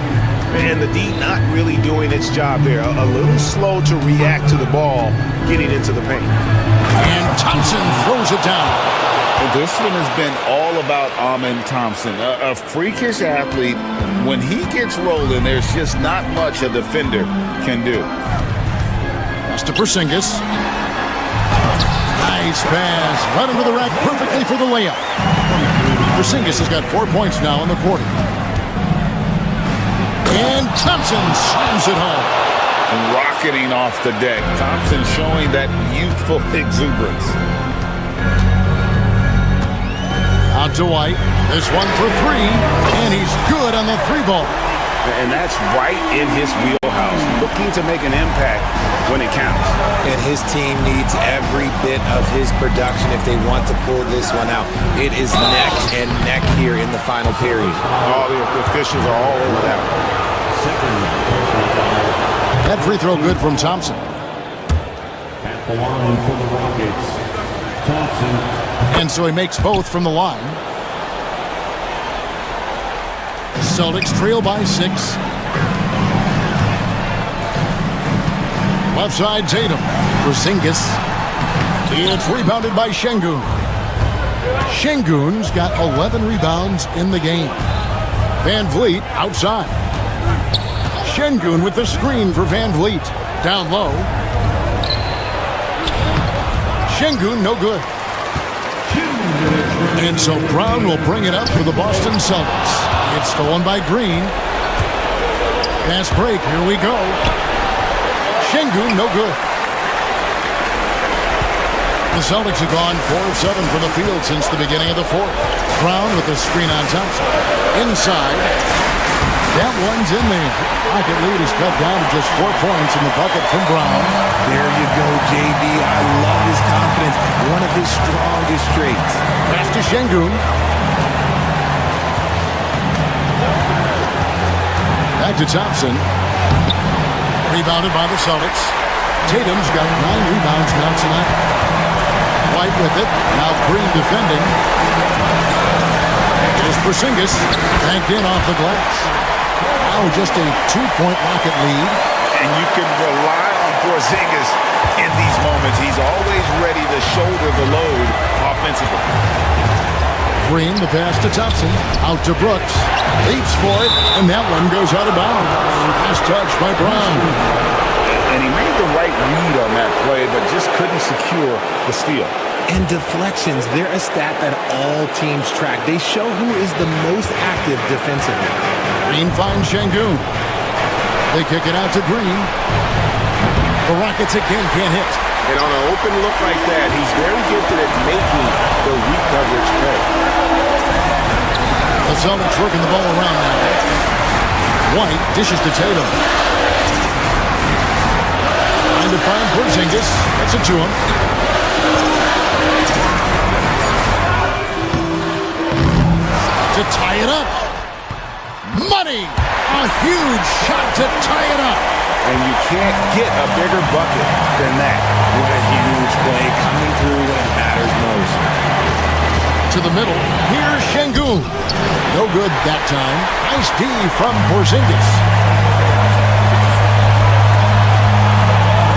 And the D not really doing its job there. A little slow to react to the ball getting into the paint. And Thompson throws it down. Well, this one has been all about Amen Thompson, a freakish athlete. When he gets rolling, there's just not much a defender can do. Pass to Porzingis. Nice pass. Right into the rack perfectly for the layup. Porzingis has got 4 points now in the quarter. And Thompson slams it home. Rocketing off the deck. Thompson showing that youthful exuberance. Out to White. This one for 3. And he's good on the 3-ball. And that's right in his wheelhouse. Looking to make an impact when it counts. And his team needs every bit of his production if they want to pull this one out. It is neck and neck here in the final period. All the officials are all over that one. That free throw good from Thompson. At the line for the Rockets, Thompson. And so he makes both from the line. Celtics trail by 6. Left side, Tatum. Porzingis. It's rebounded by Şengün. Şengün's got 11 rebounds in the game. Van Vliet outside. Şengün with the screen for Van Vliet. Down low. Şengün no good. And so Brown will bring it up for the Boston Celtics. It's stolen by Green. Fast break, here we go. Şengün no good. The Celtics have gone 4 of 7 from the field since the beginning of the 4th. Brown with the screen on Thompson. Inside. That one's in there. Pocket lead is cut down to just 4 points in the bucket from Brown. There you go, JB. I love his confidence. One of his strongest traits. Pass to Şengün. Back to Thompson. Rebounded by the Celtics. Tatum's got 9 rebounds now tonight. White with it. Now Green defending. Here's Porzingis. Banked in off the glass. Now just a 2-point Rocket lead. And you can rely on Porzingis in these moments. He's always ready to shoulder the load offensively. Green, the pass to Thompson. Out to Brooks. Leaps for it, and that one goes out of bounds. Last touch by Brown. And he made the right read on that play, but just couldn't secure the steal. And deflections, they're a stat that all teams track. They show who is the most active defensively. Green finds Şengün. They kick it out to Green. The Rockets again can't hit. And on an open look like that, he's very gifted at making the weak coverage play. The Celtics working the ball around now. White dishes to Tatum. Trying to find Porzingis. Gets it to him. To tie it up. Money! A huge shot to tie it up. And you can't get a bigger bucket than that. What a huge play coming through when it matters most. To the middle. Here's Şengün. No good that time. Nice D from Porzingis.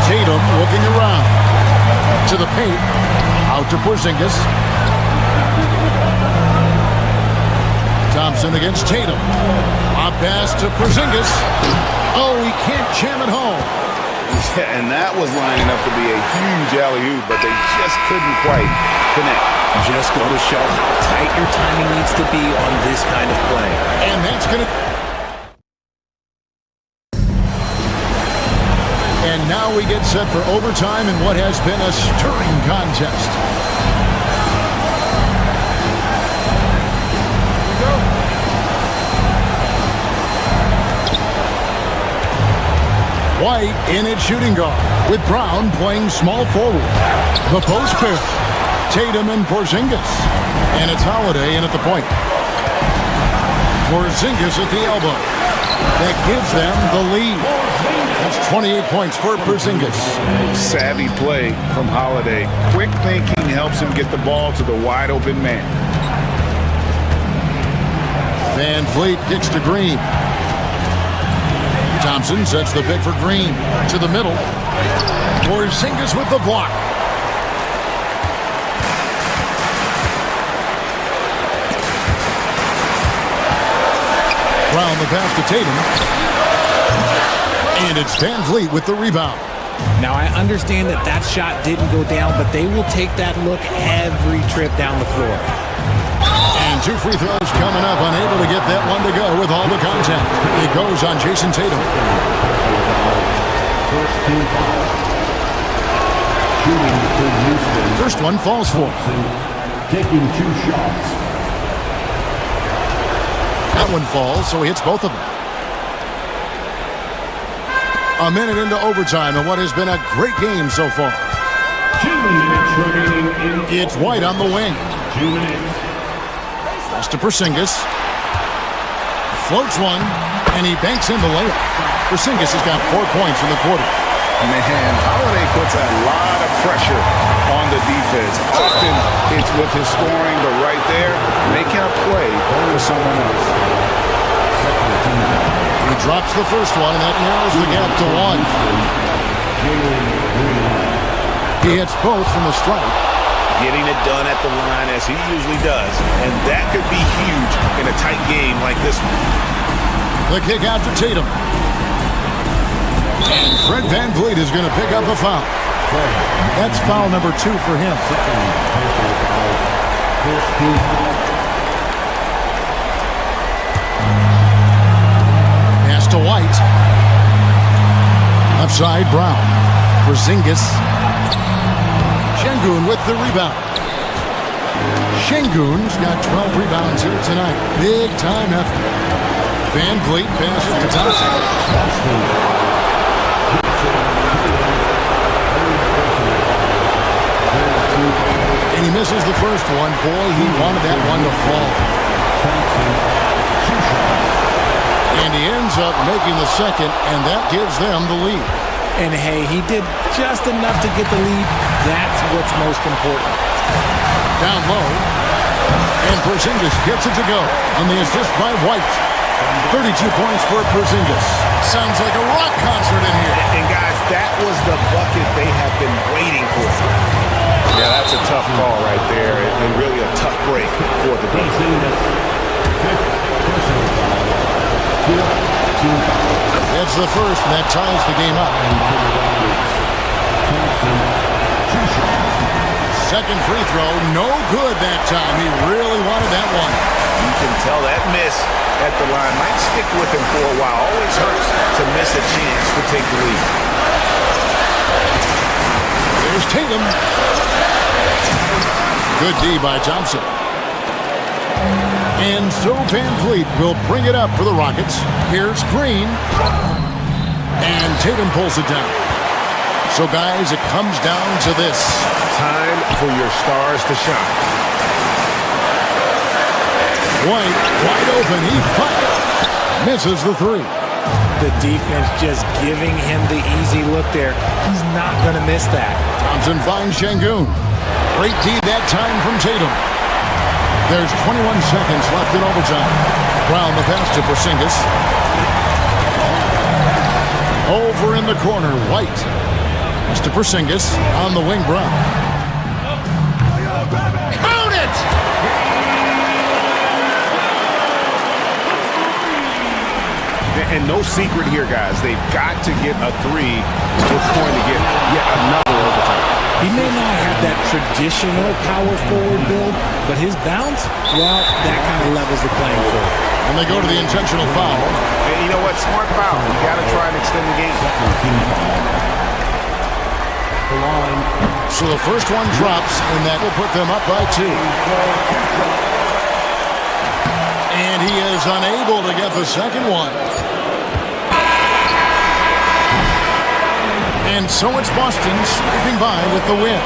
Tatum looking around. To the paint. Out to Porzingis. Thompson against Tatum. Lob pass to Porzingis. Oh, he can't jam it home. Yeah, and that was lining up to be a huge alley-oop, but they just couldn't quite connect. Just go to show how tight your timing needs to be on this kind of play. And that's going to... And now we get set for overtime in what has been a stirring contest. White in at shooting guard, with Brown playing small forward. The post pair, Tatum and Porzingis. And it's Holiday in at the point. Porzingis at the elbow. That gives them the lead. That's 28 points for Porzingis. Savvy play from Holiday. Quick thinking helps him get the ball to the wide open man. Van Vliet kicks to Green. Thompson sets the pick for Green. To the middle. Porzingis with the block. Brown the pass to Tatum. And it's Van Vliet with the rebound. Now, I understand that that shot didn't go down, but they will take that look every trip down the floor. And 2 free throws coming up. Unable to get that one to go with all the contact. It goes on Jason Tatum. First one falls for him. Taking 2 shots. That one falls, so he hits both of them. A minute into overtime and what has been a great game so far. 2 minutes remaining. It's White on the wing. 2 minutes. Pass to Porzingis. Floats one, and he banks in the layup. Porzingis has got 4 points in the quarter. Man, Holiday puts a lot of pressure on the defense. Often it's with his scoring, but right there, making a play for someone else. He drops the first one, and that narrows the gap to 1. He hits both from the stripe. Getting it done at the line as he usually does. And that could be huge in a tight game like this one. The kick out to Tatum. And Fred Van Vliet is going to pick up a foul. That's foul number 2 for him. Pass to White. Left side, Brown. Porzingis. Şengün with the rebound. Şengün's got 12 rebounds here tonight. Big time effort. Van Vliet passes to Thompson. And he misses the first one. Boy, he wanted that one to fall. And he ends up making the second, and that gives them the lead. And hey, he did just enough to get the lead. That's what's most important. Down low. And Porzingis gets it to go on the assist by White. 32 points for Porzingis. Sounds like a rock concert in here. And guys, that was the bucket they have been waiting for. Yeah, that's a tough call right there, and really a tough break for the defense. That's the first, and that ties the game up. Second free throw, no good that time. He really wanted that one. You can tell that miss at the line might stick with him for a while. Always hurts to miss a chance to take the lead. There's Tatum. Good D by Thompson. And so Van Vliet will bring it up for the Rockets. Here's Green. And Tatum pulls it down. So, guys, it comes down to this. Time for your stars to shine. White, wide open. He fires. Misses the 3. The defense just giving him the easy look there. He's not going to miss that. Thompson finds Şengün. Great D that time from Tatum. There's 21 seconds left in overtime. Brown the pass to Porzingis. Over in the corner, White. Pass to Porzingis on the wing, Brown. Count it! And no secret here, guys. They've got to get a 3 if we're going to get yet another overtime. He may not have that traditional power forward build, but his bounce, well, that kind of levels the playing field. And they go to the intentional foul. And you know what? Smart foul. You got to try and extend the game. So the first one drops, and that will put them up by 2. And he is unable to get the second one. And so it's Boston scraping by with the win.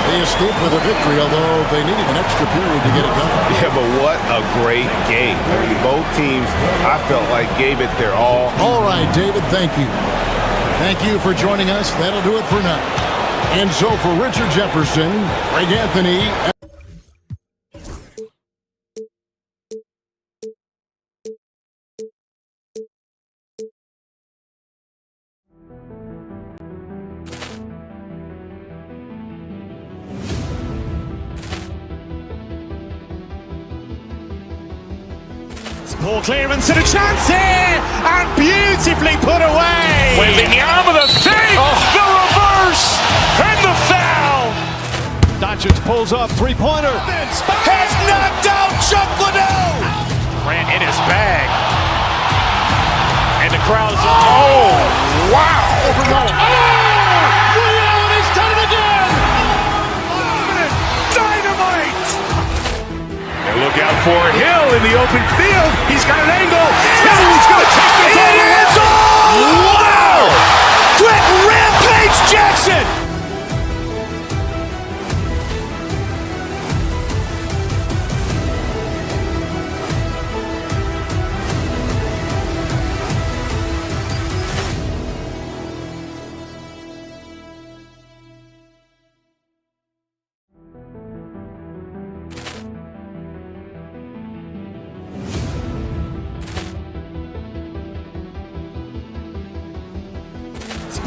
They escaped with a victory, although they needed an extra period to get it done. Yeah, but what a great game. I mean, both teams, I felt like, gave it their all. All right, David, thank you. Thank you for joining us. That'll do it for now. And so for Richard Jefferson, Greg Anthony. Ball clearance and a chance here, and beautifully put away. Wembanyama with a save, the reverse, and the foul. Doncic pulls up, three-pointer. Has knocked out Chuck Liddell. Grant in his bag. And the crowd is, oh, wow. Ray Allen has done it again. Dynamite. And look out for Hill in the open field. He's got an angle. He's going to take this all the way. Wow. Quick Rampage Jackson.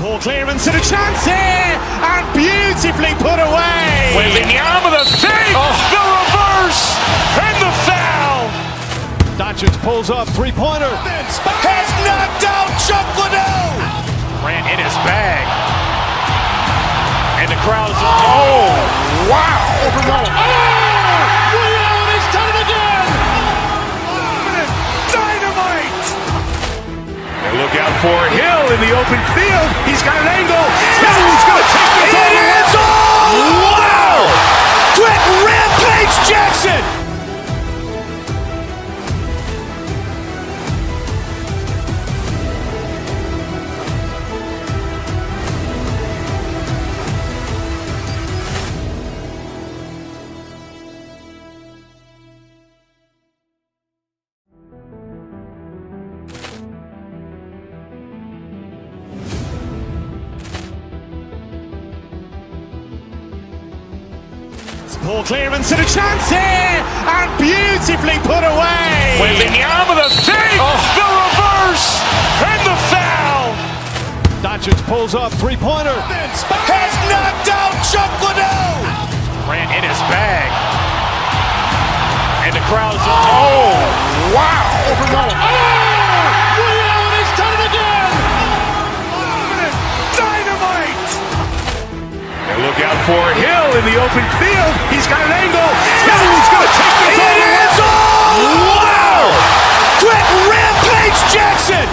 Ball clearance and a chance here, and beautifully put away. Wembanyama with a save, the reverse, and the foul. Doncic pulls up, three-pointer. Has knocked out Chuck Liddell. Grant in his bag. And the crowd is, oh, wow. Ray Allen has done it again. Dynamite. And look out for Hill in the open field. He's got an angle. He's going to take this all the way. Wow. Quick Rampage Jackson. Ball clearance and a chance here, and beautifully put away. Wembanyama with a save, the reverse, and the foul. Doncic pulls up, three-pointer. Has knocked out Chuck Liddell. Grant in his bag. And the crowd is, oh, wow. Ray Allen has done it again. Dynamite. And look out for Hill in the open field. He's got an angle. He's going to take this all the way. Wow. Quick Rampage Jackson.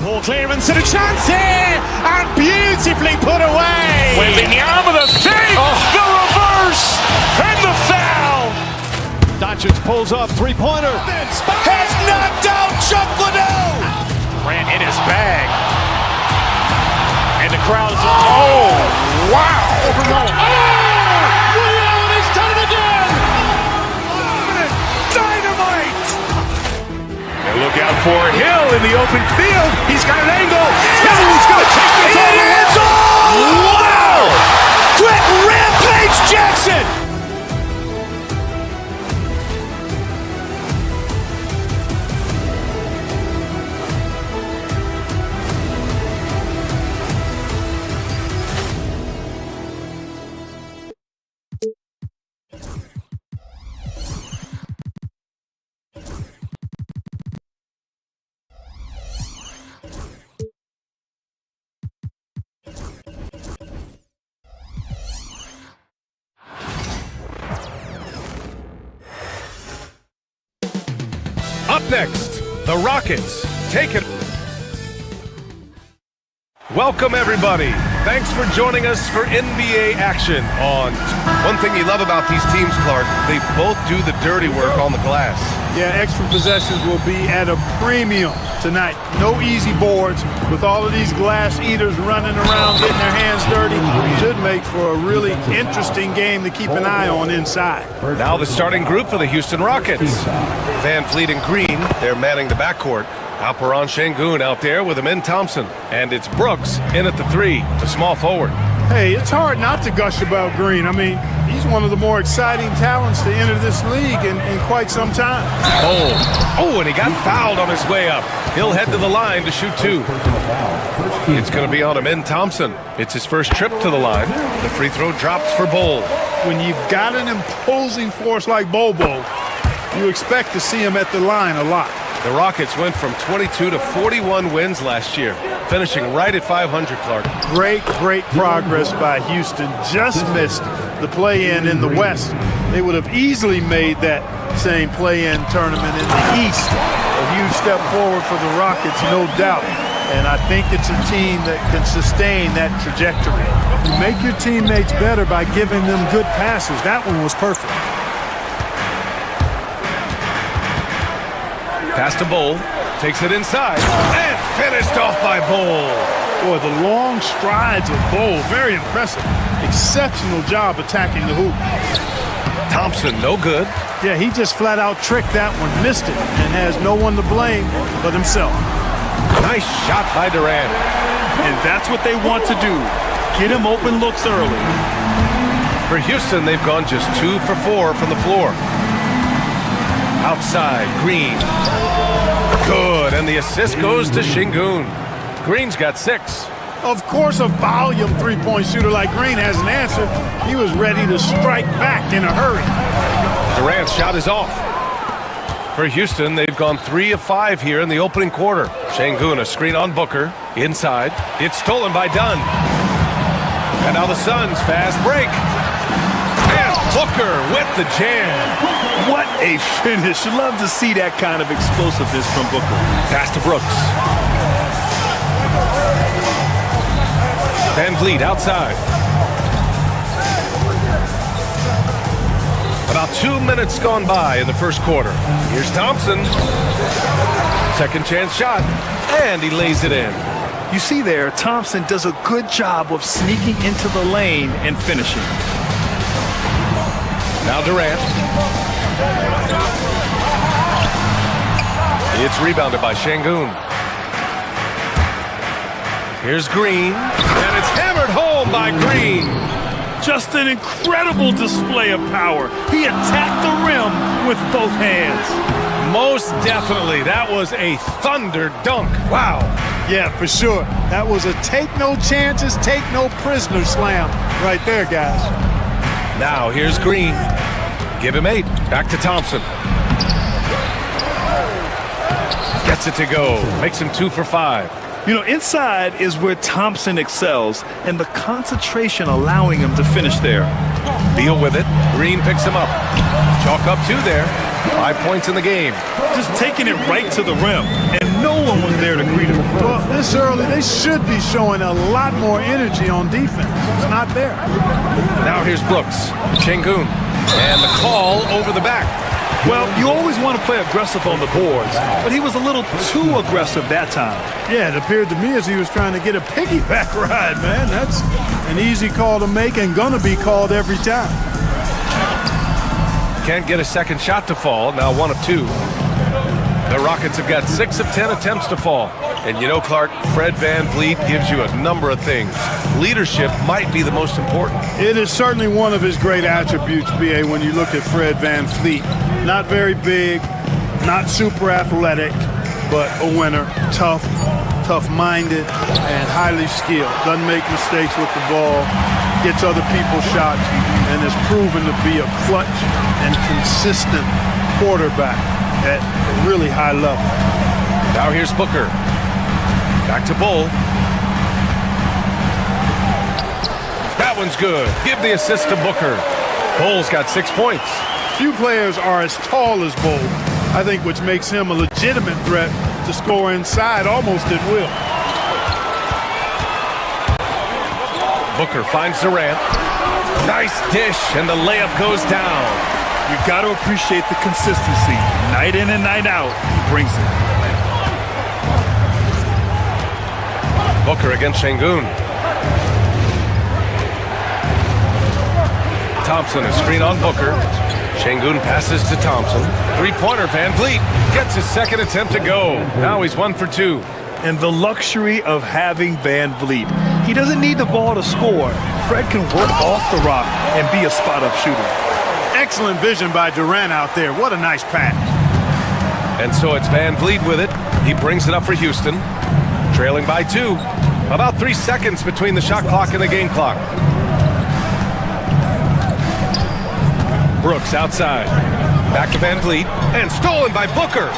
Ball clearance and a chance here, and beautifully put away. Wembanyama with a save, the reverse, and the foul. Doncic pulls up, three-pointer. Has knocked out Chuck Liddell. Grant in his bag. And the crowd is, oh, wow. Ray Allen has done it again. Dynamite. And look out for Hill in the open field. He's got an angle. He's going to take this all the way. Wow. Quick Rampage Jackson. Up next, the Rockets take it. Welcome, everybody. Thanks for joining us for NBA action on. One thing you love about these teams, Clark, they both do the dirty work on the glass. Yeah, extra possessions will be at a premium tonight. No easy boards. With all of these glass eaters running around, getting their hands dirty, should make for a really interesting game to keep an eye on inside. Now the starting group for the Houston Rockets. Van Vliet and Green, they're manning the backcourt. Alperen Sengun out there with Amin Thompson. And it's Brooks in at the 3, the small forward. Hey, it's hard not to gush about Green. I mean, he's one of the more exciting talents to enter this league in quite some time. Oh, and he got fouled on his way up. He'll head to the line to shoot 2. It's going to be on Amin Thompson. It's his first trip to the line. The free throw drops for Bol. When you've got an imposing force like Bobo, you expect to see him at the line a lot. The Rockets went from 22 to 41 wins last year, finishing right at 500, Clark. Great progress by Houston. Just missed the play-in in the West. They would have easily made that same play-in tournament in the East. A huge step forward for the Rockets, no doubt. And I think it's a team that can sustain that trajectory. You make your teammates better by giving them good passes. That one was perfect. Pass to Bol, takes it inside, and finished off by Bol. Boy, the long strides of Bol, very impressive. Exceptional job attacking the hoop. Thompson, no good. Yeah, he just flat out tricked that one, missed it, and has no one to blame but himself. Nice shot by Durant. And that's what they want to do. Get him open looks early. For Houston, they've gone just 2 for 4 from the floor. Outside, Green. Good, and the assist goes to Sengun. Green's got 6. Of course, a volume three-point shooter like Green has an answer. He was ready to strike back in a hurry. Durant's shot is off. For Houston, they've gone 3 of 5 here in the opening quarter. Sengun, a screen on Booker. Inside. It's stolen by Dunn. And now the Suns fast break. And Booker with the jam. What a finish. Love to see that kind of explosiveness from Booker. Pass to Brooks. Van Vliet outside. About 2 minutes gone by in the first quarter. Here's Thompson. Second chance shot. And he lays it in. You see there, Thompson does a good job of sneaking into the lane and finishing. Now Durant. It's rebounded by Sengun. Here's Green. And it's hammered home by Green. Just an incredible display of power. He attacked the rim with both hands. Most definitely. That was a thunder dunk. Wow. Yeah, for sure. That was a take no chances, take no prisoner slam right there, guys. Now here's Green. Give him 8. Back to Thompson. Gets it to go. Makes him 2 for 5. You know, inside is where Thompson excels, and the concentration allowing him to finish there. Beal with it. Green picks him up. Chalk up 2 there. 5 points in the game. Just taking it right to the rim, and no one was there to greet him. Well, this early, they should be showing a lot more energy on defense. It's not there. Now here's Brooks. Sengun. And the call over the back. Well, you always want to play aggressive on the boards, but he was a little too aggressive that time. Yeah, it appeared to me as he was trying to get a piggyback ride, man. That's an easy call to make and gonna be called every time. Can't get a second shot to fall. Now 1 of 2. The Rockets have got 6 of 10 attempts to fall. And you know, Clark, Fred Van Vliet gives you a number of things. Leadership might be the most important. It is certainly one of his great attributes, B.A., when you look at Fred Van Vliet. Not very big, not super athletic, but a winner. Tough-minded, and highly skilled. Doesn't make mistakes with the ball, gets other people's shots, and is proven to be a clutch and consistent quarterback at a really high level. Now here's Booker. Back to Bol. That one's good. Give the assist to Booker. Bol's got 6 points. Few players are as tall as Bol, I think, which makes him a legitimate threat to score inside almost at will. Booker finds Durant. Nice dish, and the layup goes down. You got to appreciate the consistency. Night in and night out, he brings it. Booker against Şengün. Thompson, a screen on Booker. Şengün passes to Thompson. Three-pointer, Van Vliet gets his second attempt to go. Now he's 1 for 2. And the luxury of having Van Vliet. He doesn't need the ball to score. Fred can work off the rock and be a spot-up shooter. Excellent vision by Durant out there. What a nice pass. And so it's Van Vliet with it. He brings it up for Houston. Trailing by 2. About 3 seconds between the shot clock and the game clock. Brooks outside. Back to Van Vliet. And stolen by Booker.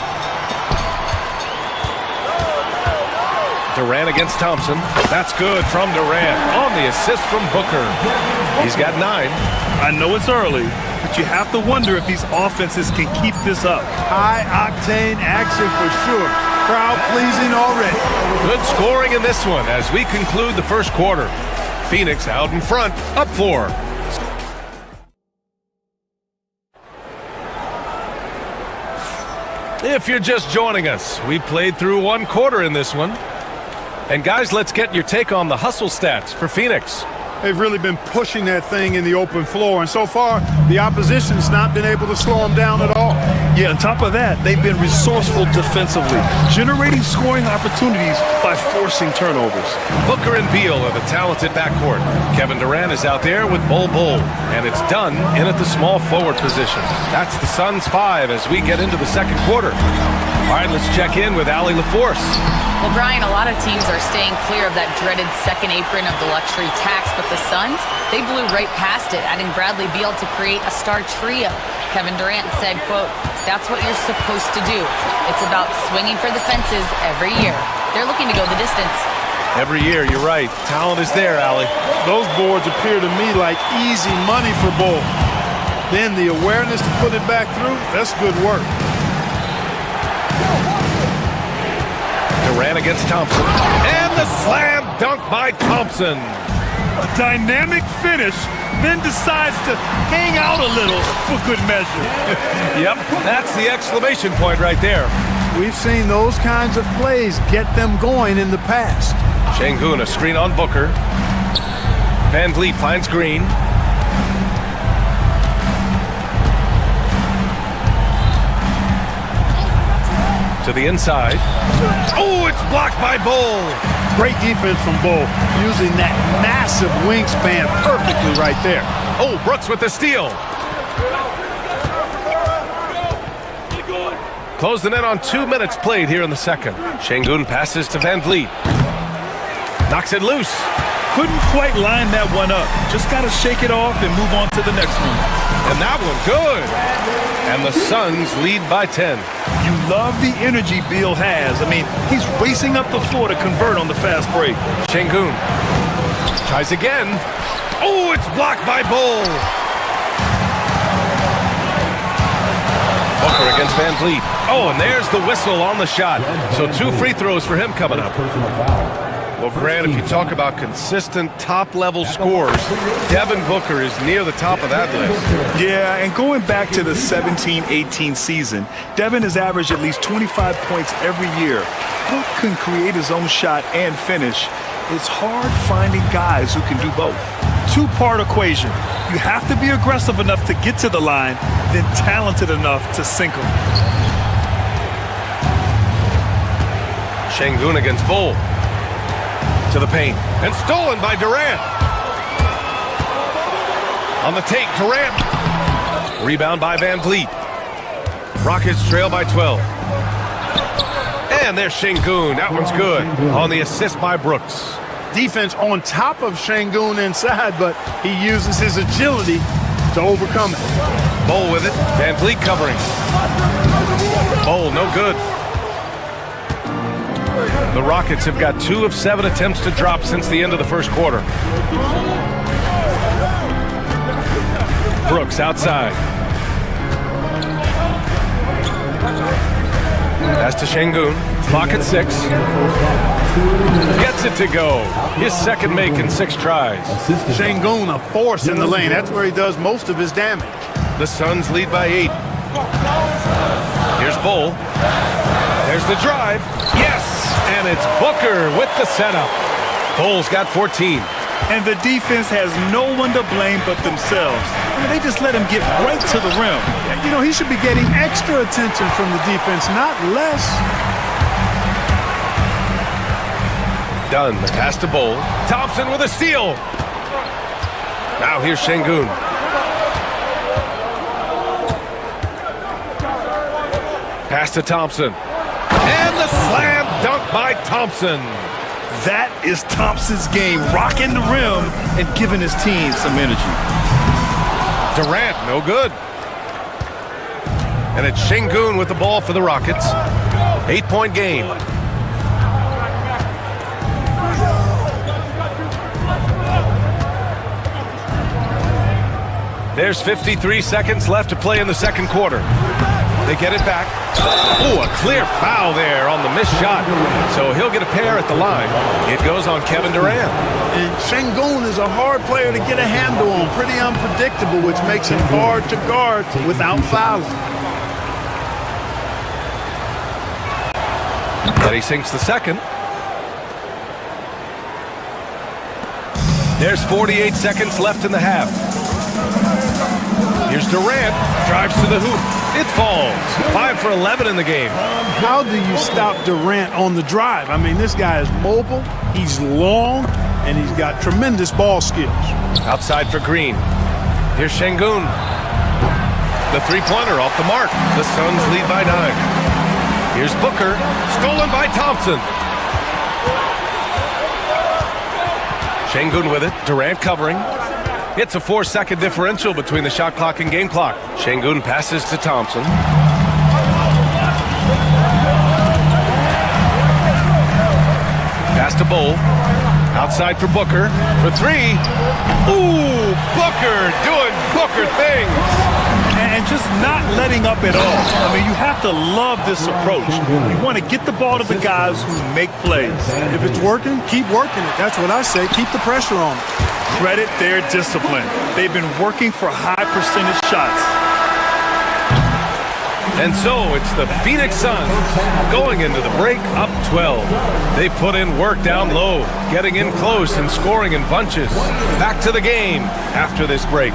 Durant against Thompson. That's good from Durant on the assist from Booker. He's got 9. I know it's early, but you have to wonder if these offenses can keep this up. High-octane action for sure. Crowd-pleasing already. Good scoring in this one as we conclude the first quarter. Phoenix out in front, up 4. If you're just joining us, we played through 1 quarter in this one. And guys, let's get your take on the hustle stats for Phoenix. They've really been pushing that thing in the open floor, and so far, the opposition's not been able to slow them down at all. Yeah, on top of that, they've been resourceful defensively, generating scoring opportunities by forcing turnovers. Booker and Beal are the talented backcourt. Kevin Durant is out there with Bol, and it's done in at the small forward position. That's the Suns 5 as we get into the second quarter. All right, let's check in with Allie LaForce. Well, Brian, a lot of teams are staying clear of that dreaded second apron of the luxury tax, but the Suns, they blew right past it, adding Bradley Beal to create a star trio. Kevin Durant said, quote, "That's what you're supposed to do. It's about swinging for the fences every year." They're looking to go the distance. Every year, you're right. Talent is there, Allie. Those boards appear to me like easy money for Bol. Then the awareness to put it back through, that's good work. Durant against Thompson. And the slam dunk by Thompson. A dynamic finish, then decides to hang out a little for good measure. Yep, that's the exclamation point right there. We've seen those kinds of plays get them going in the past. Şengün, a screen on Booker. Van Vliet finds Green. To the inside. Oh, it's blocked by Bol. Great defense from Bol, using that massive wingspan perfectly right there. Oh, Brooks with the steal. Close the net on 2 minutes played here in the second. Şengün passes to Van Vliet. Knocks it loose. Couldn't quite line that one up. Just got to shake it off and move on to the next one. And that one good. And the Suns lead by 10. You love the energy Beal has. I mean, he's racing up the floor to convert on the fast break. Şengün tries again. Oh, it's blocked by Bol. Booker against Van Vliet. Oh, and there's the whistle on the shot. So 2 free throws for him coming up. Well, Grant, if you talk about consistent top-level scores, Devin Booker is near the top of that list. Yeah, and going back to the 17-18 season, Devin has averaged at least 25 points every year. Book can create his own shot and finish. It's hard finding guys who can do both. 2-part equation. You have to be aggressive enough to get to the line, then talented enough to sink them. Şengün against Bol. To the paint, and stolen by Durant. On the take, Durant. Rebound by Van Vliet. Rockets trail by 12. And there's Şengün. That one's good. On the assist by Brooks. Defense on top of Şengün inside, but he uses his agility to overcome it. Bol with it. Van Vliet covering. Bol, no good. The Rockets have got 2 of 7 attempts to drop since the end of the first quarter. Brooks outside. Pass to Şengün. Clock at 6. Gets it to go. His second make in 6 tries. Şengün, a force in the lane. That's where he does most of his damage. The Suns lead by 8. Here's Bull. There's the drive. Yes! And it's Booker with the setup. Bull's got 14. And the defense has no one to blame but themselves. They just let him get right to the rim. You know, he should be getting extra attention from the defense, not less. Dunn, the pass to Bull. Thompson with a steal. Now here's Şengün. Pass to Thompson. And the slam dunk by Thompson. That is Thompson's game, rocking the rim and giving his team some energy. Durant, no good. And it's Şengün with the ball for the Rockets. 8-point game. There's 53 seconds left to play in the second quarter. They get it back. Oh, a clear foul there on the missed shot. So he'll get a pair at the line. It goes on Kevin Durant. And Şengün is a hard player to get a handle on. Pretty unpredictable, which makes him hard to guard without fouling. But he sinks the second. There's 48 seconds left in the half. Here's Durant. Drives to the hoop. It falls. 5 for 11 in the game. How do you stop Durant on the drive? I mean, this guy is mobile, he's long, and he's got tremendous ball skills. Outside for Green. Here's Şengün. The three-pointer off the mark. The Suns lead by 9. Here's Booker. Stolen by Thompson. Şengün with it. Durant covering. It's a 4-second differential between the shot clock and game clock. Şengün passes to Thompson. Pass to Bull. Outside for Booker. For 3. Ooh, Booker doing Booker things. And just not letting up at all. I mean, you have to love this approach. You want to get the ball to the guys who make plays. If it's working, keep working it. That's what I say. Keep the pressure on it. Credit their discipline. They've been working for high percentage shots. And so it's the Phoenix Suns going into the break up 12. They put in work down low, getting in close and scoring in bunches. Back to the game after this break.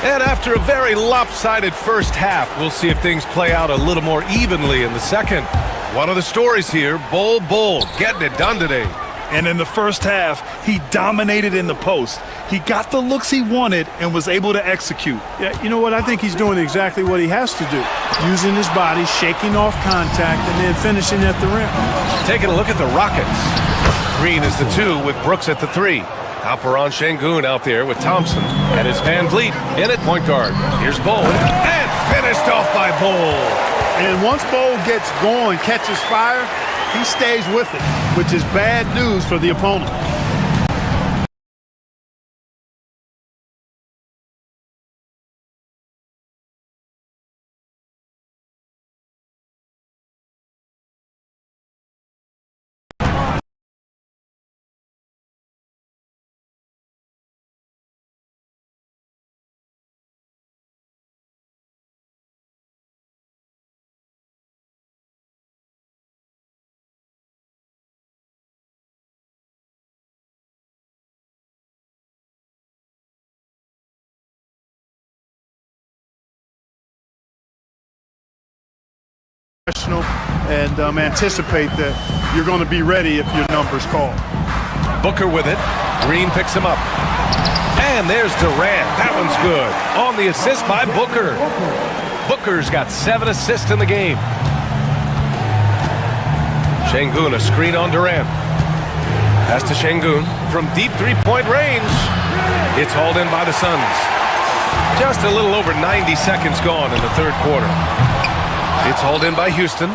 And after a very lopsided first half, we'll see if things play out a little more evenly in the second. One of the stories here, Bull getting it done today. And in the first half, he dominated in the post. He got the looks he wanted and was able to execute. Yeah, you know what? I think he's doing exactly what he has to do. Using his body, shaking off contact, and then finishing at the rim. Taking a look at the Rockets. Green is the 2 with Brooks at the 3. Alperen Şengün out there with Thompson. And it's Van Vliet in at point guard. Here's Bull. And finished off by Bull. And once Bull gets going, catches fire, he stays with it, which is bad news for the opponent. And anticipate that you're going to be ready if your number's called. Booker with it. Green picks him up. And there's Durant. That one's good. On the assist by Booker. Booker's got 7 assists in the game. Şengün, a screen on Durant. Pass to Şengün from deep three-point range. It's hauled in by the Suns. Just a little over 90 seconds gone in the third quarter. It's hauled in by Houston.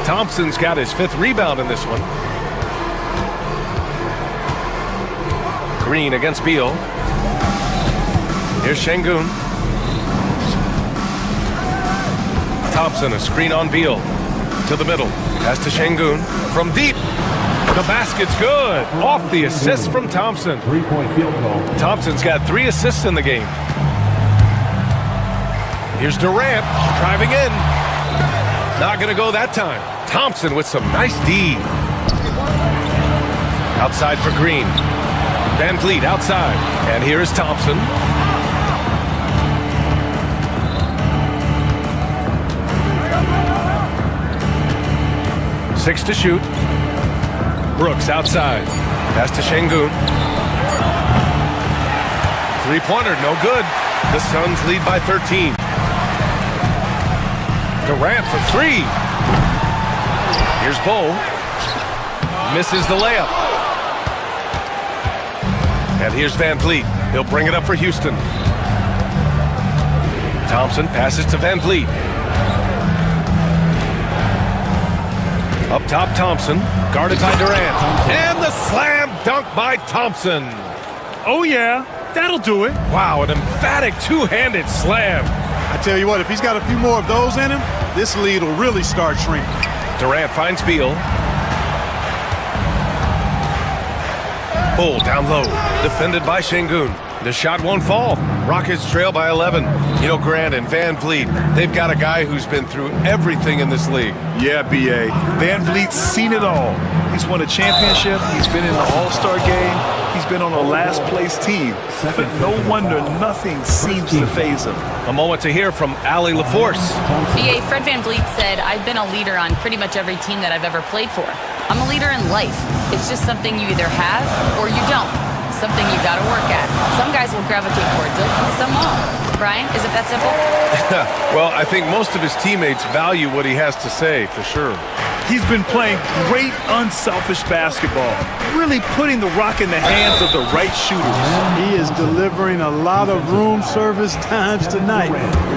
Thompson's got his 5th rebound in this one. Green against Beal. Here's Şengün. Thompson, a screen on Beal. To the middle. Pass to Şengün from deep. The basket's good. Off the assist from Thompson. 3-point field goal. Thompson's got 3 assists in the game. Here's Durant driving in. Not going to go that time. Thompson with some nice D. Outside for Green. Van Vliet outside. And here is Thompson. Six to shoot. Brooks outside. Pass to Şengün. Three-pointer, no good. The Suns lead by 13. Durant for 3. Here's Bull. Misses the layup. And here's Van Vliet. He'll bring it up for Houston. Thompson passes to Van Vliet. Up top, Thompson, guarded by Durant. And the slam dunk by Thompson. Oh, yeah, that'll do it. Wow, an emphatic two-handed slam. I tell you what, if he's got a few more of those in him, this lead will really start shrinking. Durant finds Beal. Bull down low, defended by Şengün. The shot won't fall. Rockets trail by 11. You know, Grant and Van Vliet, they've got a guy who's been through everything in this league. Yeah, B.A. Van Vliet's seen it all. He's won a championship. He's been in the All-Star game. He's been on a last-place team. But no wonder nothing seems to faze him. A moment to hear from Allie LaForce. BA, Fred Van Vliet said, I've been a leader on pretty much every team that I've ever played for. I'm a leader in life. It's just something you either have or you don't. Something you gotta work at. Some guys will gravitate towards it, some won't. Brian, is it that simple? Well, I think most of his teammates value what he has to say, for sure. He's been playing great, unselfish basketball, really putting the rock in the hands of the right shooters. He is delivering a lot of room service times tonight.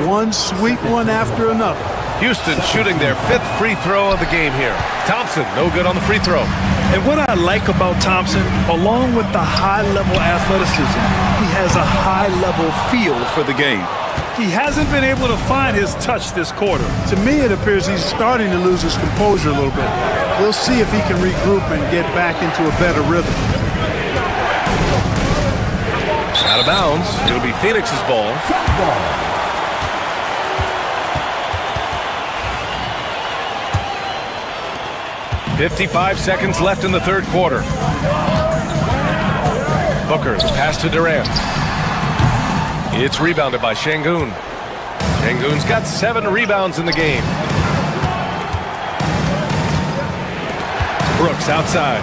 One sweet one after another. Houston shooting their 5th free throw of the game here. Thompson, no good on the free throw. And what I like about Thompson, along with the high-level athleticism, he has a high-level feel for the game. He hasn't been able to find his touch this quarter. To me, it appears he's starting to lose his composure a little bit. We'll see if he can regroup and get back into a better rhythm. Out of bounds. It'll be Phoenix's ball. 55 seconds left in the third quarter. Booker, the pass to Durant. It's rebounded by Şengün. Şengün's got 7 rebounds in the game. Brooks outside.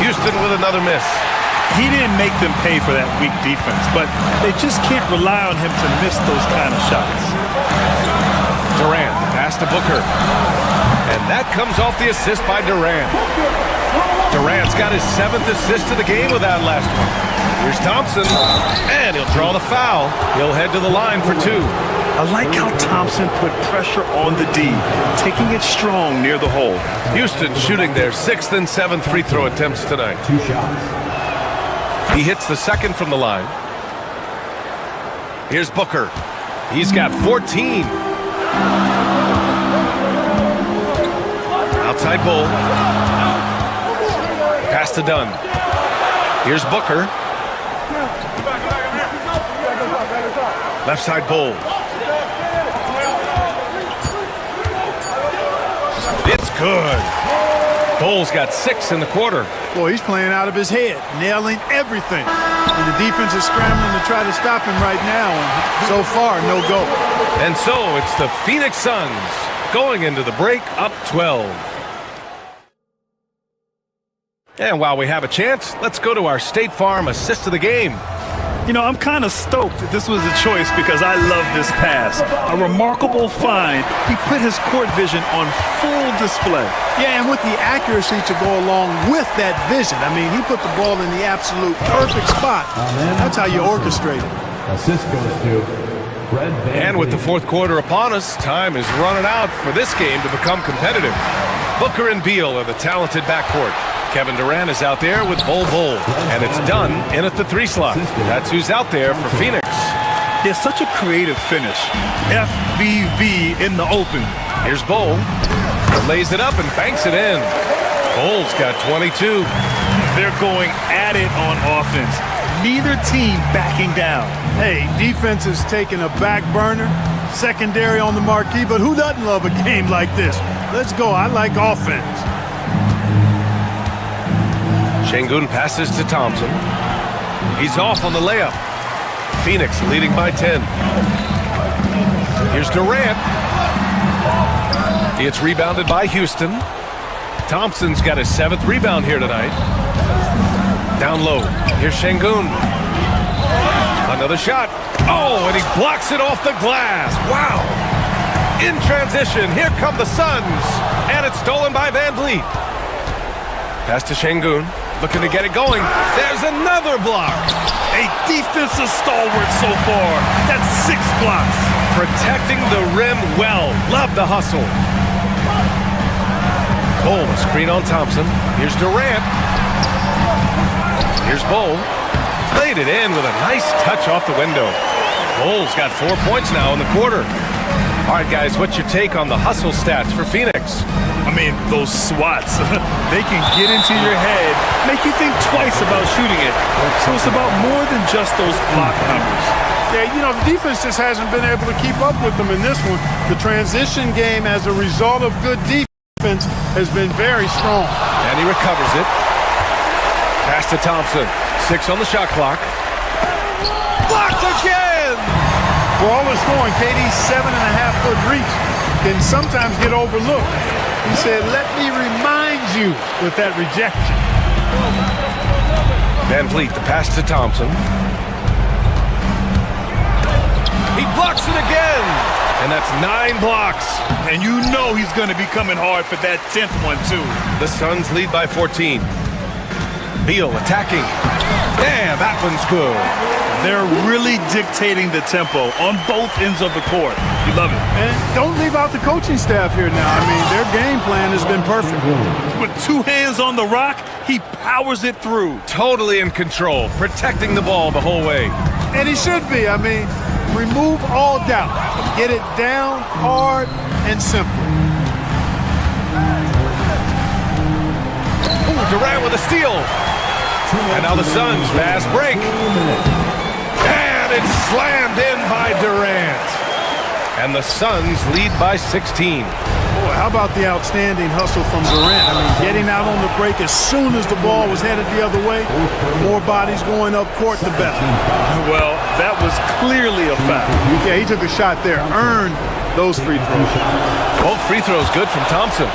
Houston with another miss. He didn't make them pay for that weak defense, but they just can't rely on him to miss those kind of shots. Durant, pass to Booker. And that comes off the assist by Durant. Durant's got his 7th assist of the game with that last one. Here's Thompson, and he'll draw the foul. He'll head to the line for 2. I like how Thompson put pressure on the D, taking it strong near the hole. Houston shooting their 6th and 7th free throw attempts tonight. 2 shots. He hits the 2nd from the line. Here's Booker. He's got 14. Outside Bull. Pass to Dunn. Here's Booker. Left side Bull. It's good. Bull's got 6 in the quarter. Boy, he's playing out of his head, nailing everything. And the defense is scrambling to try to stop him right now. And so far, no go. And so it's the Phoenix Suns going into the break up 12. And while we have a chance, let's go to our State Farm assist of the game. You know, I'm kind of stoked that this was a choice because I love this pass. A remarkable find. He put his court vision on full display. Yeah, and with the accuracy to go along with that vision. I mean, he put the ball in the absolute perfect spot. That's how you orchestrate it. Assist goes to Fred Van And with the fourth quarter upon us, time is running out for this game to become competitive. Booker and Beal are the talented backcourt. Kevin Durant is out there with Bol, and it's done in at the 3 slot. That's who's out there for Phoenix. Yeah, such a creative finish. FVV in the open. Here's Bol. Lays it up and banks it in. Bol's got 22. They're going at it on offense. Neither team backing down. Hey, defense is taking a back burner, secondary on the marquee, but who doesn't love a game like this? Let's go. I like offense. Şengün passes to Thompson. He's off on the layup. Phoenix leading by 10. Here's Durant. It's rebounded by Houston. Thompson's got his 7th rebound here tonight. Down low. Here's Şengün. Another shot. Oh, and he blocks it off the glass. Wow. In transition, here come the Suns. And it's stolen by Van Vliet. Pass to Şengün. Looking to get it going. There's another block. A defensive stalwart so far. That's 6 blocks. Protecting the rim well. Love the hustle. Bol, screen on Thompson. Here's Durant. Here's Bol. Played it in with a nice touch off the window. Bol's got 4 points now in the quarter. All right, guys, what's your take on the hustle stats for Phoenix? I mean, those swats, they can get into your head, make you think twice about shooting it. So it's about more than just those block numbers. Yeah, you know, the defense just hasn't been able to keep up with them in this one. The transition game, as a result of good defense, has been very strong. And he recovers it. Pass to Thompson. 6 on the shot clock. Blocked again! For all his scoring, KD's 7.5-foot reach can sometimes get overlooked. He said, let me remind you with that rejection. Van Vliet, the pass to Thompson. He blocks it again! And that's 9 blocks. And you know he's going to be coming hard for that 10th one, too. The Suns lead by 14. Beal attacking. Damn, that one's good. They're really dictating the tempo on both ends of the court. You love it. And don't leave out the coaching staff here now. I mean, their game plan has been perfect. With 2 hands on the rock, he powers it through. Totally in control, protecting the ball the whole way. And he should be. I mean, remove all doubt. Get it down, hard, and simple. Ooh, Durant with a steal. And now the Suns fast break. And it's slammed in by Durant. And the Suns lead by 16. Boy, how about the outstanding hustle from Durant? I mean, getting out on the break as soon as the ball was headed the other way. The more bodies going up court, the better. Well, that was clearly a foul. Yeah, he took a shot there. Earned those free throws. Both free throws good from Thompson.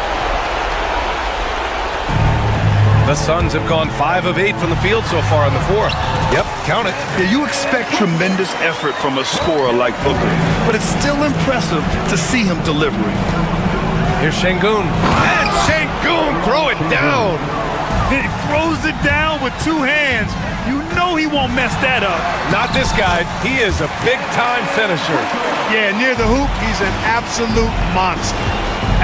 The Suns have gone 5 of 8 from the field so far in the 4th. Yep, count it. Yeah, you expect tremendous effort from a scorer like Booker, but it's still impressive to see him delivering. Here's Şengün. And Şengün throw it down. He throws it down with 2 hands. You know he won't mess that up. Not this guy. He is a big-time finisher. Yeah, near the hoop, he's an absolute monster.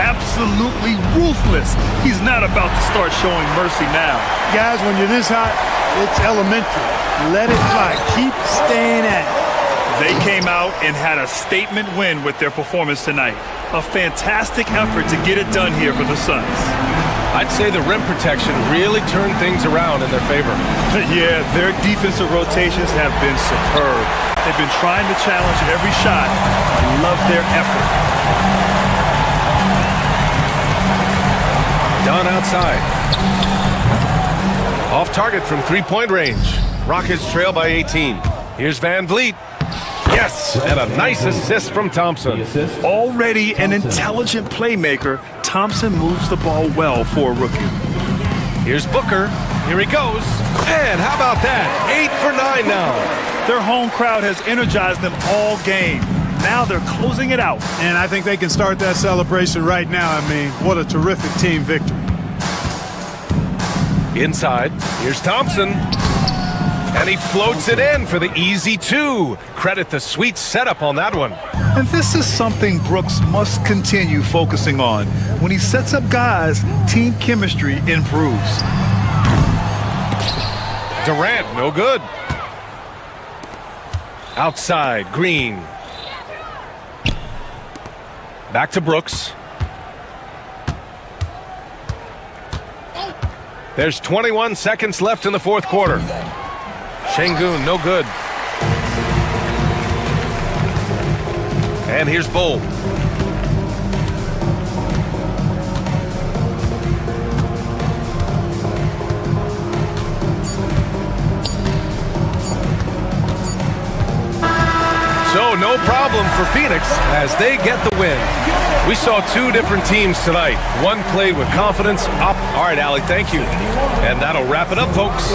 Absolutely ruthless. He's not about to start showing mercy now. Guys, when you're this hot, it's elementary. Let it fly. Keep staying at it. They came out and had a statement win with their performance tonight. A fantastic effort to get it done here for the Suns. I'd say the rim protection really turned things around in their favor. Yeah, their defensive rotations have been superb. They've been trying to challenge every shot. I love their effort. Done outside. Off target from 3-point range. Rockets trail by 18. Here's Van Vliet. Yes, and a nice assist from Thompson. Already an intelligent playmaker, Thompson moves the ball well for a rookie. Here's Booker. Here he goes. And how about that? 8 for 9 now. Their home crowd has energized them all game. Now they're closing it out. And I think they can start that celebration right now. I mean, what a terrific team victory. Inside, here's Thompson. And he floats it in for the easy 2. Credit the sweet setup on that one. And this is something Brooks must continue focusing on. When he sets up guys, team chemistry improves. Durant, no good. Outside, Green. Back to Brooks. There's 21 seconds left in the fourth quarter. Şengün, no good. And here's Bull. So no problem for Phoenix as they get the win. We saw two different teams tonight. One played with confidence. All right, Allie, thank you. And that'll wrap it up, folks.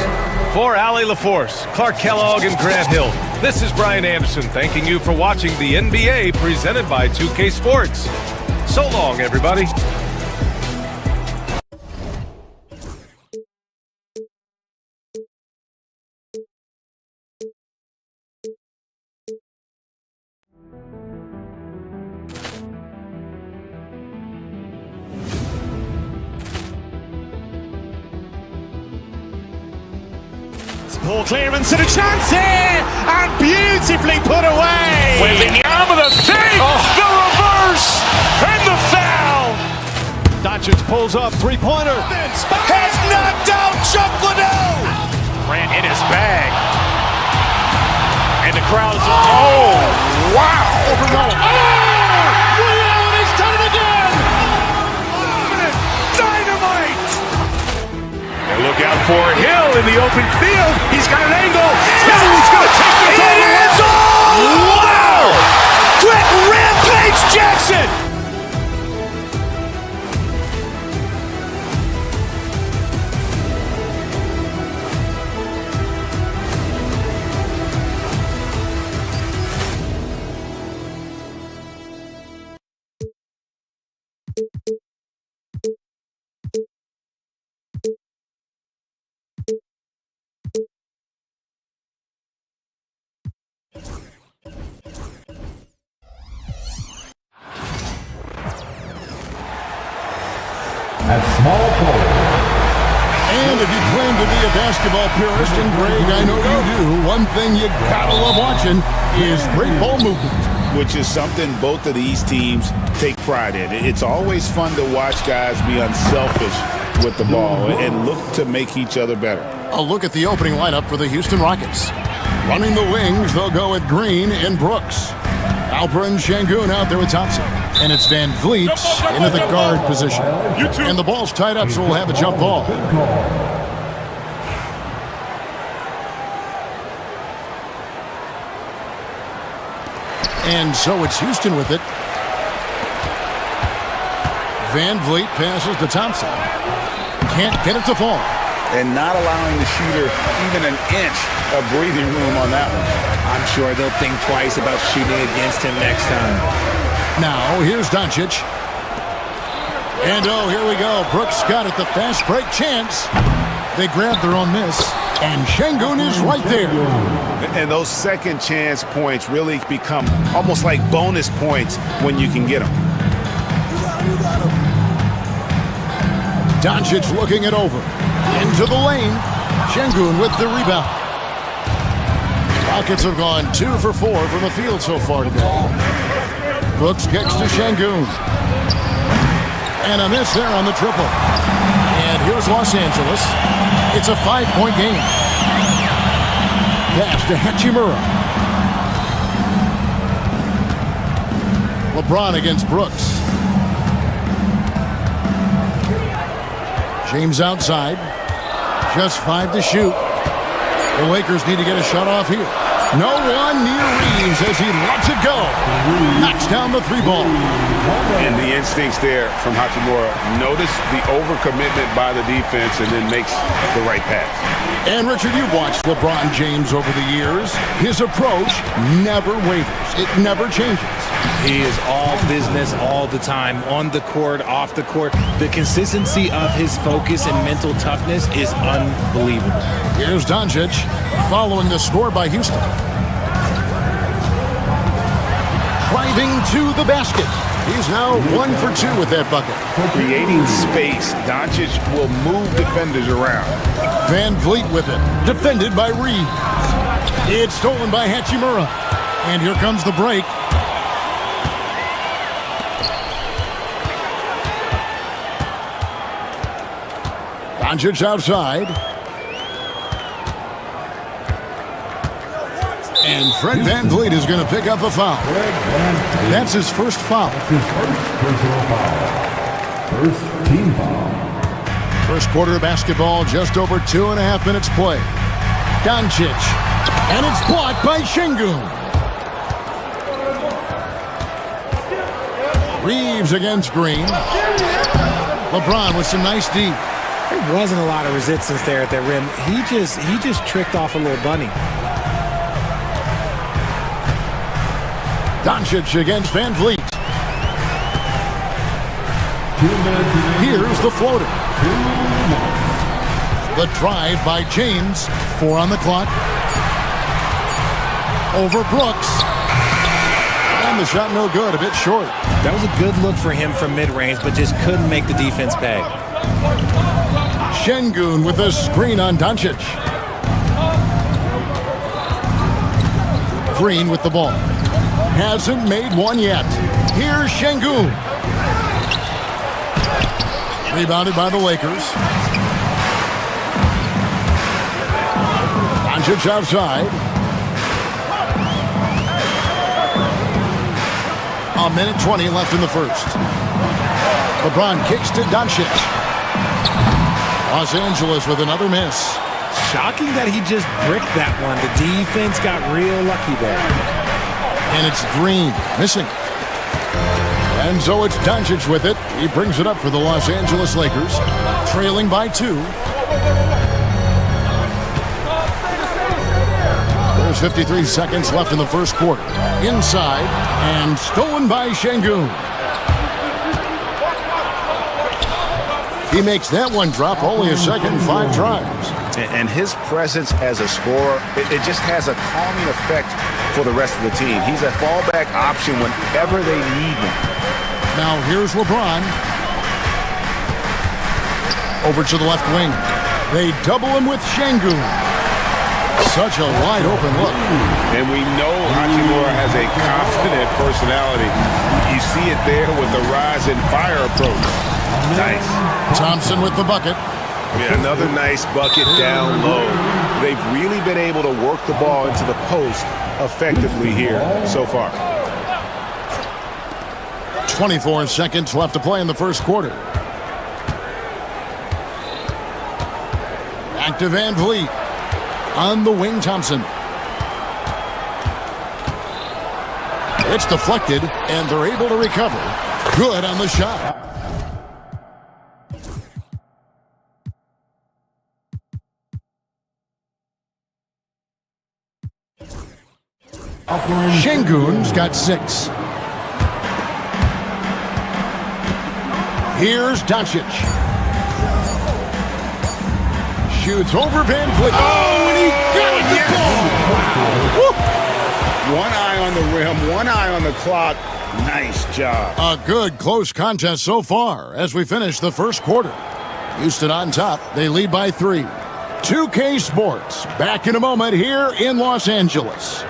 For Allie LaForce, Clark Kellogg, and Grant Hill, this is Brian Anderson thanking you for watching the NBA presented by 2K Sports. So long, everybody. Poor clearance and a chance here, and beautifully put away. Wembanyama, the save, the reverse, and the foul. Doncic pulls up, three-pointer. Has knocked out Chuck Liddell. Ran in his bag. And the crowd is, oh, wow. He's done it again. Dynamite. And look out for Hill in the open field. He's got an angle. Hill's going to take this all the way. Wow! Quick rampage Jackson. At small forward. And if you claim to be a basketball purist, and Greg, I know you do, one thing you gotta love watching is great ball movement. Which is something both of these teams take pride in. It's always fun to watch guys be unselfish with the ball and look to make each other better. A look at the opening lineup for the Houston Rockets. Running the wings, they'll go with Green and Brooks. Alperen Şengün out there with Thompson. And it's Van Vliet into the guard position. And the ball's tied up, so we'll have a jump ball. And so it's Houston with it. Van Vliet passes to Thompson. Can't get it to fall. And not allowing the shooter even an inch of breathing room on that one. I'm sure they'll think twice about shooting against him next time. Now, here's Doncic. And oh, here we go. Brooks got it, the fast break chance. They grabbed their own miss. And Şengün is right there. And those second chance points really become almost like bonus points when you can get them. Doncic looking it over. Into the lane. Şengün with the rebound. Rockets have gone 2 for 4 from the field so far today. Brooks kicks to Şengün. And a miss there on the triple. And here's Los Angeles. It's a 5-point game. Pass to Hachimura. LeBron against Brooks. James outside. Just 5 to shoot. The Lakers need to get a shot off here. No one near Reeves as he lets it go. Knocks down the 3 ball. And the instincts there from Hachimura. Notice the overcommitment by the defense and then makes the right pass. And Richard, you've watched LeBron James over the years. His approach never wavers. It never changes. He is all business all the time, on the court, off the court. The consistency of his focus and mental toughness is unbelievable. Here's Doncic following the score by Houston. Driving to the basket. He's now 1 for 2 with that bucket. Creating space, Doncic will move defenders around. Van Vliet with it. Defended by Reed. It's stolen by Hachimura. And here comes the break. Doncic outside. And Fred Van Vliet is going to pick up a foul. That's his first foul. Personal foul. First team foul. First quarter of basketball, just over 2.5 minutes play. Doncic. And it's blocked by Şengün. Reeves against Green. LeBron with some nice D. There wasn't a lot of resistance there at that rim. He just tricked off a little bunny. Doncic against Van Vliet. Here's the floater. The drive by James. 4 on the clock. Over Brooks. And the shot no good, a bit short. That was a good look for him from mid-range, but just couldn't make the defense pay. Şengün with a screen on Doncic. Green with the ball. Hasn't made one yet. Here's Şengün. Rebounded by the Lakers. Doncic outside. A minute 20 left in the first. LeBron kicks to Doncic. Los Angeles with another miss. Shocking that he just bricked that one. The defense got real lucky there. And it's Green missing. And so it's Doncic with it. He brings it up for the Los Angeles Lakers, trailing by 2. There's 53 seconds left in the first quarter. Inside, and stolen by Şengün. He makes that one drop, only a second, 5 tries. And his presence as a scorer, it just has a calming effect for the rest of the team. He's a fallback option whenever they need him. Now here's LeBron. Over to the left wing. They double him with Şengün. Such a wide open look. And we know Hachimura has a confident personality. You see it there with the rise and fire approach. Nice. Thompson with the bucket. Yeah, another nice bucket down low. They've really been able to work the ball into the post effectively here so far. 24 seconds left to play in the first quarter. Back to Van Vliet. On the wing, Thompson. It's deflected, and they're able to recover. Good on the shot. Şengün's got 6. Here's Doncic. Shoots over Van Vliet. Oh, and he got the ball. One eye on the rim, one eye on the clock. Nice job. A good close contest so far as we finish the first quarter. Houston on top. They lead by 3. 2K Sports back in a moment here in Los Angeles.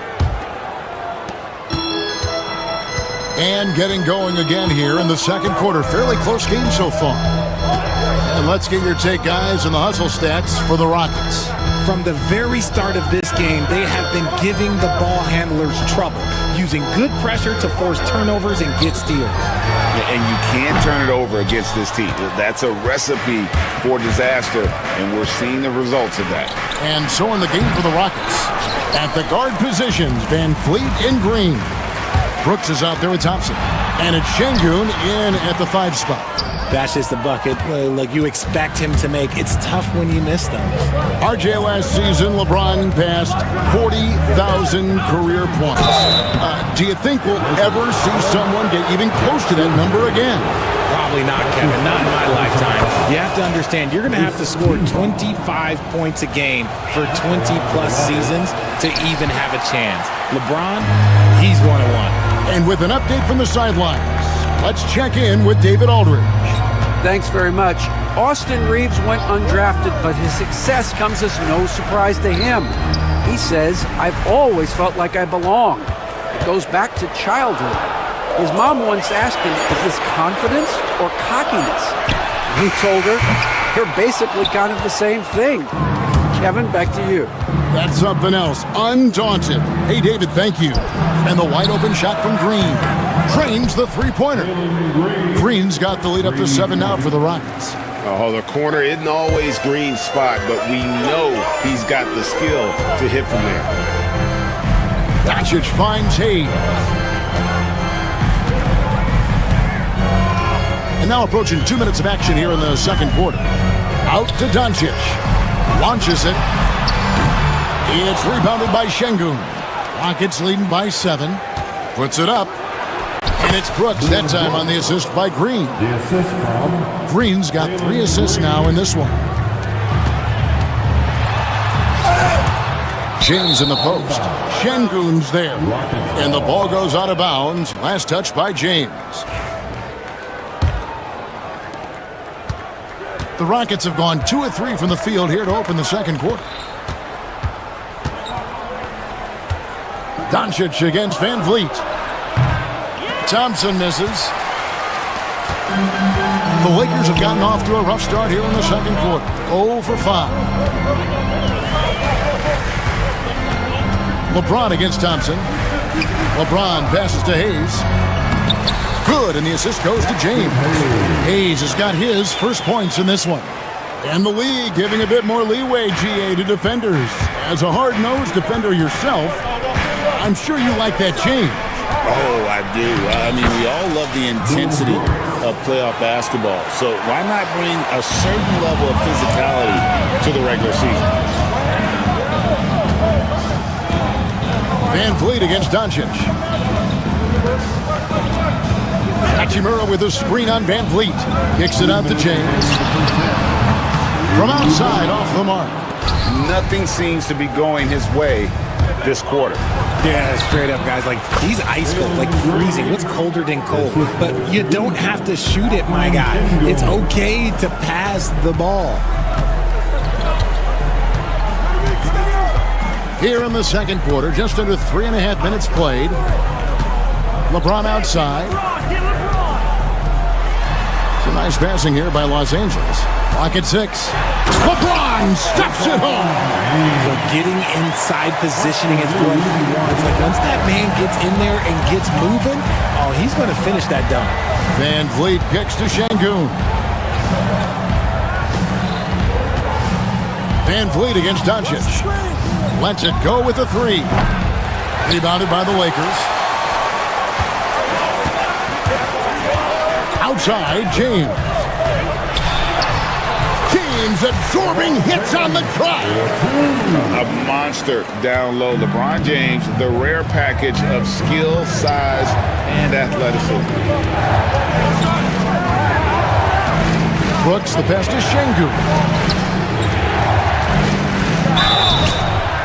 And getting going again here in the second quarter. Fairly close game so far. And let's get your take, guys, on the hustle stats for the Rockets. From the very start of this game, they have been giving the ball handlers trouble. using good pressure to force turnovers and get steals. And you can't turn it over against this team. That's a recipe for disaster, and we're seeing the results of that. And so in the game for the Rockets, at the guard positions, Van Fleet in green. Brooks is out there with Thompson. And it's Şengün in at the 5 spot. That's just the bucket like you expect him to make. It's tough when you miss them. RJ last season, LeBron passed 40,000 career points. Do you think we'll ever see someone get even close to that number again? Probably not, Kevin. Not in my lifetime. You have to understand, you're going to have to score 25 points a game for 20-plus seasons to even have a chance. LeBron, he's 1-1. And with an update from the sidelines, let's check in with David Aldridge. Thanks very much. Austin Reeves went undrafted, but his success comes as no surprise to him. He says, "I've always felt like I belong." It goes back to childhood. His mom once asked him, "Is this confidence or cockiness?" He told her, "They're basically kind of the same thing." Kevin, back to you. That's something else. Undaunted. Hey, David, thank you. And the wide open shot from Green. Trains the three-pointer. Green's got the lead up to 7 now for the Rockets. Oh, the corner isn't always Green's spot, but we know he's got the skill to hit from there. Doncic finds Hayes. And now approaching 2 minutes of action here in the second quarter. Out to Doncic. Launches it. It's rebounded by Şengün. Rockets leading by 7. Puts it up. And it's Brooks that time on the assist by Green. The assist from Green's got 3 assists now in this one. James in the post. Şengün's there. And the ball goes out of bounds. Last touch by James. The Rockets have gone 2 of 3 from the field here to open the second quarter. Doncic against Van Vliet. Thompson misses. The Lakers have gotten off to a rough start here in the second quarter. 0 for 5. LeBron against Thompson. LeBron passes to Hayes. Good, and the assist goes to James. Hayes has got his first points in this one. And the league giving a bit more leeway, GA, to defenders. As a hard-nosed defender yourself, I'm sure you like that change. Oh, I do. I mean, we all love the intensity of playoff basketball. So why not bring a certain level of physicality to the regular season? Van Vliet against Doncic. Hachimura with a screen on Van Vliet. Kicks it out to James. From outside, off the mark. Nothing seems to be going his way this quarter. Yeah, straight up, guys. Like, he's ice cold, like freezing. What's colder than cold? But you don't have to shoot it, my guy. It's okay to pass the ball. Here in the second quarter, just under 3.5 minutes played. LeBron outside. Some nice passing here by Los Angeles. Clock at 6. LeBron steps it home. So getting inside positioning is what he wants. Like, once that man gets in there and gets moving, oh, he's going to finish that dunk. Van Vliet kicks to Şengün. Van Vliet against Doncic. Lets it go with a 3. Rebounded by the Lakers. Outside, James. James absorbing hits on the drive. A monster down low. LeBron James, the rare package of skill, size, and athleticism. Brooks, the pass to Şengün.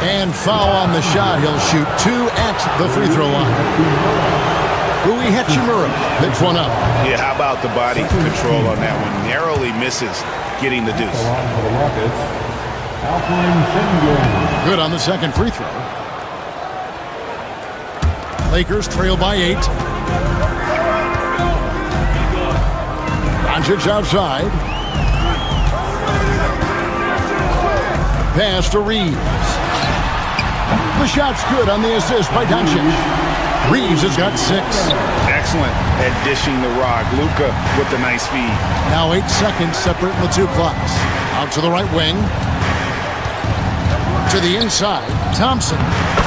And foul on the shot. He'll shoot 2 at the free throw line. Rui Hachimura picks one up. Yeah, how about the body control on that one? Narrowly misses getting the deuce. Good on the second free throw. Lakers trail by 8. Doncic outside. Pass to Reeves. The shot's good on the assist by Doncic. Reeves has got 6. Excellent at dishing the rock. Luka with the nice feed. Now 8 seconds separating the two clocks. Out to the right wing. To the inside. Thompson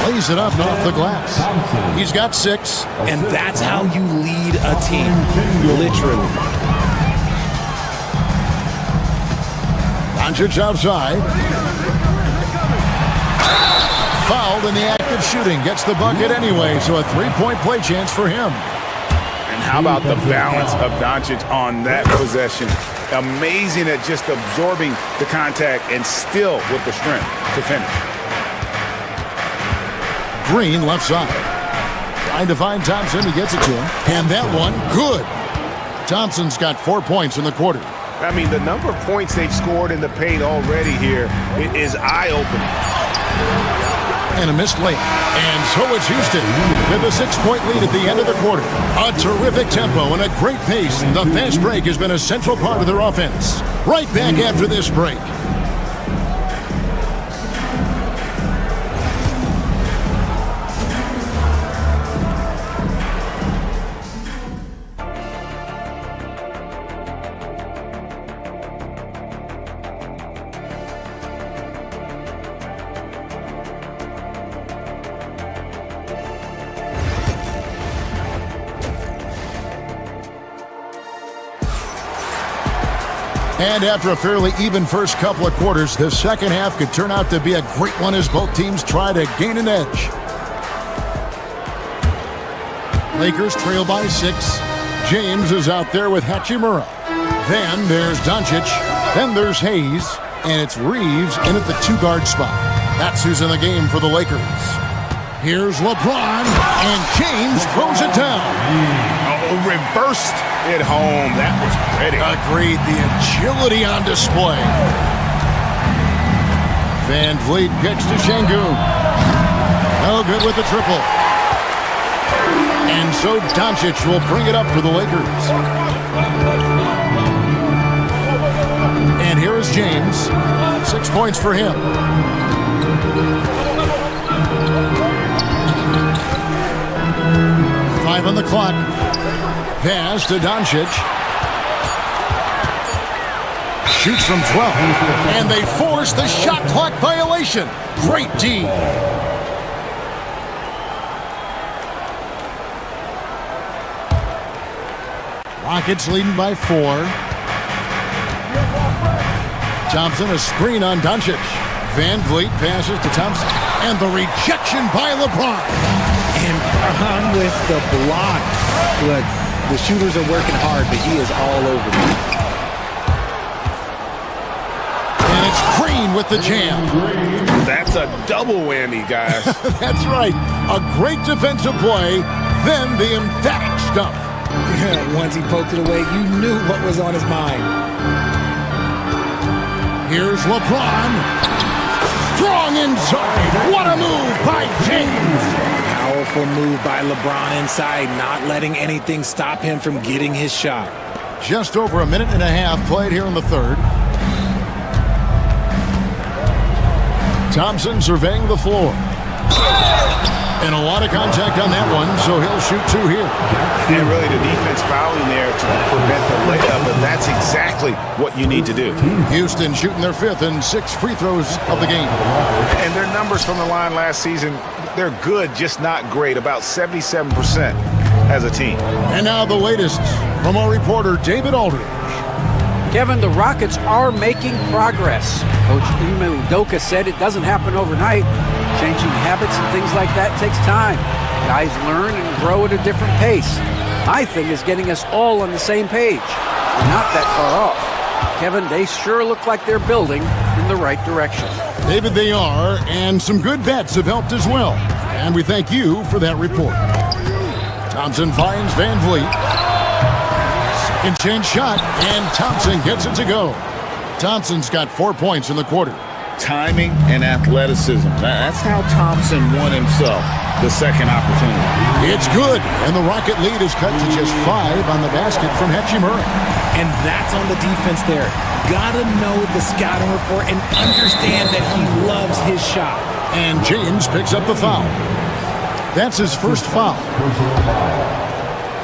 lays it up off the glass. He's got 6. And that's how you lead a team. Literally. Doncic outside. Fouled in the act of shooting. Gets the bucket anyway, so a 3-point play chance for him. And how about the balance of Doncic on that possession? Amazing at just absorbing the contact and still with the strength to finish. Green left side. Trying to find Thompson. He gets it to him. And that one, good. Thompson's got 4 points in the quarter. I mean, the number of points they've scored in the paint already here is eye-opening. And a missed layup. And so it's Houston with a 6-point lead at the end of the quarter. A terrific tempo and a great pace. The fast break has been a central part of their offense. Right back after this break. And after a fairly even first couple of quarters, the second half could turn out to be a great one as both teams try to gain an edge. Lakers trail by 6. James is out there with Hachimura. Then there's Doncic. Then there's Hayes. And it's Reeves in at the 2-guard spot. That's who's in the game for the Lakers. Here's LeBron. And James throws it down. Oh, reversed it home. That was pretty. Agreed. The agility on display. Van Vliet kicks to Şengün. No good with the triple. And so Doncic will bring it up for the Lakers. And here is James. 6 points for him. Five on the clock. Pass to Doncic. Shoots from 12. And they force the shot clock violation. Great D. Rockets leading by 4. Thompson, a screen on Doncic. Van Vliet passes to Thompson. And the rejection by LeBron. And Bron with the block. Look, the shooters are working hard, but he is all over them. And it's Green with the jam. That's a double whammy, guys. That's right. A great defensive play, then the emphatic stuff. Yeah, once he poked it away, you knew what was on his mind. Here's LeBron. Strong inside. What a move by James. Powerful move by LeBron inside, not letting anything stop him from getting his shot. Just over a minute and a half played here in the third. Thompson surveying the floor. And a lot of contact on that one, so he'll shoot 2 here. And really the defense fouling there to prevent the layup, and that's exactly what you need to do. Houston shooting their 5th and 6th free throws of the game. And their numbers from the line last season, they're good, just not great, about 77% as a team. And now the latest from our reporter, David Aldridge. Kevin, the Rockets are making progress. Coach Ime Udoka said it doesn't happen overnight. Changing habits and things like that takes time. Guys learn and grow at a different pace. My thing is getting us all on the same page. We're not that far off. Kevin, they sure look like they're building in the right direction. David, they are, and some good bets have helped as well. And we thank you for that report. Thompson finds Van Vliet. Second chance shot, and Thompson gets it to go. Thompson's got 4 points in the quarter. Timing and athleticism. That's how Thompson won himself the second opportunity. It's good, and the Rocket lead is cut to just 5 on the basket from Hachimura. And that's on the defense there. Gotta know the scouting report and understand that he loves his shot. And James picks up the foul. That's his first foul.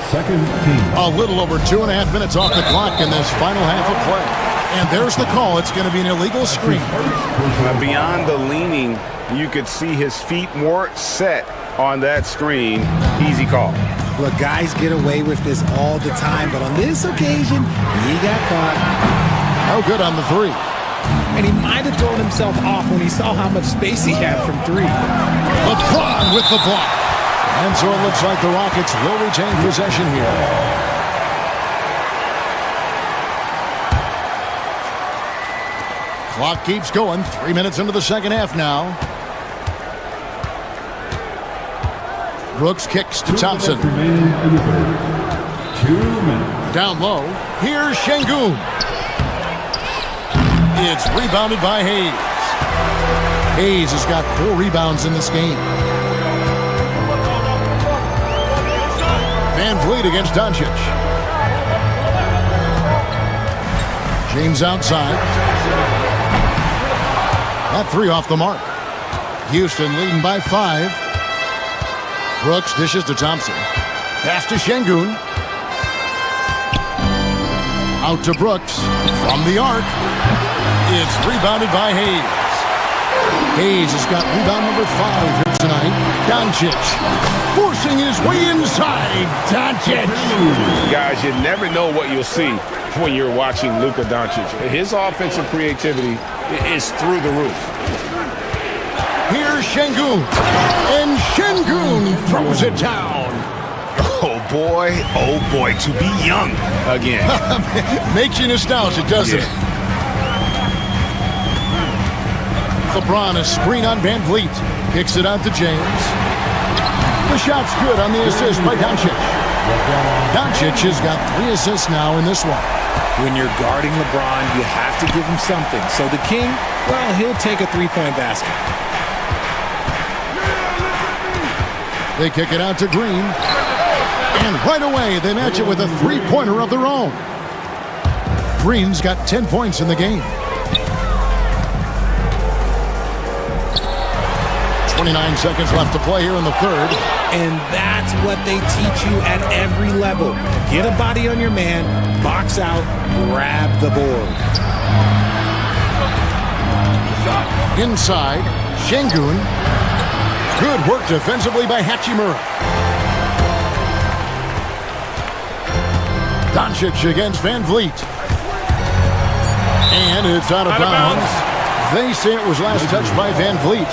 Second team. A little over 2.5 minutes off the clock in this final half of play. And there's the call. It's going to be an illegal screen. Beyond the leaning, you could see his feet more set on that screen. Easy call. Look, guys get away with this all the time, but on this occasion, he got caught. No good on the three. And he might have thrown himself off when he saw how much space he had from three. LeBron with the block. And so it looks like the Rockets will retain possession here. Clock keeps going. 3 minutes into the second half now. Brooks kicks to Thompson. 2 minutes. Down low. Here's Şengün. It's rebounded by Hayes. Hayes has got 4 rebounds in this game. Van Vliet against Doncic. James outside. That 3 off the mark. Houston leading by 5. Brooks dishes to Thompson. Pass to Şengün. Out to Brooks. From the arc. It's rebounded by Hayes. Hayes has got rebound number 5 here tonight. Doncic forcing his way inside. Doncic. Guys, you never know what you'll see when you're watching Luka Doncic. His offensive creativity is through the roof. Here's Şengün. And Şengün throws it down. Oh boy, to be young again. Makes you nostalgic, doesn't it? LeBron, a screen on Van Vliet. Kicks it out to James. The shot's good on the assist by Doncic. Doncic has got 3 assists now in this one. When you're guarding LeBron, you have to give him something. So the King, well, he'll take a 3-point basket. They kick it out to Green. And right away, they match it with a 3-pointer of their own. Green's got 10 points in the game. 29 seconds left to play here in the third. And that's what they teach you at every level. Get a body on your man, box out, grab the board. Inside, Şengün. Good work defensively by Hachimura. Doncic against Van Vliet. And it's out of bounds. They say it was last touched by Van Vliet.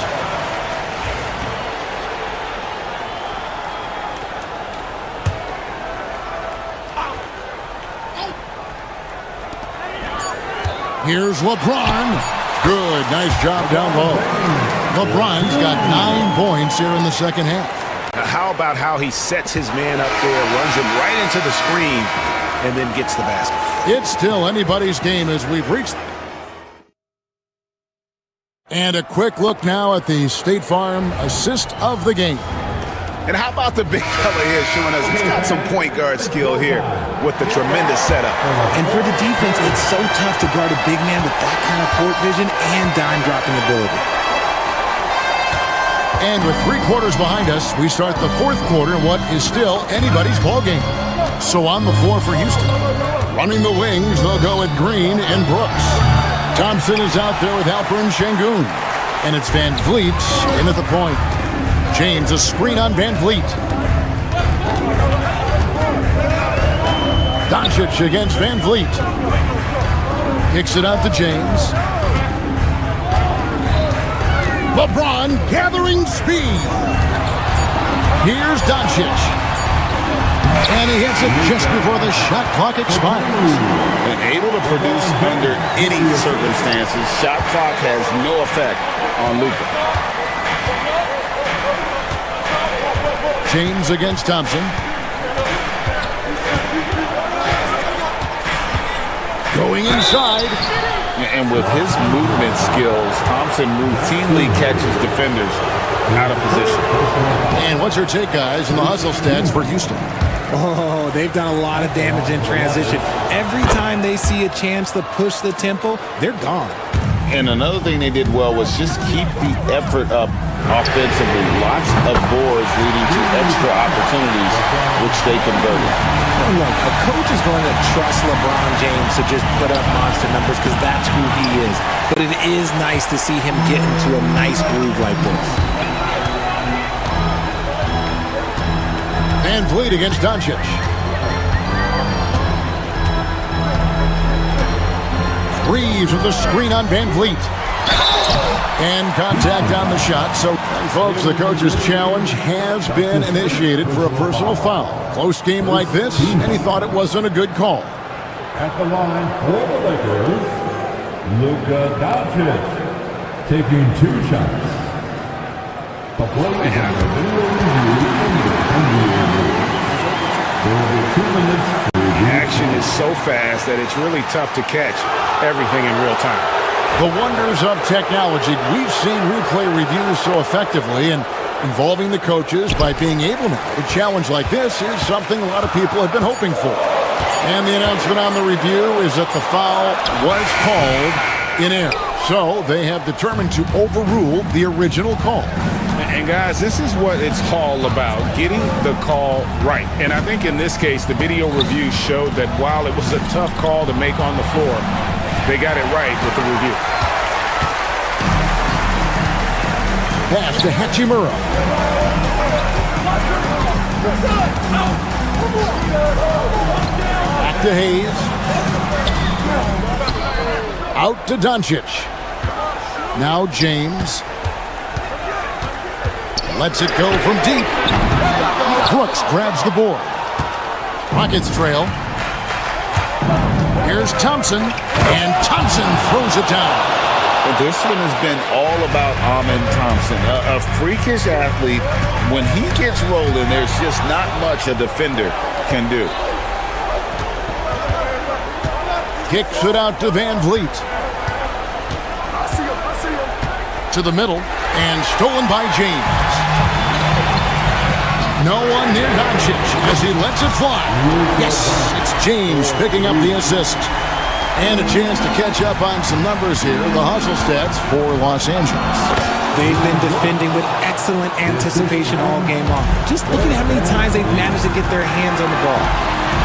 Here's LeBron. Good, nice job down low. LeBron's got 9 points here in the second half. How about how he sets his man up there, runs him right into the screen, and then gets the basket? It's still anybody's game as we've reached. And a quick look now at the State Farm assist of the game. And how about the big fella here showing us he's got some point guard skill here with the tremendous setup. And for the defense, it's so tough to guard a big man with that kind of court vision and dime dropping ability. And with 3 quarters behind us, we start the 4th quarter in what is still anybody's ball game. So on the floor for Houston. Running the wings, they'll go with Green and Brooks. Thompson is out there with Alperen Şengün. And it's Van Vliet in at the point. James, a screen on Van Vliet. Doncic against Van Vliet. Kicks it out to James. LeBron gathering speed. Here's Doncic. And he hits it just before the shot clock expires. And able to produce under any circumstances. Shot clock has no effect on Luka. James against Thompson. Going inside. And with his movement skills, Thompson routinely catches defenders out of position. And what's your take, guys, on the hustle stats for Houston? Oh, they've done a lot of damage in transition. Every time they see a chance to push the tempo, they're gone. And another thing they did well was just keep the effort up offensively. Lots of boards leading to extra opportunities, which they converted. Look, a coach is going to trust LeBron James to just put up monster numbers because that's who he is. But it is nice to see him get into a nice groove like this. Van Vliet against Doncic. Reeves with the screen on Van Vliet. And contact on the shot. So, folks, the coach's challenge has been initiated for a personal foul. Close game like this, and he thought it wasn't a good call. At the line for the Lakers, Luka Doncic taking 2 shots. The play is on the video review. There will be 2 minutes. The action is so fast that it's really tough to catch everything in real time. The wonders of technology. We've seen replay reviews so effectively and involving the coaches by being able now. A challenge like this is something a lot of people have been hoping for. And the announcement on the review is that the foul was called in error. So they have determined to overrule the original call. And guys, this is what it's all about, getting the call right. And I think in this case, the video review showed that while it was a tough call to make on the floor, they got it right with the review. Pass to Hachimura. Back to Hayes. Out to Doncic. Now James. Lets it go from deep. Brooks grabs the board. Rockets trail. Here's Thompson, and Thompson throws it down. This one has been all about Amen Thompson, a freakish athlete. When he gets rolling, there's just not much a defender can do. Kicks it out to Van Vliet. To the middle, and stolen by James. No one near Doncic as he lets it fly. Yes, it's James picking up the assist. And a chance to catch up on some numbers here. The hustle stats for Los Angeles. They've been defending with excellent anticipation all game long. Just look at how many times they've managed to get their hands on the ball.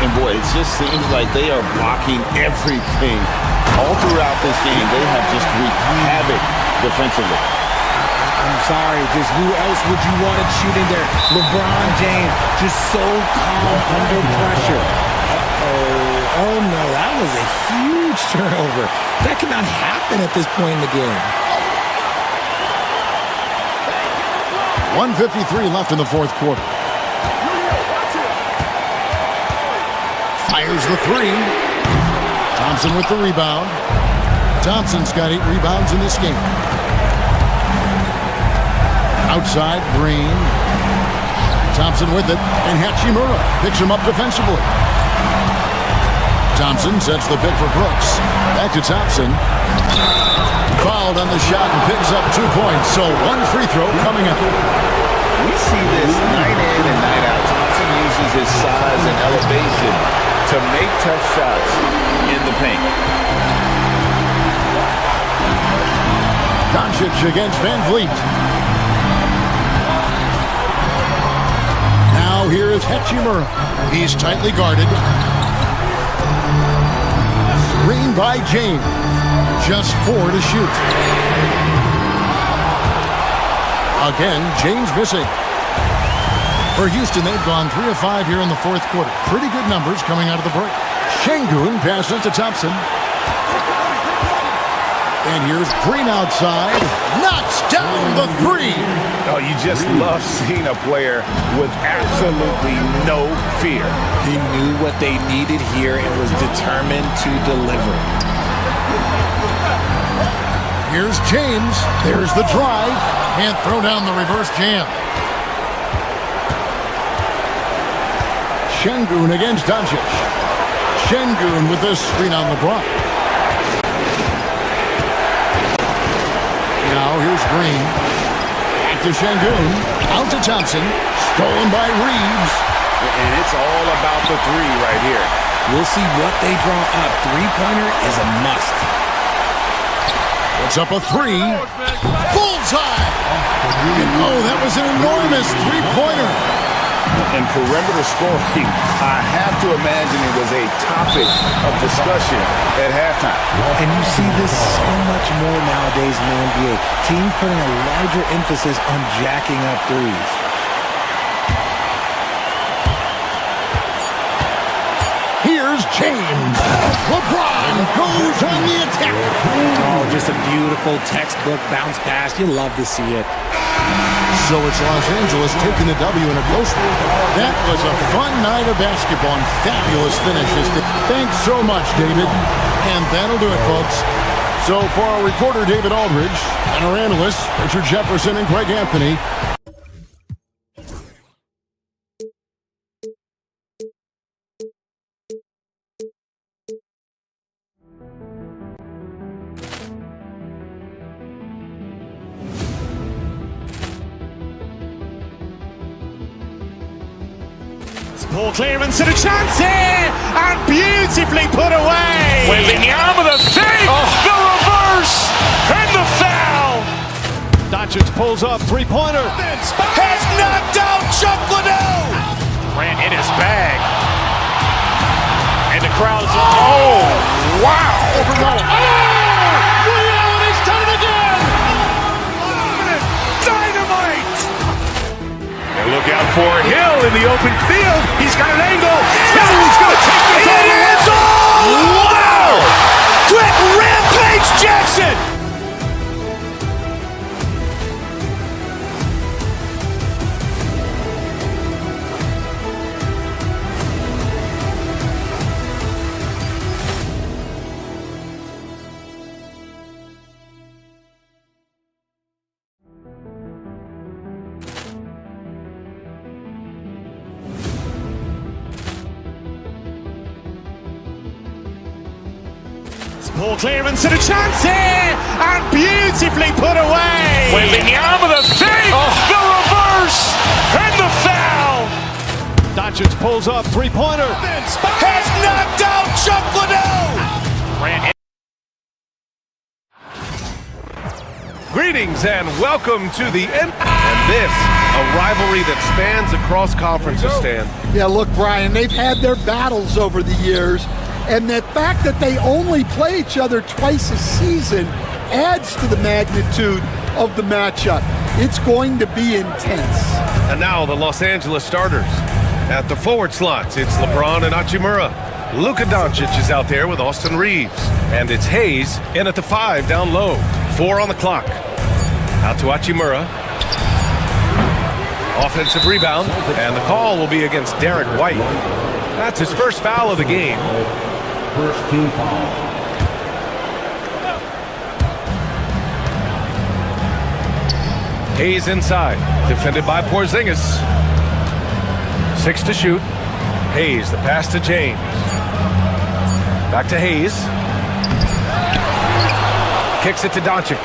And boy, it just seems like they are blocking everything. All throughout this game, they have just wreaked havoc defensively. I'm sorry, just who else would you want it shooting there? LeBron James, just so calm under pressure. Oh no, that was a huge turnover. That cannot happen at this point in the game. 1:53 left in the fourth quarter. Fires the 3. Thompson with the rebound. Thompson's got 8 rebounds in this game. Outside, Green. Thompson with it, and Hachimura picks him up defensively. Thompson sets the pick for Brooks. Back to Thompson. Fouled on the shot and picks up 2 points, so 1 free throw coming up. We see this night in and night out. Thompson uses his size and elevation to make tough shots in the paint. Doncic against Van Vliet. Now here is Hachimura. He's tightly guarded. Screen by James. Just 4 to shoot. Again, James missing. For Houston, they've gone 3 of 5 here in the fourth quarter. Pretty good numbers coming out of the break. Şengün passes to Thompson. And here's Green outside. Knocks down the 3. Oh, you just love seeing a player with absolutely no fear. He knew what they needed here and was determined to deliver. Here's James. There's the drive. And throw down the reverse jam. Şengün against Doncic. Şengün with the screen on LeBron. Now here's Green. Back to Şengün. Out to Thompson. Stolen by Reeves. And it's all about the 3 right here. We'll see what they draw up. 3-pointer is a must. Puts up a 3. Bullseye! And Oh, that was an enormous three-pointer. And perimeter scoring, I have to imagine it was a topic of discussion at halftime. And you see this so much more nowadays in the NBA. Teams putting a larger emphasis on jacking up threes. Here's James. LeBron goes on the attack. Oh, just a beautiful textbook bounce pass. You love to see it. So it's Los Angeles taking the W in a close one. That was a fun night of basketball and fabulous finishes. Thanks so much, David. And that'll do it, folks. So for our reporter, David Aldridge, and our analysts, Richard Jefferson and Greg Anthony, Ball clearance and a chance here, and beautifully put away. Wembanyama the fake, the reverse, and the foul. Doncic pulls up, three-pointer. Has knocked out Chuck Liddell. Ran in his bag. And the crowd is... Oh, wow. Reality's done it again. Dynamite. And look out for Hill in the open field. He's got an angle. Hill's going to take this all the way. Wow! Quick Rampage Jackson. Ball clearance and a chance here, and beautifully put away. Wembanyama the fake, the reverse, and the foul. Doncic pulls up, three-pointer. Has knocked out Chuck Liddell. Greetings and welcome to the end. And this, a rivalry that spans across conferences, Stan. Yeah, look, Brian, they've had their battles over the years, and the fact that they only play each other twice a season adds to the magnitude of the matchup. It's going to be intense. And now the Los Angeles starters. At the forward slots, it's LeBron and Hachimura. Luka Doncic is out there with Austin Reeves. And it's Hayes in at the 5 down low. 4 on the clock. Out to Hachimura. Offensive rebound. And the call will be against Derek White. That's his first foul of the game. First team foul. Hayes inside, defended by Porzingis. 6 to shoot. Hayes, the pass to James. Back to Hayes. Kicks it to Doncic.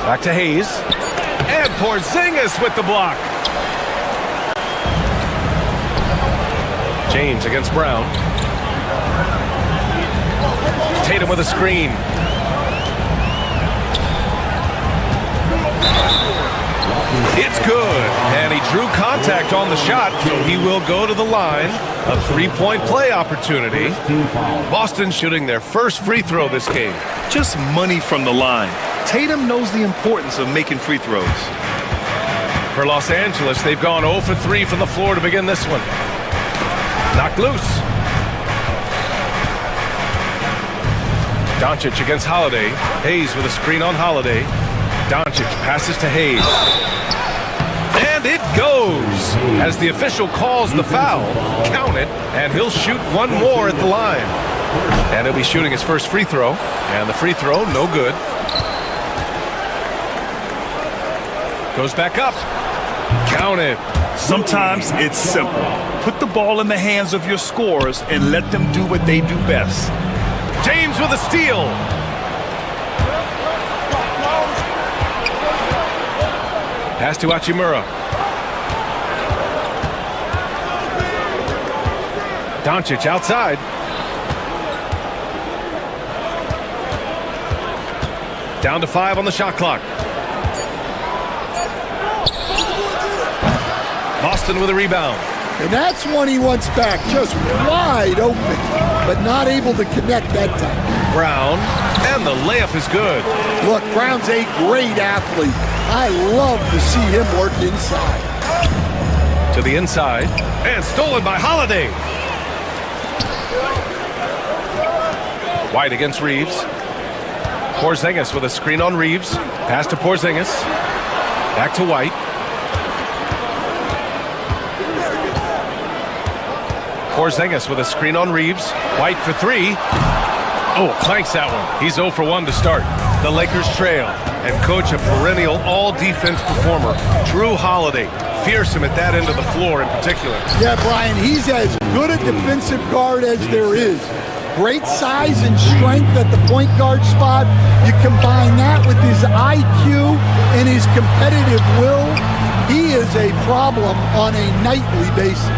Back to Hayes. And Porzingis with the block. James against Brown. Tatum with a screen. It's good. And he drew contact on the shot, so he will go to the line. A three-point play opportunity. Boston shooting their first free throw this game. Just money from the line. Tatum knows the importance of making free throws. For Los Angeles, they've gone 0 for 3 from the floor to begin this one. Knocked loose. Doncic against Holiday. Hayes with a screen on Holiday. Doncic passes to Hayes. And it goes! As the official calls the foul, count it, and he'll shoot one more at the line. And he'll be shooting his first free throw. And the free throw, no good. Goes back up. Count it. Sometimes it's simple. Put the ball in the hands of your scorers and let them do what they do best. James with a steal. Pass to Hachimura. Doncic outside. Down to 5 on the shot clock. Boston with a rebound. And that's one he wants back, just wide open, but not able to connect that time. Brown, and the layup is good. Look, Brown's a great athlete. I love to see him work inside. To the inside, and stolen by Holiday. White against Reeves. Porzingis with a screen on Reeves. Pass to Porzingis. Back to White. Porzingis with a screen on Reeves. White for 3. Oh, clanks that one. He's 0 for 1 to start. The Lakers trail. And coach, a perennial all-defense performer, Drew Holiday. Fearsome at that end of the floor in particular. Yeah, Brian, he's as good a defensive guard as there is. Great size and strength at the point guard spot. You combine that with his IQ and his competitive will, he is a problem on a nightly basis.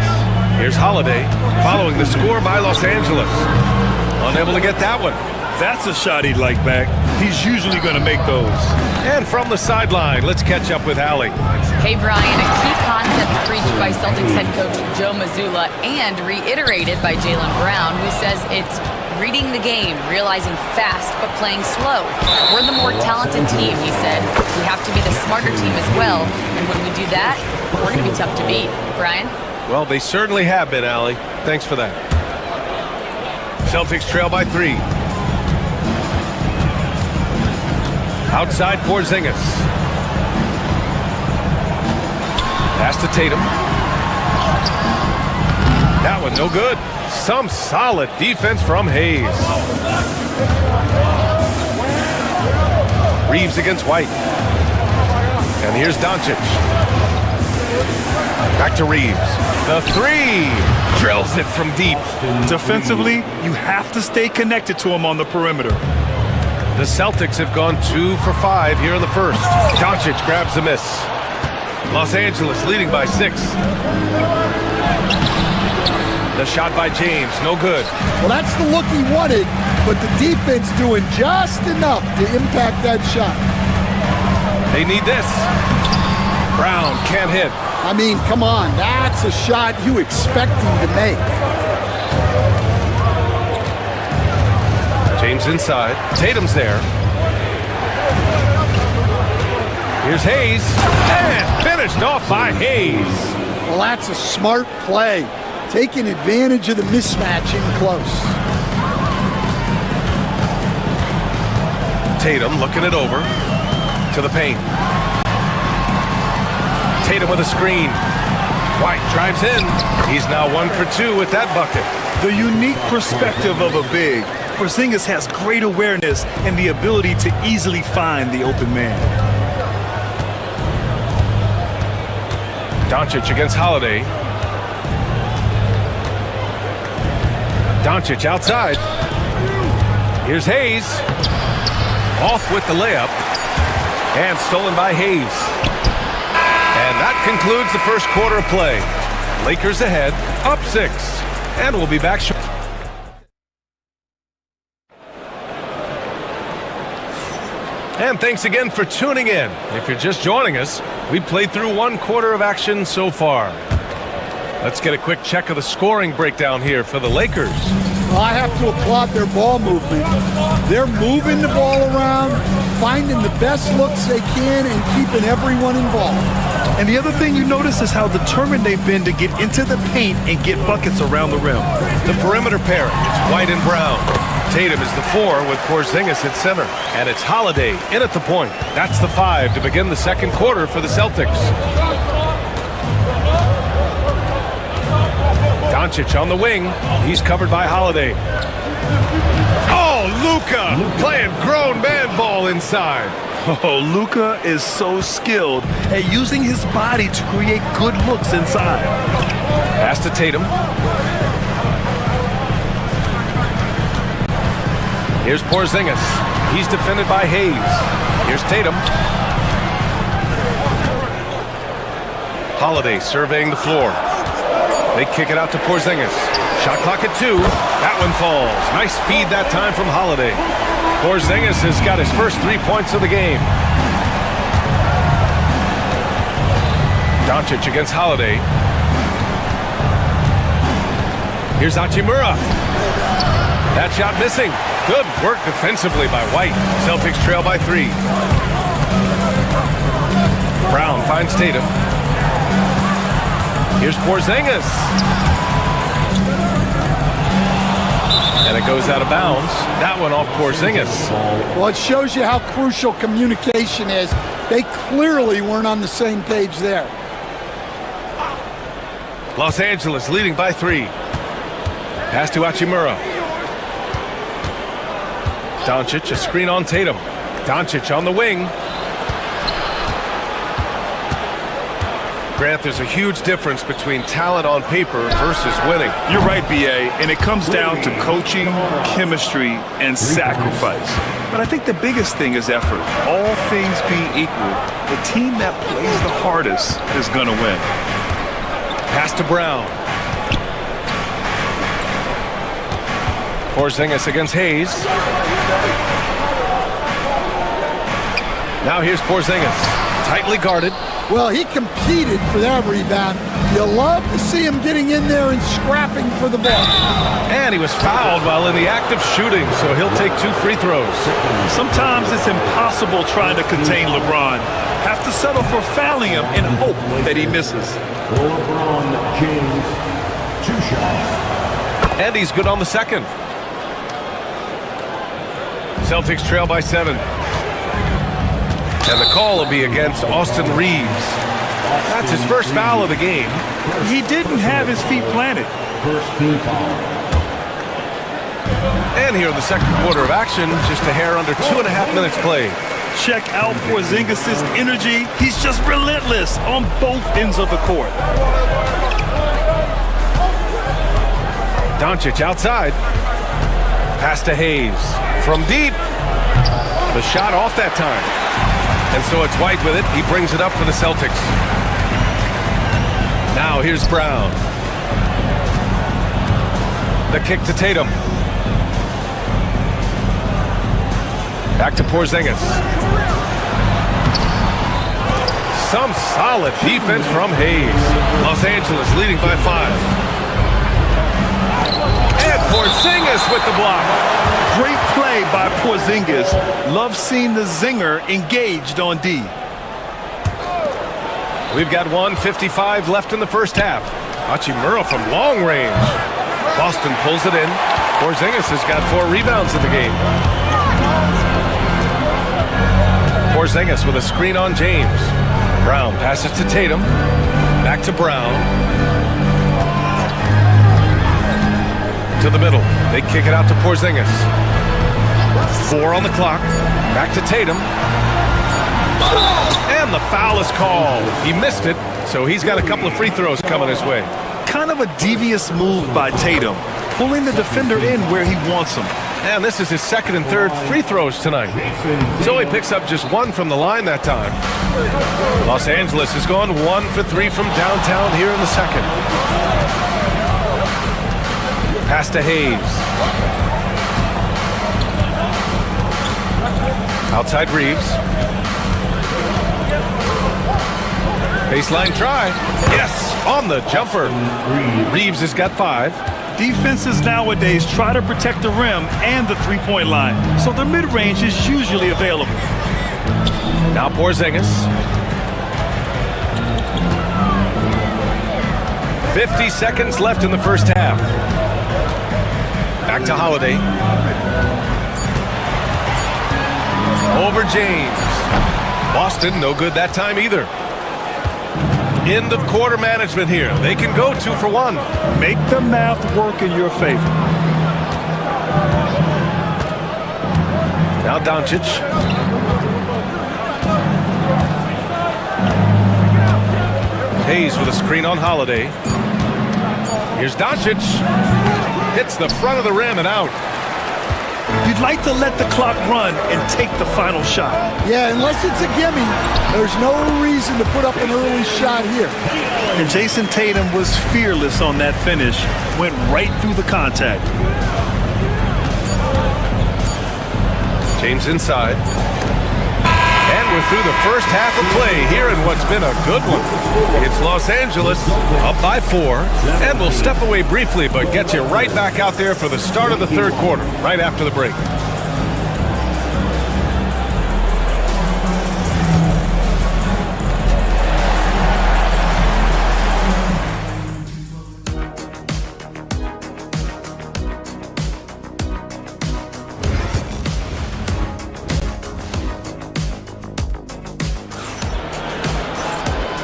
Here's Holiday following the score by Los Angeles. Unable to get that one. That's a shot he'd like back. He's usually going to make those. And from the sideline, let's catch up with Allie. Hey, Brian, a key concept preached by Celtics head coach Joe Mazzulla and reiterated by Jaylen Brown, who says it's reading the game, realizing fast but playing slow. We're the more talented team, he said. We have to be the smarter team as well, and when we do that, we're going to be tough to beat. Brian? Well, they certainly have been, Allie. Thanks for that. Celtics trail by 3. Outside Porzingis. Pass to Tatum. That one no good. Some solid defense from Hayes. Reeves against White. And here's Doncic. Back to Reeves. The 3. Drills it from deep. Defensively, you have to stay connected to him on the perimeter. The Celtics have gone 2 for 5 here in the first. Doncic grabs the miss. Los Angeles leading by 6. The shot by James, no good. Well, that's the look he wanted, but the defense doing just enough to impact that shot. They need this. Brown can't hit. I mean, come on, that's a shot you expect him to make. James inside. Tatum's there. Here's Hayes. And finished off by Hayes. Well, that's a smart play. Taking advantage of the mismatch in close. Tatum looking it over to the paint. Tatum with a screen. White drives in. He's now 1 for 2 with that bucket. The unique perspective of a big. Porzingis has great awareness and the ability to easily find the open man. Doncic against Holiday. Doncic outside. Here's Hayes. Off with the layup. And stolen by Hayes. And that concludes the first quarter of play. Lakers ahead, up 6. And we'll be back shortly. And thanks again for tuning in. If you're just joining us, we played through 1 quarter of action so far. Let's get a quick check of the scoring breakdown here for the Lakers. Well, I have to applaud their ball movement. They're moving the ball around, finding the best looks they can, and keeping everyone involved. And the other thing you notice is how determined they've been to get into the paint and get buckets around the rim. The perimeter pairing, it's White and Brown. Tatum is the 4 with Porzingis at center. And it's Holiday in at the point. That's the 5 to begin the second quarter for the Celtics. Doncic on the wing. He's covered by Holiday. Oh, Luka playing grown man ball inside. Oh, Luka is so skilled at using his body to create good looks inside. Pass to Tatum. Here's Porzingis. He's defended by Hayes. Here's Tatum. Holiday surveying the floor. They kick it out to Porzingis. Shot clock at 2. That one falls. Nice feed that time from Holiday. Porzingis has got his first 3 points of the game. Doncic against Holiday. Here's Hachimura. That shot missing. Good work defensively by White. Celtics trail by 3. Brown finds Tatum. Here's Porzingis. And it goes out of bounds. That one off Porzingis. Well, it shows you how crucial communication is. They clearly weren't on the same page there. Los Angeles leading by 3. Pass to Hachimura. Doncic, a screen on Tatum. Doncic on the wing. Grant, there's a huge difference between talent on paper versus winning. You're right, B.A., and it comes down to coaching, chemistry, and sacrifice. But I think the biggest thing is effort. All things being equal, the team that plays the hardest is going to win. Pass to Brown. Porzingis against Hayes. Now here's Porzingis. Tightly guarded. Well, he competed for that rebound. You love to see him getting in there and scrapping for the ball. And he was fouled while in the act of shooting, so he'll take 2 free throws. Sometimes it's impossible trying to contain LeBron. Have to settle for fouling him and hope that he misses. LeBron James, 2 shots. And he's good on the second. Celtics trail by 7. And the call will be against Austin Reeves. That's his first foul of the game. He didn't have his feet planted. First team foul. And here in the second quarter of action, just a hair under 2.5 minutes played. Check out Porzingis' energy. He's just relentless on both ends of the court. Doncic outside. Pass to Hayes. From deep. The shot off that time. And so it's White with it. He brings it up for the Celtics. Now here's Brown. The kick to Tatum. Back to Porzingis. Some solid defense from Hayes. Los Angeles leading by 5. And Porzingis with the block. Great play by Porzingis. Love seeing the zinger engaged on D. We've got 1:55 left in the first half. Hachimura from long range. Boston pulls it in. Porzingis has got 4 rebounds in the game. Porzingis with a screen on James. Brown passes to Tatum. Back to Brown. To the middle. They kick it out to Porzingis. 4 on the clock. Back to Tatum. And the foul is called. He missed it, so he's got a couple of free throws coming his way. Kind of a devious move by Tatum, pulling the defender in where he wants him. And this is his second and third free throws tonight. So he picks up just 1 from the line that time. Los Angeles has gone 1 for 3 from downtown here in the second. Pass to Hayes. Outside Reeves. Baseline try. Yes, on the jumper. Reeves has got 5. Defenses nowadays try to protect the rim and the three-point line, so the mid-range is usually available. Now Porzingis. 50 seconds left in the first half. Back to Holiday. Over James. Boston, no good that time either. End of quarter management here. They can go 2 for 1. Make the math work in your favor. Now Doncic. Hayes with a screen on Holiday. Here's Doncic. Hits the front of the rim and out. You'd like to let the clock run and take the final shot. Yeah, unless it's a gimme, there's no reason to put up an early shot here. And Jason Tatum was fearless on that finish. Went right through the contact. James inside. And we're through the first half of play here in what's been a good one. It's Los Angeles up by 4. And we'll step away briefly, but get you right back out there for the start of the third quarter, right after the break.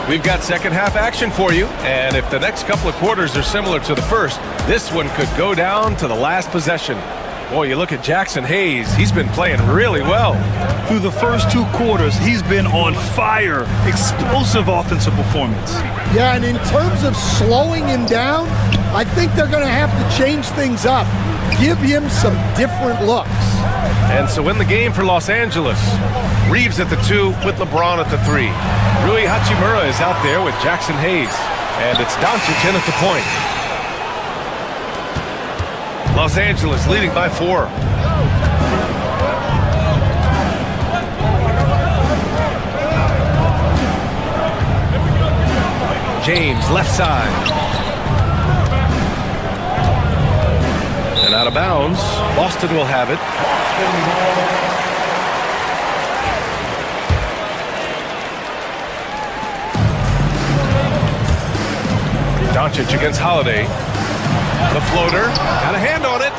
We've got second half action for you, and if the next couple of quarters are similar to the first, this one could go down to the last possession. Boy, you look at Jackson Hayes, he's been playing really well. Through the first 2 quarters, he's been on fire. Explosive offensive performance. Yeah, and in terms of slowing him down, I think they're going to have to change things up. Give him some different looks. And so in the game for Los Angeles, Reeves at the 2 with LeBron at the 3. Rui Hachimura is out there with Jackson Hayes. And it's Doncic in at the point. Los Angeles leading by 4. James left side. And out of bounds. Boston will have it. Doncic against Holiday. The floater. Got a hand on it.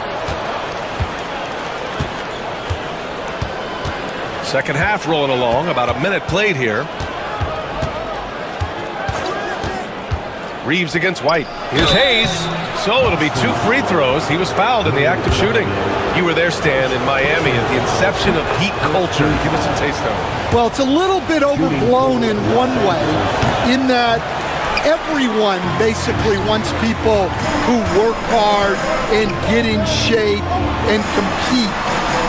Second half rolling along. About a minute played here. Reeves against White. Here's Hayes. So it'll be 2 free throws. He was fouled in the act of shooting. You were there, Stan, in Miami at the inception of Heat culture. Give us a taste of it. Well, it's a little bit overblown in one way, in that everyone basically wants people who work hard and get in shape and compete.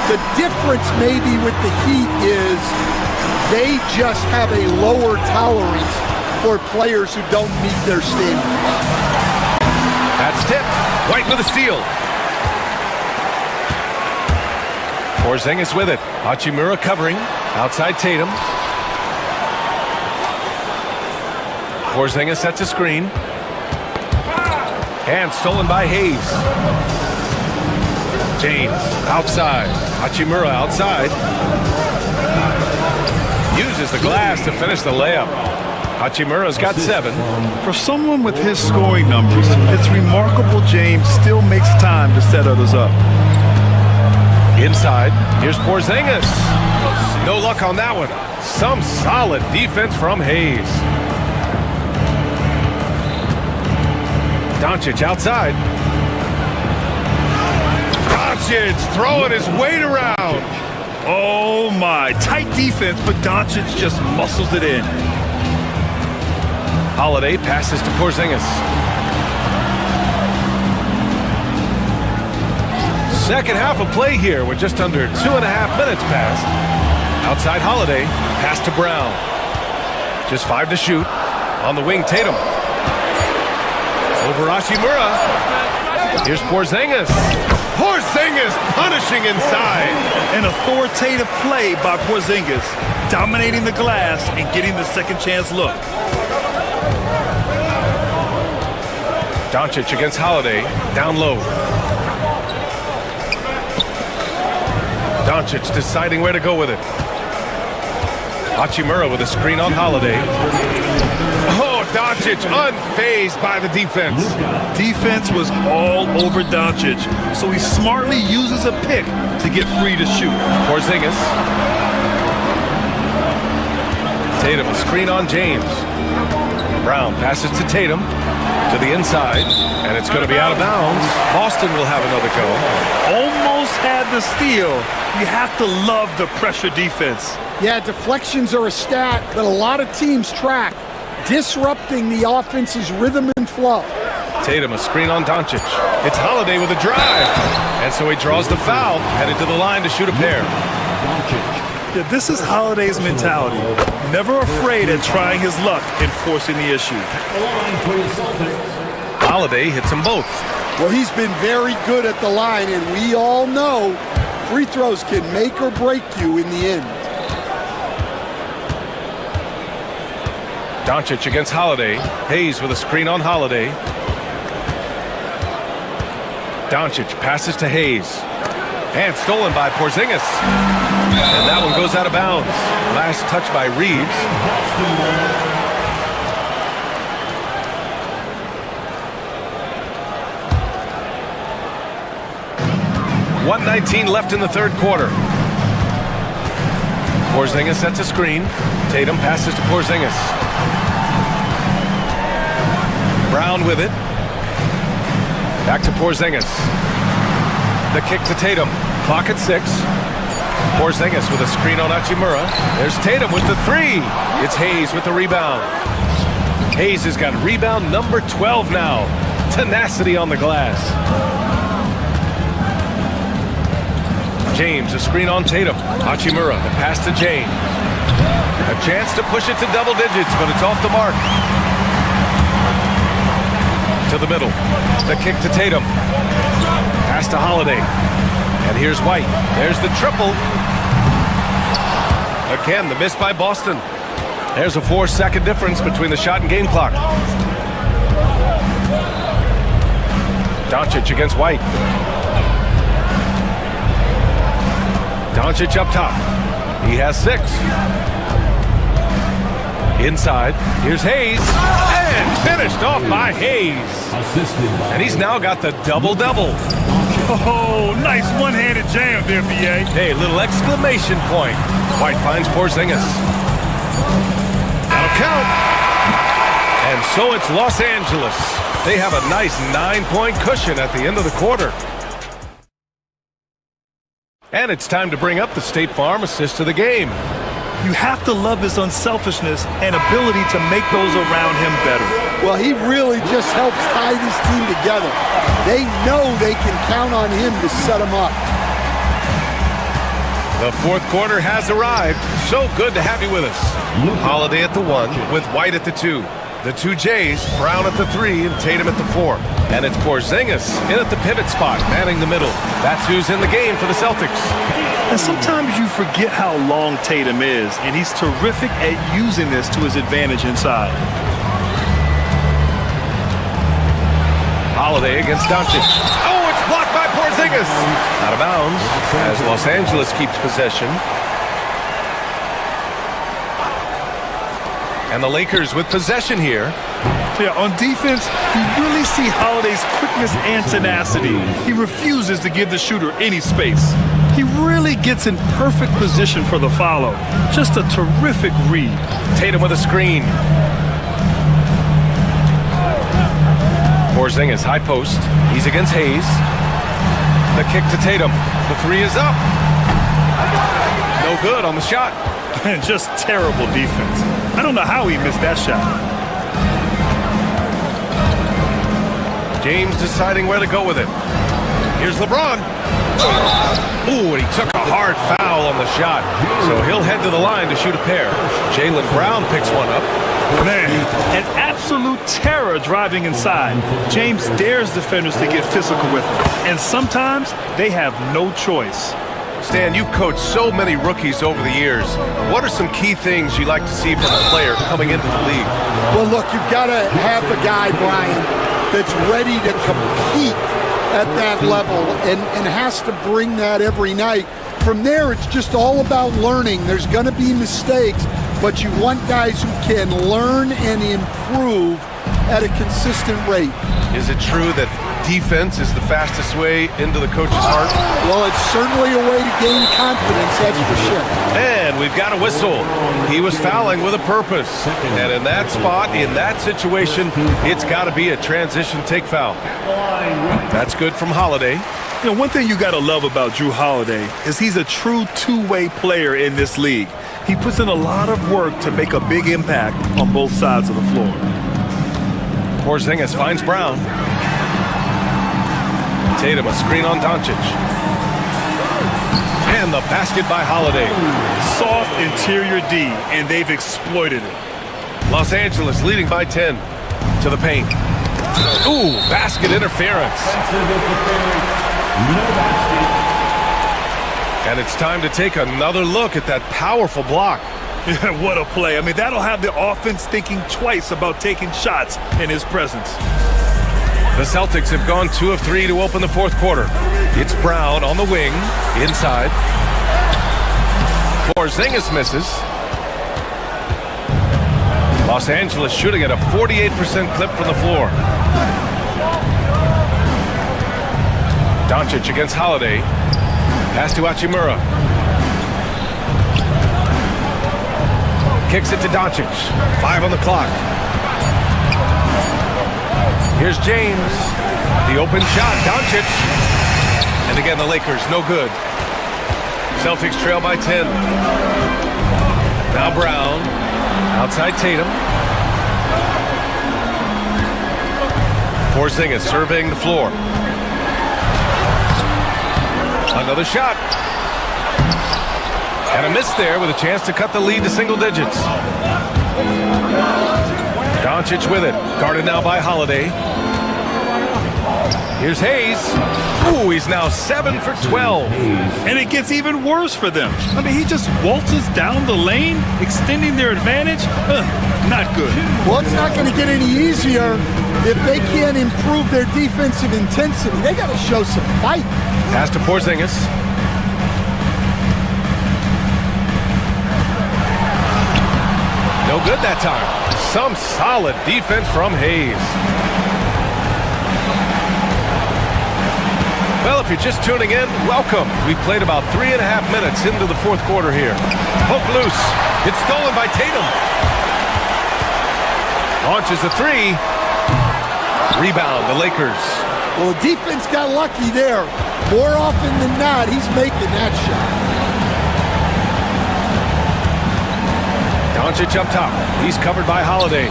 The difference maybe with the Heat is they just have a lower tolerance for players who don't meet their standards. That's tipped. White with a steal. Porzingis with it. Hachimura covering. Outside Tatum. Porzingis sets a screen. And stolen by Hayes. James outside. Hachimura outside. Uses the glass to finish the layup. Hachimura's got 7. For someone with his scoring numbers, it's remarkable James still makes time to set others up. Inside, here's Porzingis. No luck on that one. Some solid defense from Hayes. Doncic outside. Doncic throwing his weight around. Oh my, tight defense, but Doncic just muscles it in. Holiday passes to Porzingis. Second half of play here. We're just under 2.5 minutes past. Outside Holiday. Pass to Brown. Just 5 to shoot. On the wing, Tatum. Over Hachimura. Here's Porzingis. Porzingis punishing inside. An authoritative play by Porzingis. Dominating the glass and getting the second chance look. Doncic against Holiday. Down low. Doncic deciding where to go with it. Hachimura with a screen on Holiday. Oh, Doncic unfazed by the defense. Defense was all over Doncic, so he smartly uses a pick to get free to shoot. Porzingis. Tatum, a screen on James. Brown passes to Tatum. To the inside, and it's going to be out of bounds. Boston will have another go. Almost had the steal. You have to love the pressure defense. Yeah, deflections are a stat that a lot of teams track, disrupting the offense's rhythm and flow. Tatum, a screen on Doncic. It's Holiday with a drive. And so he draws the foul, headed to the line to shoot a pair. Yeah, this is Holiday's mentality. Never afraid at trying his luck and forcing the issue. Holiday hits them both. Well, he's been very good at the line, and we all know Free throws can make or break you in the end. Doncic against Holiday. Hayes with a screen on Holiday. Doncic passes to Hayes. And stolen by Porzingis. And that one goes out of bounds. Last touch by Reeves. .119 left in the third quarter. Porzingis sets a screen. Tatum passes to Porzingis. Brown with it. Back to Porzingis. The kick to Tatum. Clock at 6. Porzingis with a screen on Hachimura. There's Tatum with the 3. It's Hayes with the rebound. Hayes has got rebound number 12 now. Tenacity on the glass. James, a screen on Tatum. Hachimura, the pass to James. A chance to push it to double digits, but it's off the mark. To the middle. The kick to Tatum. Pass to Holiday. And here's White. There's the triple. Again, the miss by Boston. There's a 4-second difference between the shot and game clock. Doncic against White. Doncic up top. He has 6. Inside. Here's Hayes. And finished off by Hayes. And he's now got the double-double. Oh, nice one-handed jam there, B.A. Hey, little exclamation point. White finds Porzingis. That'll count. And so it's Los Angeles. They have a nice 9-point cushion at the end of the quarter. And it's time to bring up the State Farm assist of the game. You have to love his unselfishness and ability to make those around him better. Well, he really just helps tie this team together. They know they can count on him to set them up. The fourth quarter has arrived. So good to have you with us. Holiday at the 1 with White at the 2. The 2 Jays, Brown at the 3 and Tatum at the 4. And it's Porzingis in at the pivot spot, manning the middle. That's who's in the game for the Celtics. And sometimes you forget how long Tatum is, and he's terrific at using this to his advantage inside. Holiday against Doncic. Oh, it's blocked by Porzingis. Out of bounds as Los Angeles keeps possession. And the Lakers with possession here. Yeah, on defense, you really see Holiday's quickness and tenacity. He refuses to give the shooter any space. He really gets in perfect position for the follow. Just a terrific read. Tatum with a screen. Porzingis, high post. He's against Hayes. The kick to Tatum. The 3 is up. No good on the shot. Just terrible defense. I don't know how he missed that shot. James deciding where to go with it. Here's LeBron. Ooh, and he took a hard foul on the shot. So he'll head to the line to shoot a pair. Jaylen Brown picks one up. Man, an absolute terror driving inside. James dares defenders to get physical with him. And sometimes they have no choice. Stan, you've coached so many rookies over the years. What are some key things you like to see from a player coming into the league? Well, look, you've got to have a guy, Brian, that's ready to compete at that level and has to bring that every night. From there, it's just all about learning. There's going to be mistakes, but you want guys who can learn and improve at a consistent rate. Is it true that defense is the fastest way into the coach's heart? Well, it's certainly a way to gain confidence, that's for sure. And we've got a whistle. He was fouling with a purpose. And in that spot, in that situation, it's got to be a transition take foul. That's good from Holiday. You know, one thing you got to love about Jrue Holiday is he's a true two-way player in this league. He puts in a lot of work to make a big impact on both sides of the floor. Porzingis finds Brown. Tatum, a screen on Doncic. And the basket by Holiday. Soft interior D, and they've exploited it. Los Angeles leading by 10 to the paint. Ooh, basket interference. And it's time to take another look at that powerful block. Yeah, what a play. I mean, that'll have the offense thinking twice about taking shots in his presence. The Celtics have gone 2 of 3 to open the fourth quarter. It's Brown on the wing, inside. Porzingis misses. Los Angeles shooting at a 48% clip from the floor. Doncic against Holiday. Pass to Hachimura. Kicks it to Doncic. 5 on the clock. Here's James. The open shot. Doncic. And again, the Lakers, no good. Celtics trail by 10. Now Brown. Outside Tatum. Porzingis surveying the floor. Another shot. And a miss there with a chance to cut the lead to single digits. Doncic with it. Guarded now by Holiday. Here's Hayes. Ooh, he's now 7 for 12. And it gets even worse for them. I mean, he just waltzes down the lane, extending their advantage. Not good. Well, it's not going to get any easier if they can't improve their defensive intensity. They got to show some fight. Pass to Porzingis. No good that time. Some solid defense from Hayes. Well, if you're just tuning in, welcome. We've played about 3.5 minutes into the fourth quarter here. Poke loose. It's stolen by Tatum. Launches a 3. Rebound, the Lakers. Well, the defense got lucky there. More often than not, he's making that shot. Doncic up top. He's covered by Holiday.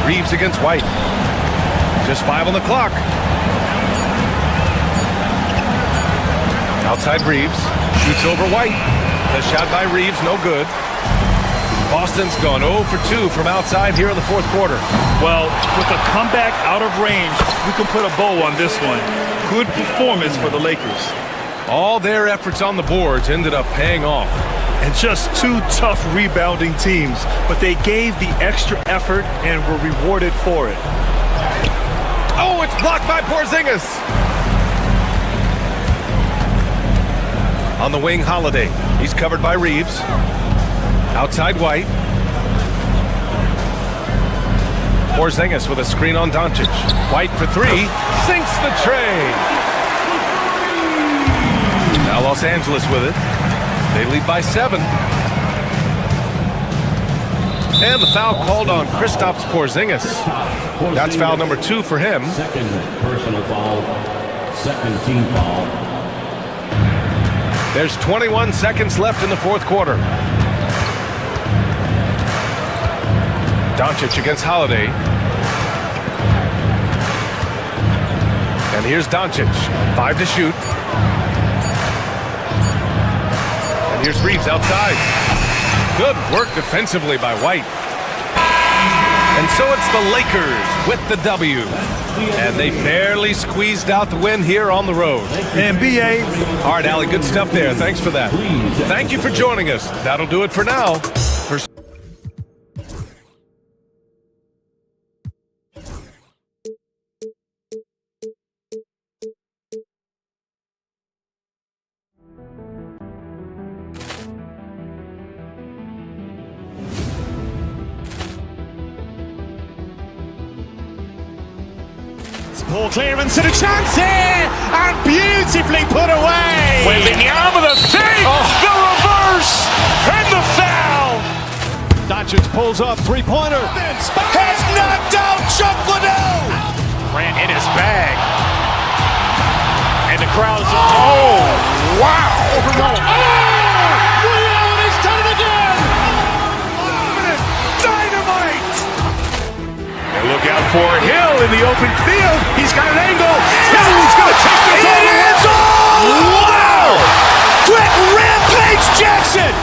Reeves against White. Just 5 on the clock. Outside Reeves. Shoots over White. The shot by Reeves, no good. Boston's gone 0 for 2 from outside here in the fourth quarter. Well, with a comeback out of range, we can put a bow on this one. Good performance for the Lakers. All their efforts on the boards ended up paying off. And just 2 tough rebounding teams, but they gave the extra effort and were rewarded for it. Oh, it's blocked by Porzingis. On the wing, Holiday. He's covered by Reeves. Outside White. Porzingis with a screen on Doncic. White for 3. Sinks the tray. Now Los Angeles with it. They lead by 7. And the foul called on Kristaps Porzingis. That's foul number 2 for him. Second personal foul. Second team foul. There's 21 seconds left in the fourth quarter. Doncic against Holiday. And here's Doncic. 5 to shoot. And here's Reeves outside. Good work defensively by White. And so it's the Lakers with the W. And they barely squeezed out the win here on the road. And B.A. All right, Allie, good stuff there. Thanks for that. Thank you for joining us. That'll do it for now. Ball clearance and a chance here, and beautifully put away. Wembanyama with a save, the reverse, and the foul. Doncic pulls up, three-pointer. Has knocked out Chuck Liddell. Ran in his bag. And the crowd is, oh, wow. Allen has done it again. Dynamite. And look out for Hill in the open field. He's got an angle. He's going to take this all the way. Wow. Quick Rampage Jackson.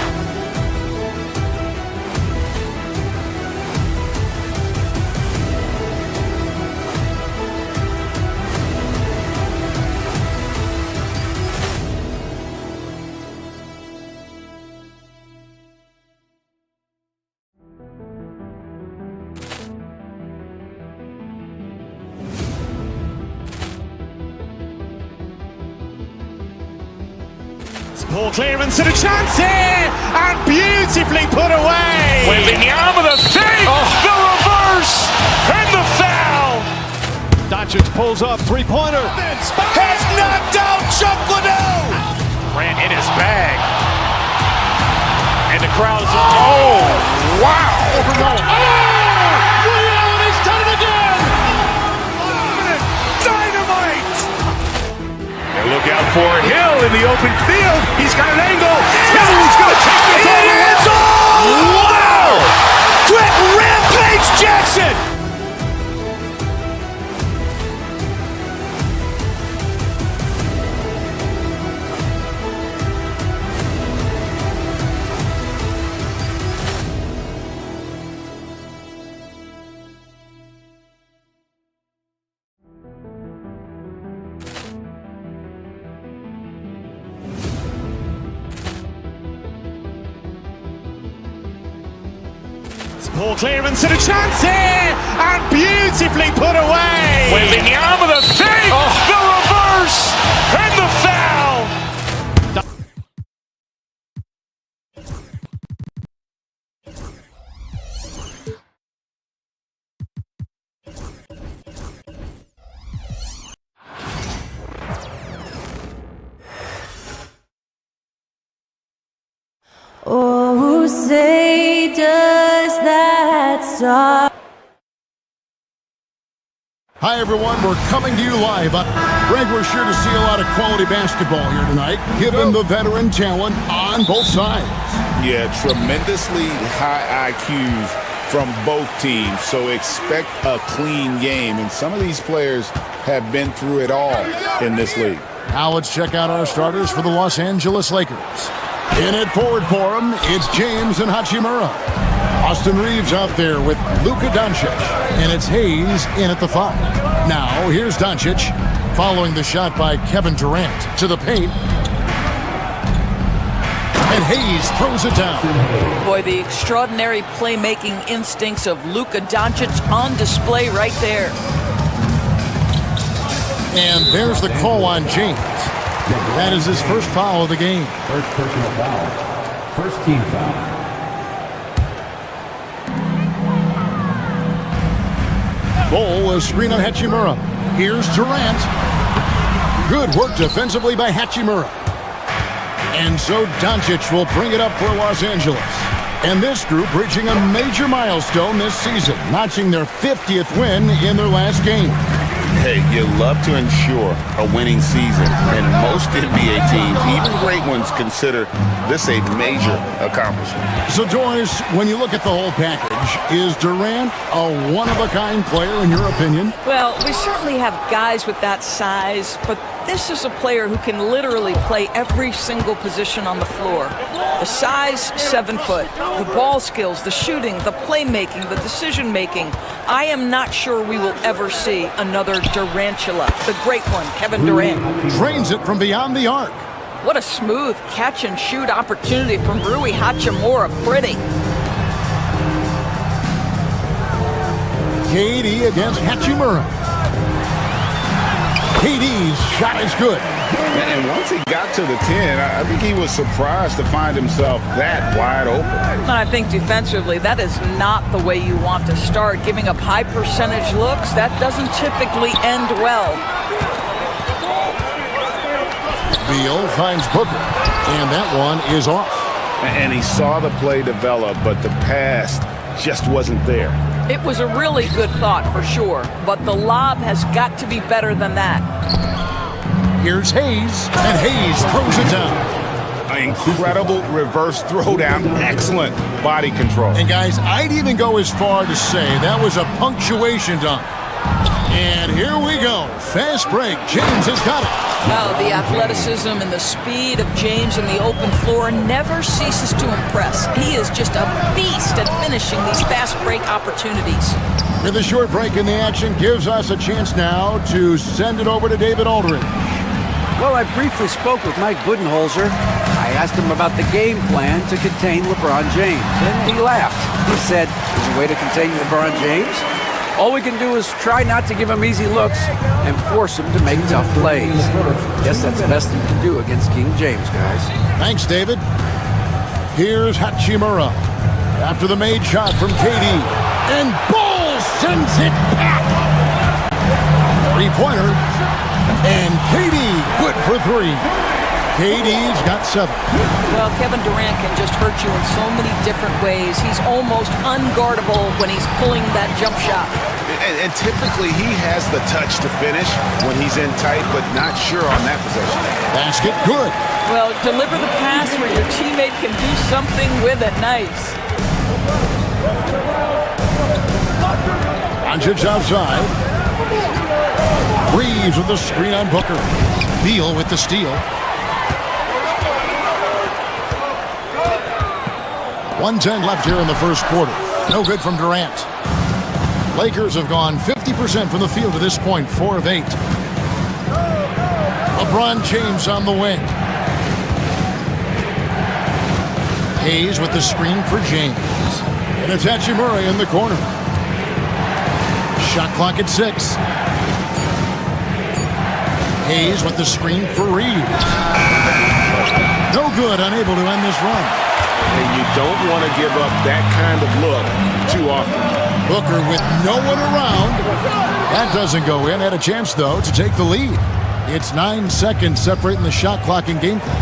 Poor clearance and a chance here, and beautifully put away. Wembanyama the save, the reverse, and the foul. Doncic pulls up, three-pointer. Has knocked out Chuck Liddell. Ran in his bag. And the crowd is... Oh, wow. Ray Allen has done it again. Dynamite. And look out for Hill in the open field. He's got an angle. Hill's going to take this all the way. Wow. Brett Rampage Jackson. Poor clearance and a chance here, and beautifully put away. Wembanyama the save, the reverse, and the foul. Oh, say does that song. Hi, everyone. We're coming to you live. Greg, we're sure to see a lot of quality basketball here tonight, given the veteran talent on both sides. Yeah, tremendously high IQs from both teams, so expect a clean game. And some of these players have been through it all in this league. Now let's check out our starters for the Los Angeles Lakers. In at forward for him, it's James and Hachimura. Austin Reeves out there with Luka Doncic. And it's Hayes in at the 5. Now, here's Doncic, following the shot by Kevin Durant to the paint. And Hayes throws it down. Boy, the extraordinary playmaking instincts of Luka Doncic on display right there. And there's the call on James. That is his first foul of the game. First personal foul. First team foul. Ball, a screen on Hachimura. Here's Durant. Good work defensively by Hachimura. And so Doncic will bring it up for Los Angeles. And this group reaching a major milestone this season, notching their 50th win in their last game. Hey, you love to ensure a winning season, and most NBA teams, even great ones, consider this a major accomplishment. So, Joyce, when you look at the whole package, is Durant a one-of-a-kind player in your opinion? Well, we certainly have guys with that size, but this is a player who can literally play every single position on the floor. The size, 7 foot. The ball skills, the shooting, the playmaking, the decision-making. I am not sure we will ever see another Durantula. The great one, Kevin Durant. Drains it from beyond the arc. What a smooth catch-and-shoot opportunity from Rui Hachimura. Pretty. KD against Hachimura. KD's shot is good. And once he got to the 10, I think he was surprised to find himself that wide open. And I think defensively, that is not the way you want to start. Giving up high percentage looks, that doesn't typically end well. Beal finds Booker, and that one is off. And he saw the play develop, but the pass just wasn't there. It was a really good thought for sure, but the lob has got to be better than that. Here's Hayes, and Hayes throws it down. An incredible reverse throwdown, excellent body control. And guys, I'd even go as far to say that was a punctuation dunk. And here we go, fast break, James has got it. Well, the athleticism and the speed of James in the open floor never ceases to impress. He is just a beast at finishing these fast break opportunities. And the short break in the action gives us a chance now to send it over to David Aldridge. Well, I briefly spoke with Mike Budenholzer. I asked him about the game plan to contain LeBron James, and he laughed. He said, "There's a way to contain LeBron James. All we can do is try not to give him easy looks and force him to make tough plays. Guess that's the best you can do against King James, guys. Thanks, David. Here's Hachimura after the made shot from KD. And Bull sends it back. Three-pointer. And KD good for three. KD's got 7. Well, Kevin Durant can just hurt you in so many different ways. He's almost unguardable when he's pulling that jump shot. And typically he has the touch to finish when he's in tight, but not sure on that possession. Basket good. Well, deliver the pass where your teammate can do something with it. Nice. Doncic outside. Reeves with the screen on Booker. Beal with the steal. 1:10 left here in the first quarter. No good from Durant. Lakers have gone 50% from the field to this point, 4 of 8. LeBron James on the wing. Hayes with the screen for James. And it's Hachimura in the corner. Shot clock at 6. Hayes with the screen for Reeves. No good, unable to end this run. And you don't want to give up that kind of look too often. Booker with no one around. That doesn't go in. Had a chance, though, to take the lead. It's 9 seconds separating the shot clock and game clock.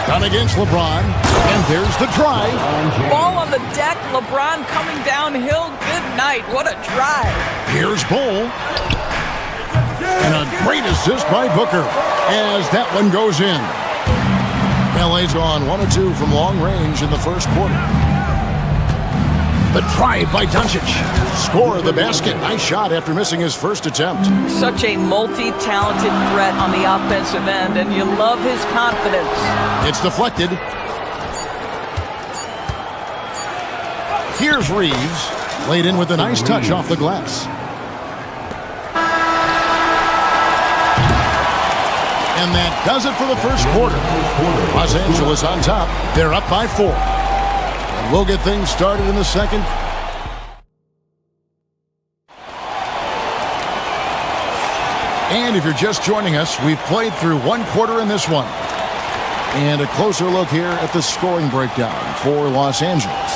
Done against LeBron. And there's the drive. Ball on the deck. LeBron coming downhill. Good night. What a drive. Here's Bull. And a great assist by Booker as that one goes in. LA's gone 1 of 2 from long range in the first quarter. The drive by Doncic. Score the basket. Nice shot after missing his first attempt. Such a multi-talented threat on the offensive end, and you love his confidence. It's deflected. Here's Reeves. Laid in with a nice touch off the glass. And that does it for the first quarter. Los Angeles on top. They're up by 4. And we'll get things started in the second. And if you're just joining us, we've played through 1 quarter in this one. And a closer look here at the scoring breakdown for Los Angeles.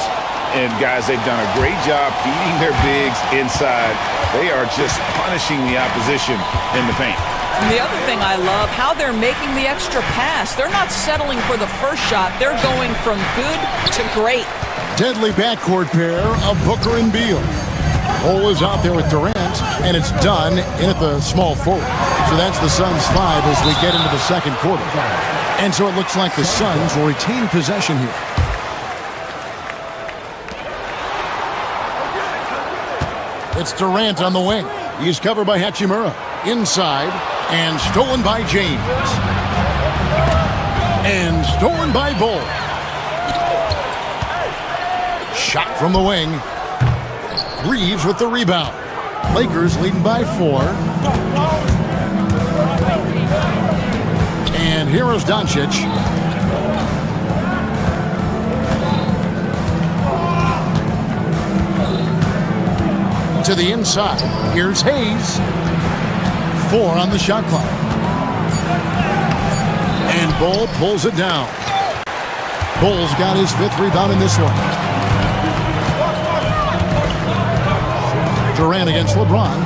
And guys, they've done a great job feeding their bigs inside. They are just punishing the opposition in the paint. And the other thing I love, how they're making the extra pass. They're not settling for the first shot. They're going from good to great. Deadly backcourt pair of Booker and Beal. Cole is out there with Durant, and it's done in at the small forward. So that's the Suns 5 as we get into the second quarter. And so it looks like the Suns will retain possession here. It's Durant on the wing. He's covered by Hachimura. Inside, and stolen by James. And stolen by Bull. Shot from the wing. Reeves with the rebound. Lakers leading by 4. And here is Doncic. To the inside. Here's Hayes. 4 on the shot clock. And Bull pulls it down. Bull's got his 5th rebound in this one. Durant against LeBron.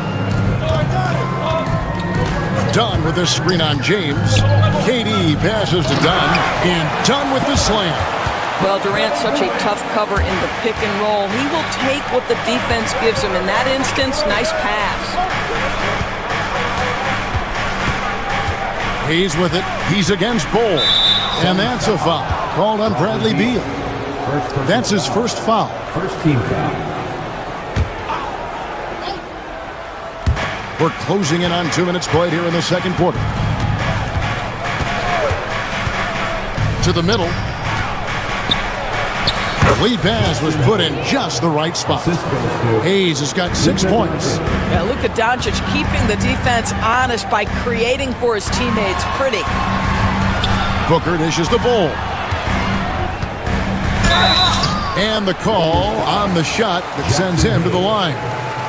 Dunn with the screen on James. KD passes to Dunn. And Dunn with the slam. Well, Durant's such a tough cover in the pick and roll. He will take what the defense gives him. In that instance, nice pass. He's with it. He's against Bull. And that's a foul called on Bradley Beal. That's his first foul. First team foul. We're closing in on 2 minutes played here in the second quarter. To the middle. The lead pass was put in just the right spot. Hayes has got 6 points. Yeah, look at Doncic keeping the defense honest by creating for his teammates. Pretty. Booker dishes the Bull. And the call on the shot that sends him to the line.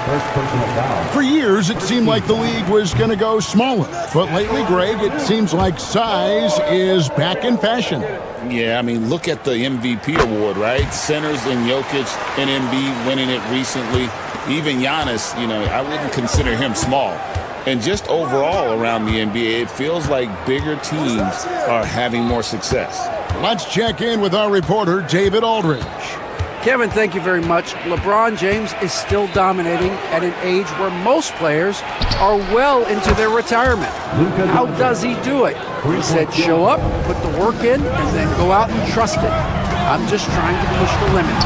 First personal foul. For years, it seemed like the league was going to go smaller. But lately, Greg, it seems like size is back in fashion. Yeah, I mean, look at the MVP award, right? Centers and Jokic and Embiid winning it recently. Even Giannis, I wouldn't consider him small. And just overall around the NBA, it feels like bigger teams are having more success. Let's check in with our reporter, David Aldridge. Kevin, thank you very much. LeBron James is still dominating at an age where most players are well into their retirement. How does he do it? He said show up, put the work in, and then go out and trust it. I'm just trying to push the limit,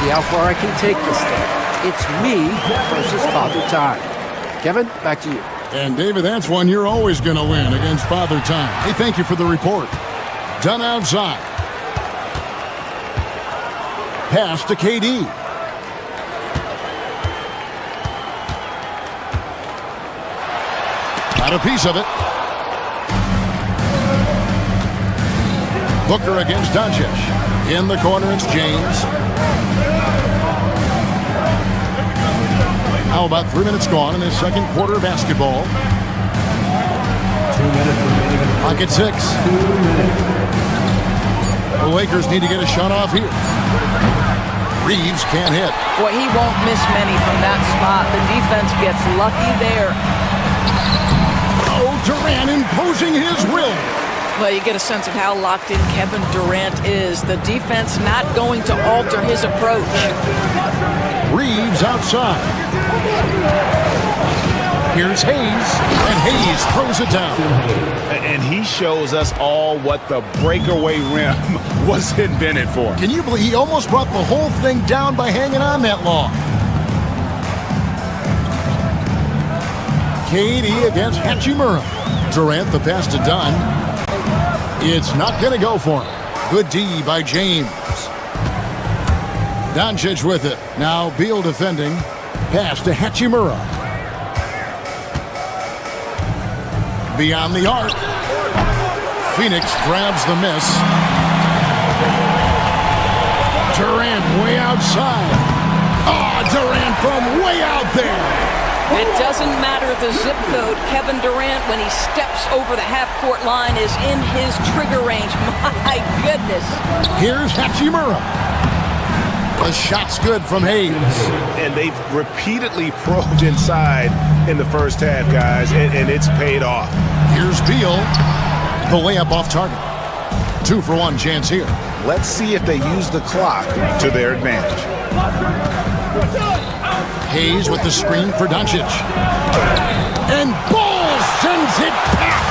see how far I can take this thing. It's me versus Father Time. Kevin, back to you. And David, that's one you're always going to win against Father Time. Hey, thank you for the report. Done outside. Pass to KD. Got a piece of it. Booker against Doncic. In the corner, it's James. How about 3 minutes gone in this second quarter of basketball? 2 minutes remaining. Clock at 6. The Lakers need to get a shot off here. Reeves can't hit. Boy, he won't miss many from that spot. The defense gets lucky there. Oh, Durant imposing his will. Well, you get a sense of how locked in Kevin Durant is. The defense not going to alter his approach. Reeves outside. Here's Hayes, and Hayes throws it down. And he shows us all what the breakaway rim was invented for. Can you believe he almost brought the whole thing down by hanging on that long? KD against Hachimura. Durant, the pass to Dunn. It's not going to go for him. Good D by James. Doncic with it. Now Beal defending. Pass to Hachimura. Beyond the arc. Phoenix grabs the miss. Durant way outside. Durant from way out there. It doesn't matter the zip code. Kevin Durant, when he steps over the half-court line, is in his trigger range. My goodness. Here's Hachimura. The shot's good from Hayes. And they've repeatedly probed inside in the first half, guys, and it's paid off. Here's Beal. The layup off target. 2-for-1 chance here. Let's see if they use the clock to their advantage. Hayes with the screen for Doncic. And Ball sends it back.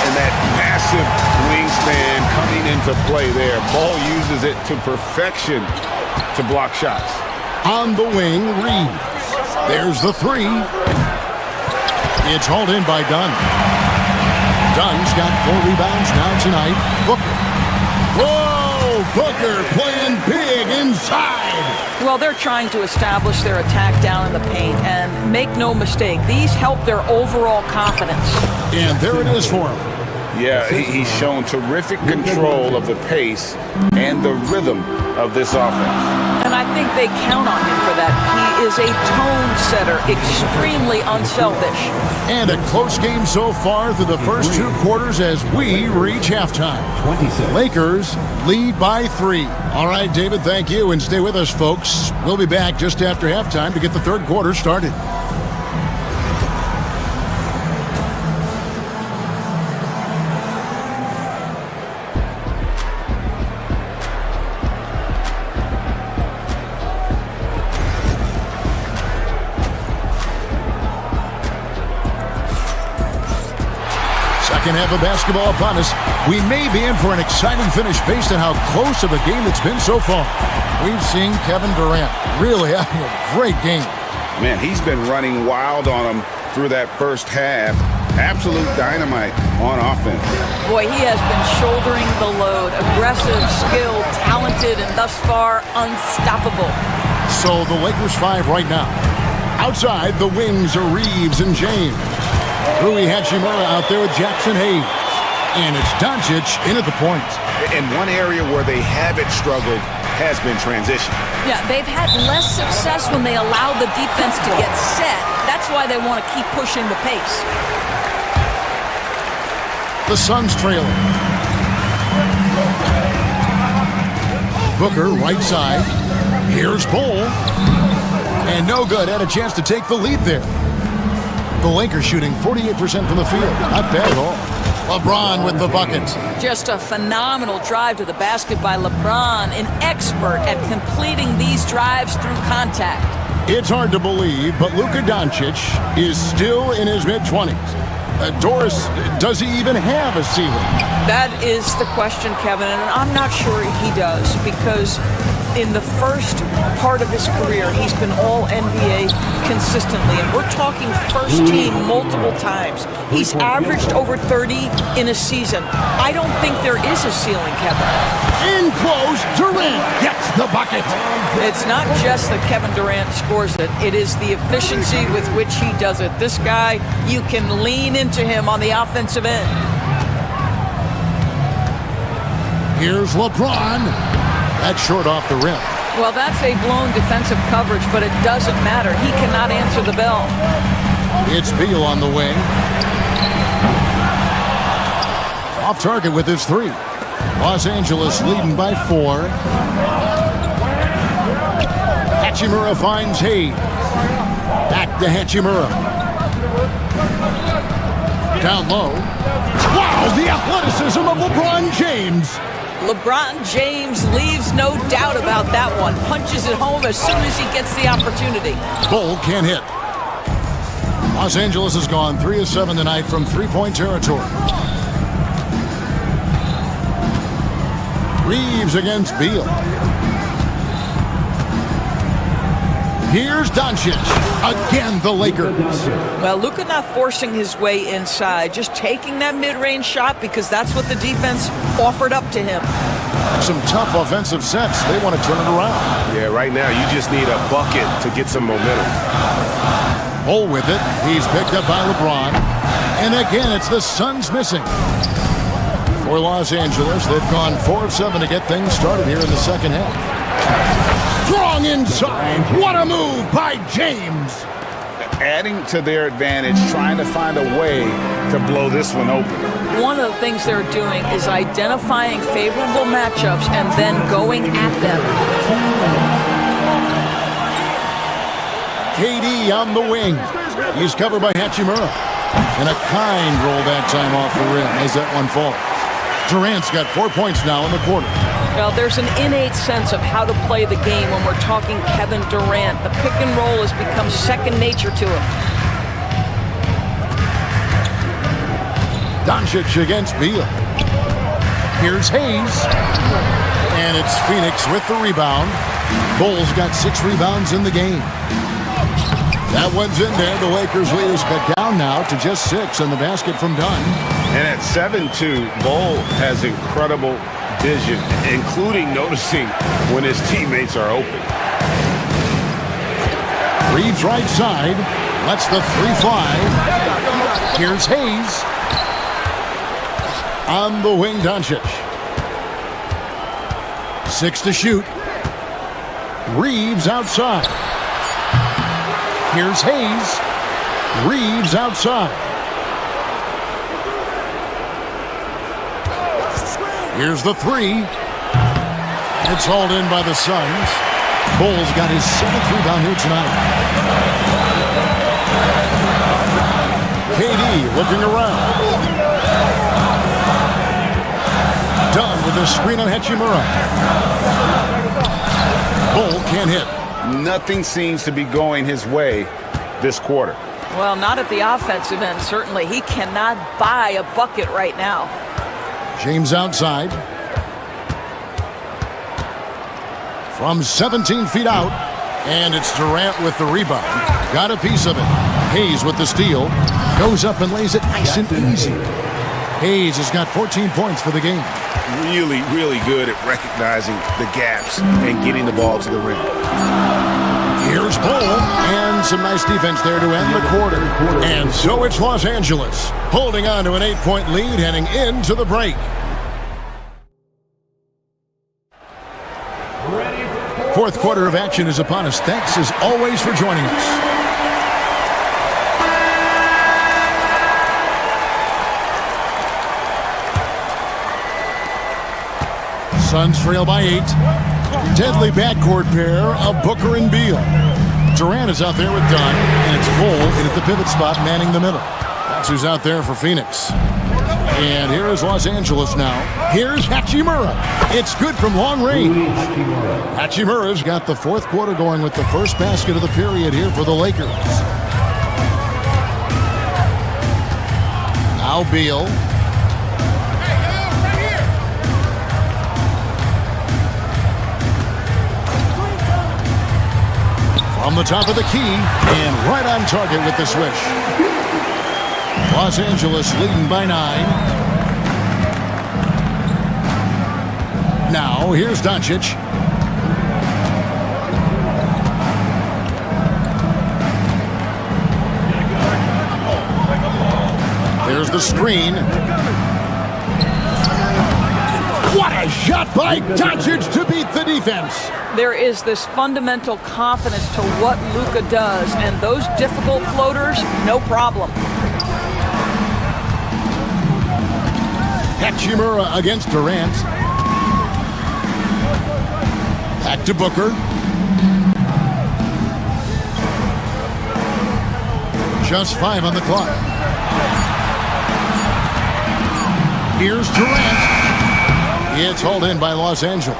And that massive wingspan coming into play there. Ball uses it to perfection to block shots. On the wing, Reeves. There's the three. It's hauled in by Dunn. Dunn's got 4 rebounds now tonight. Booker. Whoa! Booker playing big inside. Well, they're trying to establish their attack down in the paint, and make no mistake, these help their overall confidence. And there it is for him. Yeah, he's shown terrific control of the pace and the rhythm of this offense. And I think they count on him for that. He is a tone setter, extremely unselfish. And a close game so far through the first 2 quarters as we reach halftime. 26. Lakers lead by 3. All right, David, thank you, and stay with us, folks. We'll be back just after halftime to get the third quarter started. Second half of basketball upon us. We may be in for an exciting finish based on how close of a game it's been so far. We've seen Kevin Durant really having a great game. Man, he's been running wild on them through that first half. Absolute dynamite on offense. Boy, he has been shouldering the load. Aggressive, skilled, talented, and thus far unstoppable. So the Lakers 5 right now. Outside, the wings are Reeves and James. Rui Hachimura out there with Jackson Hayes. And it's Doncic in at the point. And one area where they haven't struggled has been transition. Yeah, they've had less success when they allow the defense to get set. That's why they want to keep pushing the pace. The Suns trailing. Booker, right side. Here's Bull. And no good. Had a chance to take the lead there. The Lakers shooting 48% from the field. Not bad at all. LeBron with the bucket. Just a phenomenal drive to the basket by LeBron, an expert at completing these drives through contact. It's hard to believe, but Luka Doncic is still in his mid-20s. Doris, does he even have a ceiling? That is the question, Kevin, and I'm not sure he does, because in the first part of his career, he's been all NBA consistently, and we're talking first team multiple times. He's averaged over 30 in a season. I don't think there is a ceiling, Kevin. In close, Durant gets the bucket. It's not just that Kevin Durant scores it. It is the efficiency with which he does it. This guy, you can lean into him on the offensive end. Here's LeBron. That's short off the rim. Well, that's a blown defensive coverage, but it doesn't matter. He cannot answer the bell. It's Beal on the wing. Off target with his three. Los Angeles leading by 4. Hachimura finds Hayes. Back to Hachimura. Down low. Wow, the athleticism of LeBron James. LeBron James leaves no doubt about that one. Punches it home as soon as he gets the opportunity. Bull can't hit. Los Angeles has gone 3 of 7 tonight from three-point territory. Reeves against Beal. Here's Doncic. Again, the Lakers. Well, Luka not forcing his way inside, just taking that mid-range shot because that's what the defense offered up to him. Some tough offensive sets. They want to turn it around. Yeah, right now you just need a bucket to get some momentum. Bull with it. He's picked up by LeBron. And again, it's the Suns missing. For Los Angeles, they've gone 4 of 7 to get things started here in the second half. Strong inside. What a move by James. Adding to their advantage, trying to find a way to blow this one open. One of the things they're doing is identifying favorable matchups and then going at them. KD on the wing. He's covered by Hachimura. And a kind rollback time off the rim as that one falls. Durant's got 4 points now in the quarter. Well, there's an innate sense of how to play the game when we're talking Kevin Durant. The pick and roll has become second nature to him. Doncic against Beal. Here's Hayes. And it's Phoenix with the rebound. Bulls got 6 rebounds in the game. That one's in there. The Lakers lead is cut down now to just 6 in the basket from Dunn. And at 7-2, Bull has incredible vision, including noticing when his teammates are open. Reeves right side. Lets the 3 fly. Here's Hayes. On the wing, Doncic. 6 to shoot. Reeves outside. Here's Hayes. Reeves outside. Here's the 3. It's hauled in by the Suns. Bull's got his 7th rebound here tonight. KD looking around. Dunn with the screen on Hachimura. Bull can't hit. Nothing seems to be going his way this quarter. Well, not at the offensive end, certainly. He cannot buy a bucket right now. James outside. From 17 feet out. And it's Durant with the rebound. Got a piece of it. Hayes with the steal. Goes up and lays it nice and easy. Hayes has got 14 points for the game. Really, really good at recognizing the gaps and getting the ball to the rim. Here's Bull, and some nice defense there to end the quarter. And so it's Los Angeles, holding on to an 8-point lead heading into the break. Ready fourth quarter of action is upon us. Thanks as always for joining us. Suns trail by 8. Deadly backcourt pair of Booker and Beal. Durant is out there with Dunn, and it's Bull in at the pivot spot, manning the middle. That's who's out there for Phoenix. And here is Los Angeles now. Here's Hachimura. It's good from long range. Hachimura's got the fourth quarter going with the first basket of the period here for the Lakers. Now Beal. From the top of the key, and right on target with the swish. Los Angeles leading by 9. Now, here's Doncic. There's the screen. What a shot by Doncic to beat the defense. There is this fundamental confidence to what Luka does, and those difficult floaters, no problem. Hachimura against Durant. Back to Booker. Just 5 on the clock. Here's Durant. It's hauled in by Los Angeles.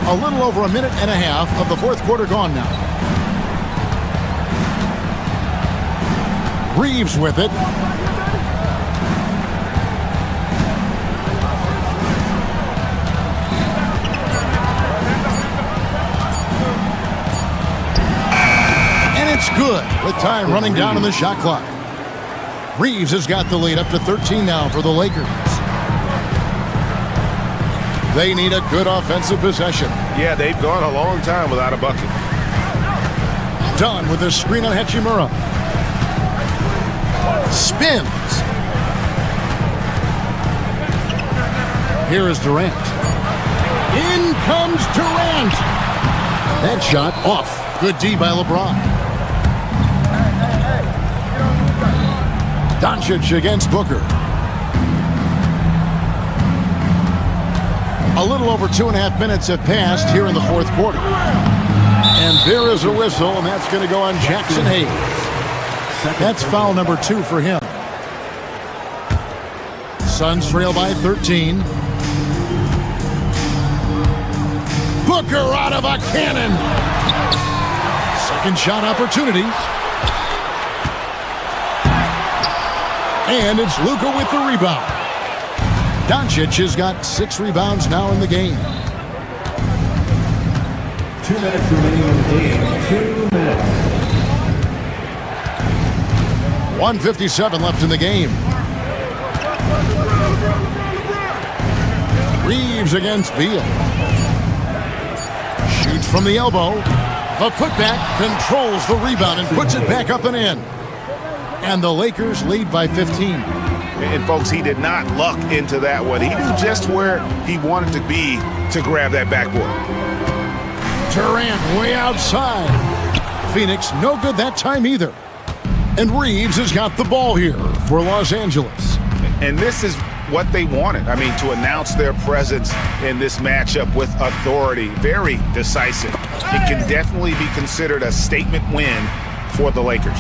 A little over a minute and a half of the fourth quarter gone now. Reeves with it. And it's good with time running down on the shot clock. Reeves has got the lead up to 13 now for the Lakers. They need a good offensive possession. Yeah, they've gone a long time without a bucket. Dunn with a screen on Hachimura. Spins. Here is Durant. In comes Durant. That shot off. Good D by LeBron. Doncic against Booker. A little over 2.5 minutes have passed here in the fourth quarter. And there is a whistle, and that's going to go on Jackson Hayes. That's foul number 2 for him. Suns trail by 13. Booker out of a cannon. Second shot opportunity. And it's Luka with the rebound. Doncic has got 6 rebounds now in the game. 2 minutes remaining in the game. 2 minutes. 1:57 left in the game. Reeves against Beal. Shoots from the elbow. The putback controls the rebound and puts it back up and in. And the Lakers lead by 15. And folks, he did not luck into that one. He knew just where he wanted to be to grab that backboard. Durant way outside. Phoenix no good that time either. And Reeves has got the ball here for Los Angeles. And this is what they wanted. I mean, to announce their presence in this matchup with authority. Very decisive. It can definitely be considered a statement win for the Lakers.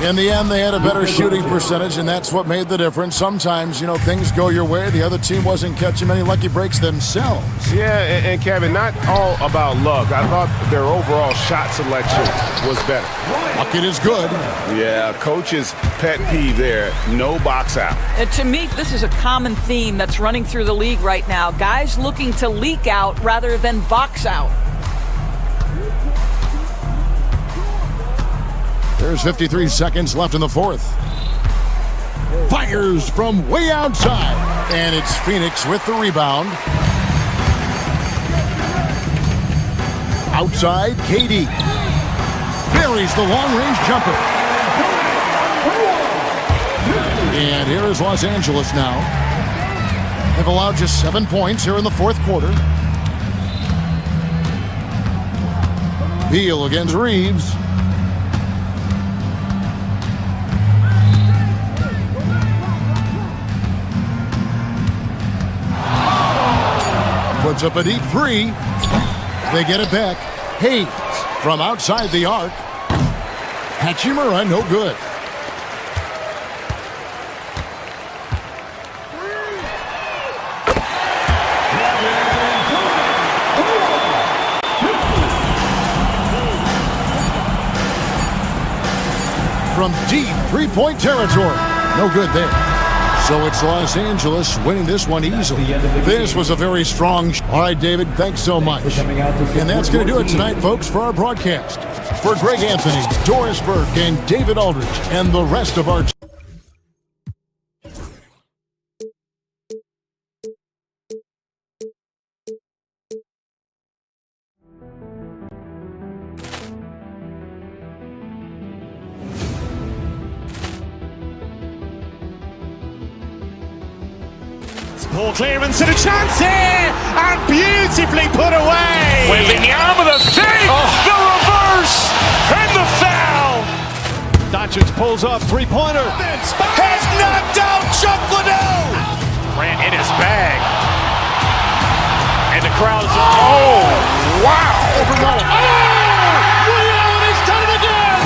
In the end, they had a better shooting percentage, and that's what made the difference. Sometimes, things go your way. The other team wasn't catching many lucky breaks themselves. Yeah, and Kevin, not all about luck. I thought their overall shot selection was better. Bucket is good. Yeah, coach's pet peeve there. No box out. To me, this is a common theme that's running through the league right now. Guys looking to leak out rather than box out. There's 53 seconds left in the fourth. Fires from way outside. And it's Phoenix with the rebound. Outside, KD. Buries the long-range jumper. And here is Los Angeles now. They've allowed just 7 points here in the fourth quarter. Beal against Reeves. Puts up a deep three. They get it back. Hayes from outside the arc. Hachimura, no good. From deep three-point territory. No good there. So it's Los Angeles winning this one easily. This was a very strong... All right, David, thanks so much. And that's going to do it tonight, folks, for our broadcast. For Greg Anthony, Doris Burke, and David Aldridge, and the rest of our... Poor clearance and a chance here, and beautifully put away. Wembanyama the save, the reverse, and the foul. Doncic pulls up, three-pointer. Has knocked out Chuck Liddell. Grant in his bag. And the crowd is, oh, wow. Ray Allen has done it again.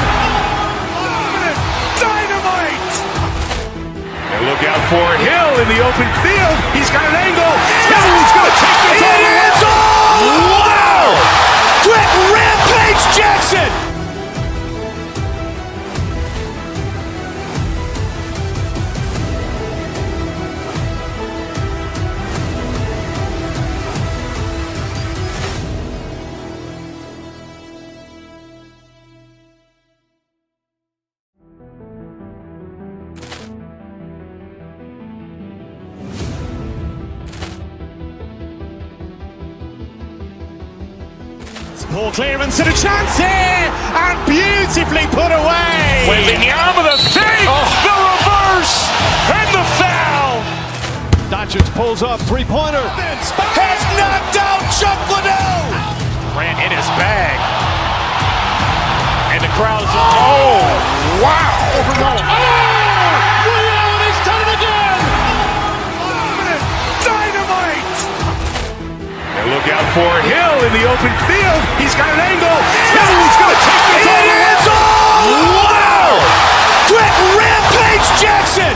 Dynamite. And look out for Hill in the open field. He's got an angle. Hill's going to take this all the way. Wow. Brett Rampage Jackson. Poor clearance and a chance here, and beautifully put away. Wembanyama the save, the reverse, and the foul. Doncic pulls up, three-pointer. Has knocked out Chuck Liddell. Grant in his bag. And the crowd is, oh, wow. Ray Allen has done it again. Dynamite. And look out for Hill in the open field. He's got an angle. Hill's going to take this all the way. Wow. Brett Rampage Jackson.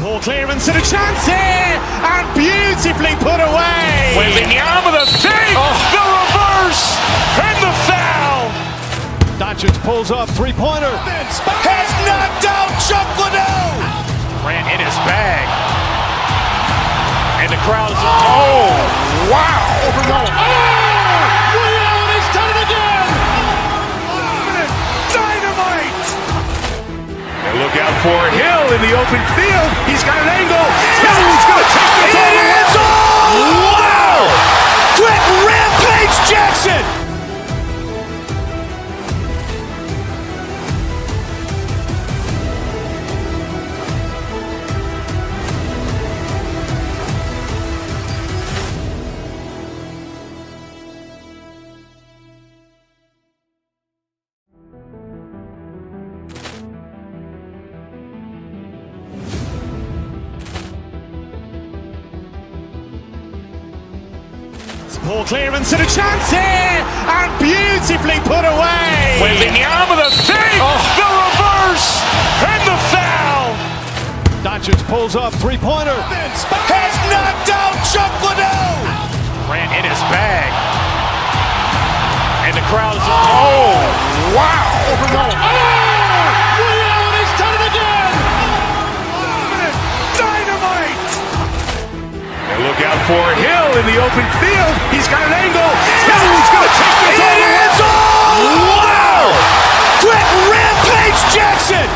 Poor clearance and a chance here, and beautifully put away. Wembanyama the save, the reverse, and the foul. Doncic pulls up, three-pointer. Has knocked out Chuck Liddell. Grant in his bag. And the crowd is, oh, wow. Ray Allen has done it again. Dynamite. And look out for Hill in the open field. He's got an angle. Hill's going to take this all the way. Wow. Brett Rampage Jackson. Poor clearance and a chance here, and beautifully put away. Wembanyama the save, the reverse, and the foul. Doncic pulls up, three-pointer. Has knocked out Chuck Liddell. Grant in his bag. And the crowd is, oh, wow. Ray Allen has done it again. Dynamite. And look out for Hill in the open field. He's got an angle. He's going to take this all the way. Wow! Quick Rampage Jackson!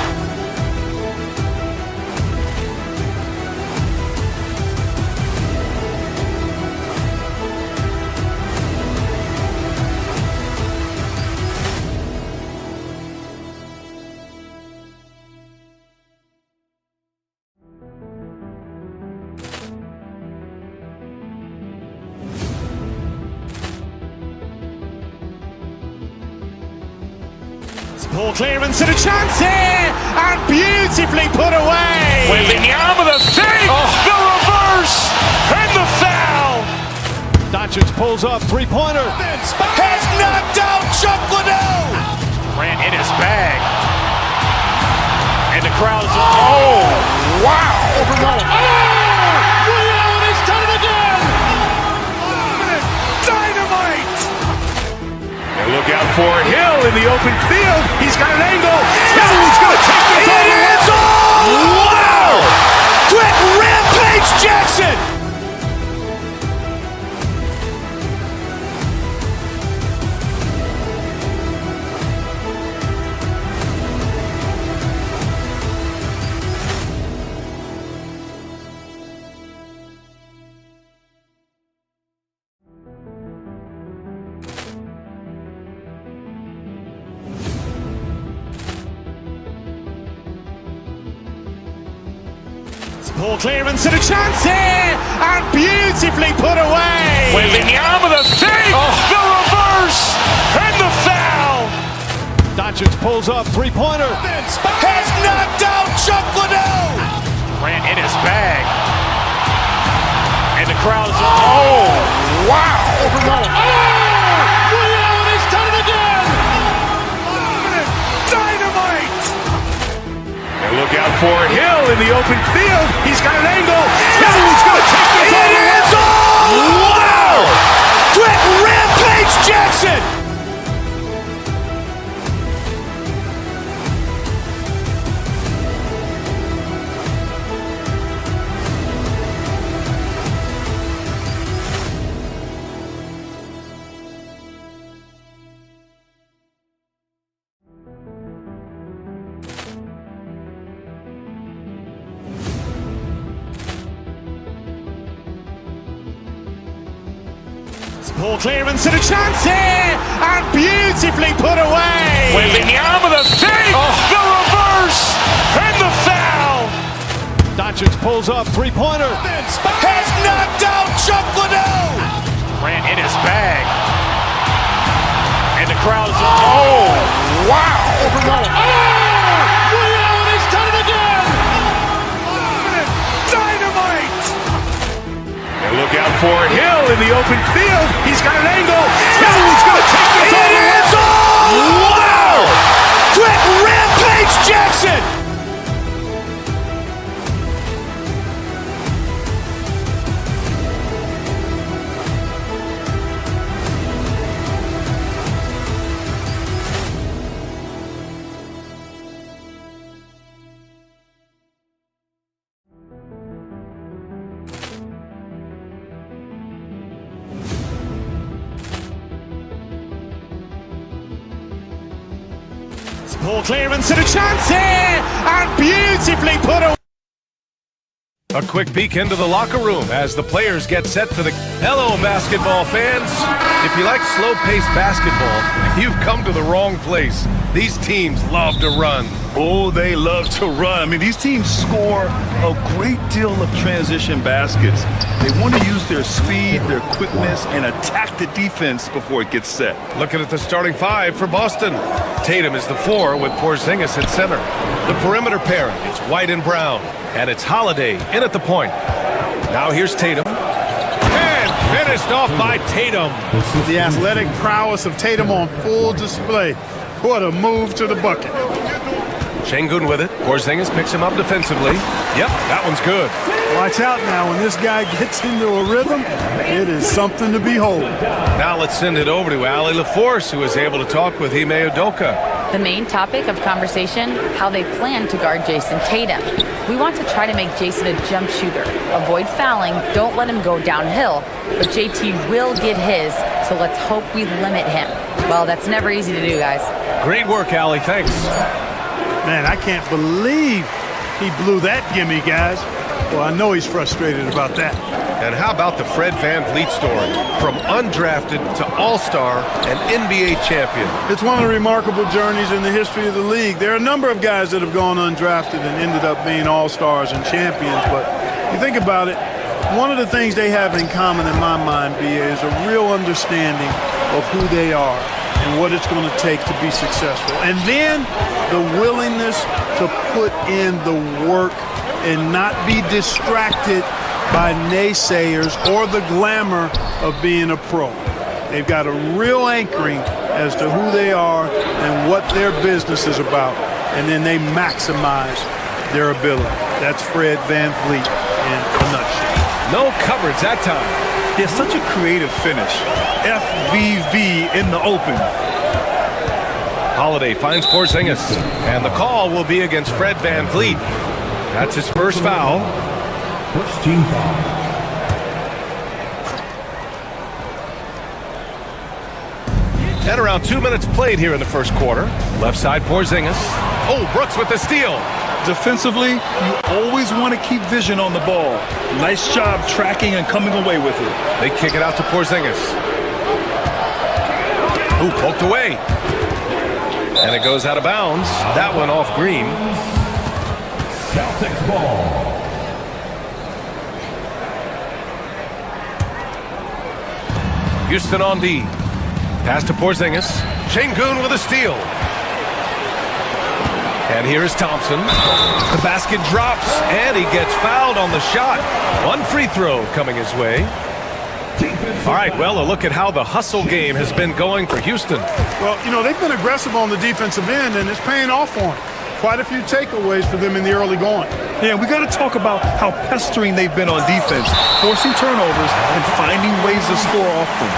Poor clearance and a chance here, and beautifully put away. Wembanyama the save, the reverse, and the foul. Doncic pulls up, three-pointer. Has knocked out Chuck Liddell. Ran in his bag. And the crowd is, oh, wow. Ray Allen has done it again. Dynamite. And look out for Hill in the open field. He's got an angle. He's going to take this all the way. Wow! Quick Rampage Jackson. Poor clearance and a chance here, and beautifully put away. Wembanyama the save, the reverse, and the foul. Doncic pulls up, three-pointer. Has knocked out Chuck Liddell. Ran in his bag. And the crowd is, oh, wow. Ray Allen has done it again. Dynamite. And look out for Hill in the open field. He's got an angle. He's going to take this all the way. Wow! Quick Rampage Jackson. Poor clearance and a chance here, and beautifully put away. Wembanyama the save, the reverse, and the foul. Doncic pulls up, three-pointer. Has knocked out Chuck Liddell. Ran in his bag. And the crowd is, oh, wow. Ray Allen has done it again. Dynamite. And look out for Hill in the open field. He's got an angle. He's going to take this all the way. Wow! Quick Rampage Jackson. Poor clearance and a chance here, and beautifully put away. A quick peek into the locker room as the players get set for the... Hello, basketball fans. If you like slow-paced basketball, you've come to the wrong place. These teams love to run. Oh, they love to run. I mean, these teams score a great deal of transition baskets. They want to use their speed, their quickness, and attack the defense before it gets set. Looking at the starting five for Boston. Tatum is the 4 with Porzingis at center. The perimeter pairing, it's White and Brown. And it's Holiday in at the point. Now here's Tatum. And finished off by Tatum. The athletic prowess of Tatum on full display. What a move to the bucket. Şengün with it. Porzingis picks him up defensively. Yep, that one's good. Watch out now. When this guy gets into a rhythm, it is something to behold. Now let's send it over to Ali LaForce, who is able to talk with Ime Udoka. The main topic of conversation, how they plan to guard Jason Tatum. We want to try to make Jason a jump shooter. Avoid fouling, don't let him go downhill, but JT will get his, so let's hope we limit him. Well, that's never easy to do, guys. Great work, Allie. Thanks. Man, I can't believe he blew that gimme, guys. Well, I know he's frustrated about that. And how about the Fred VanVleet story? From undrafted to all-star and NBA champion. It's one of the remarkable journeys in the history of the league. There are a number of guys that have gone undrafted and ended up being all-stars and champions, but you think about it, one of the things they have in common in my mind, B.A., is a real understanding of who they are and what it's going to take to be successful. And then the willingness to put in the work and not be distracted by naysayers or the glamour of being a pro. They've got a real anchoring as to who they are and what their business is about, and then they maximize their ability. That's Fred VanVleet in a nutshell. No coverage that time. He has such a creative finish. FVV in the open. Holiday finds Porzingis, and the call will be against Fred VanVleet. That's his first foul. First team foul. And around 2 minutes played here in the first quarter. Left side Porzingis. Oh, Brooks with the steal. Defensively, you always want to keep vision on the ball. Nice job tracking and coming away with it. They kick it out to Porzingis. Ooh, poked away. And it goes out of bounds. That one off Green. Celtics ball. Houston on D. Pass to Porzingis. Şengün with a steal. And here is Thompson. The basket drops, and he gets fouled on the shot. One free throw coming his way. All right, well, a look at how the hustle game has been going for Houston. Well, you know, they've been aggressive on the defensive end, and it's paying off for them. Quite a few takeaways for them in the early going. Yeah, we got to talk about how pestering they've been on defense, forcing turnovers and finding ways to score off them.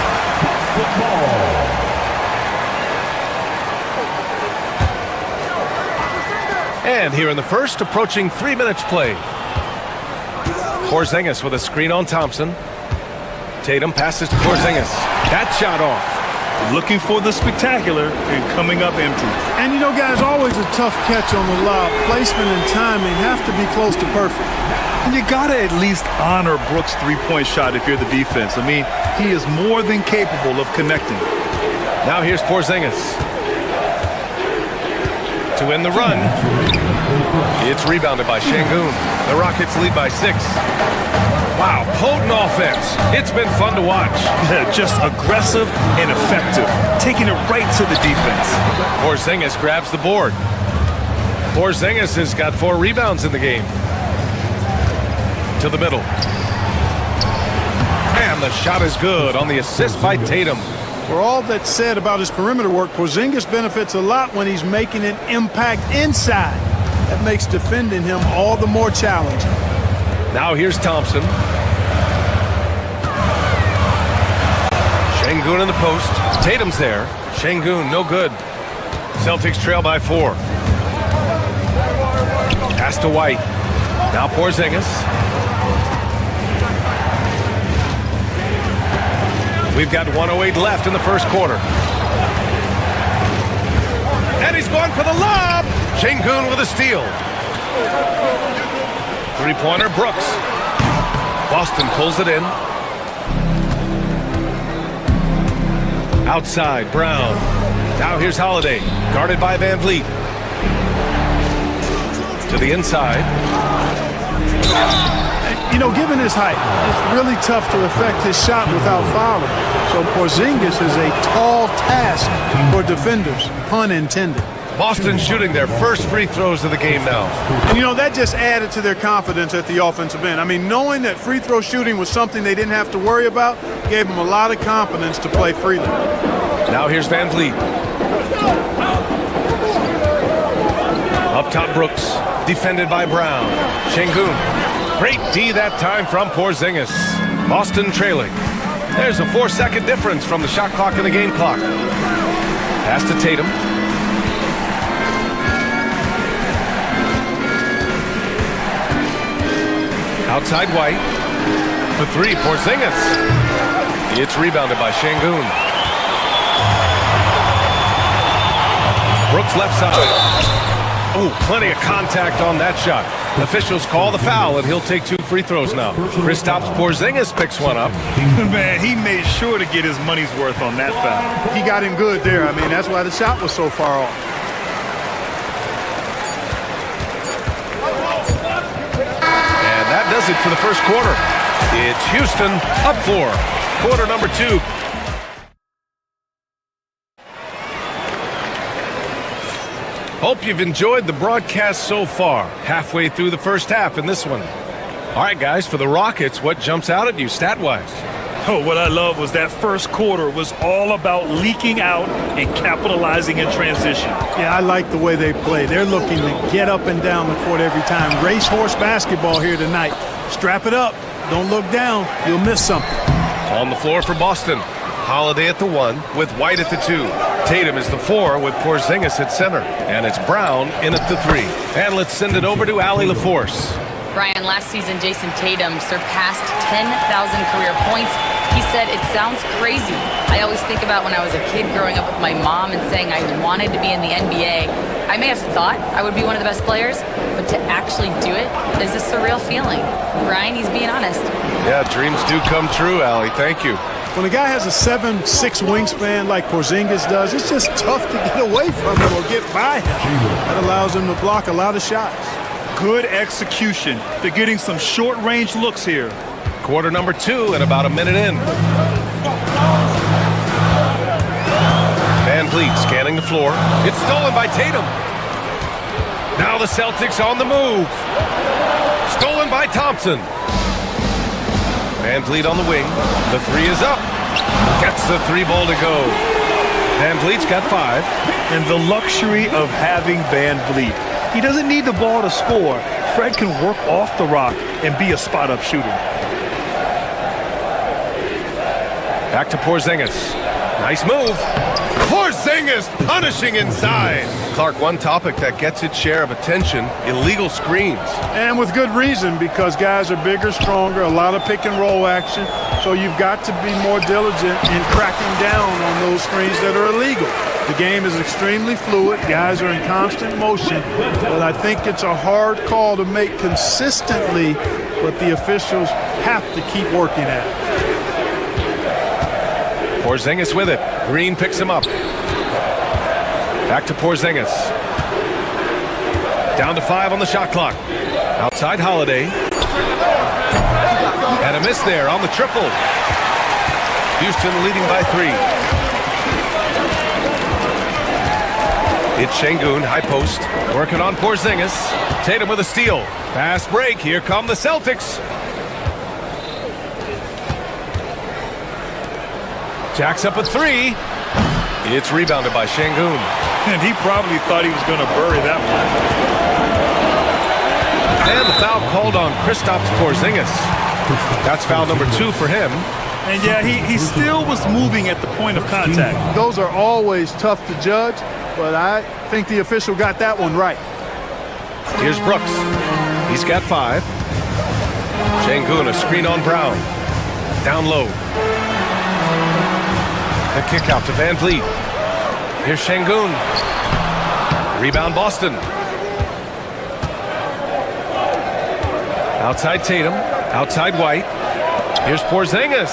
And here in the first, approaching 3 minutes played. Porzingis with a screen on Thompson. Tatum passes to Porzingis. That shot off. Looking for the spectacular and coming up empty. And you know, guys, always a tough catch on the lob. Placement and timing have to be close to perfect. And you got to at least honor Brooks' three-point shot if you're the defense. I mean, he is more than capable of connecting. Now here's Porzingis. To win the run. It's rebounded by Şengün. The Rockets lead by 6. Wow, potent offense. It's been fun to watch. Just aggressive and effective, taking it right to the defense. Porzingis grabs the board. Porzingis has got 4 rebounds in the game. To the middle. And the shot is good on the assist by Tatum. For all that's said about his perimeter work, Porzingis benefits a lot when he's making an impact inside. That makes defending him all the more challenging. Now here's Thompson. Şengün in the post. Tatum's there. Şengün, no good. Celtics trail by 4. Pass to White. Now Porzingis. We've got 1:08 left in the first quarter. And he's going for the lob. Şengün with a steal. Three-pointer, Brooks. Boston pulls it in. Outside, Brown. Now here's Holiday, guarded by VanVleet. To the inside. You know, given his height, it's really tough to affect his shot without fouling. So Porzingis is a tall task for defenders, pun intended. Boston shooting their first free throws of the game now. And, you know, that just added to their confidence at the offensive end. I mean, knowing that free throw shooting was something they didn't have to worry about gave them a lot of confidence to play freely. Now here's VanVleet. Up top, Brooks. Defended by Brown. Şengün. Great D that time from Porzingis. Boston trailing. There's a 4-second difference from the shot clock and the game clock. Pass to Tatum. Outside White. For three, Porzingis. It's rebounded by Şengün. Brooks left side. Oh, plenty of contact on that shot. Officials call the foul, and he'll take 2 free throws now. Kristaps Porzingis picks one up. Man, he made sure to get his money's worth on that foul. He got him good there. I mean, that's why the shot was so far off. And that does it for the first quarter. It's Houston up 4. Quarter number 2. Hope you've enjoyed the broadcast so far. Halfway through the first half in this one. All right, guys, for the Rockets, what jumps out at you stat-wise? Oh, what I love was that first quarter was all about leaking out and capitalizing in transition. Yeah, I like the way they play. They're looking to get up and down the court every time. Racehorse basketball here tonight. Strap it up. Don't look down. You'll miss something. On the floor for Boston. Holiday at the 1 with White at the 2. Tatum is the 4 with Porzingis at center. And it's Brown in at the 3. And let's send it over to Allie LaForce. Brian, last season, Jason Tatum surpassed 10,000 career points. He said, it sounds crazy. I always think about when I was a kid growing up with my mom and saying I wanted to be in the NBA. I may have thought I would be one of the best players, but to actually do it is a surreal feeling. Brian, he's being honest. Yeah, dreams do come true, Allie. Thank you. When a guy has a 7'6" wingspan like Porzingis does, it's just tough to get away from him or get by him. That allows him to block a lot of shots. Good execution. They're getting some short-range looks here. Quarter number 2 and about a minute in. Van Vliet scanning the floor. It's stolen by Tatum. Now the Celtics on the move. Stolen by Thompson. Van Vliet on the wing. The 3 is up. Gets the 3 ball to go. Van Vliet's got 5. And the luxury of having Van Vliet. He doesn't need the ball to score. Fred can work off the rock and be a spot-up shooter. Back to Porzingis. Nice move. Porzingis punishing inside. Clark, one topic that gets its share of attention, illegal screens. And with good reason, because guys are bigger, stronger, a lot of pick-and-roll action. So you've got to be more diligent in cracking down on those screens that are illegal. The game is extremely fluid. Guys are in constant motion. But I think it's a hard call to make consistently, but the officials have to keep working at it. Porzingis with it. Green picks him up. Back to Porzingis. Down to 5 on the shot clock. Outside Holiday. And a miss there on the triple. Houston leading by 3. It's Şengün, high post. Working on Porzingis. Tatum with a steal. Fast break. Here come the Celtics. Jacks up a 3. It's rebounded by Şengün. And he probably thought he was going to bury that one. And the foul called on Kristaps Porzingis. That's foul number 2 for him. And yeah, he still was moving at the point of contact. Those are always tough to judge, but I think the official got that one right. Here's Brooks. He's got 5. Şengün, a screen on Brown. Down low. The kick out to Van Vliet. Here's Şengün. Rebound Boston. Outside Tatum. Outside White. Here's Porzingis.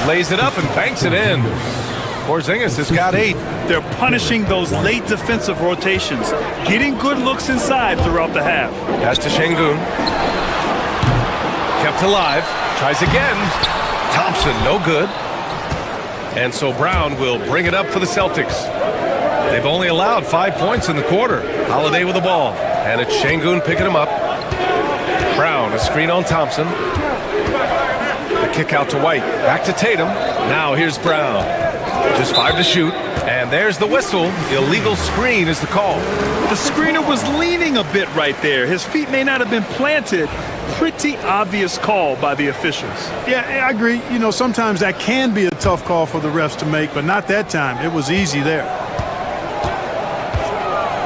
Lays it up and banks it in. Porzingis has got 8. They're punishing those late defensive rotations. Getting good looks inside throughout the half. Pass to Şengün. Kept alive. Tries again. Thompson, no good. And so Brown will bring it up for the Celtics. They've only allowed 5 points in the quarter. Holiday with the ball. And it's Şengün picking him up. Brown, a screen on Thompson. The kick out to White. Back to Tatum. Now here's Brown. Just 5 to shoot. And there's the whistle. Illegal screen is the call. The screener was leaning a bit right there. His feet may not have been planted. Pretty obvious call by the officials. Yeah, I agree. You know, sometimes that can be a tough call for the refs to make, but not that time. It was easy there.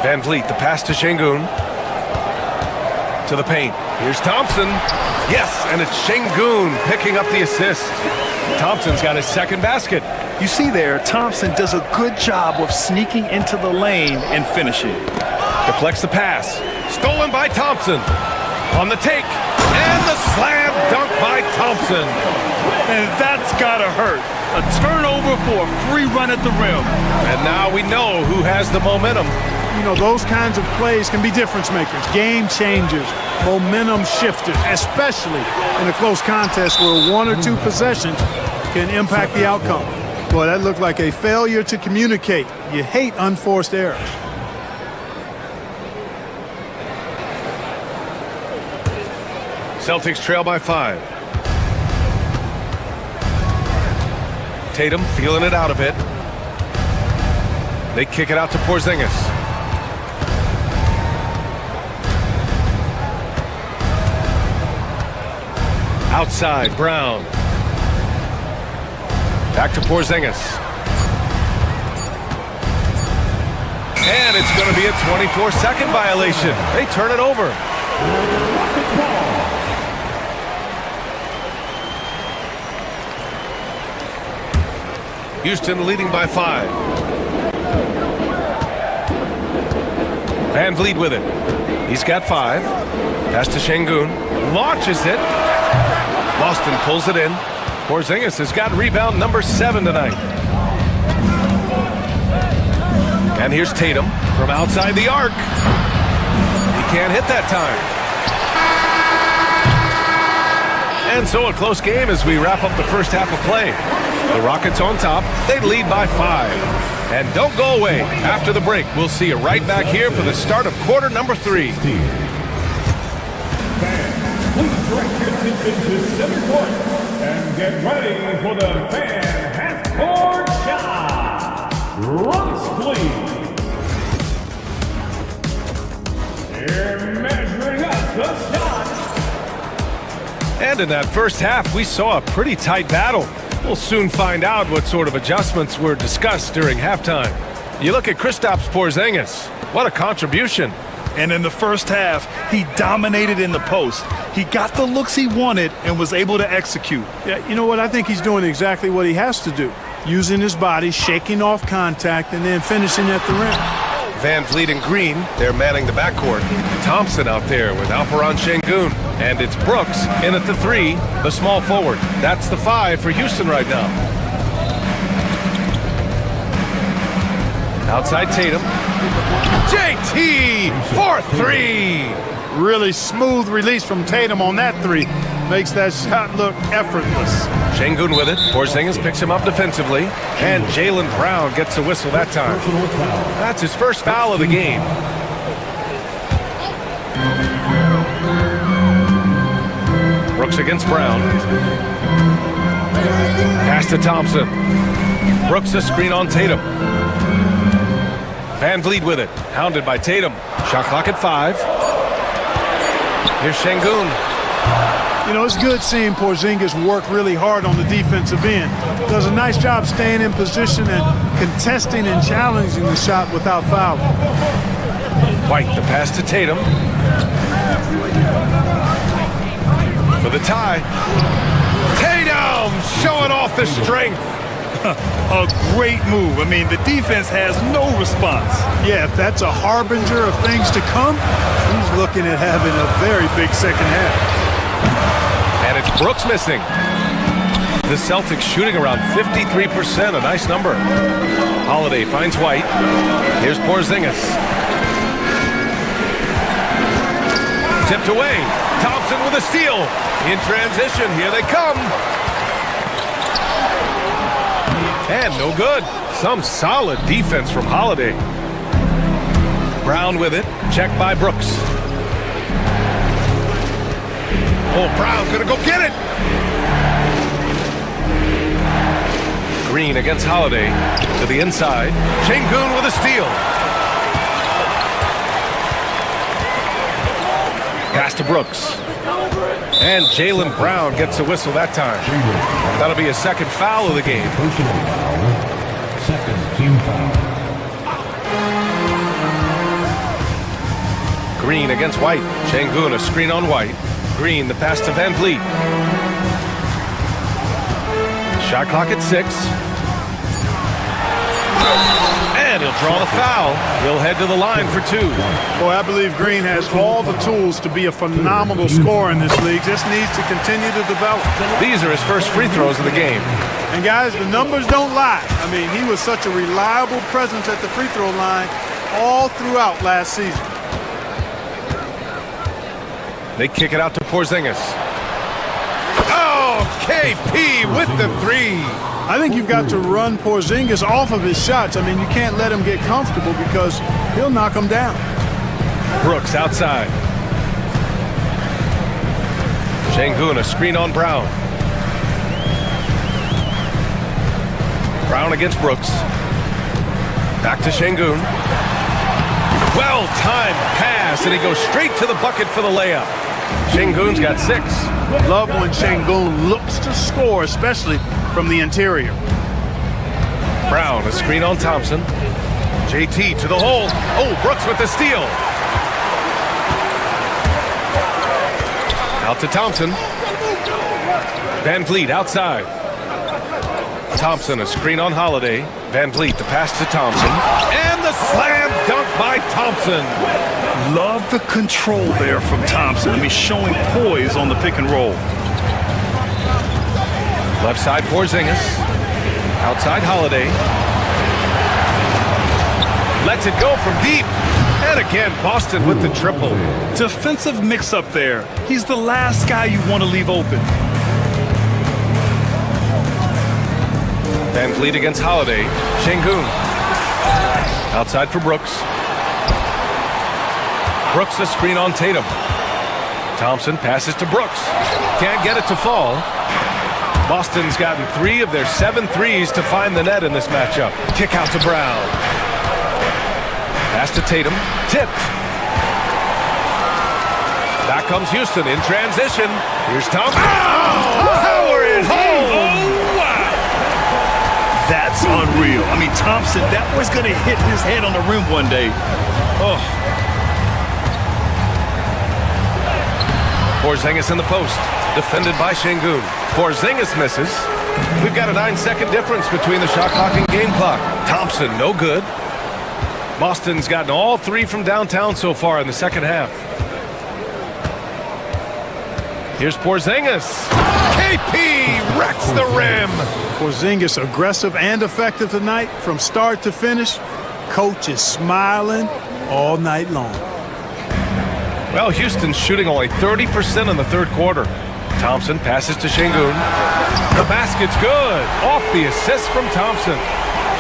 Van Vliet, the pass to Şengün. To the paint. Here's Thompson. Yes, and it's Şengün picking up the assist. Thompson's got his second basket. You see there, Thompson does a good job of sneaking into the lane and finishing. Deflects the pass. Stolen by Thompson. On the take. And the slam dunk by Thompson. And that's gotta hurt. A turnover for a free run at the rim. And now we know who has the momentum. You know, those kinds of plays can be difference makers, game changers, momentum shifters, especially in a close contest where one or two possessions can impact the outcome. Boy, that looked like a failure to communicate. You hate unforced errors. Celtics trail by 5. Tatum feeling it out a bit. They kick it out to Porzingis. Outside, Brown. Back to Porzingis. And it's going to be a 24-second violation. They turn it over. Houston leading by 5. Van Vliet with it. He's got 5. Pass to Şengün. Launches it. Boston pulls it in. Porzingis has got rebound number 7 tonight. And here's Tatum from outside the arc. He can't hit that time. And so a close game as we wrap up the first half of play. The Rockets on top. They lead by 5. And don't go away. After the break, we'll see you right back here for the start of quarter number 3. Please direct your attention to center court and get ready for the fan half-court shot. Runs, please. They're measuring up the shot. And in that first half, we saw a pretty tight battle. We'll soon find out what sort of adjustments were discussed during halftime. You look at Kristaps Porzingis. What a contribution. And in the first half, he dominated in the post. He got the looks he wanted and was able to execute. Yeah, you know what? I think he's doing exactly what he has to do. Using his body, shaking off contact, and then finishing at the rim. Van Vliet and Green, they're manning the backcourt. Thompson out there with Alperen Şengün. And it's Brooks in at the 3, the small forward. That's the 5 for Houston right now. Outside Tatum. JT for 3. Really smooth release from Tatum on that 3. Makes that shot look effortless. Şengün with it. Porzingis picks him up defensively. And Jaylen Brown gets a whistle that time. That's his first foul of the game. Brooks against Brown. Pass to Thompson. Brooks a screen on Tatum. Van Vliet with it. Hounded by Tatum. Shot clock at 5. Here's Şengün. You know, it's good seeing Porzingis work really hard on the defensive end. Does a nice job staying in position and contesting and challenging the shot without fouling. White, the pass to Tatum. For the tie. Tatum showing off the strength. A great move. I mean, the defense has no response. Yeah, if that's a harbinger of things to come, he's looking at having a very big second half. And it's Brooks missing. The Celtics shooting around 53%, a nice number. Holiday finds White. Here's Porzingis. Tipped away. Thompson with a steal. In transition, here they come. And no good. Some solid defense from Holiday. Brown with it. Checked by Brooks. Oh, Brown gonna go get it. Green against Holiday. To the inside. Şengün with a steal. Pass to Brooks. And Jaylen Brown gets a whistle that time. That'll be a second foul of the game. Personal foul. Second team foul. Green against White. Şengün a screen on White. Green, the pass to Van Vliet. Shot clock at 6. And he'll draw the foul. He'll head to the line for 2. Boy, I believe Green has all the tools to be a phenomenal scorer in this league. Just needs to continue to develop. These are his first free throws of the game. And guys, the numbers don't lie. I mean, he was such a reliable presence at the free throw line all throughout last season. They kick it out to Porzingis. Oh, KP with the 3. I think you've got to run Porzingis off of his shots. I mean, you can't let him get comfortable because he'll knock him down. Brooks outside. Şengün, a screen on Brown. Brown against Brooks. Back to Şengün. Well-timed pass, and he goes straight to the bucket for the layup. Şengün's got 6. Love when Şengün looks to score, especially from the interior. Brown, a screen on Thompson. JT to the hole. Oh, Brooks with the steal. Out to Thompson. Van Vliet outside. Thompson, a screen on Holiday. Van Vliet, the pass to Thompson. And the slam dunk by Thompson. Love the control there from Thompson. I mean, showing poise on the pick and roll. Left side, Porzingis. Outside, Holiday. Lets it go from deep. And again, Boston with the triple. Defensive mix-up there. He's the last guy you want to leave open. Van Vliet against Holiday. Şengün. Outside for Brooks. Brooks, a screen on Tatum. Thompson passes to Brooks. Can't get it to fall. Boston's gotten 3 of their 7 threes to find the net in this matchup. Kick out to Brown. Pass to Tatum. Tipped. Back comes Houston in transition. Here's Thompson. Oh! Power it home! Oh, wow! That's unreal. I mean, Thompson, that was going to hit his head on the rim one day. Oh. Porzingis in the post. Defended by Şengün. Porzingis misses. We've got a 9-second difference between the shot clock and game clock. Thompson, no good. Boston's gotten all 3 from downtown so far in the second half. Here's Porzingis. KP wrecks the rim. Porzingis aggressive and effective tonight from start to finish. Coach is smiling all night long. Well, Houston's shooting only 30% in the third quarter. Thompson passes to Şengün. The basket's good. Off the assist from Thompson.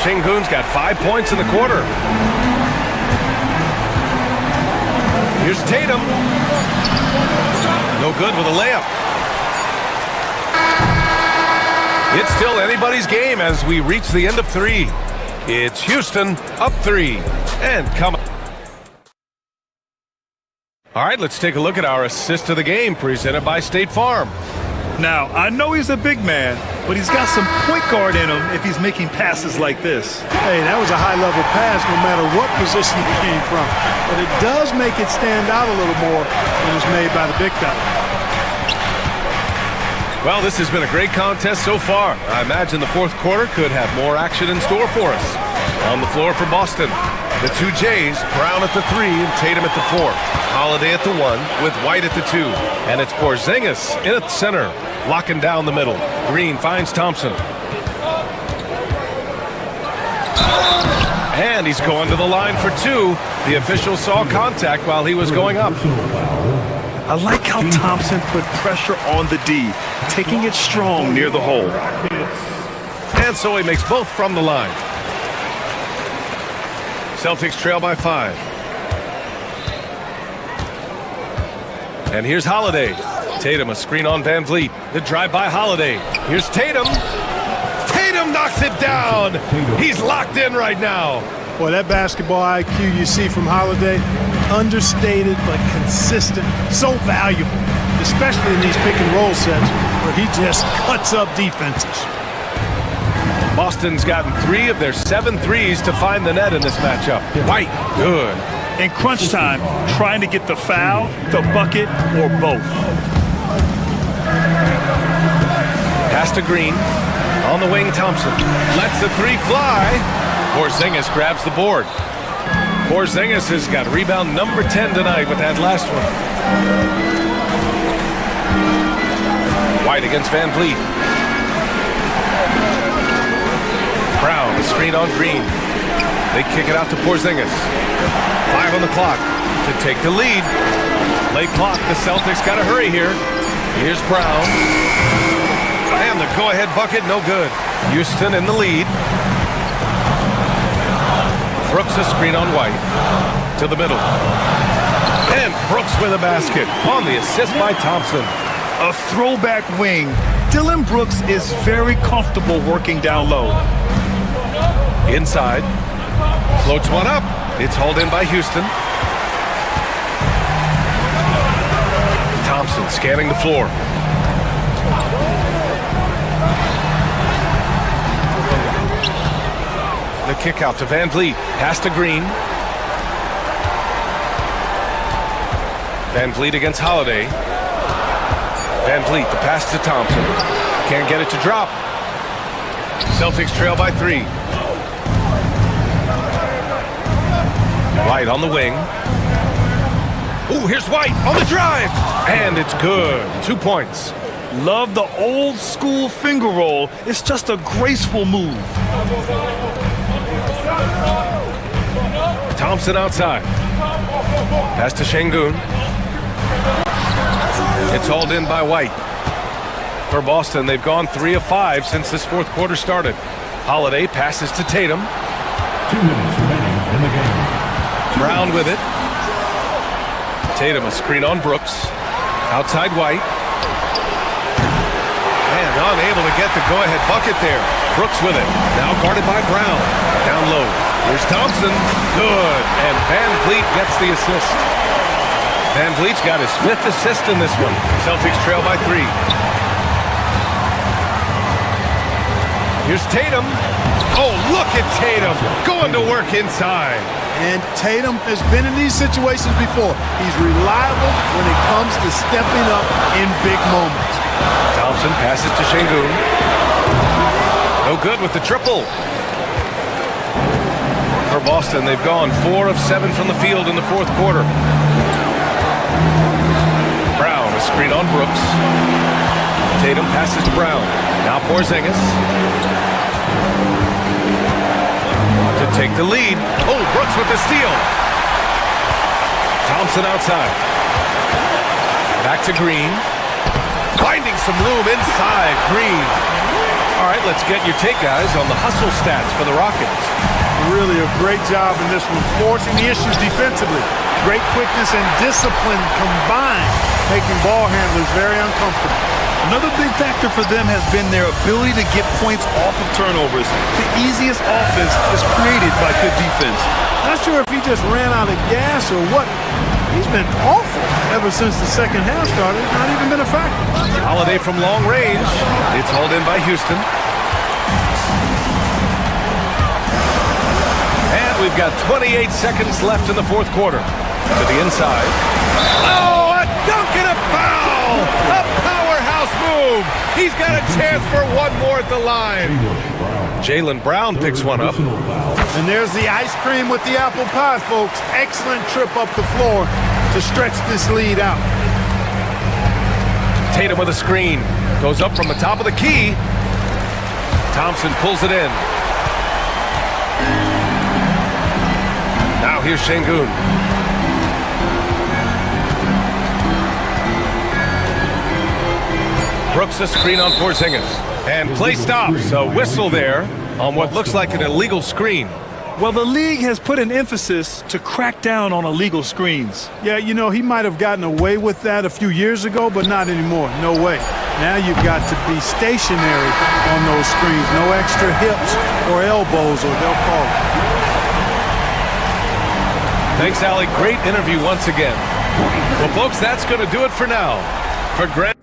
Şengün's got 5 points in the quarter. Here's Tatum. No good with a layup. It's still anybody's game as we reach the end of 3. It's Houston up 3. And coming. All right, let's take a look at our assist of the game presented by State Farm. Now, I know he's a big man, but he's got some point guard in him if he's making passes like this. Hey, that was a high-level pass no matter what position it came from. But it does make it stand out a little more when it's made by the big fella. Well, this has been a great contest so far. I imagine the fourth quarter could have more action in store for us. On the floor for Boston, the 2 Jays, Brown at the 3 and Tatum at the 4. Holiday at the 1 with White at the 2. And it's Porzingis in at the center, locking down the middle. Green finds Thompson. And he's going to the line for 2. The official saw contact while he was going up. I like how Thompson put pressure on the D, taking it strong near the hole. And so he makes both from the line. Celtics trail by 5. And here's Holiday. Tatum, a screen on Van Vliet. The drive by Holiday. Here's Tatum. Tatum knocks it down. He's locked in right now. Boy, that basketball IQ you see from Holiday, understated but consistent, so valuable, especially in these pick and roll sets where he just cuts up defenses. Boston's gotten 3 of their 7 threes to find the net in this matchup. White, good. In crunch time, trying to get the foul, the bucket, or both. to Green. On the wing, Thompson lets the three fly. Porzingis grabs the board. Porzingis has got rebound number 10 tonight with that last one. White against Van Vliet. Brown, a screen on Green. They kick it out to Porzingis. 5 on the clock to take the lead. Late clock, the Celtics got to hurry here. Here's Brown. And the go-ahead bucket, no good. Houston in the lead. Brooks a screen on White. To the middle. And Brooks with a basket on the assist by Thompson. A throwback wing. Dylan Brooks is very comfortable working down low. Inside. Floats one up. It's hauled in by Houston. Thompson scanning the floor. The kick out to Van Vliet. Pass to Green. Van Vliet against Holiday. Van Vliet, the pass to Thompson. Can't get it to drop. Celtics trail by 3. White on the wing. Ooh, here's White on the drive. And it's good. 2 points. Love the old school finger roll. It's just a graceful move. Thompson outside. Pass to Şengün. It's hauled in by White. For Boston, they've gone 3 of 5 since this fourth quarter started. Holiday passes to Tatum. 2 minutes remaining in the game. Brown with it. Tatum a screen on Brooks. Outside White. And unable to get the go-ahead bucket there. Brooks with it. Now guarded by Brown. Down low. Here's Thompson. Good. And Van Vliet gets the assist. Van Vliet's got his 5th assist in this one. Celtics trail by 3. Here's Tatum. Oh, look at Tatum going to work inside. And Tatum has been in these situations before. He's reliable when it comes to stepping up in big moments. Thompson passes to Şengün. No good with the triple. For Boston, they've gone 4 of 7 from the field in the fourth quarter. Brown, a screen on Brooks. Tatum passes to Brown. Now Porzingis. To take the lead. Oh, Brooks with the steal. Thompson outside. Back to Green. Finding some room inside. Green. All right, let's get your take, guys, on the hustle stats for the Rockets. Really a great job in this one, forcing the issues defensively. Great quickness and discipline combined, making ball handlers very uncomfortable. Another big factor for them has been their ability to get points off of turnovers. The easiest offense is created by good defense. Not sure if he just ran out of gas or what. He's been awful ever since the second half started. Not even been a factor. Holiday from long range. It's hauled in by Houston. And we've got 28 seconds left in the fourth quarter. To the inside. Oh, a dunk and a foul! A powerhouse move! He's got a chance for one more at the line. Jaylen Brown picks one up. And there's the ice cream with the apple pie, folks. Excellent trip up the floor to stretch this lead out. Tatum with a screen. Goes up from the top of the key. Thompson pulls it in. Now here's Şengün. Brooks a screen on Porzingis. And play stops. A whistle there on what looks like an illegal screen. Well, the league has put an emphasis to crack down on illegal screens. Yeah, you know, he might have gotten away with that a few years ago, but not anymore. No way. Now you've got to be stationary on those screens. No extra hips or elbows, or they'll call it. Thanks, Allie. Great interview once again. Well, folks, that's going to do it for now. For Grant.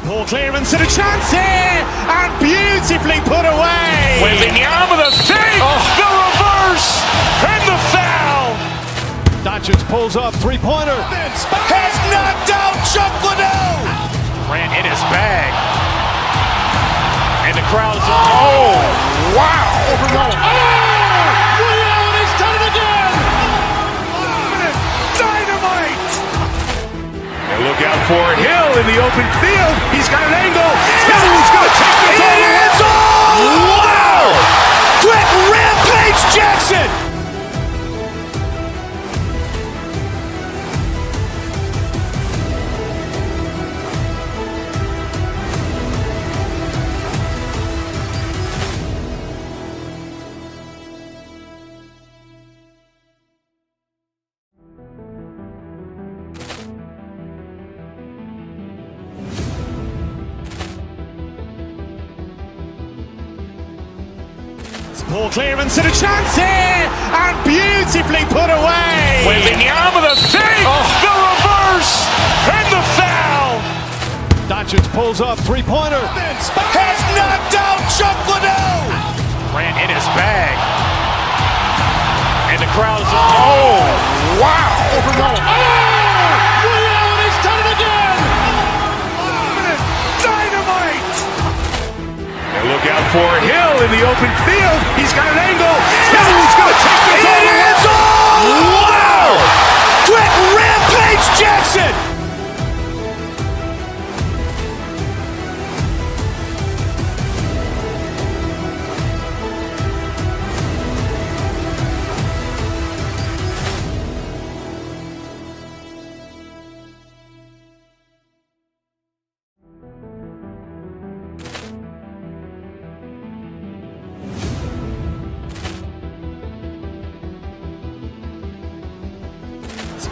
Poor clearance and a chance here, and beautifully put away. Wembanyama the save, the reverse, and the foul. Doncic pulls up, three-pointer. Has knocked out Chuck Liddell. Ran in his bag. And the crowd's oh, wow. Ray Allen has done it again. Dynamite. And look out for Hill in the open field. He's got an angle. Hill's going to take this all the way. Wow. Threat Rampage Jackson. Poor clearance and a chance here, and beautifully put away. Wembanyama the save, the reverse, and the foul. Doncic pulls up, three-pointer. Has knocked out Chuck Liddell. Ran in his bag. And the crowd's oh, wow. Ray Allen has done it again. Dynamite. And look out for Hill in the open field. He's got an angle. Hill's going to take this all the way. Wow. Threat Rampage Jackson.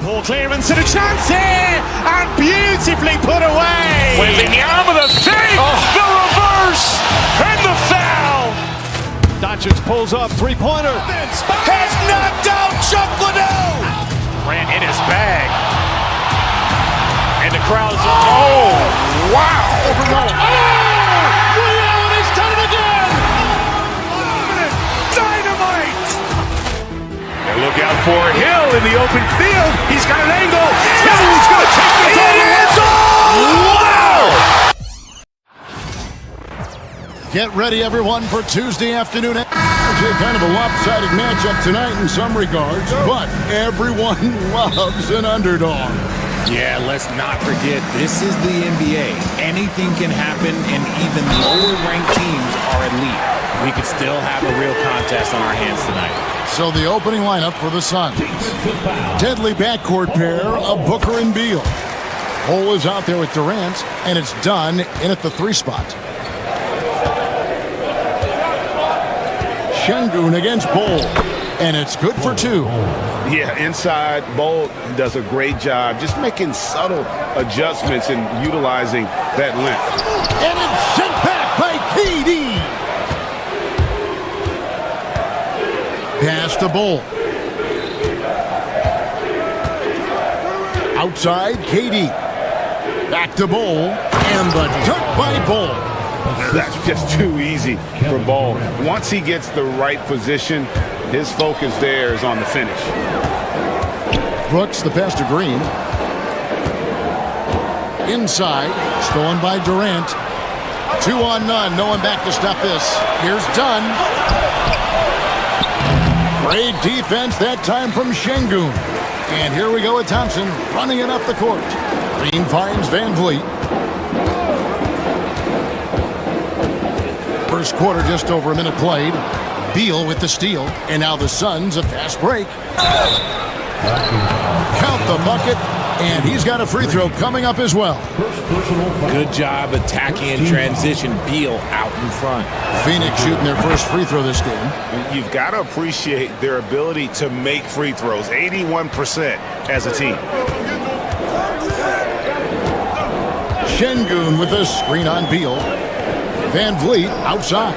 Poor clearance and a chance here, and beautifully put away. Wembanyama the save, the reverse, and the foul. Doncic pulls up, three-pointer. Has knocked out Chuck Liddell. Ran in his bag. And the crowd's oh, wow. Ray Allen has done it again. Dynamite. And look out for Hill in the open field. He's got an angle. Hill's going to take this all the way. Wow. Get ready, everyone, for Tuesday afternoon. Kind of a lopsided matchup tonight in some regards, but everyone loves an underdog. Yeah, let's not forget, this is the NBA. Anything can happen, and even lower-ranked teams are elite. We could still have a real contest on our hands tonight. So the opening lineup for the Suns. Deadly backcourt pair of Booker and Beal. Cole is out there with Durant, and it's done in at the 3 spot. Şengün against Bol, and it's good for 2. Yeah, inside, Bol does a great job just making subtle adjustments and utilizing that length. And it's sent back by KD. Pass to Bol. Outside, KD. Back to Bol, and the dunk by Bol. That's just too easy for Bol. Once he gets the right position, his focus there is on the finish. Brooks, the pass to Green. Inside, stolen by Durant. 2 on none, no one back to stop this. Here's Dunn. Great defense that time from Şengün. And here we go with Thompson running it up the court. Green finds Van Vliet. First quarter, just over a minute played. Beal with the steal, and now the Suns a fast break. Count the bucket, and he's got a free throw coming up as well. Good job attacking in transition. Beal out in front. Phoenix shooting their first free throw this game. You've got to appreciate their ability to make free throws, 81% as a team. Şengün with a screen on Beal. Van Vliet outside.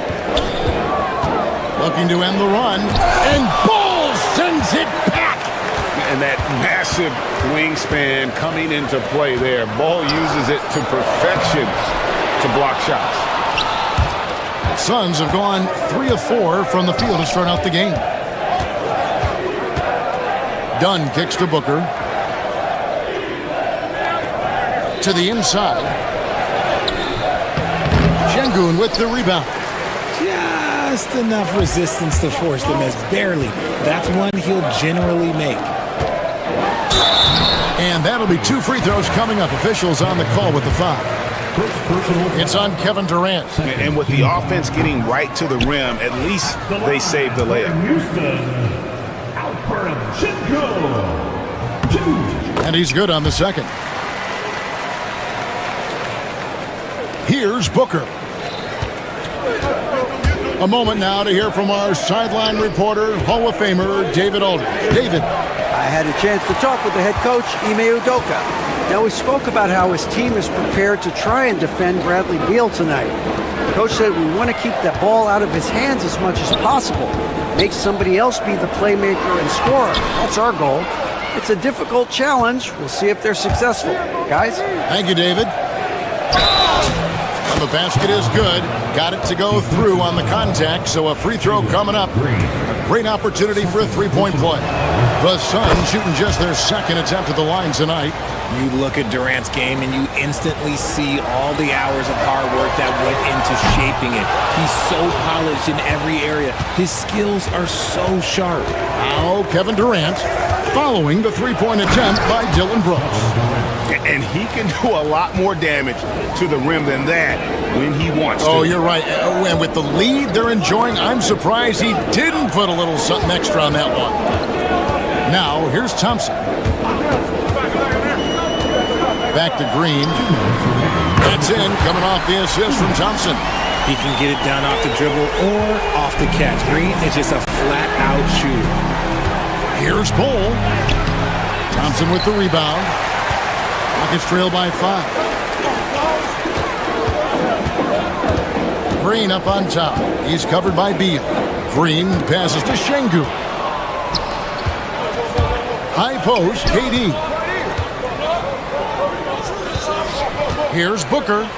Looking to end the run, and Bol sends it back. And that massive wingspan coming into play there. Ball uses it to perfection to block shots. The Suns have gone 3 of 4 from the field to start out the game. Dunn kicks to Booker. To the inside. Şengün with the rebound. Just enough resistance to force the miss. Barely. That's one he'll generally make. And that'll be 2 free throws coming up. Officials on the call with the foul. It's on Kevin Durant. And with the offense getting right to the rim, at least they saved the layup. And he's good on the second. Here's Booker. A moment now to hear from our sideline reporter, Hall of Famer David Aldridge. David. I had a chance to talk with the head coach, Ime Udoka. Now, we spoke about how his team is prepared to try and defend Bradley Beal tonight. Coach said we want to keep that ball out of his hands as much as possible. Make somebody else be the playmaker and scorer. That's our goal. It's a difficult challenge. We'll see if they're successful. Guys? Thank you, David. And the basket is good. Got it to go through on the contact, so a free throw coming up. A great opportunity for a three-point play. The Suns shooting just their second attempt at the line tonight. You look at Durant's game and you instantly see all the hours of hard work that went into shaping it. He's so polished in every area. His skills are so sharp. Now Kevin Durant following the three-point attempt by Dylan Brooks. And he can do a lot more damage to the rim than that when he wants to. Oh, you're right. And with the lead they're enjoying, I'm surprised he didn't put a little something extra on that one. Now, here's Thompson. Back to Green. That's in, coming off the assist from Thompson. He can get it done off the dribble or off the catch. Green is just a flat-out shooter. Here's Bull. Thompson with the rebound. Rockets trail by 5. Green up on top. He's covered by Beal. Green passes to Şengün. High post, KD. Here's Booker.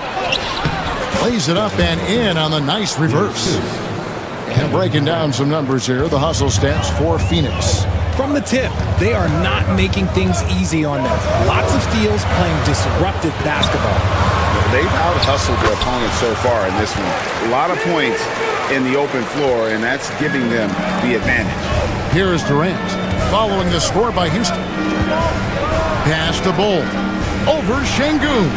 Plays it up and in on the nice reverse. And breaking down some numbers here, the hustle stats for Phoenix. From the tip, they are not making things easy on them. Lots of steals, playing disruptive basketball. They've out-hustled their opponents so far in this one. A lot of points in the open floor, and that's giving them the advantage. Here is Durant, following the score by Houston. Pass to Bull. Over Şengün.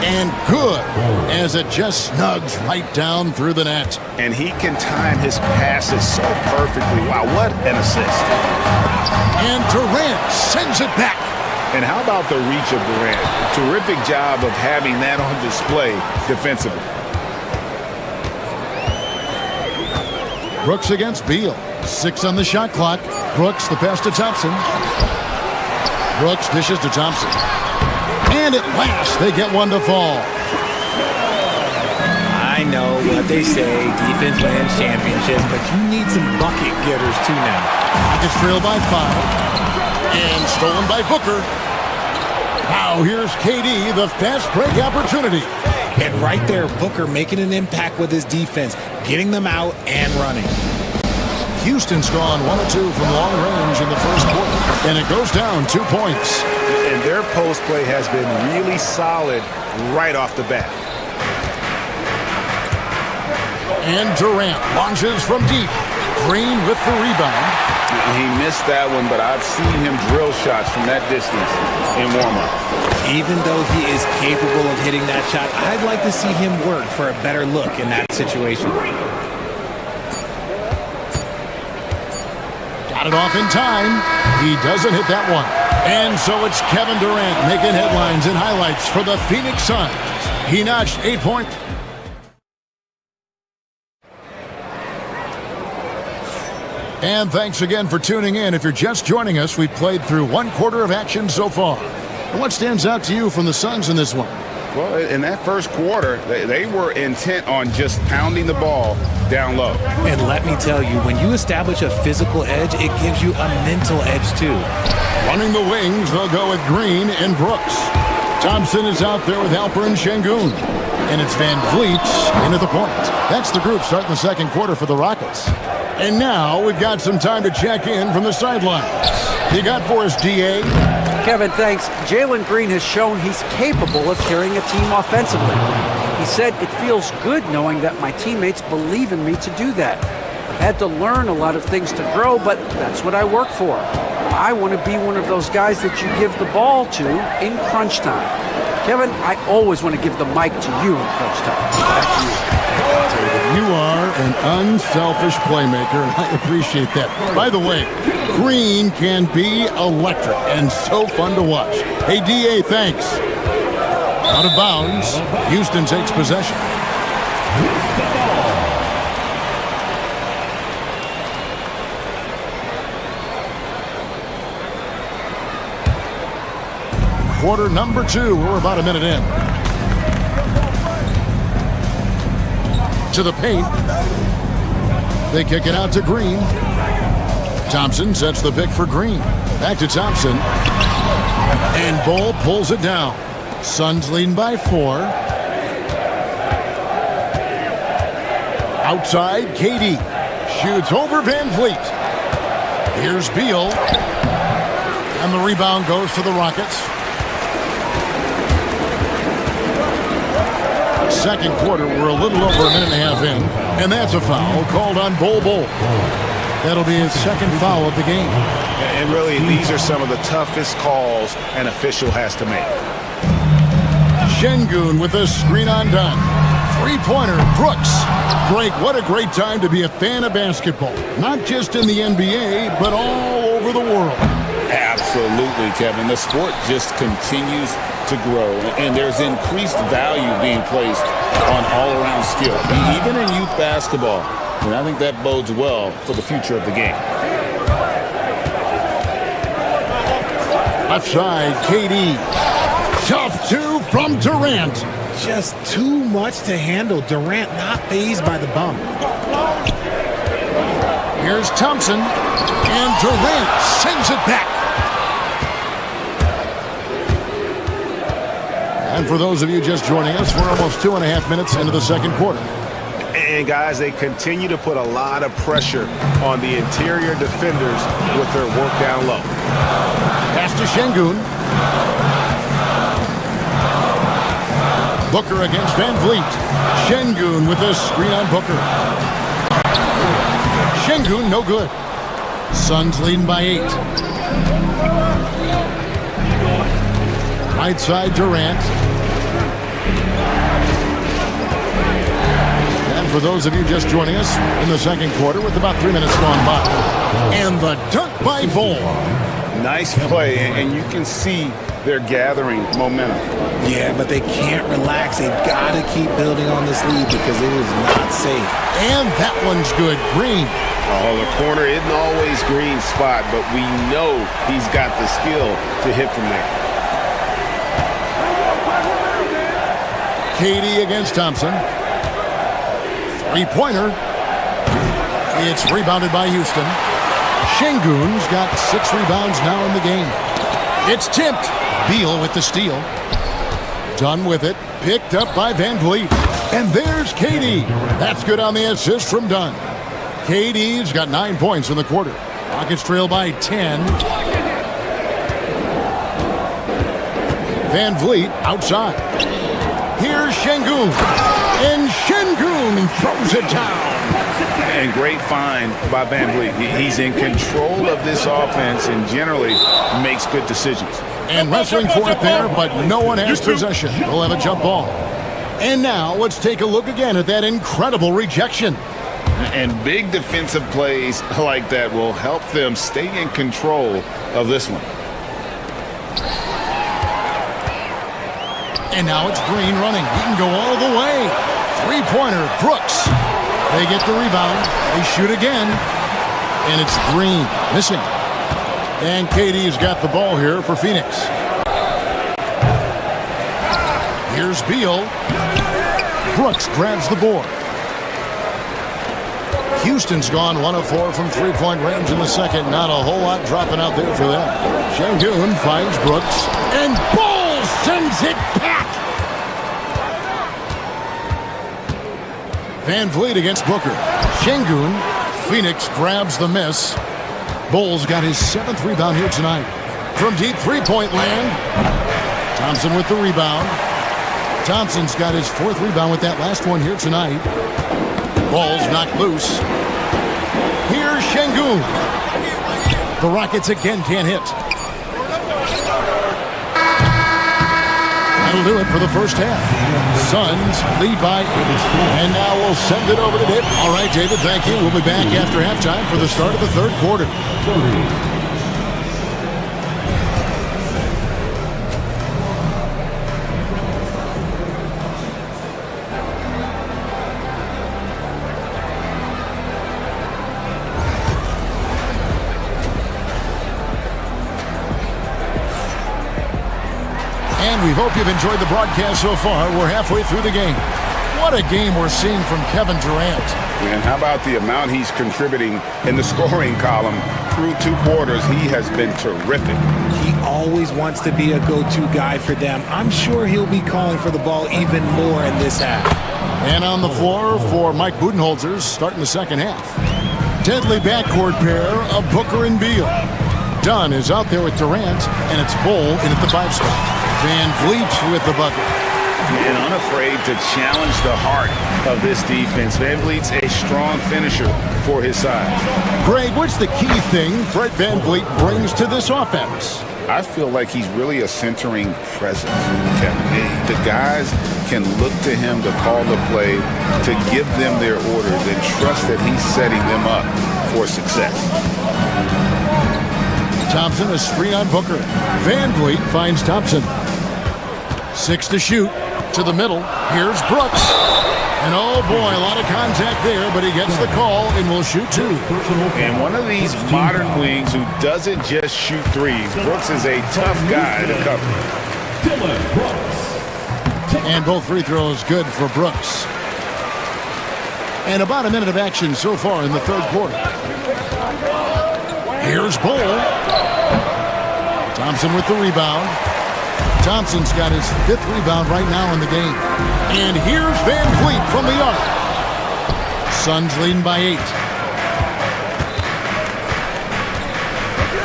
And good, as it just snugs right down through the net. And he can time his passes so perfectly. Wow, what an assist. And Durant sends it back. And how about the reach of Durant? Terrific job of having that on display defensively. Brooks against Beal. 6 on the shot clock. Brooks, the pass to Thompson. Brooks dishes to Thompson. And at last, they get one to fall. I know what they say, defense wins championships, but you need some bucket getters too now. Rockets trail by 5. And stolen by Booker. Now here's KD, the fast break opportunity. And right there, Booker making an impact with his defense, getting them out and running. Houston's gone 1 of 2 from long range in the first quarter. And it goes down 2 points. And their post play has been really solid right off the bat. And Durant launches from deep. Green with the rebound. He missed that one, but I've seen him drill shots from that distance in warm-up. Even though he is capable of hitting that shot, I'd like to see him work for a better look in that situation. Got it off in time. He doesn't hit that one. And so it's Kevin Durant making headlines and highlights for the Phoenix Suns. He notched 8 points. And thanks again for tuning in. If you're just joining us, we've played through 1 quarter of action so far. What stands out to you from the Suns in this one? Well, in that first quarter, they were intent on just pounding the ball down low. And let me tell you, when you establish a physical edge, it gives you a mental edge too. Running the wings, they'll go with Green and Brooks. Thompson is out there with Alperen Şengün. And it's Van Vliet in at the point. That's the group starting the second quarter for the Rockets. And now we've got some time to check in from the sidelines. You got for us, DA? Kevin, thanks. Jalen Green has shown he's capable of carrying a team offensively. He said, "It feels good knowing that my teammates believe in me to do that. I've had to learn a lot of things to grow, but that's what I work for. I want to be one of those guys that you give the ball to in crunch time." Kevin, I always want to give the mic to you in crunch time. Back to you. You are an unselfish playmaker, and I appreciate that. By the way, Green can be electric and so fun to watch. Hey, DA, thanks. Out of bounds, Houston takes possession. Quarter number 2. We're about a minute in. To the paint. They kick it out to Green. Thompson sets the pick for Green. Back to Thompson. And Bull pulls it down. Suns leading by 4. Outside, KD. Shoots over Van Vliet. Here's Beal. And the rebound goes to the Rockets. Second quarter, we're a little over a minute and a half in. And that's a foul called on Bull. That'll be his second foul of the game. And really, these are some of the toughest calls an official has to make. Şengün with a screen on done. Three-pointer, Brooks. Greg, what a great time to be a fan of basketball. Not just in the NBA, but all over the world. Absolutely, Kevin. The sport just continues to grow, and there's increased value being placed on all-around skill, even in youth basketball. And I think that bodes well for the future of the game. Left side, KD. Tough 2 from Durant. Just too much to handle. Durant not fazed by the bump. Here's Thompson, and Durant sends it back. And for those of you just joining us, we're almost 2.5 minutes into the second quarter. And guys, they continue to put a lot of pressure on the interior defenders with their work down low. Pass to Şengün. Booker against Van Vliet. Şengün with a screen on Booker. Şengün no good. Suns leading by 8. Right side Durant. And for those of you just joining us in the second quarter with about 3 minutes gone by. And the dunk by Bull. Nice play, and you can see they're gathering momentum. Yeah, but they can't relax. They've got to keep building on this lead because it is not safe. And that one's good. Green. Oh, the corner isn't always Green's spot, but we know he's got the skill to hit from there. KD against Thompson. Three-pointer. It's rebounded by Houston. Şengün's got 6 rebounds now in the game. It's tipped. Beal with the steal. Done with it. Picked up by Van Vliet. And there's KD. That's good on the assist from Dunn. KD's got 9 points in the quarter. Rockets trail by 10. Van Vliet outside. Here's Şengün. And Şengün throws it down. And great find by Van Vliet. He's in control of this offense and generally makes good decisions. And wrestling for it there, but no one has possession. We'll have a jump ball. And now let's take a look again at that incredible rejection. And big defensive plays like that will help them stay in control of this one. And now it's Green running. He can go all the way. Three-pointer, Brooks. They get the rebound. They shoot again. And it's Green missing. And KD's got the ball here for Phoenix. Here's Beal. Brooks grabs the board. Houston's gone 1 of 4 from three-point range in the second. Not a whole lot dropping out there for them. Şengün finds Brooks. And Bull sends it back. Van Vliet against Booker. Şengün. Phoenix grabs the miss. Bulls got his 7th rebound here tonight. From deep three-point land. Thompson with the rebound. Thompson's got his 4th rebound with that last one here tonight. Ball's knocked loose. Here's Şengün. The Rockets again can't hit. That'll do it for the first half. Suns lead by 8. And now we'll send it over to David. All right, David, thank you. We'll be back after halftime for the start of the third quarter. We hope you've enjoyed the broadcast so far. We're halfway through the game. What a game we're seeing from Kevin Durant. And how about the amount he's contributing in the scoring column through 2 quarters? He has been terrific. He always wants to be a go-to guy for them. I'm sure he'll be calling for the ball even more in this half. And on the floor for Mike Budenholzer starting the second half. Deadly backcourt pair of Booker and Beal. Dunn is out there with Durant, and it's Bull in at the 5 spot. Van Vliet with the bucket. And unafraid to challenge the heart of this defense. Van Vliet's a strong finisher for his side. Greg, what's the key thing Fred Van Vliet brings to this offense? I feel like he's really a centering presence. The guys can look to him to call the play, to give them their orders, and trust that he's setting them up for success. Thompson, a screen on Booker. Van Vliet finds Thompson. 6 to shoot. To the middle. Here's Brooks. And oh boy, a lot of contact there, but he gets the call and will shoot 2. And one of these modern wings who doesn't just shoot threes. Brooks is a tough guy to cover. And both free throws good for Brooks. And about a minute of action so far in the third quarter. Here's Bull. Thompson with the rebound. Thompson's got his 5th rebound right now in the game. And here's Van Vliet from the arc. Suns leading by 8.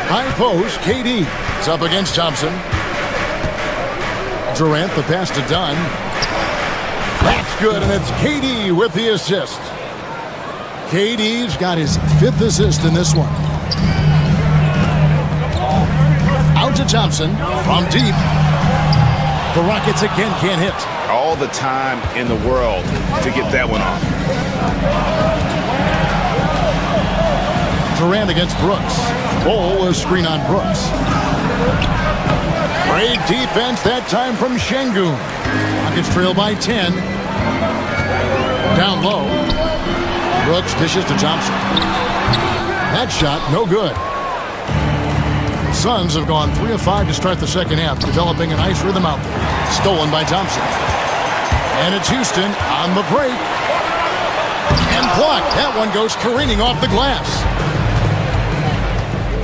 High post, KD is up against Thompson. Durant, the pass to Dunn. That's good, and it's KD with the assist. KD's got his 5th assist in this one. Out to Thompson from deep. The Rockets again can't hit. All the time in the world to get that one off. Durant against Brooks. Bull a screen on Brooks. Great defense that time from Şengün. Rockets trail by 10. Down low. Brooks dishes to Thompson. That shot no good. Suns have gone 3 of 5 to start the second half, developing a nice rhythm out there. Stolen by Thompson. And it's Houston on the break. And blocked. That one goes careening off the glass.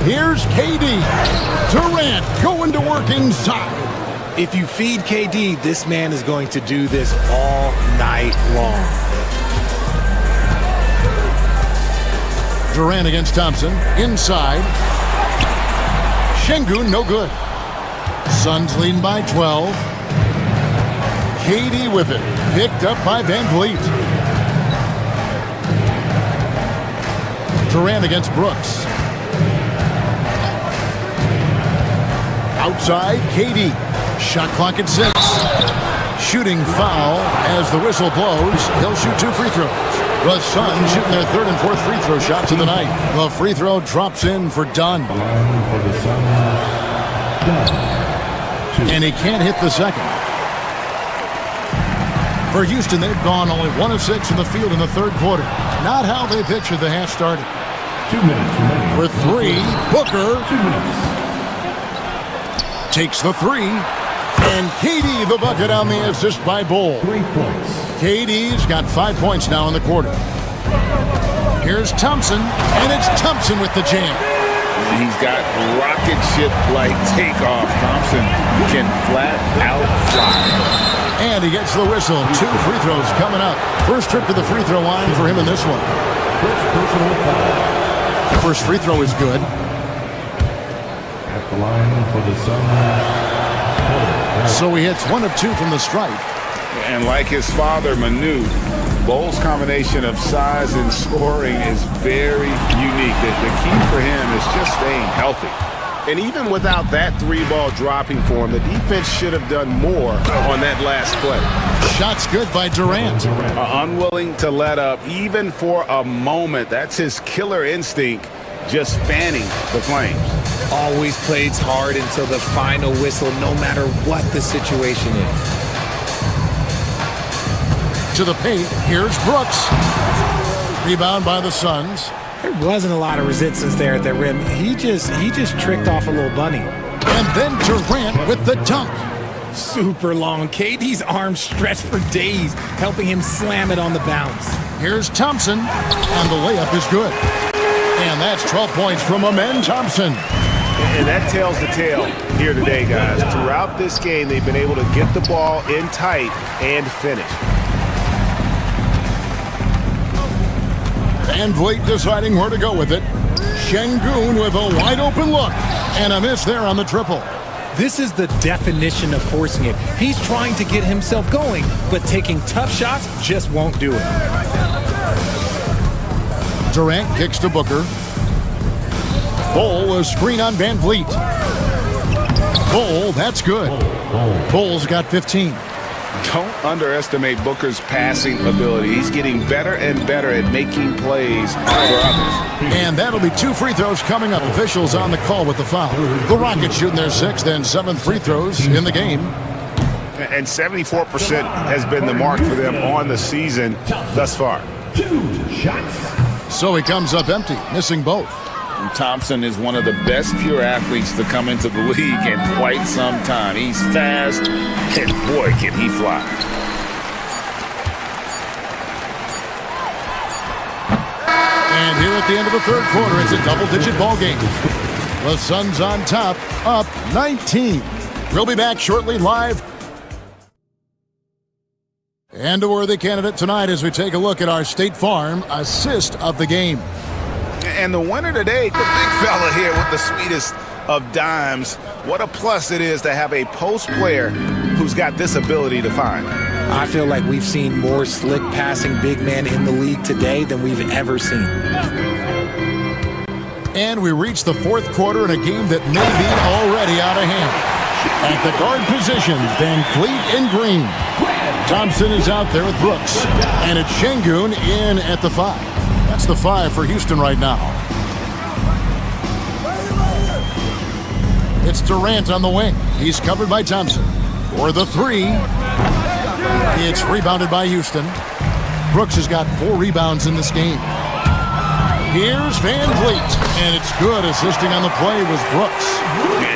Here's KD. Durant going to work inside. If you feed KD, this man is going to do this all night long. Durant against Thompson. Inside. Şengün, no good. Suns leading by 12. KD with it. Picked up by Van Vliet. Durant against Brooks. Outside, KD. Shot clock at 6. Shooting foul as the whistle blows. He'll shoot 2 free throws. The Suns shooting their 3rd and 4th free throw shots of the night. The free throw drops in for Dunn. And he can't hit the second. For Houston, they've gone only 1 of 6 in the field in the third quarter. Not how they pictured the half started. 2 minutes remaining. For 3, Booker 2 minutes. Takes the 3. And KD the bucket on the assist by Bull. 3 points. KD's got 5 points now in the quarter. Here's Thompson, and it's Thompson with the jam. He's got rocket ship-like takeoff. Thompson can flat out fly. And And he gets the whistle. 2 free throws coming up. First trip to the free throw line for him in this one. First free throw is good. At the line for the Suns. So he hits 1 of 2 from the stripe. And like his father, Manu, Bole's combination of size and scoring is very unique. The key for him is just staying healthy. And even without that 3-ball dropping for him, the defense should have done more on that last play. Shot's good by Durant. Unwilling to let up even for a moment. That's his killer instinct, just fanning the flames. Always plays hard until the final whistle, no matter what the situation is. To the paint, here's Brooks. Rebound by the Suns. There wasn't a lot of resistance there at the rim. He just tricked off a little bunny. And then Durant with the dunk. Super long. KD's arms stretched for days, helping him slam it on the bounce. Here's Thompson, and the layup is good. And that's 12 points from Amen Thompson. And that tells the tale here today, guys. Throughout this game, they've been able to get the ball in tight and finish. Van Vliet deciding where to go with it. Şengün with a wide open look. And a miss there on the triple. This is the definition of forcing it. He's trying to get himself going, but taking tough shots just won't do it. Durant kicks to Booker. Bole, a screen on Van Vliet. Bole, that's good. Bole's got 15. Don't underestimate Booker's passing ability. He's getting better and better at making plays for others. And that'll be 2 free throws coming up. Officials on the call with the foul. The Rockets shooting their 6th and 7th free throws in the game. And 74% has been the mark for them on the season thus far. 2 shots. So he comes up empty, missing both. Thompson is one of the best pure athletes to come into the league in quite some time. He's fast, and boy, can he fly. And here at the end of the 3rd quarter, it's a double-digit ball game. The Suns on top, up 19. We'll be back shortly live. And a worthy candidate tonight as we take a look at our State Farm assist of the game. And the winner today, the big fella here with the sweetest of dimes. What a plus it is to have a post player who's got this ability to find. I feel like we've seen more slick passing big men in the league today than we've ever seen. And we reach the 4th quarter in a game that may be already out of hand. At the guard position, Van Vliet in green. Thompson is out there with Brooks. And it's Şengün in at the 5. That's the 5 for Houston right now. It's Durant on the wing. He's covered by Thompson. For the 3. It's rebounded by Houston. Brooks has got 4 rebounds in this game. Here's Van Vliet. And it's good. Assisting on the play was Brooks.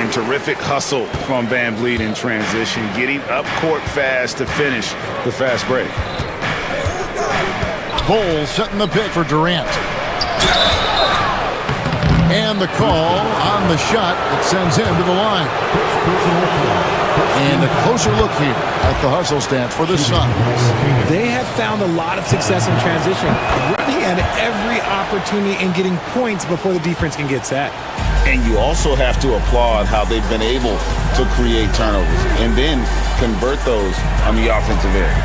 And terrific hustle from Van Vliet in transition. Getting up court fast to finish the fast break. Bole setting the pick for Durant. And the call on the shot that sends him to the line. And a closer look here at the hustle stance for the Suns. They have found a lot of success in transition, running at every opportunity and getting points before the defense can get set. And you also have to applaud how they've been able to create turnovers and then convert those on the offensive end.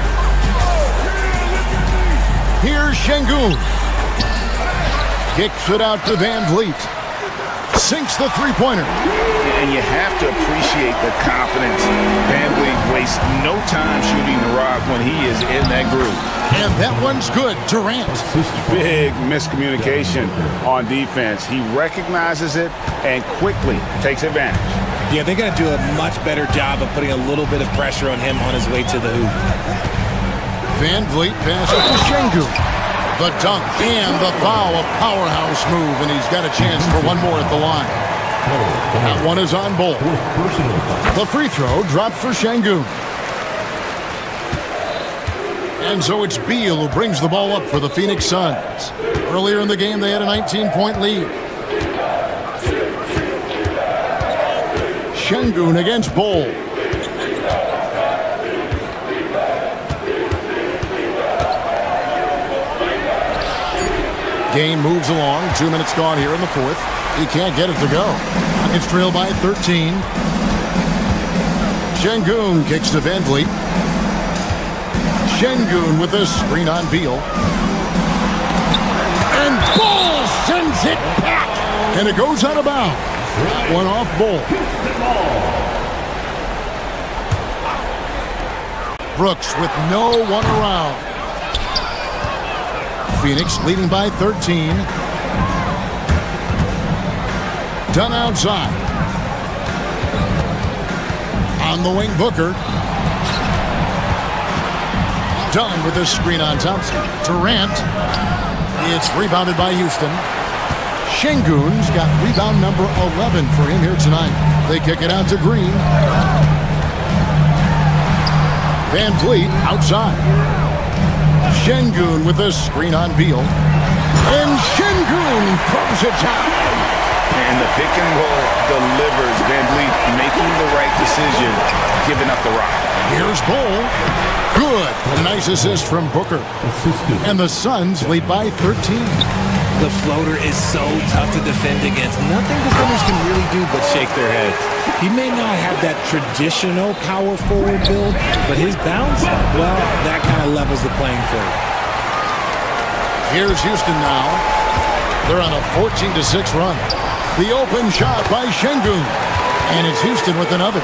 Here's Şengün. Kicks it out to Van Vliet. Sinks the three-pointer. And you have to appreciate the confidence. Van Vliet wastes no time shooting the rock when he is in that groove. And that one's good. Durant. Big miscommunication on defense. He recognizes it and quickly takes advantage. Yeah, they're going to do a much better job of putting a little bit of pressure on him on his way to the hoop. Van Vliet passes to Şengün. The dunk and the foul, a powerhouse move, and he's got a chance for one more at the line. That one is on Bole. The free throw dropped for Şengün. And so it's Beal who brings the ball up for the Phoenix Suns. Earlier in the game, they had a 19-point lead. Şengün against Bole. Game moves along. 2 minutes gone here in the fourth. He can't get it to go. It's trailed by 13. Şengün kicks to Van Vliet. Şengün with a screen on Beal. And Bull sends it back. And it goes out of bounds. One off Bull. Brooks with no one around. Phoenix leading by 13. Dunn outside. On the wing, Booker. Dunn with a screen on Thompson. Durant. It's rebounded by Houston. Şengün's got rebound number 11 for him here tonight. They kick it out to Green. Van Vliet outside. Şengün with a screen on Beal. And Şengün throws it down. And the pick and roll delivers. Van Vliet making the right decision, giving up the rock. Here's Bull. Good. A nice assist from Booker. And the Suns lead by 13. The floater is so tough to defend against. Nothing defenders can really do but shake their heads. He may not have that traditional power forward build, but his bounce, well, that kind of levels the playing field. Here's Houston now. They're on a 14-6 run. The open shot by Şengün. And it's Houston with another.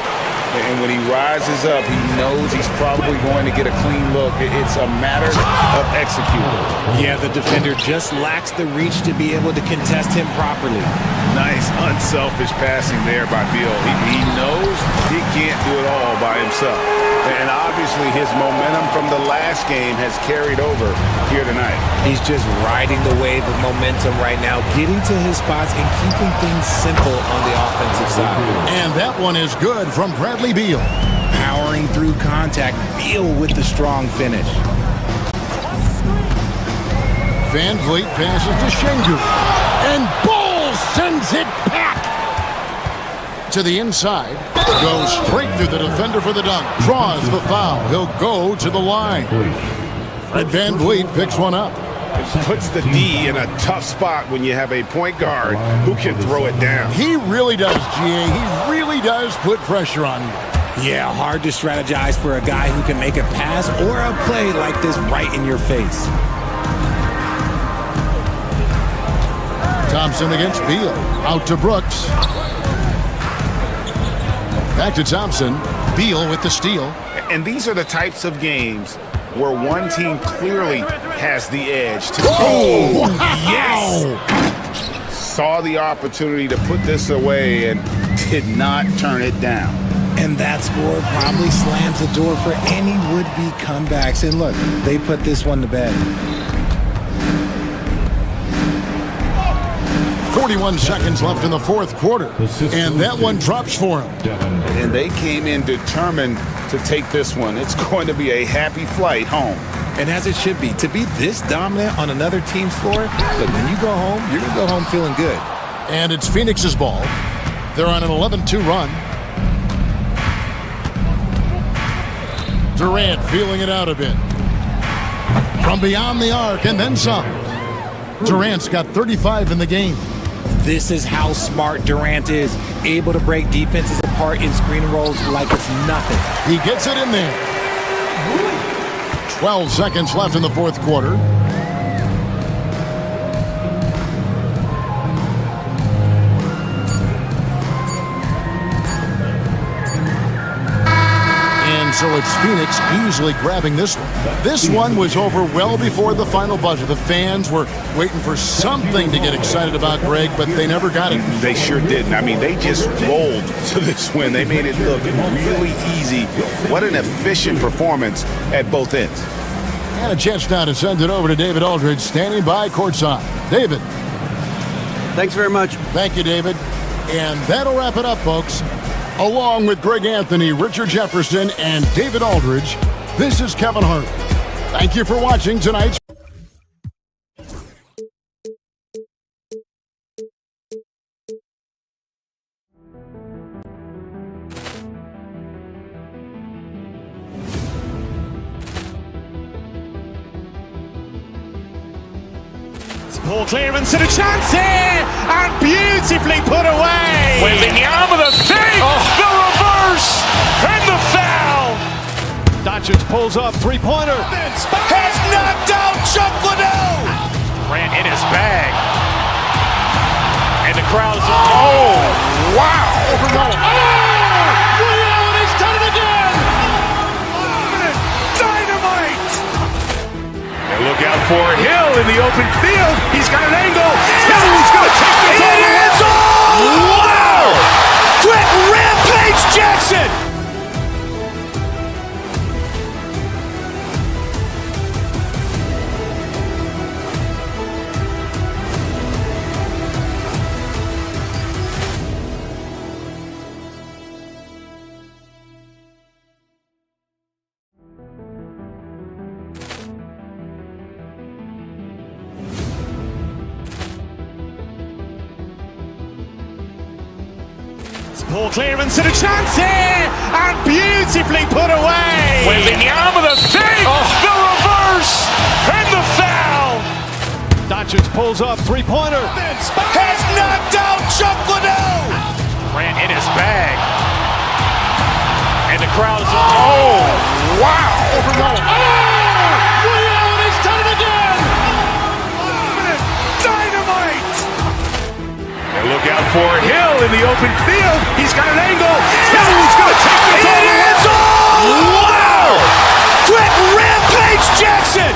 And when he rises up, he knows he's probably going to get a clean look. It's a matter of executing. Yeah, the defender just lacks the reach to be able to contest him properly. Nice, unselfish passing there by Beal. He knows he can't do it all by himself. And obviously his momentum from the last game has carried over here tonight. He's just riding the wave of momentum right now, getting to his spots and keeping things simple on the offensive side. And that one is good from Bradley Beal. Powering through contact, Beal with the strong finish. Van Vliet passes to Şengün. And Bull sends it back to the inside. Goes straight through the defender for the dunk. Draws the foul. He'll go to the line. Fred Van Vliet picks one up. It puts the D in a tough spot when you have a point guard who can throw it down. He really does, GA. He really does put pressure on you. Yeah, hard to strategize for a guy who can make a pass or a play like this right in your face. Thompson against Beal. Out to Brooks. Back to Thompson. Beal with the steal. And these are the types of games where one team clearly has the edge. Oh, wow. Yes! Saw the opportunity to put this away and did not turn it down. And that score probably slams the door for any would-be comebacks. And look, they put this one to bed. 41 seconds left in the fourth quarter. And that one drops for him. And they came in determined to take this one. It's going to be a happy flight home. And as it should be. To be this dominant on another team's floor, look, when you go home, you're going to go home feeling good. And it's Phoenix's ball. They're on an 11-2 run. Durant feeling it out a bit. From beyond the arc and then some. Durant's got 35 in the game. This is how smart Durant is. Able to break defenses apart in screen rolls like it's nothing. He gets it in there. 12 seconds left in the fourth quarter. So it's Phoenix easily grabbing this one. This one was over well before the final buzzer. The fans were waiting for something to get excited about, Greg, but they never got it. They sure didn't. I mean, they just rolled to this win. They made it look really easy. What an efficient performance at both ends. And a chance now to send it over to David Aldridge, standing by courtside. David. Thanks very much. Thank you, David. And that'll wrap it up, folks. Along with Greg Anthony, Richard Jefferson, and David Aldridge, this is Kevin Hart. Thank you for watching tonight's. Ball clearance and a chance here, and beautifully put away. Wembanyama with a save, the reverse, and the foul. Doncic pulls up, three-pointer. Has knocked out Chuck Liddell. Grant in his bag. And the crowd is, oh, wow. Ray Allen has done it again. Dynamite. And look out for Hill in the open field. He's got an angle. Hill's going to take this all the way. Wow. Quick Rampage Jackson. Ball clearance and a chance here, and beautifully put away. Wembanyama with a save, the reverse, and the foul. Doncic pulls up, three-pointer. Has knocked out Chuck Liddell. Grant in his bag. And the crowd is, oh, wow. Ray Allen has done it again. Dynamite. And look out for Hill in the open field. He's got an angle. Hill's going to take this all the way. Wow. Quick Rampage Jackson.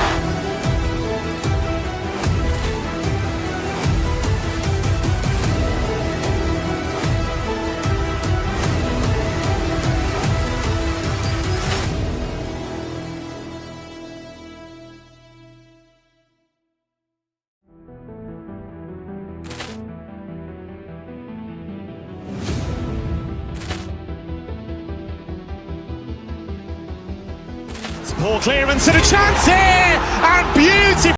Ball clearance and a chance here, and beautifully.